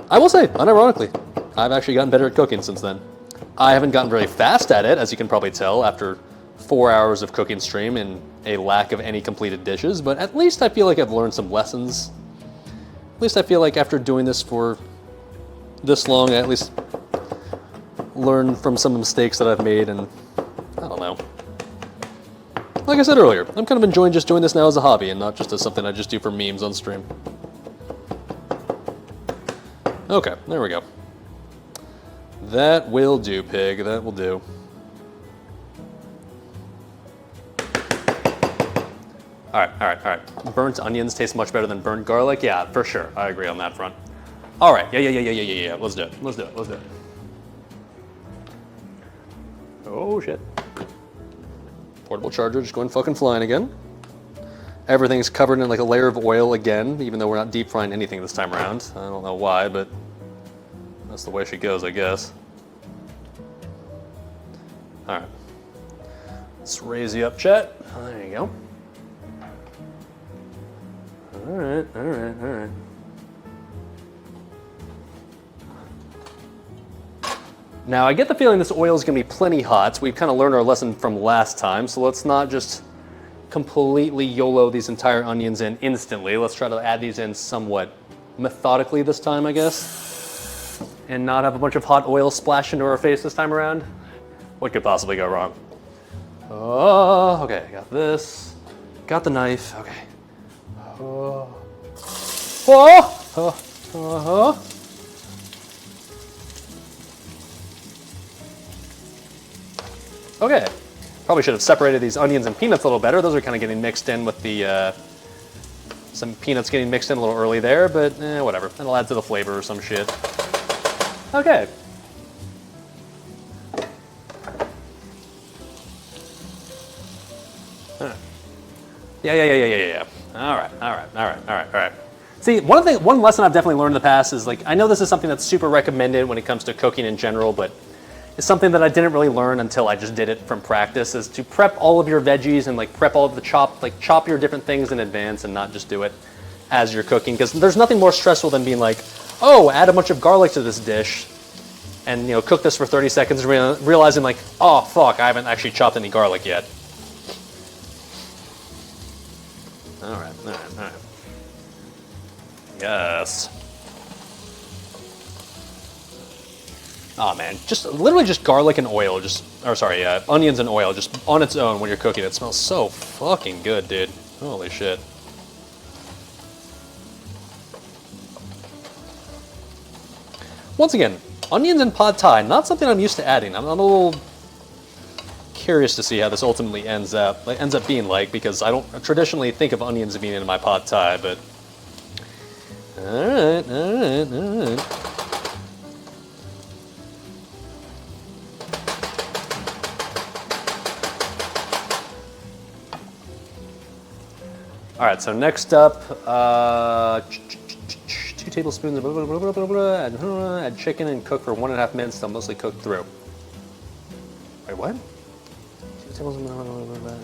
S2: I will say, unironically, I've actually gotten better at cooking since then. I haven't gotten very fast at it, as you can probably tell, after 4 hours of cooking stream and a lack of any completed dishes, but at least I feel like I've learned some lessons. At least I feel like after doing this for this long, I at least learned from some mistakes that I've made, and I don't know. Like I said earlier, I'm kind of enjoying just doing this now as a hobby and not just as something I just do for memes on stream. Okay, there we go. That will do, pig. That will do. All right. Burnt onions taste much better than burnt garlic. Yeah, for sure. I agree on that front. All right. Yeah. Let's do it. Oh, shit. Portable charger just going fucking flying again. Everything's covered in like a layer of oil again, even though we're not deep frying anything this time around. I don't know why, but that's the way she goes, I guess. All right. Let's raise you up, chat. Oh, there you go. All right. Now, I get the feeling this oil is going to be plenty hot. We've kind of learned our lesson from last time, so let's not just completely YOLO these entire onions in instantly. Let's try to add these in somewhat methodically this time, I guess, and not have a bunch of hot oil splash into our face this time around. What could possibly go wrong? Oh, okay, got this. Got the knife, okay. Okay, probably should have separated these onions and peanuts a little better. Those are kind of getting mixed in with the, some peanuts getting mixed in a little early there, but whatever. That'll add to the flavor or some shit. Okay. Huh. Yeah. All right. See, one lesson I've definitely learned in the past is, like, I know this is something that's super recommended when it comes to cooking in general, but it's something that I didn't really learn until I just did it from practice, is to prep all of your veggies and like prep all of the chop your different things in advance and not just do it as you're cooking, because there's nothing more stressful than being like, oh, add a bunch of garlic to this dish,
S3: and cook this for 30 seconds, realizing like, oh fuck, I haven't actually chopped any garlic yet. All right. Yes. Oh man, literally just garlic and oil, onions and oil, just on its own when you're cooking. It smells so fucking good, dude. Holy shit. Once again, onions and pad thai, not something I'm used to adding. I'm a little curious to see how this ultimately ends up being like, because I don't traditionally think of onions being in my pad thai, but all right. All right, so next up, 2 tablespoons of add chicken and cook for 1.5 minutes till mostly cooked through. Wait, what? 2 tablespoons,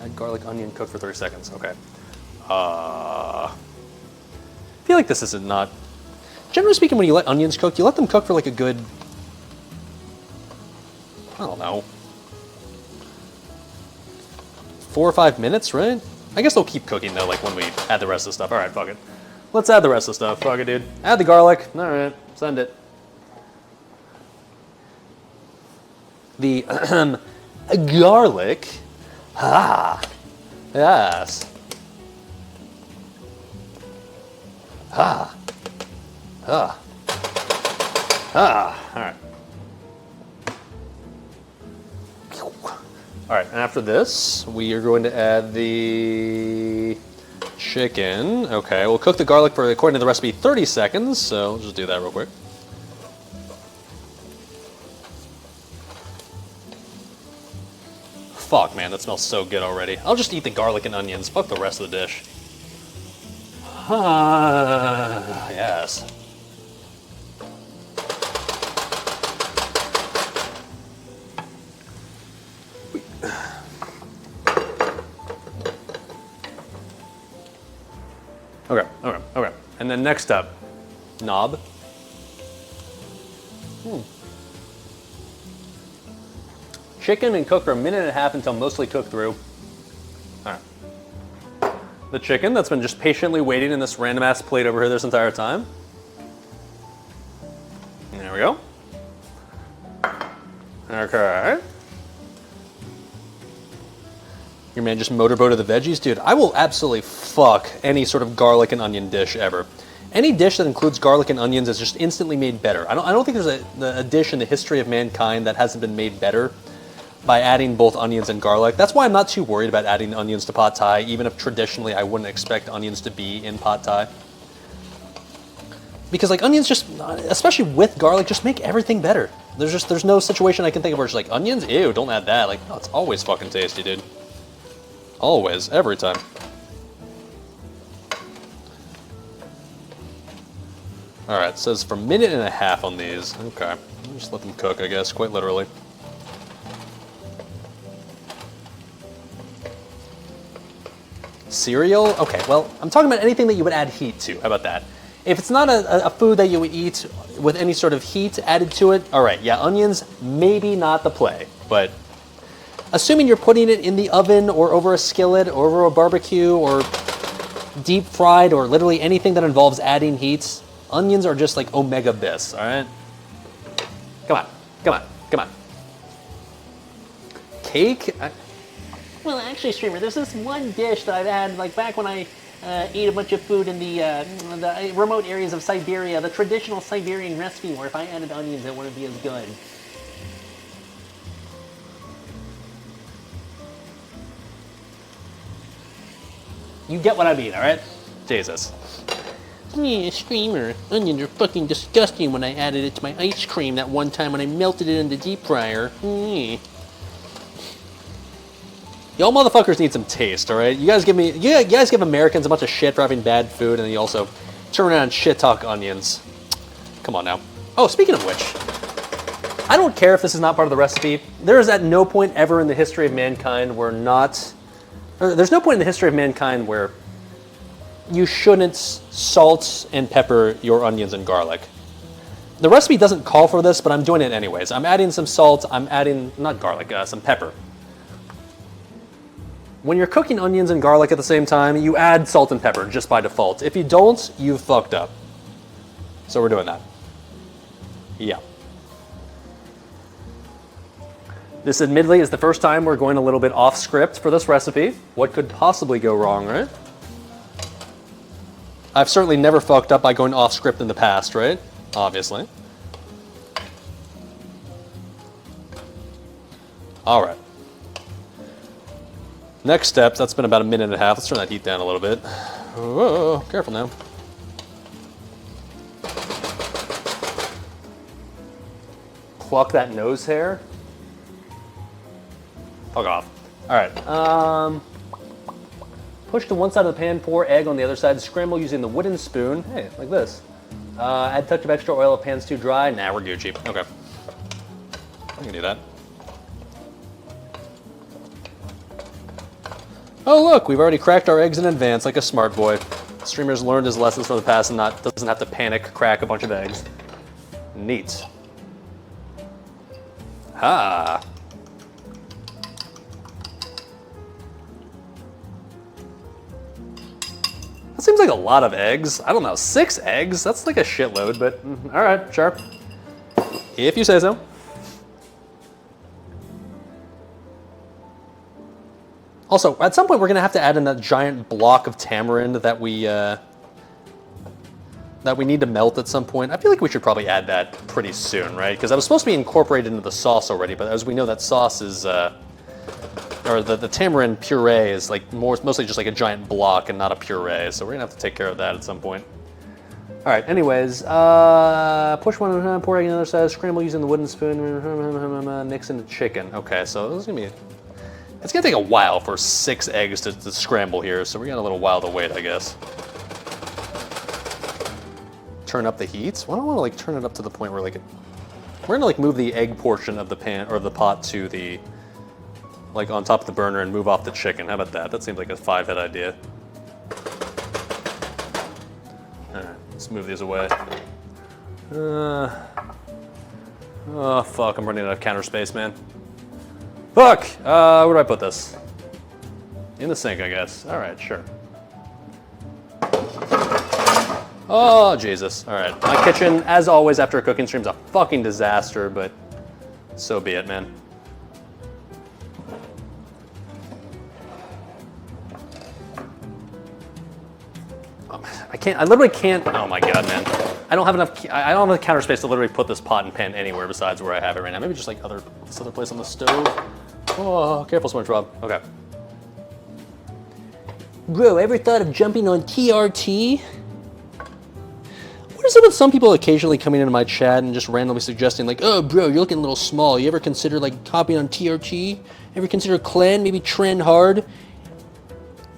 S3: add garlic, onion, cook for 30 seconds. Okay. I feel like this is not. Generally speaking, when you let onions cook, you let them cook for like a good, I don't know, 4 or 5 minutes, right? I guess they'll keep cooking though, like when we add the rest of the stuff. All right, fuck it. Let's add the rest of the stuff. Fuck it, dude. Add the garlic. All right, send it. The garlic. Ah, yes. Ah, ah, ah. All right. All right, and after this, we are going to add the chicken. Okay, we'll cook the garlic for, according to the recipe, 30 seconds. So we'll just do that real quick. Fuck, man, that smells so good already. I'll just eat the garlic and onions. Fuck the rest of the dish. Yes. Okay. And then next up, knob. Chicken and cook for 1.5 minutes until mostly cooked through. All right. The chicken that's been just patiently waiting in this random ass plate over here this entire time. There we go. Okay. Your man just motorboated the veggies? Dude, I will absolutely fuck any sort of garlic and onion dish ever. Any dish that includes garlic and onions is just instantly made better. I don't think there's a dish in the history of mankind that hasn't been made better by adding both onions and garlic. That's why I'm not too worried about adding onions to pad thai, even if traditionally I wouldn't expect onions to be in pad thai. Because like onions just, especially with garlic, just make everything better. There's no situation I can think of where it's like, onions? Ew, don't add that. Like, no, it's always fucking tasty, dude. Always, every time. All right, it says for 1.5 minutes on these. Okay, just let them cook, I guess, quite literally. Cereal? Okay, well, I'm talking about anything that you would add heat to. How about that? If it's not a food that you would eat with any sort of heat added to it, all right, yeah, onions, maybe not the play, but assuming you're putting it in the oven or over a skillet or over a barbecue or deep fried or literally anything that involves adding heat, onions are just like omega bis, all right? Come on. Cake?
S4: Well, actually, Streamer, there's this one dish that I've had, like back when I ate a bunch of food in the remote areas of Siberia, the traditional Siberian recipe where if I added onions, it wouldn't be as good.
S3: You get what I mean, all right? Jesus.
S4: Yeah, Streamer, onions are fucking disgusting when I added it to my ice cream that one time when I melted it in the deep fryer.
S3: Y'all motherfuckers need some taste, all right? You guys give Americans a bunch of shit for having bad food, and then you also turn around and shit talk onions. Come on now. Oh, speaking of which, I don't care if this is not part of the recipe. There is at no point ever in the history of mankind there's no point in the history of mankind where you shouldn't salt and pepper your onions and garlic. The recipe doesn't call for this, but I'm doing it anyways. I'm adding some salt. I'm adding, not garlic, some pepper. When you're cooking onions and garlic at the same time, you add salt and pepper just by default. If you don't, you've fucked up. So we're doing that. Yeah. This admittedly is the first time we're going a little bit off script for this recipe. What could possibly go wrong, right? I've certainly never fucked up by going off script in the past, right? Obviously. All right. Next steps, that's been about a minute and a half. Let's turn that heat down a little bit. Whoa, careful now. Pluck that nose hair. Fuck off. All right. Push to one side of the pan, pour egg on the other side, scramble using the wooden spoon. Hey, like this. Add a touch of extra oil if pan's too dry. Nah, we're Gucci. Okay. I can do that. Oh look, we've already cracked our eggs in advance like a smart boy. Streamer's learned his lessons from the past and doesn't have to panic, crack a bunch of eggs. Neat. Ha! That seems like a lot of eggs. I don't know, 6 eggs? That's like a shitload, but all right, sure. If you say so. Also, at some point we're gonna have to add in that giant block of tamarind that we need to melt at some point. I feel like we should probably add that pretty soon, right? Because that was supposed to be incorporated into the sauce already, but as we know, that sauce is, or the tamarind puree is like mostly just like a giant block and not a puree. So we're gonna have to take care of that at some point. All right. Anyways, push one, pour egg on the other side, scramble using the wooden spoon, mix in the chicken. Okay, so this is gonna be. It's gonna take a while for 6 eggs to scramble here, so we got a little while to wait, I guess. Turn up the heat. Well, I don't want to like turn it up to the point where like we're gonna like move the egg portion of the pan or the pot to the like on top of the burner and move off the chicken. How about that? That seems like a 5-head idea. All right, let's move these away. Oh fuck! I'm running out of counter space, man. Fuck! Where do I put this? In the sink, I guess. All right, sure. Oh, Jesus. All right. My kitchen, as always, after a cooking stream, is a fucking disaster, but so be it, man. I literally can't, oh my God, man. I don't have enough counter space to literally put this pot and pan anywhere besides where I have it right now. Maybe just like this other place on the stove. Oh, careful, SpongeBob. Okay.
S4: Bro, ever thought of jumping on TRT? What is it with some people occasionally coming into my chat and just randomly suggesting like, oh bro, you're looking a little small. You ever consider like hopping on TRT? Ever consider Clan? Maybe trend hard?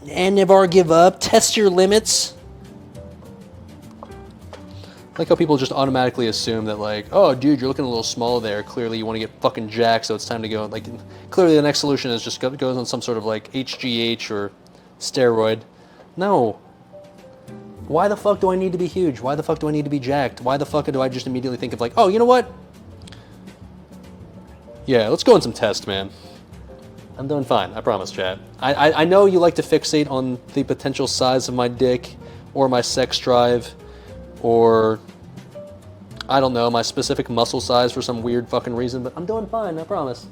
S4: And never give up? Test your limits?
S3: I like how people just automatically assume that like, oh dude, you're looking a little small there. Clearly you want to get fucking jacked, so it's time to go. Like, clearly the next solution is just goes on some sort of like HGH or steroid. No. Why the fuck do I need to be huge? Why the fuck do I need to be jacked? Why the fuck do I just immediately think of like, oh, you know what? Yeah, let's go on some tests, man. I'm doing fine, I promise, chat. I know you like to fixate on the potential size of my dick or my sex drive or I don't know, my specific muscle size for some weird fucking reason, but I'm doing fine, I promise.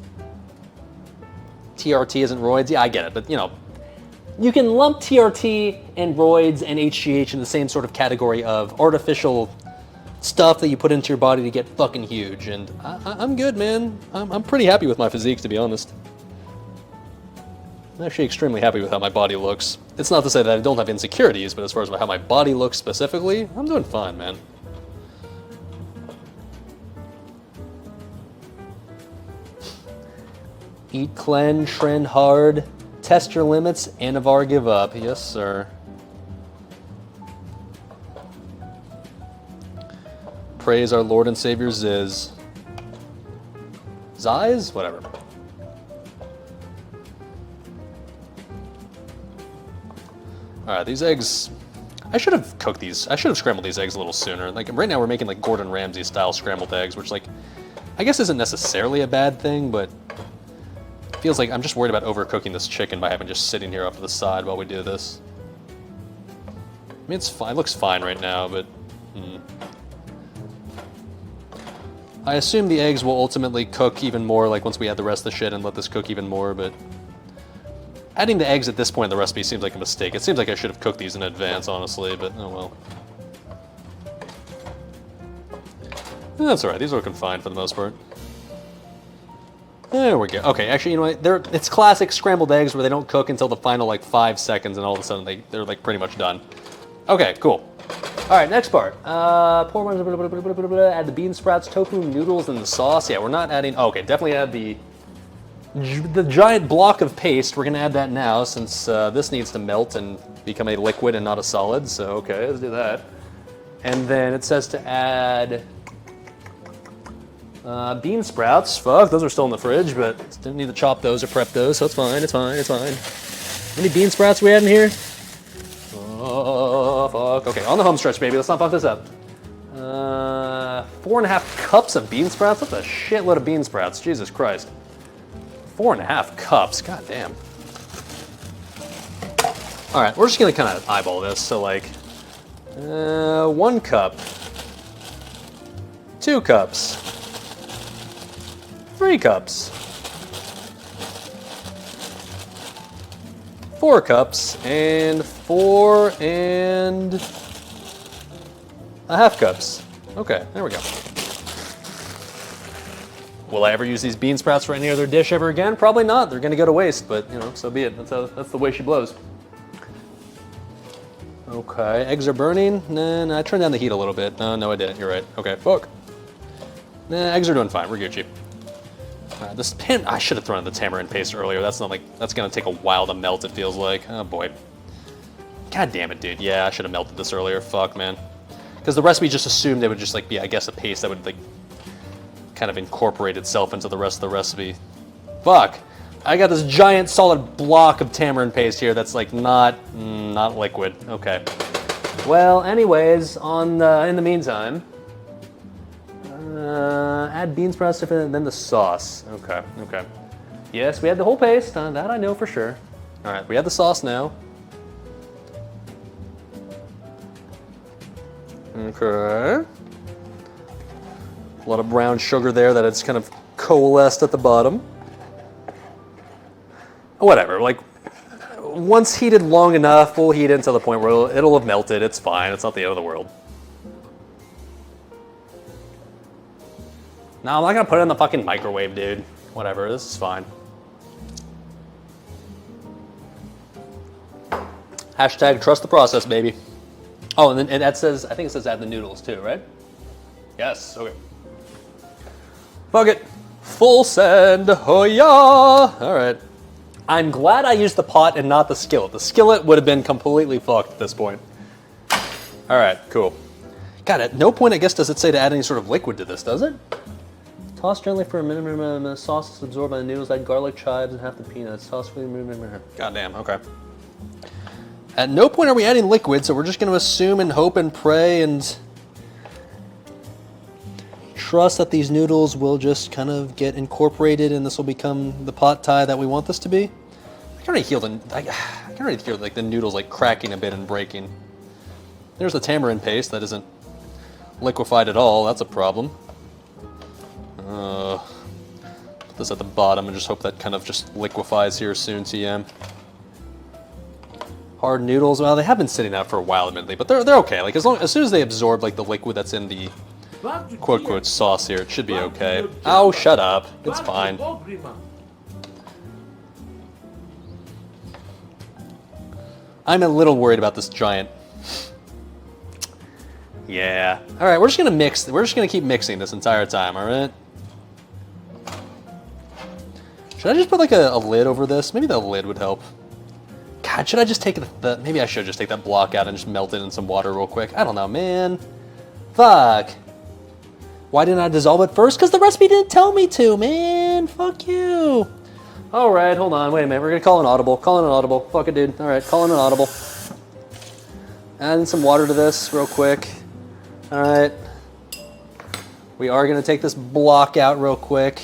S3: TRT isn't roids? Yeah, I get it, but you know, you can lump TRT and roids and HGH in the same sort of category of artificial stuff that you put into your body to get fucking huge, and I'm good, man. I'm pretty happy with my physique, to be honest. I'm actually extremely happy with how my body looks. It's not to say that I don't have insecurities, but as far as how my body looks specifically, I'm doing fine, man. Eat clean, trend hard, test your limits, and never give up. Yes, sir. Praise our Lord and Savior Ziz. Ziz? Whatever. Alright, these eggs, I should have cooked these. I should have scrambled these eggs a little sooner. Like right now we're making like Gordon Ramsay style scrambled eggs, which like I guess isn't necessarily a bad thing, but it feels like I'm just worried about overcooking this chicken by having just sitting here off to the side while we do this. I mean, it's fine. It looks fine right now, but I assume the eggs will ultimately cook even more, like once we add the rest of the shit and let this cook even more, but adding the eggs at this point in the recipe seems like a mistake. It seems like I should have cooked these in advance, honestly, but oh well. That's alright, these are looking fine for the most part. There we go. Okay, actually, you know what? It's classic scrambled eggs where they don't cook until the final like 5 seconds and all of a sudden they're like pretty much done. Okay, cool. All right, next part. Pour one, add the bean sprouts, tofu, noodles, and the sauce. Yeah, we're not adding, okay, definitely add the giant block of paste. We're gonna add that now since this needs to melt and become a liquid and not a solid. So, okay, let's do that. And then it says to add bean sprouts. Fuck, those are still in the fridge, but didn't need to chop those or prep those, so it's fine, it's fine, it's fine. How many bean sprouts we adding here? Oh, fuck. Okay, on the home stretch, baby. Let's not fuck this up. 4.5 cups of bean sprouts? That's a shitload of bean sprouts. Jesus Christ. 4.5 cups. God damn. All right, we're just going to kind of eyeball this. So, like, 1 cup. 2 cups. 3 cups. 4 cups, and 4.5 cups. Okay, there we go. Will I ever use these bean sprouts for any other dish ever again? Probably not. They're gonna go to waste, but you know, so be it. That's the way she blows. Okay, eggs are burning. Nah, I turned down the heat a little bit. No, I didn't. You're right. Okay, fuck. Nah, eggs are doing fine. We're Gucci. This pan, I should have thrown in the tamarind paste earlier. That's gonna take a while to melt, it feels like. Oh boy. God damn it, dude. Yeah, I should have melted this earlier. Fuck, man. Because the recipe just assumed it would just like be, I guess, a paste that would like kind of incorporate itself into the rest of the recipe. Fuck. I got this giant solid block of tamarind paste here that's like not liquid. Okay. Well, anyways, in the meantime, add bean sprouts and then the sauce. Okay. Yes, we had the whole paste. That I know for sure. All right, we have the sauce now. Okay. A lot of brown sugar there that it's kind of coalesced at the bottom. Whatever, like, once heated long enough, we'll heat it until the point where it'll have melted. It's fine, it's not the end of the world. No, I'm not gonna put it in the fucking microwave, dude. Whatever, this is fine. Hashtag trust the process, baby. Oh, and that says, I think it says add the noodles too, right? Yes, okay. Fuck it. Full send, oh yeah! All right. I'm glad I used the pot and not the skillet. The skillet would have been completely fucked at this point. All right, cool. God, at no point, I guess, does it say to add any sort of liquid to this, does it? Toss gently for a minute, the sauce is absorbed by the noodles, add garlic, chives, and half the peanuts. Toss for a minute. Goddamn, okay. At no point are we adding liquid, so we're just going to assume and hope and pray and trust that these noodles will just kind of get incorporated and this will become the pot thai that we want this to be. I can already hear like the noodles like cracking a bit and breaking. There's the tamarind paste that isn't liquefied at all. That's a problem. Put this at the bottom and just hope that kind of just liquefies here soon, TM. Hard noodles, well, they have been sitting out for a while, admittedly, but they're okay. Like as soon as they absorb like the liquid that's in the quote sauce here, it should be okay. Oh, shut up. It's fine. I'm a little worried about this giant. Yeah. All right, we're just gonna mix. We're just gonna keep mixing this entire time. All right. Should I just put like a lid over this? Maybe the lid would help. God, should I just take maybe I should just take that block out and just melt it in some water real quick. I don't know, man. Fuck. Why didn't I dissolve it first? Because the recipe didn't tell me to, man. Fuck you. All right, hold on. Wait a minute. We're going to call an audible. Call an audible. Fuck it, dude. All right, call an audible. Adding some water to this real quick. All right. We are gonna take this block out real quick.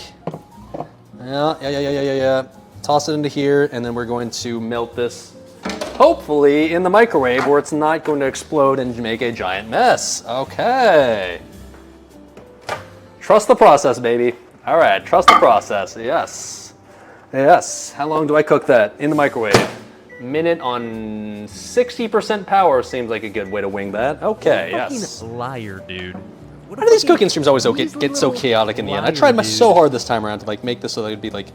S3: Yeah. Toss it into here, and then we're going to melt this, hopefully in the microwave where it's not going to explode and make a giant mess. Okay. Trust the process, baby. All right, trust the process. Yes. How long do I cook that? In the microwave. Minute on 60% power seems like a good way to wing that. Okay, yes.
S1: Liar, dude.
S3: Why do these cooking streams always get so chaotic in the end? I tried so hard this time around to like make this so that it'd be like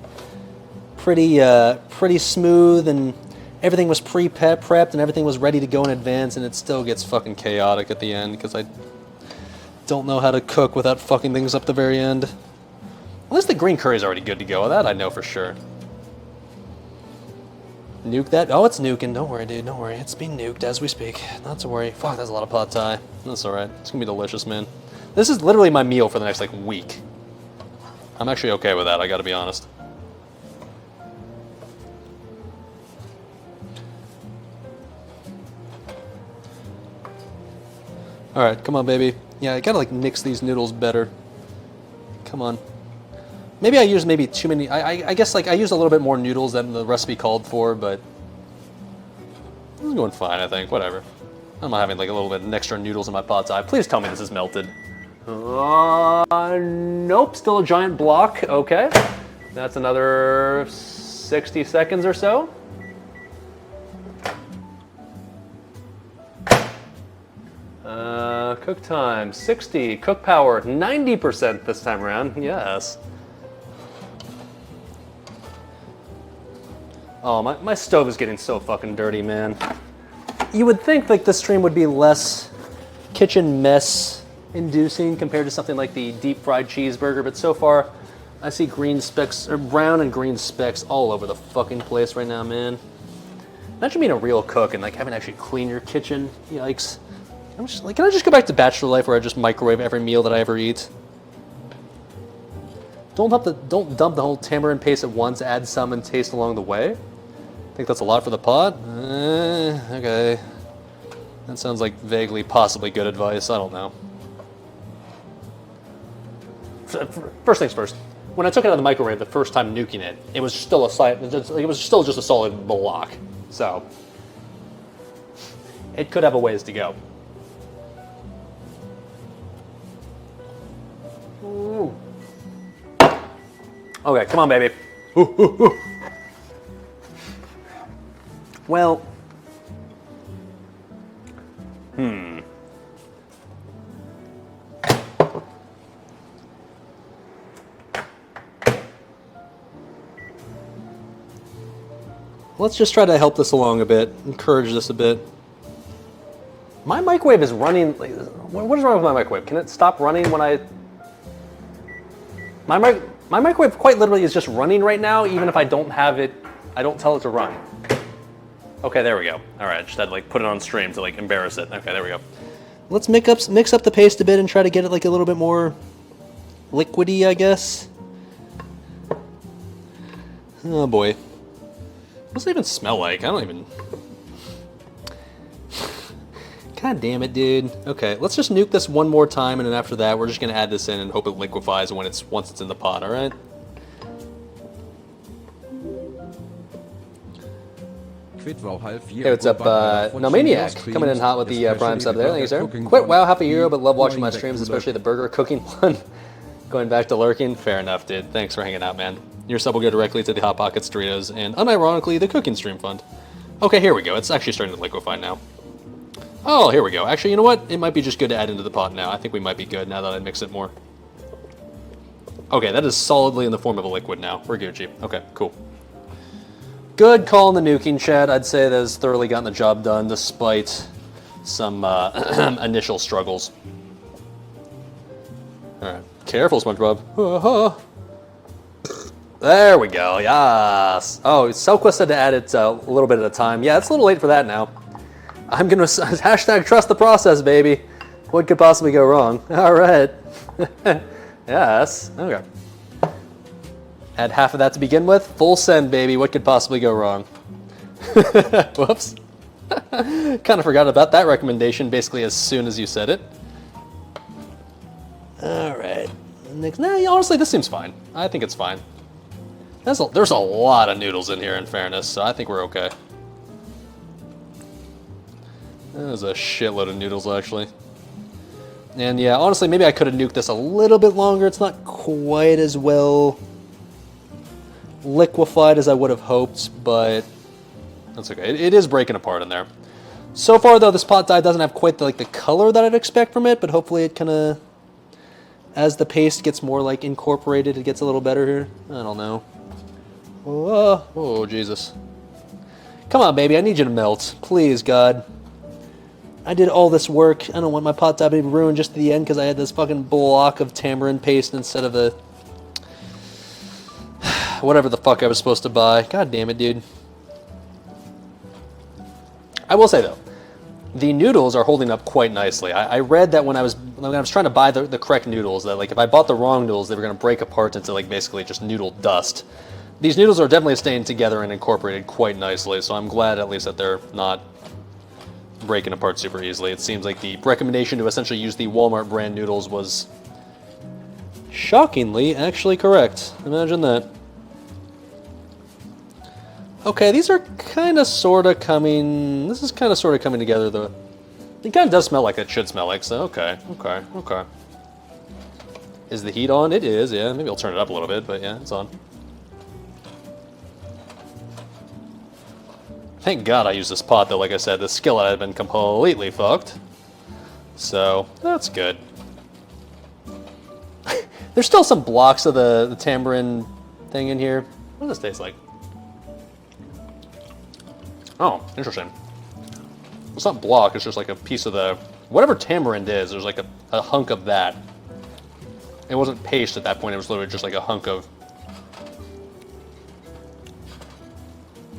S3: pretty smooth and everything was prepped and everything was ready to go in advance, and it still gets fucking chaotic at the end because I don't know how to cook without fucking things up the very end. Unless the green curry is already good to go. That I know for sure. Nuke that? Oh, it's nuking. Don't worry, dude. Don't worry. It's being nuked as we speak. Not to worry. Fuck, that's a lot of pad thai. That's alright. It's gonna be delicious, man. This is literally my meal for the next, like, week. I'm actually okay with that, I gotta be honest. Alright, come on, baby. Yeah, I gotta, like, mix these noodles better. Come on. Maybe I used too many. I guess like I used a little bit more noodles than the recipe called for, but it's going fine, I think. Whatever. I'm not having like a little bit of extra noodles in my pad thai. Please tell me this is melted. Nope, still a giant block. Okay. That's another 60 seconds or so. Cook time 60. Cook power 90% this time around. Yes. Oh, my stove is getting so fucking dirty, man. You would think like this stream would be less kitchen mess inducing compared to something like the deep fried cheeseburger, but so far I see green specks, or brown and green specks all over the fucking place right now, man. Imagine being a real cook and like having to actually clean your kitchen. Yikes. I'm just like, can I just go back to bachelor life where I just microwave every meal that I ever eat? Don't dump the whole tamarind paste at once, add some and taste along the way. I think that's a lot for the pot. Okay. That sounds like vaguely possibly good advice. I don't know. First things first. When I took it out of the microwave the first time nuking it, it was still just a solid block. So it could have a ways to go. Ooh. Okay, come on, baby. Ooh. Well, let's just try to help this along a bit, encourage this a bit. My microwave is running. What is wrong with my microwave? Can it stop running when I? My microwave quite literally is just running right now, even if I don't have it. I don't tell it to run. Okay, there we go. All right, just had to like put it on stream to like embarrass it. Okay, there we go. Let's mix up the paste a bit and try to get it like a little bit more liquidy, I guess. Oh boy. What's it even smell like? I don't even... God damn it, dude. Okay, let's just nuke this one more time, and then after that, we're just gonna add this in and hope it liquefies once it's in the pot, alright? Hey, what's up, No Maniac, coming in hot with the Prime sub there, thank you, sir. Quit WoW half a year, but love watching my streams, especially the burger cooking one. Going back to lurking, fair enough, dude. Thanks for hanging out, man. Your sub will go directly to the Hot Pockets Doritos, and unironically, the cooking stream fund. Okay, here we go. It's actually starting to liquefy now. Oh, here we go. Actually, you know what? It might be just good to add into the pot now. I think we might be good now that I mix it more. Okay, that is solidly in the form of a liquid now. We're Gucci. Okay, cool. Good call in the nuking, Chad. I'd say that has thoroughly gotten the job done, despite some initial struggles. Alright. Careful, SpongeBob. There we go, yes. Oh, Selquist said to add it a little bit at a time. Yeah, it's a little late for that now. I'm gonna hashtag trust the process, baby. What could possibly go wrong? All right. Yes, okay. Add half of that to begin with. Full send, baby. What could possibly go wrong? Whoops. Kind of forgot about that recommendation basically as soon as you said it. All right. Next, nah, honestly, this seems fine. I think it's fine. There's a lot of noodles in here, in fairness, so I think we're okay. There's a shitload of noodles, actually. And yeah, honestly, maybe I could have nuked this a little bit longer. It's not quite as well liquefied as I would have hoped, but that's okay. It is breaking apart in there. So far, though, this pot thai doesn't have quite the color that I'd expect from it, but hopefully it kind of, as the paste gets more like incorporated, it gets a little better here. I don't know. Oh, Jesus. Come on, baby, I need you to melt. Please, God. I did all this work. I don't want my pot thai to be ruined just at the end because I had this fucking block of tamarind paste instead of the whatever the fuck I was supposed to buy. God damn it, dude. I will say, though, the noodles are holding up quite nicely. I read that when I was trying to buy the correct noodles, that like if I bought the wrong noodles, they were going to break apart into like basically just noodle dust. These noodles are definitely staying together and incorporated quite nicely, so I'm glad at least that they're not breaking apart super easily. It seems like the recommendation to essentially use the Walmart brand noodles was shockingly actually correct. Imagine that. Okay, these are kind of sort of coming... This is kind of sort of coming together, though. It kind of does smell like it should smell like, so okay. Is the heat on? It is, yeah. Maybe I'll turn it up a little bit, but yeah, it's on. Thank God I used this pot, though. Like I said, the skillet had been completely fucked. So, that's good. There's still some blocks of the tamarind thing in here. What does this taste like? Oh, interesting. It's not block, it's just like a piece of the... Whatever tamarind is, there's like a hunk of that. It wasn't paste at that point, it was literally just like a hunk of...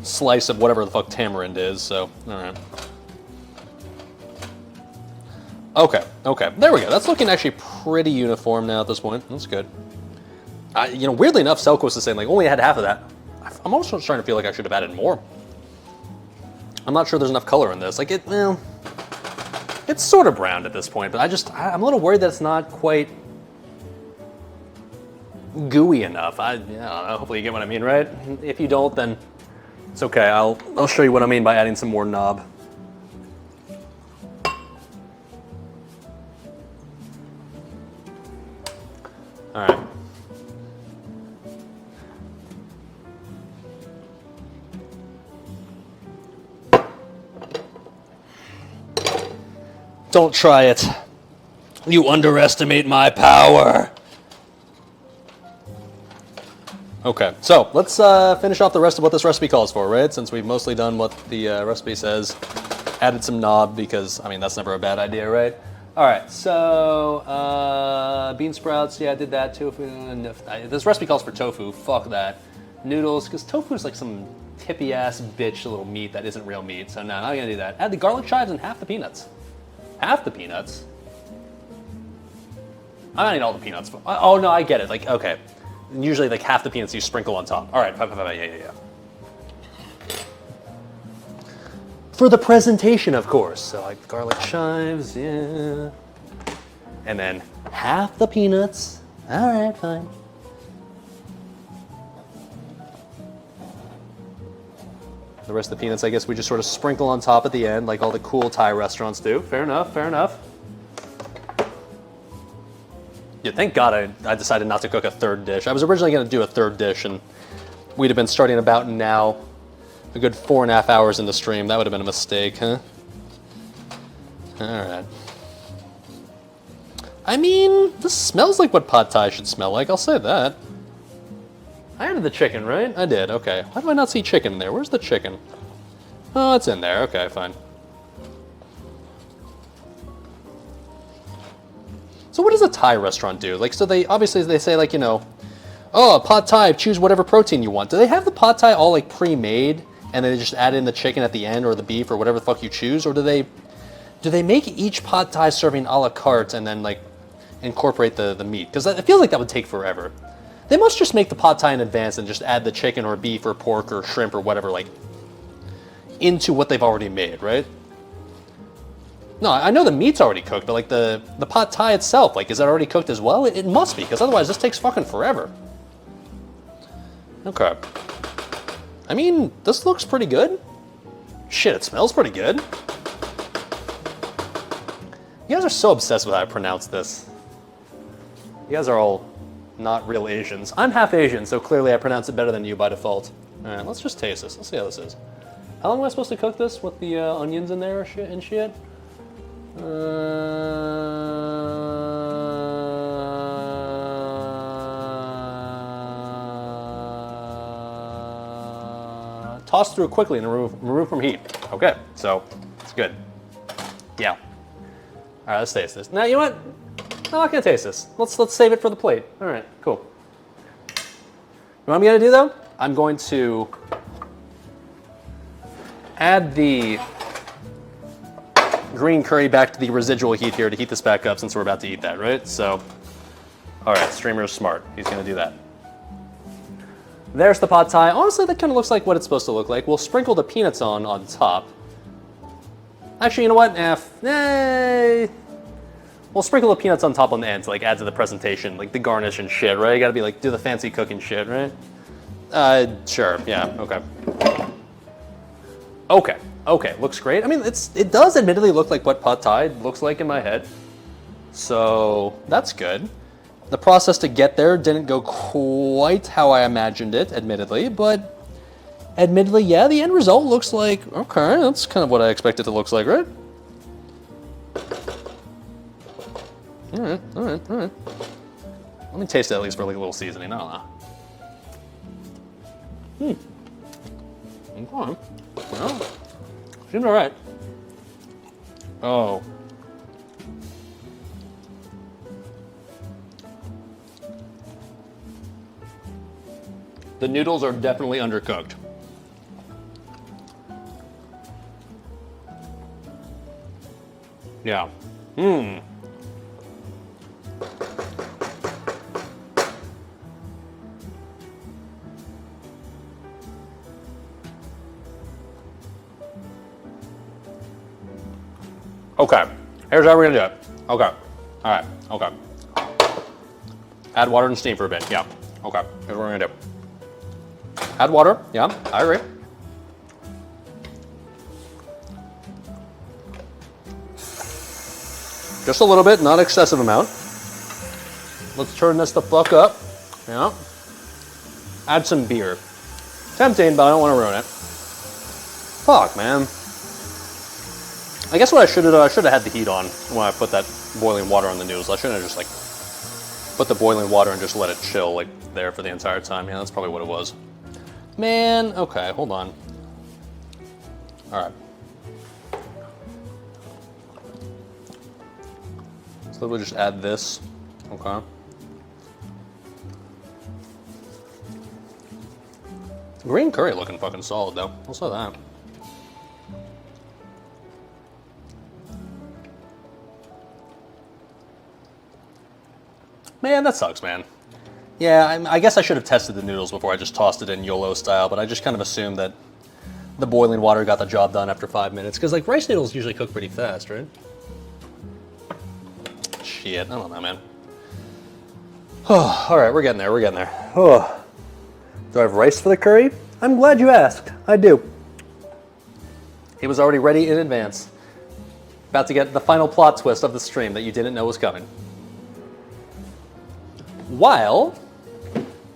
S3: slice of whatever the fuck tamarind is, so, alright. Okay, there we go. That's looking actually pretty uniform now at this point. That's good. You know, weirdly enough, Selquist is saying, like, only had half of that. I'm almost starting to feel like I should have added more. I'm not sure there's enough color in this. Like, well, it's sort of browned at this point, but I'm a little worried that it's not quite gooey enough. I don't know, hopefully you get what I mean, right? If you don't, then it's okay. I'll show you what I mean by adding some more knob. All right. Don't try it. You underestimate my power. Okay, so let's finish off the rest of what this recipe calls for, right? Since we've mostly done what the recipe says. Added some knob because, I mean, that's never a bad idea, right? All right, so bean sprouts, yeah, I did that. Tofu, this recipe calls for tofu, fuck that. Noodles, because tofu is like some hippie-ass bitch little meat that isn't real meat, so no, I'm not gonna do that. Add the garlic chives and half the peanuts. Half the peanuts? I'm not eating all the peanuts. Oh, no, I get it. Like, okay. Usually, like, half the peanuts you sprinkle on top. All right, yeah. For the presentation, of course. So, like, garlic chives, yeah. And then half the peanuts. All right, fine. The rest of the peanuts, I guess, we just sort of sprinkle on top at the end, like all the cool Thai restaurants do. Fair enough, fair enough. Yeah, thank God I decided not to cook a third dish. I was originally going to do a third dish, and we'd have been starting about now, a good 4.5 hours in the stream. That would have been a mistake, huh? All right. I mean, this smells like what pad thai should smell like, I'll say that. I added the chicken, right? I did, okay. Why do I not see chicken in there? Where's the chicken? Oh, it's in there. Okay, fine. So what does a Thai restaurant do? Like, so they say, like, you know, oh, pad thai, choose whatever protein you want. Do they have the pad thai all, like, pre-made, and then they just add in the chicken at the end, or the beef, or whatever the fuck you choose? Or do they make each pad thai serving a la carte and then, like, incorporate the meat? Because I feel like that would take forever. They must just make the pad thai in advance and just add the chicken or beef or pork or shrimp or whatever, like, into what they've already made, right? No, I know the meat's already cooked, but like the pad thai itself, like, is that already cooked as well? It must be, because otherwise this takes fucking forever. Okay. I mean, this looks pretty good. Shit, it smells pretty good. You guys are so obsessed with how I pronounce this. You guys are all not real Asians. I'm half Asian, so clearly I pronounce it better than you by default. All right, let's just taste this. Let's see how this is. How long am I supposed to cook this with the onions in there and shit? Toss through quickly and remove from heat. Okay, so it's good. Yeah. All right, let's taste this. Now, you know what? I'm not gonna taste this. Let's save it for the plate. All right, cool. You know what I'm gonna do though? I'm going to add the green curry back to the residual heat here to heat this back up since we're about to eat that, right? So, all right, streamer is smart. He's gonna do that. There's the pad thai. Honestly, that kind of looks like what it's supposed to look like. We'll sprinkle the peanuts on top. Actually, you know what? We'll sprinkle the peanuts on top on the end to like add to the presentation, like the garnish and shit, right? You gotta be like, do the fancy cooking shit, right? Sure, yeah, okay. Okay, looks great. I mean, it does admittedly look like what pad thai looks like in my head. So, that's good. The process to get there didn't go quite how I imagined it, admittedly, but admittedly, yeah, the end result looks like, okay, that's kind of what I expected it to look like, right? All right. Let me taste it at least for like a little seasoning, I don't know. Okay. Well, seems all right. Oh. The noodles are definitely undercooked. Yeah. Okay, here's how we're gonna do it. Okay, all right, okay. Add water and steam for a bit, yeah. Okay, here's what we're gonna do. Add water, yeah, I agree. Just a little bit, not excessive amount. Let's turn this the fuck up, yeah. Add some beer. Tempting, but I don't wanna ruin it. Fuck, man. I guess what I should have had the heat on when I put that boiling water on the noodles. I shouldn't have just like put the boiling water and just let it chill like there for the entire time. Yeah, that's probably what it was. Man, okay, hold on. All right. So we'll just add this. Okay. Green curry looking fucking solid though. I'll say that. Man, that sucks, man. Yeah, I guess I should have tested the noodles before I just tossed it in YOLO style, but I just kind of assumed that the boiling water got the job done after 5 minutes, because like rice noodles usually cook pretty fast, right? Shit, I don't know, man. Oh, all right, we're getting there, Oh. Do I have rice for the curry? I'm glad you asked, I do. It was already ready in advance. About to get the final plot twist of the stream that you didn't know was coming. While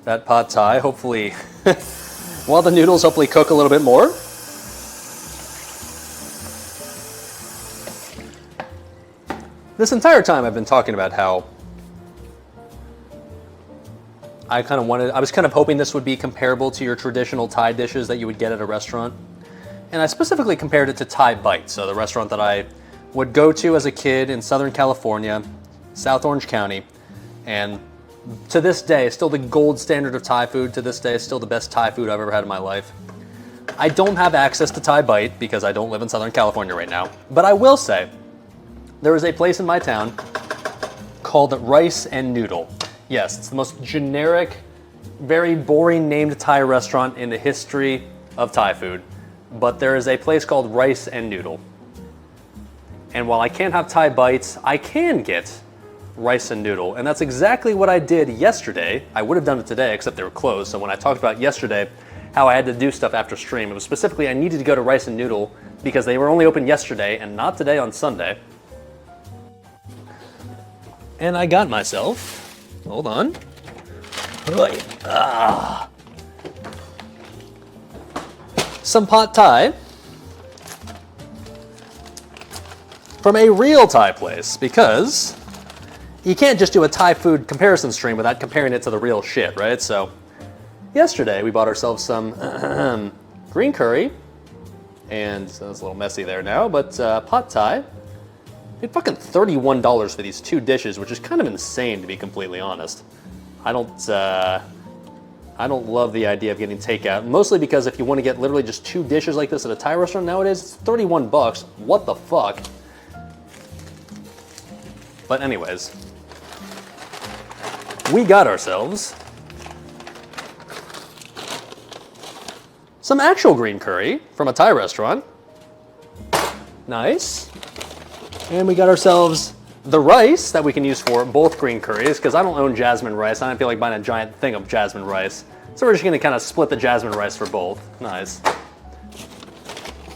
S3: that pad thai hopefully, while the noodles hopefully cook a little bit more. This entire time I've been talking about how I was kind of hoping this would be comparable to your traditional Thai dishes that you would get at a restaurant. And I specifically compared it to Thai Bites, so the restaurant that I would go to as a kid in Southern California, South Orange County, and to this day, still the gold standard of Thai food. To this day, still the best Thai food I've ever had in my life. I don't have access to Thai Bite because I don't live in Southern California right now. But I will say, there is a place in my town called Rice and Noodle. Yes, it's the most generic, very boring named Thai restaurant in the history of Thai food. But there is a place called Rice and Noodle. And while I can't have Thai bites, I can get rice and noodle. And that's exactly what I did yesterday. I would have done it today, except they were closed. So when I talked about yesterday, how I had to do stuff after stream, it was specifically I needed to go to rice and noodle because they were only open yesterday and not today on Sunday. And I got myself, hold on. Some pad thai from a real Thai place, because you can't just do a Thai food comparison stream without comparing it to the real shit, right? So yesterday we bought ourselves some green curry, and so it's a little messy there now, but pad thai. Paid fucking $31 for these 2 dishes, which is kind of insane to be completely honest. I don't love the idea of getting takeout, mostly because if you want to get literally just 2 dishes like this at a Thai restaurant nowadays, it's 31 bucks. What the fuck? But anyways, we got ourselves some actual green curry from a Thai restaurant. Nice. And we got ourselves the rice that we can use for both green curries, because I don't own jasmine rice. I don't feel like buying a giant thing of jasmine rice. So we're just gonna kind of split the jasmine rice for both. Nice.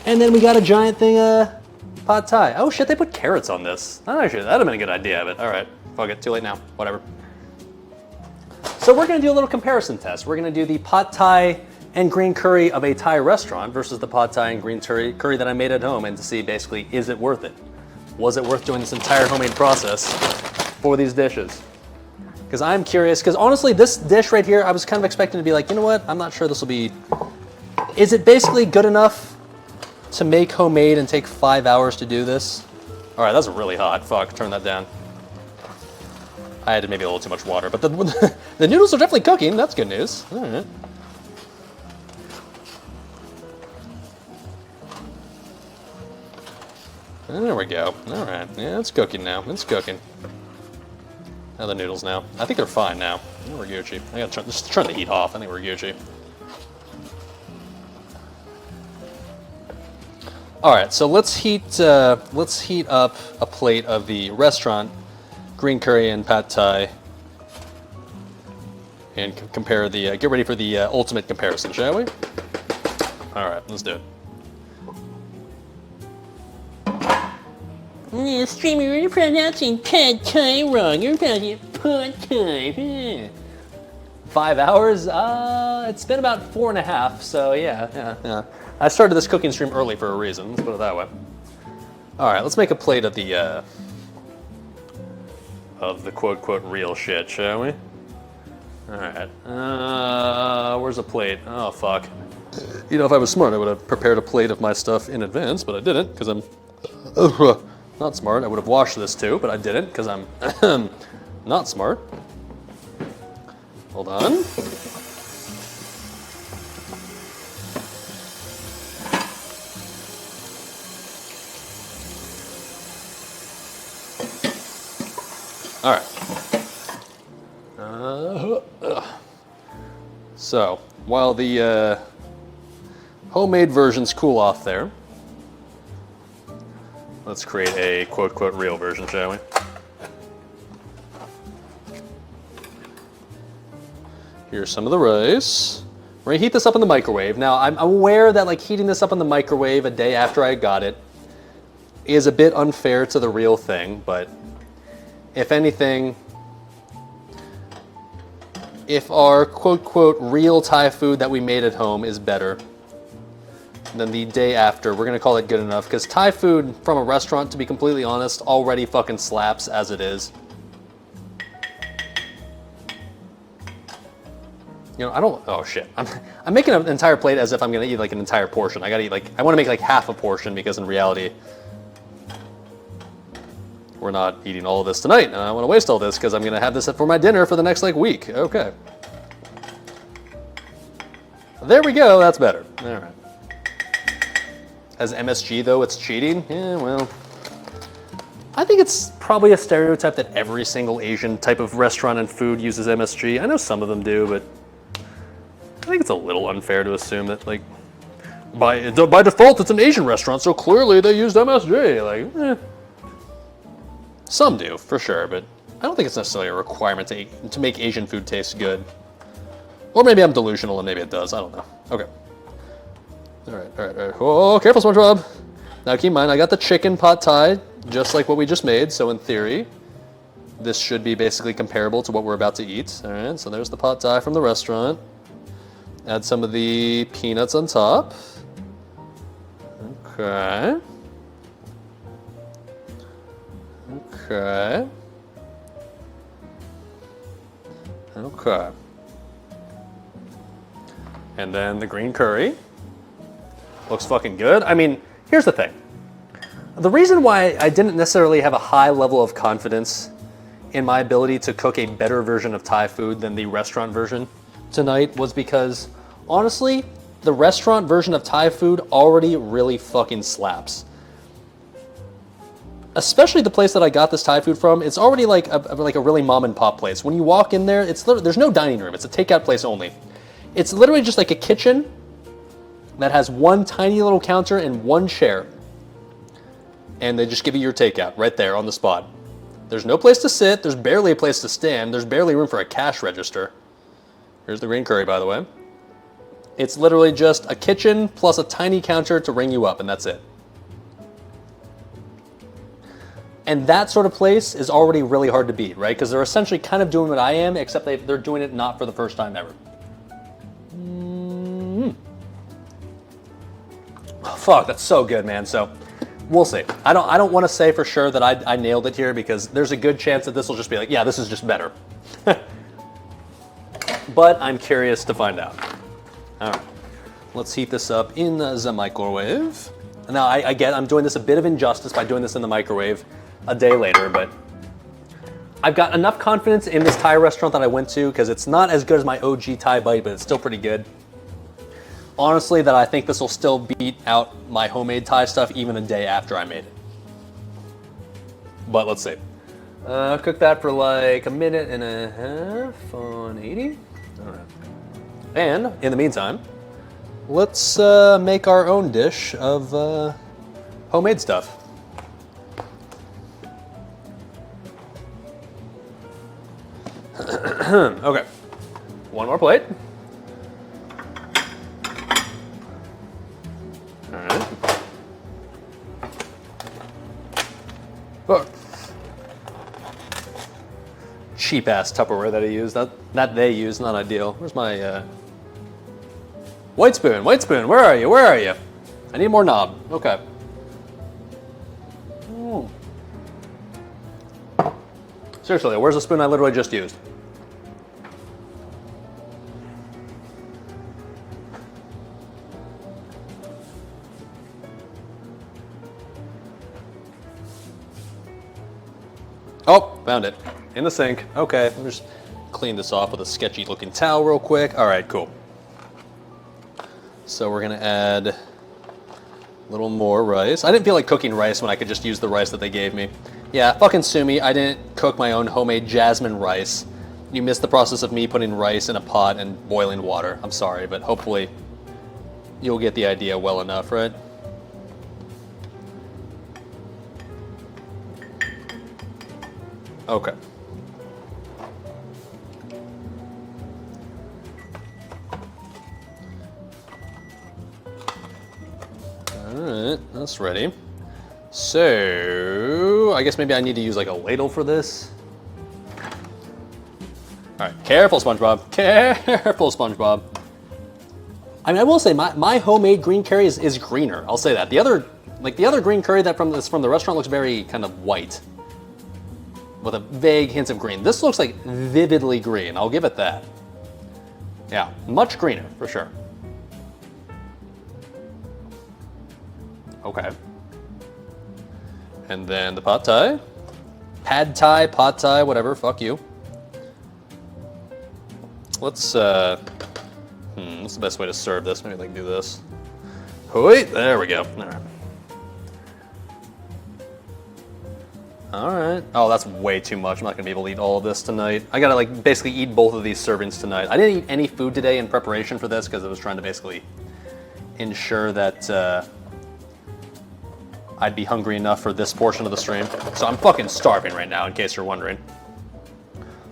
S3: And then we got a giant thing of pad thai. Oh shit, they put carrots on this. Actually, that'd have been a good idea, but all right, fuck it, too late now, whatever. So we're gonna do a little comparison test. We're gonna do the pad thai and green curry of a Thai restaurant versus the pad thai and green curry that I made at home, and to see basically, is it worth it? Was it worth doing this entire homemade process for these dishes? Because I'm curious, because honestly, this dish right here, I was kind of expecting to be like, you know what, I'm not sure this will be, is it basically good enough to make homemade and take 5 hours to do this? All right, that's really hot, fuck, turn that down. I added maybe a little too much water, but the noodles are definitely cooking, that's good news. All right. There we go. All right. Yeah, it's cooking now. It's cooking. Now the noodles now. I think they're fine now. I think we're Gucci. I gotta just turn the heat off. I think we're Gucci. All right. So let's heat up a plate of the restaurant green curry and pad thai, and compare the. Get ready for the ultimate comparison, shall we? All right. Let's do it.
S4: Streamer, you're pronouncing pad thai wrong. You're pronouncing pad thai.
S3: 5 hours? It's been about 4.5, so yeah. I started this cooking stream early for a reason, let's put it that way. All right, let's make a plate of the quote real shit, shall we? All right, where's a plate? Oh, fuck. You know, if I was smart, I would have prepared a plate of my stuff in advance, but I didn't, because I'm not smart. I would have washed this too, but I didn't, because I'm not smart. Hold on. All right. So, while the homemade versions cool off there, let's create a quote real version, shall we? Here's some of the rice. We're gonna heat this up in the microwave. Now, I'm aware that like heating this up in the microwave a day after I got it is a bit unfair to the real thing, but if anything, if our quote real Thai food that we made at home is better than the day after, we're gonna call it good enough, because Thai food from a restaurant, to be completely honest, already fucking slaps as it is. You know, I don't, oh shit. I'm making an entire plate as if I'm gonna eat like an entire portion. I gotta eat like, I wanna make like half a portion, because in reality, we're not eating all of this tonight, and I don't wanna waste all this, because I'm gonna have this for my dinner for the next like week. Okay. There we go, that's better. All right. As MSG though, it's cheating? Yeah, well. I think it's probably a stereotype that every single Asian type of restaurant and food uses MSG. I know some of them do, but I think it's a little unfair to assume that, like, by default, it's an Asian restaurant, so clearly they used MSG. Like, Some do, for sure, but I don't think it's necessarily a requirement to make Asian food taste good. Or maybe I'm delusional and maybe it does. I don't know. Okay. All right. Oh, careful, SpongeBob. Now keep in mind, I got the chicken pad thai, just like what we just made. So in theory, this should be basically comparable to what we're about to eat. All right, so there's the pad thai from the restaurant. Add some of the peanuts on top. Okay. Okay. Okay. And then the green curry. Looks fucking good. I mean, here's the thing. The reason why I didn't necessarily have a high level of confidence in my ability to cook a better version of Thai food than the restaurant version tonight was because, honestly, the restaurant version of Thai food already really fucking slaps. Especially the place that I got this Thai food from, it's already like a really mom and pop place. When you walk in there, there's no dining room. It's a takeout place only. It's literally just like a kitchen that has one tiny little counter and one chair. And they just give you your takeout right there on the spot. There's no place to sit. There's barely a place to stand. There's barely room for a cash register. Here's the green curry, by the way. It's literally just a kitchen plus a tiny counter to ring you up, and that's it. And that sort of place is already really hard to beat, right? Because they're essentially kind of doing what I am, except they're doing it not for the first time ever. Oh, fuck, that's so good, man. So we'll see. I don't want to say for sure that I nailed it here because there's a good chance that this will just be like, yeah, this is just better. But I'm curious to find out. All right, let's heat this up in the microwave. Now I get I'm doing this a bit of injustice by doing this in the microwave a day later, but I've got enough confidence in this Thai restaurant that I went to because it's not as good as my OG Thai bite, but it's still pretty good. Honestly, that I think this will still beat out my homemade Thai stuff even a day after I made it. But let's see. Cook that for like a minute and a half on 80. All right. And in the meantime, let's make our own dish of homemade stuff. Okay, one more plate. All right. Oh. Cheap ass Tupperware that I use. That they use, not ideal. Where's my white spoon? White spoon, where are you? Where are you? I need more knob. Okay. Ooh. Seriously, where's the spoon I literally just used? Oh, found it. In the sink. Okay, let me just clean this off with a sketchy looking towel real quick. All right, cool. So we're gonna add a little more rice. I didn't feel like cooking rice when I could just use the rice that they gave me. Yeah, fucking sue me. I didn't cook my own homemade jasmine rice. You missed the process of me putting rice in a pot and boiling water. I'm sorry, but hopefully you'll get the idea well enough, right? Okay. All right, that's ready. So, I guess maybe I need to use like a ladle for this. All right, careful, SpongeBob. Careful, SpongeBob. I mean, I will say my homemade green curry is greener. I'll say that. The other green curry that from the restaurant looks very kind of white, with a vague hint of green. This looks like vividly green. I'll give it that. Yeah, much greener for sure. Okay. And then the pad thai. Pad thai, pot thai, whatever, fuck you. Let's, what's the best way to serve this? Maybe like do this. Hoi, there we go. All right. All right. Oh, that's way too much. I'm not gonna be able to eat all of this tonight. I gotta like basically eat both of these servings tonight. I didn't eat any food today in preparation for this because I was trying to basically ensure that I'd be hungry enough for this portion of the stream. So I'm fucking starving right now, in case you're wondering.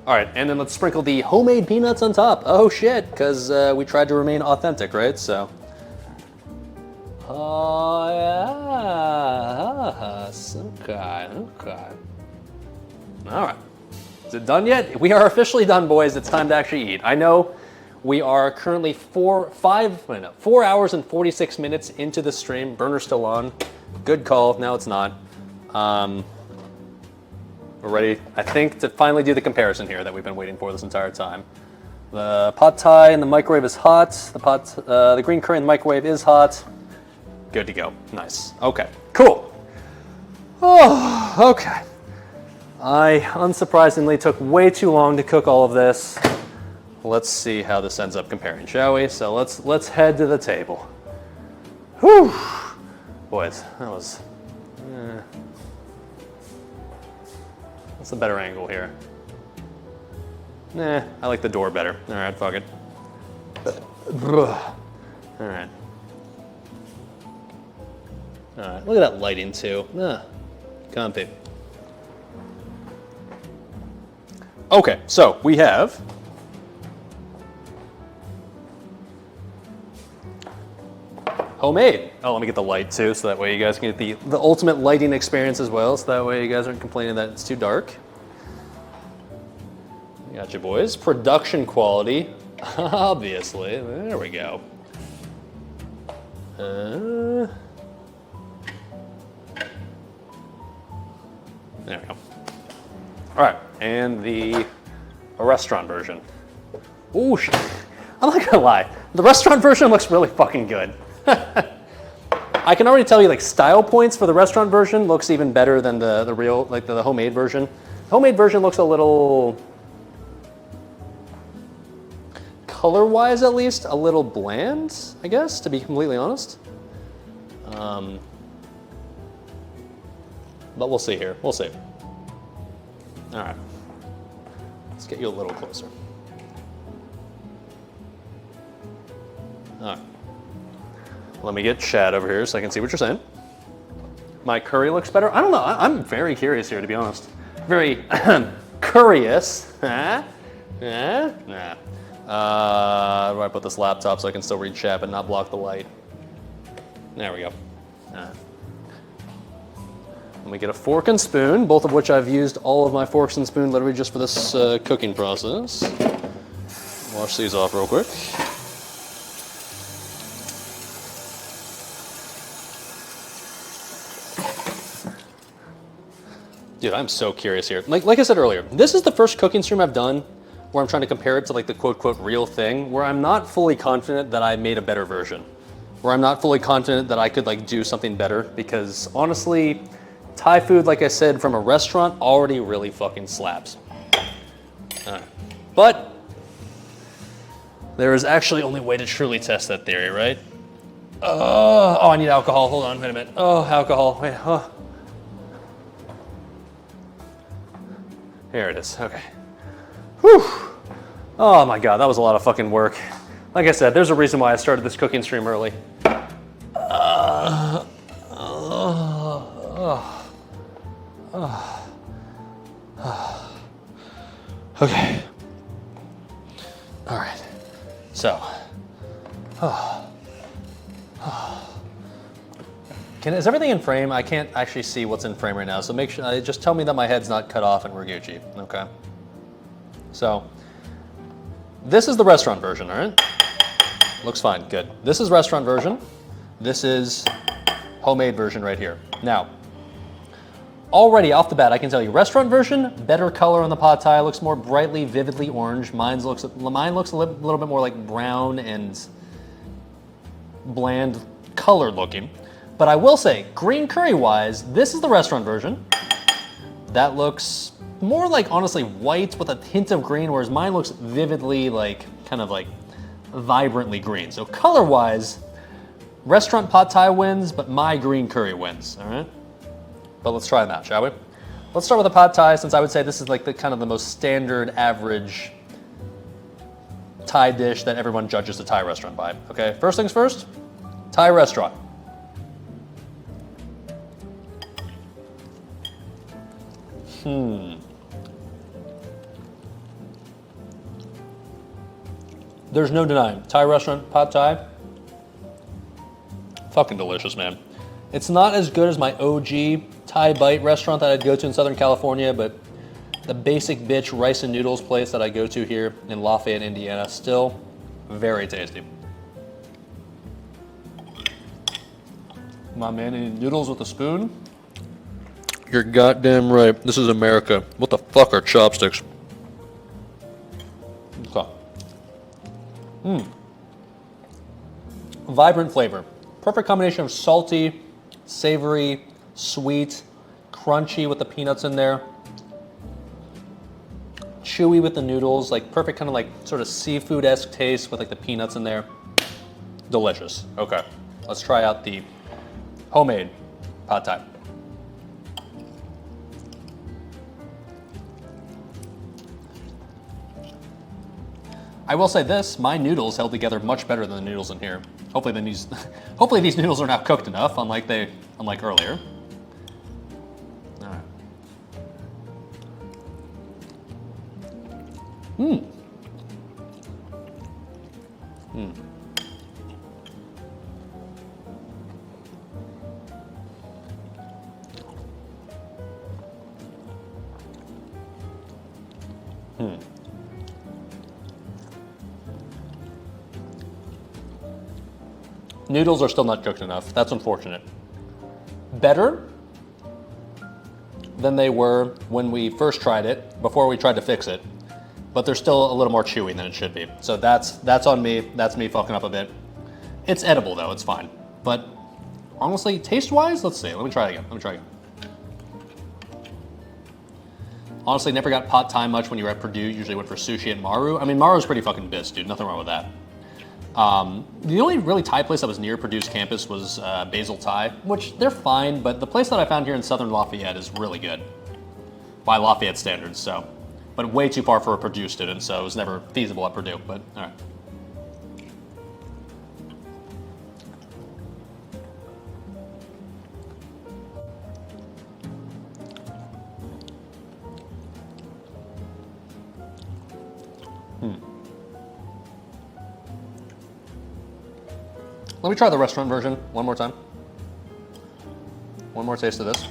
S3: All right, and then let's sprinkle the homemade peanuts on top. Oh shit, because we tried to remain authentic, right? So. Oh yes, okay. All right, is it done yet? We are officially done, boys. It's time to actually eat. I know we are currently 4 hours and 46 minutes into the stream. Burner's still on. Good call. Now it's not. We're ready, I think, to finally do the comparison here that we've been waiting for this entire time. The pad thai in the microwave is hot. The green curry in the microwave is hot. Good to go. Nice. Okay. Cool. Oh, okay. I unsurprisingly took way too long to cook all of this. Let's see how this ends up comparing, shall we? So let's head to the table. Whew. Boys, that was. What's the better angle here? Nah, I like the door better. All right, fuck it. All right. All right, look at that lighting too. Comfy. Okay, so we have homemade. Oh, let me get the light too, so that way you guys can get the ultimate lighting experience as well, so that way you guys aren't complaining that it's too dark. Gotcha, boys. Production quality, obviously. There we go. There we go. All right, and a restaurant version. Ooh, I'm not gonna lie. The restaurant version looks really fucking good. I can already tell you, like, style points for the restaurant version looks even better than the real, like the homemade version. The homemade version looks a little, color-wise at least, a little bland, I guess, to be completely honest. But we'll see here. We'll see. All right. Let's get you a little closer. All right. Let me get Chad over here so I can see what you're saying. My curry looks better. I don't know. I'm very curious here, to be honest. Very curious. Nah. Where do I put this laptop so I can still read chat but not block the light? There we go. Let me get a fork and spoon, both of which I've used all of my forks and spoon literally just for this cooking process. Wash these off real quick. Dude, I'm so curious here. Like I said earlier, this is the first cooking stream I've done where I'm trying to compare it to like the quote real thing, where I'm not fully confident that I made a better version. Where I'm not fully confident that I could like do something better, because honestly, Thai food, like I said, from a restaurant already really fucking slaps. But there is actually only way to truly test that theory, right? Oh, I need alcohol. Hold on, wait a minute. Oh, alcohol. Wait, oh. Here it is. Okay. Whew. Oh my god, that was a lot of fucking work. Like I said, there's a reason why I started this cooking stream early. Okay. All right. So. Is everything in frame? I can't actually see what's in frame right now, so make sure. Just tell me that my head's not cut off and we're Gucci. Okay. So. This is the restaurant version, all right? Looks fine. Good. This is restaurant version. This is homemade version right here. Now. Already off the bat, I can tell you, restaurant version, better color on the pad thai, looks more brightly, vividly orange. Mine looks a little bit more like brown and bland color looking. But I will say, green curry wise, this is the restaurant version. That looks more like, honestly, white with a hint of green, whereas mine looks vividly, like, kind of like vibrantly green. So color wise, restaurant pad thai wins, but my green curry wins, all right? But let's try them out, shall we? Let's start with the pad thai, since I would say this is like the kind of the most standard average Thai dish that everyone judges the Thai restaurant by. Okay, first things first, Thai restaurant. There's no denying. Thai restaurant, pad Thai, fucking delicious, man. It's not as good as my OG Thai bite restaurant that I'd go to in Southern California, but the basic bitch rice and noodles place that I go to here in Lafayette, Indiana, still very tasty. My man, eating noodles with a spoon? You're goddamn right. This is America. What the fuck are chopsticks? Okay. Vibrant flavor. Perfect combination of salty, savory, sweet, crunchy with the peanuts in there. Chewy with the noodles, like perfect kind of like sort of seafood-esque taste with like the peanuts in there. Delicious. Okay, let's try out the homemade pad Thai. I will say this, my noodles held together much better than the noodles in here. Hopefully these noodles are now cooked enough, unlike earlier. All right. Noodles are still not cooked enough. That's unfortunate. Better than they were when we first tried it, before we tried to fix it, but they're still a little more chewy than it should be. So that's on me. That's me fucking up a bit. It's edible though. It's fine. But honestly, taste-wise, let's see. Let me try it again. Honestly, never got pad Thai much when you were at Purdue. Usually went for sushi at Maru. I mean, Maru's pretty fucking biz, dude. Nothing wrong with that. The only really Thai place that was near Purdue's campus was Basil Thai, which they're fine, but the place that I found here in Southern Lafayette is really good by Lafayette standards. So, but way too far for a Purdue student, so it was never feasible at Purdue. But all right. Let me try the restaurant version one more time. One more taste of this.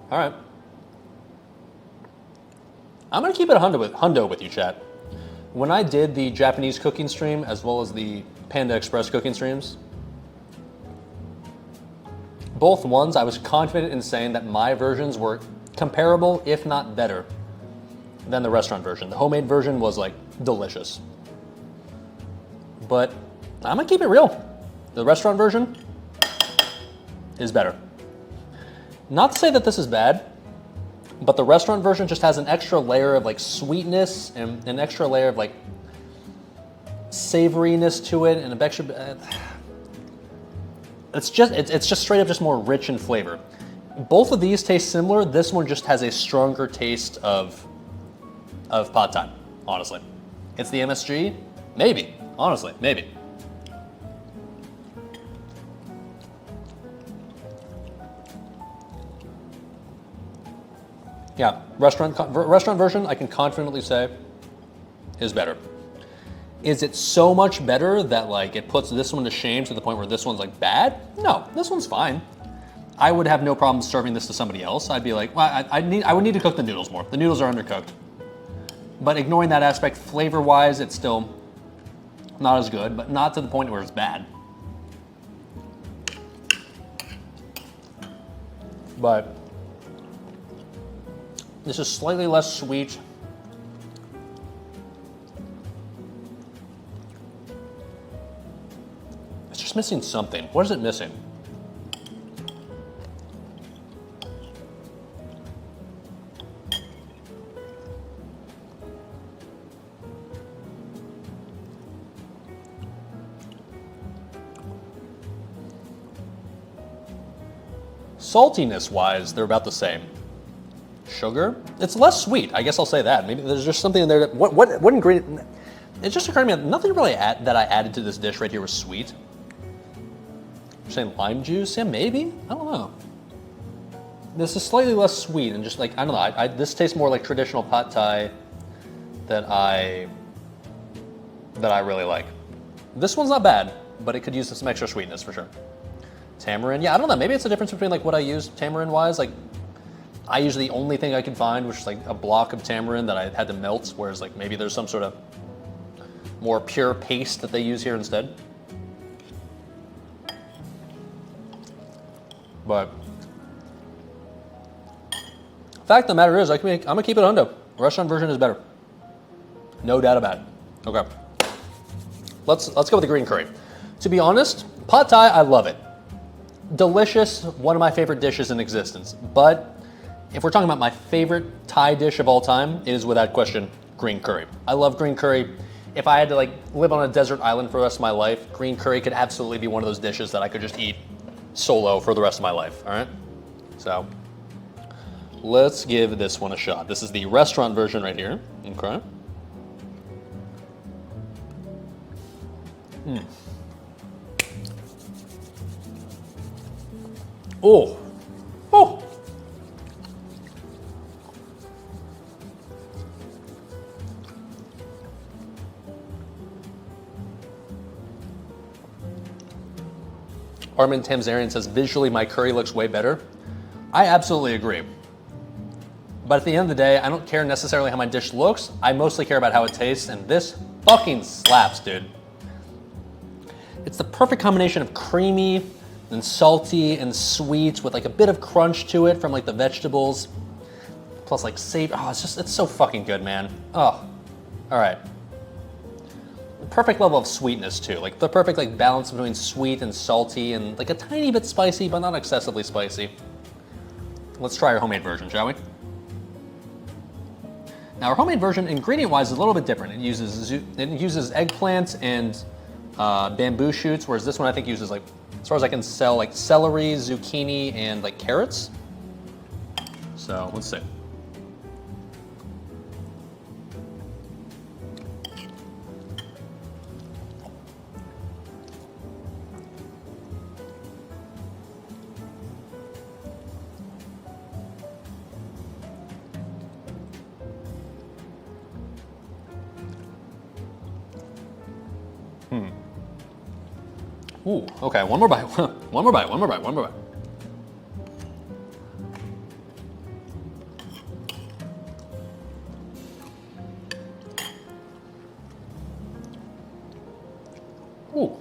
S3: All right. I'm gonna keep it hundo with you, chat. When I did the Japanese cooking stream as well as the Panda Express cooking streams, both ones I was confident in saying that my versions were comparable, if not better, than the restaurant version. The homemade version was like delicious. But I'm gonna keep it real. The restaurant version is better. Not to say that this is bad, but the restaurant version just has an extra layer of like sweetness and an extra layer of like savoriness to it, and an extra. It's just straight up just more rich in flavor. Both of these taste similar. This one just has a stronger taste of pad Thai. Honestly, it's the MSG. Maybe. Honestly, maybe. Yeah, restaurant version, I can confidently say, is better. Is it so much better that like it puts this one to shame to the point where this one's like bad? No, this one's fine. I would have no problem serving this to somebody else. I'd be like, well, I would need to cook the noodles more. The noodles are undercooked. But ignoring that aspect, flavor-wise, it's still not as good, but not to the point where it's bad. But this is slightly less sweet. It's just missing something. What is it missing? Saltiness-wise, they're about the same. Sugar? It's less sweet. I guess I'll say that. Maybe there's just something in there that, what ingredient? It just occurred to me, nothing really that I added to this dish right here was sweet. You're saying lime juice? Yeah, maybe? I don't know. This is slightly less sweet and just like, I don't know, this tastes more like traditional pad thai that I really like. This one's not bad, but it could use some extra sweetness for sure. Tamarind, yeah, I don't know, maybe it's a difference between like what I use tamarind-wise. Like, I usually the only thing I could find was like a block of tamarind that I had to melt, whereas like maybe there's some sort of more pure paste that they use here instead. But fact of the matter is, I'm gonna keep it hundo. Restaurant version is better. No doubt about it. Okay. Let's go with the green curry. To be honest, pad thai, I love it. Delicious, one of my favorite dishes in existence. But if we're talking about my favorite Thai dish of all time, it is without question green curry. I love green curry. If I had to like live on a desert island for the rest of my life, green curry could absolutely be one of those dishes that I could just eat solo for the rest of my life, all right? So let's give this one a shot. This is the restaurant version right here. Okay. Oh, oh. Armin Tamzarian says, visually my curry looks way better. I absolutely agree. But at the end of the day, I don't care necessarily how my dish looks. I mostly care about how it tastes, and this fucking slaps, dude. It's the perfect combination of creamy and salty and sweet with like a bit of crunch to it from like the vegetables. Plus like savory. Oh, it's so fucking good, man. Oh, all right. The perfect level of sweetness too. Like the perfect like balance between sweet and salty and like a tiny bit spicy, but not excessively spicy. Let's try our homemade version, shall we? Now our homemade version, ingredient-wise, is a little bit different. It uses eggplant and bamboo shoots, whereas this one I think uses like, as far as I can tell, like celery, zucchini, and like carrots. So let's see. Ooh, okay, one more bite, one more bite, one more bite, one more bite. Ooh.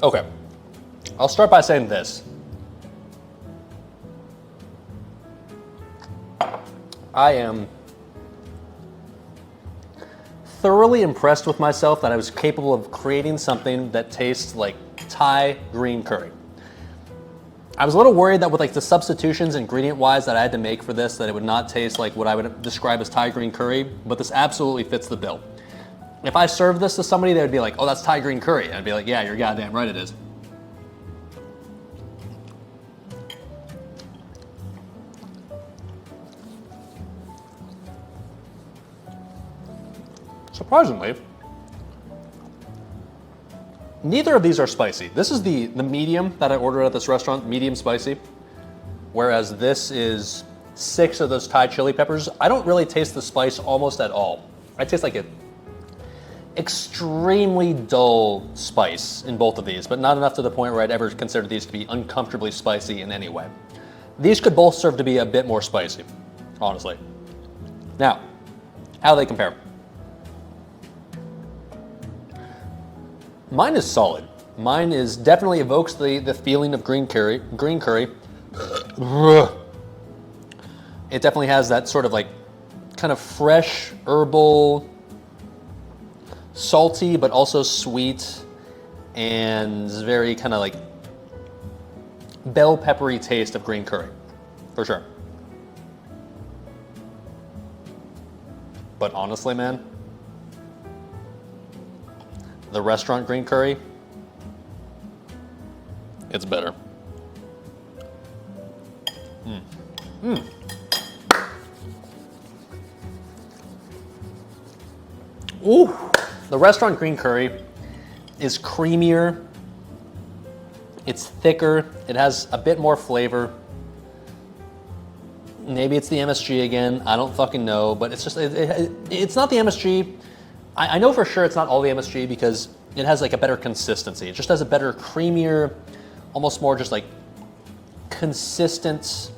S3: Okay, I'll start by saying this. I am thoroughly impressed with myself that I was capable of creating something that tastes like Thai green curry. I was a little worried that with like the substitutions ingredient-wise that I had to make for this, that it would not taste like what I would describe as Thai green curry, but this absolutely fits the bill. If I served this to somebody, they would be like, oh, that's Thai green curry. I'd be like, yeah, you're goddamn right it is. Surprisingly, neither of these are spicy. This is the medium that I ordered at this restaurant, medium spicy, whereas this is 6 of those Thai chili peppers. I don't really taste the spice almost at all. I taste like an extremely dull spice in both of these, but not enough to the point where I'd ever consider these to be uncomfortably spicy in any way. These could both serve to be a bit more spicy, honestly. Now, how do they compare? Mine is solid. Mine is definitely evokes the feeling of green curry. It definitely has that sort of like kind of fresh, herbal, salty, but also sweet, and very kind of like bell peppery taste of green curry, for sure. But honestly, man, the restaurant green curry, it's better. Ooh, the restaurant green curry is creamier, it's thicker, it has a bit more flavor. Maybe it's the MSG again, I don't fucking know, but it's just, it's not the MSG. I know for sure it's not all the MSG because it has like a better consistency. It just has a better, creamier, almost more just like consistent,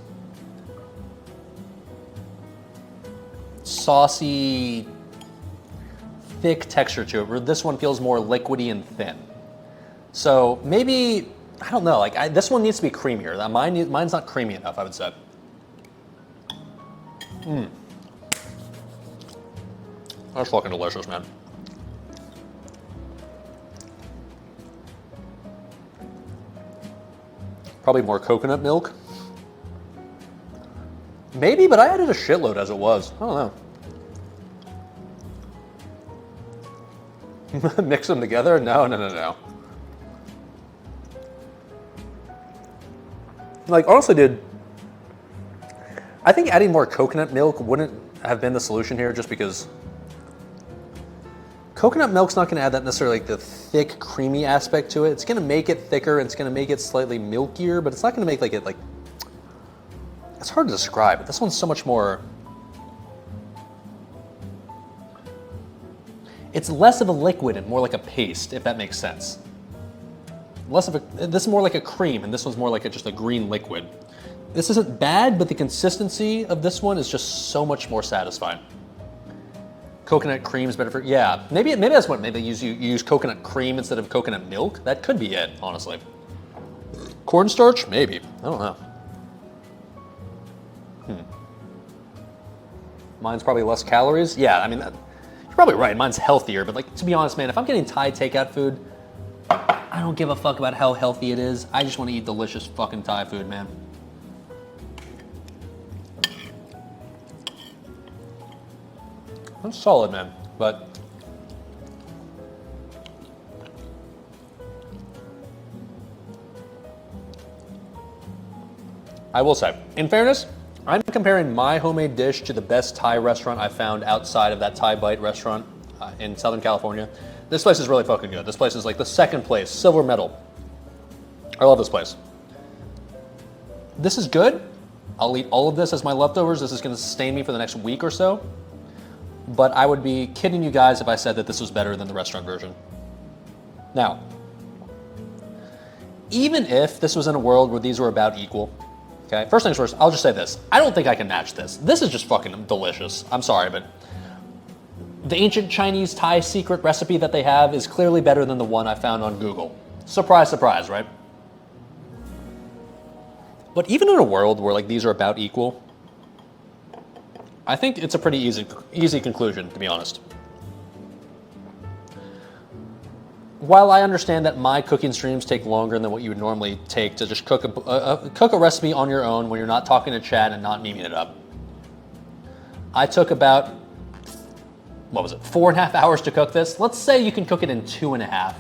S3: saucy, thick texture to it, where this one feels more liquidy and thin. So maybe, I don't know, like this one needs to be creamier. Mine's not creamy enough, I would say. That's fucking delicious, man. Probably more coconut milk. Maybe, but I added a shitload as it was. I don't know. Mix them together? No. Like, honestly, dude, I think adding more coconut milk wouldn't have been the solution here just because coconut milk's not gonna add that necessarily like the thick, creamy aspect to it. It's gonna make it thicker and it's gonna make it slightly milkier, but it's not gonna make like it like, it's hard to describe, but this one's so much more, it's less of a liquid and more like a paste, if that makes sense. Less of a, this is more like a cream and this one's more like just a green liquid. This isn't bad, but the consistency of this one is just so much more satisfying. Coconut cream is better for, yeah, maybe that's what, maybe you use coconut cream instead of coconut milk. That could be it, honestly. Cornstarch, maybe, I don't know. Mine's probably less calories. Yeah, I mean, you're probably right, mine's healthier, but like, to be honest, man, if I'm getting Thai takeout food, I don't give a fuck about how healthy it is. I just want to eat delicious fucking Thai food, man. That's solid, man, but I will say, in fairness, I'm comparing my homemade dish to the best Thai restaurant I found outside of that Thai Bite restaurant in Southern California. This place is really fucking good. This place is like the second place, silver medal. I love this place. This is good. I'll eat all of this as my leftovers. This is gonna sustain me for the next week or so. But I would be kidding you guys if I said that this was better than the restaurant version. Now, even if this was in a world where these were about equal, okay, first things first, I'll just say this. I don't think I can match this. This is just fucking delicious. I'm sorry, but the ancient Chinese Thai secret recipe that they have is clearly better than the one I found on Google. Surprise, surprise, right? But even in a world where like these are about equal, I think it's a pretty easy conclusion, to be honest. While I understand that my cooking streams take longer than what you would normally take to just cook a recipe on your own when you're not talking to chat and not memeing it up, I took about, what was it, 4.5 hours to cook this. Let's say you can cook it in 2.5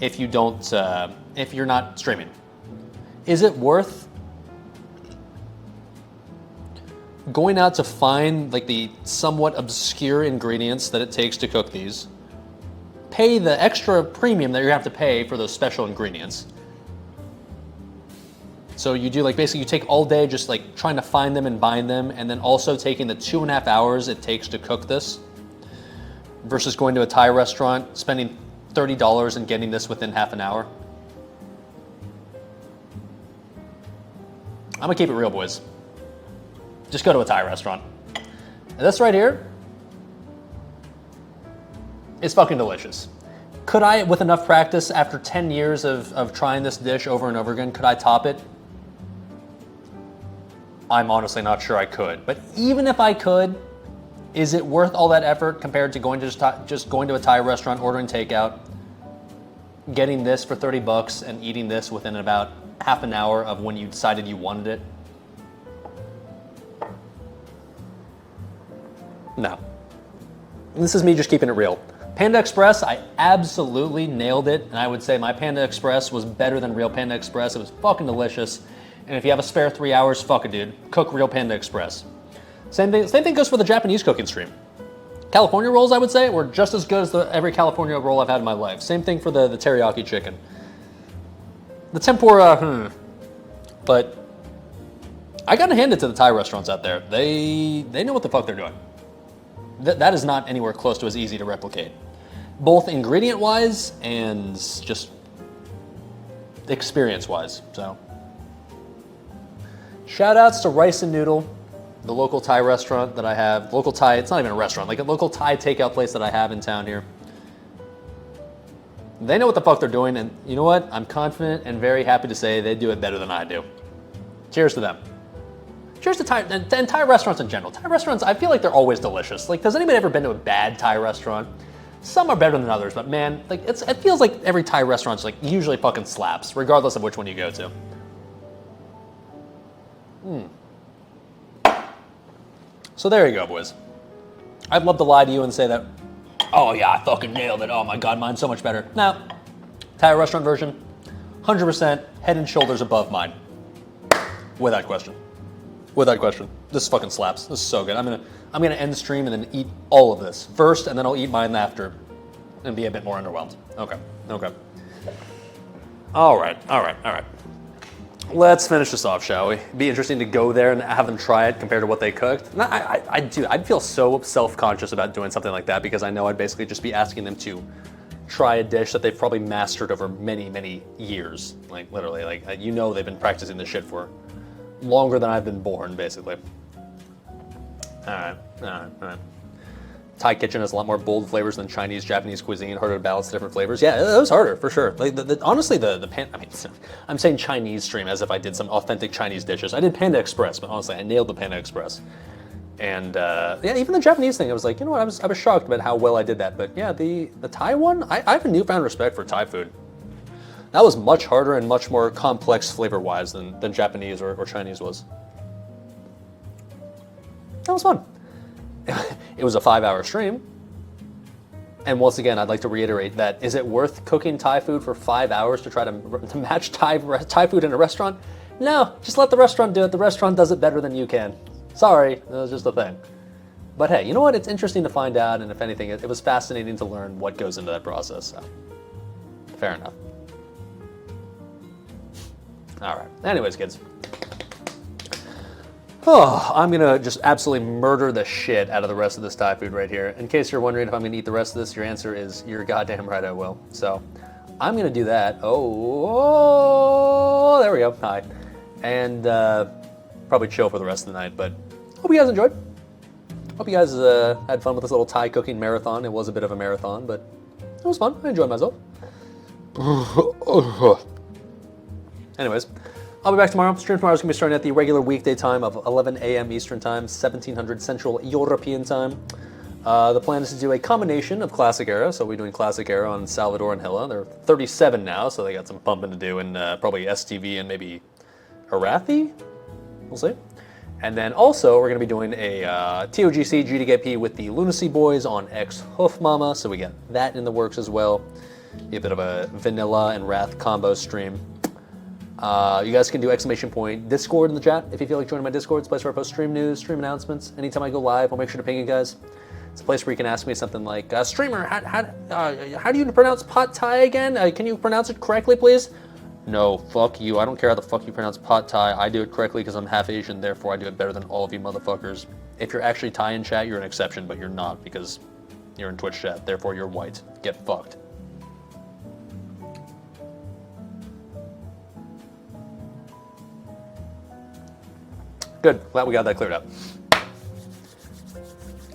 S3: if you don't, if you're not streaming. Is it worth going out to find like the somewhat obscure ingredients that it takes to cook these, pay the extra premium that you're gonna have to pay for those special ingredients? So you do like, basically you take all day just like trying to find them and buying them, and then also taking the 2.5 hours it takes to cook this, versus going to a Thai restaurant, spending $30 and getting this within half an hour. I'm gonna keep it real, boys. Just go to a Thai restaurant. And this right here is fucking delicious. Could I, with enough practice, after 10 years of trying this dish over and over again, could I top it? I'm honestly not sure I could. But even if I could, is it worth all that effort compared to going to just going to a Thai restaurant, ordering takeout, getting this for 30 bucks and eating this within about half an hour of when you decided you wanted it? No. This is me just keeping it real. Panda Express, I absolutely nailed it, and I would say my Panda Express was better than real Panda Express. It was fucking delicious, and if you have a spare 3 hours, fuck it, dude. Cook real Panda Express. Same thing goes for the Japanese cooking stream. California rolls, I would say, were just as good as every California roll I've had in my life. Same thing for the teriyaki chicken. The tempura, but I gotta hand it to the Thai restaurants out there. They know what the fuck they're doing. That is not anywhere close to as easy to replicate, both ingredient-wise and just experience-wise. So, shout-outs to Rice and Noodle, the local Thai restaurant that I have. Local Thai, it's not even a restaurant, like a local Thai takeout place that I have in town here. They know what the fuck they're doing, and you know what? I'm confident and very happy to say they do it better than I do. Cheers to them. Cheers to Thai, and Thai restaurants in general. Thai restaurants, I feel like they're always delicious. Like, has anybody ever been to a bad Thai restaurant? Some are better than others, but man, like it feels like every Thai restaurant's like usually fucking slaps, regardless of which one you go to. So there you go, boys. I'd love to lie to you and say that, oh yeah, I fucking nailed it. Oh my God, mine's so much better. Now, Thai restaurant version, 100% head and shoulders above mine. Without question. Without question. This fucking slaps. This is so good. I'm gonna end the stream and then eat all of this first, and then I'll eat mine after and be a bit more underwhelmed. Okay. All right. Let's finish this off, shall we? Be interesting to go there and have them try it compared to what they cooked. And I'd feel so self-conscious about doing something like that because I know I'd basically just be asking them to try a dish that they've probably mastered over many, many years. Like literally, like they've been practicing this shit for longer than I've been born, basically. All right. Thai kitchen has a lot more bold flavors than Chinese, Japanese cuisine, harder to balance different flavors. Yeah, it was harder, for sure. Like, honestly, I'm saying Chinese stream as if I did some authentic Chinese dishes. I did Panda Express, but honestly, I nailed the Panda Express. And yeah, even the Japanese thing, I was like, you know what, I was shocked about how well I did that. But yeah, the Thai one, I have a newfound respect for Thai food. That was much harder and much more complex flavor-wise than Japanese or Chinese was. That was fun. It was a 5-hour stream. And once again, I'd like to reiterate that, is it worth cooking Thai food for 5 hours to try to match Thai food in a restaurant? No, just let the restaurant do it. The restaurant does it better than you can. Sorry, that was just a thing. But hey, you know what? It's interesting to find out, and if anything, it was fascinating to learn what goes into that process. So, fair enough. All right. Anyways, kids. Oh, I'm gonna just absolutely murder the shit out of the rest of this Thai food right here. In case you're wondering if I'm gonna eat the rest of this, your answer is you're goddamn right I will. So I'm gonna do that. Oh, there we go. Hi. And probably chill for the rest of the night, but hope you guys enjoyed. Hope you guys had fun with this little Thai cooking marathon. It was a bit of a marathon, but it was fun. I enjoyed myself. Anyways, I'll be back tomorrow. Stream tomorrow is going to be starting at the regular weekday time of 11 a.m. Eastern Time, 1700 Central European Time. The plan is to do a combination of Classic Era, so we're doing Classic Era on Salvador and Hilla. They're 37 now, so they got some pumping to do, and probably STV and maybe Arathi? We'll see. And then also, we're going to be doing a TOGC GDKP with the Lunacy Boys on X Hoof Mama, so we got that in the works as well. Be a bit of a vanilla and Wrath combo stream. You guys can do ! Discord in the chat if you feel like joining my Discord. It's a place where I post stream news, stream announcements. Anytime I go live, I'll make sure to ping you guys. It's a place where you can ask me something like, streamer, how do you pronounce Pad Thai again? Can you pronounce it correctly, please? No, fuck you. I don't care how the fuck you pronounce Pad Thai. I do it correctly because I'm half Asian, therefore I do it better than all of you motherfuckers. If you're actually Thai in chat, you're an exception, but you're not because you're in Twitch chat, therefore you're white. Get fucked. Good, glad we got that cleared up.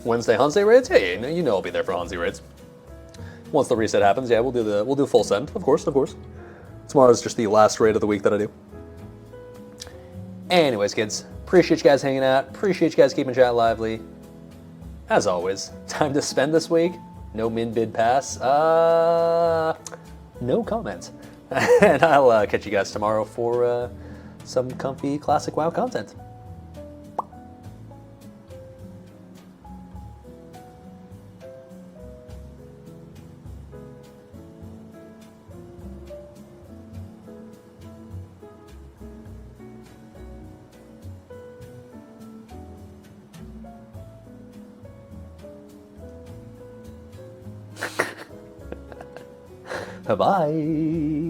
S3: Wednesday Hanse raids? Hey, you know I'll be there for Hanse raids. Once the reset happens, yeah, we'll do full send, of course. Tomorrow's just the last raid of the week that I do. Anyways, kids, appreciate you guys hanging out. Appreciate you guys keeping chat lively. As always, time to spend this week. No min bid pass. No comments. And I'll catch you guys tomorrow for some comfy classic WoW content. Bye-bye.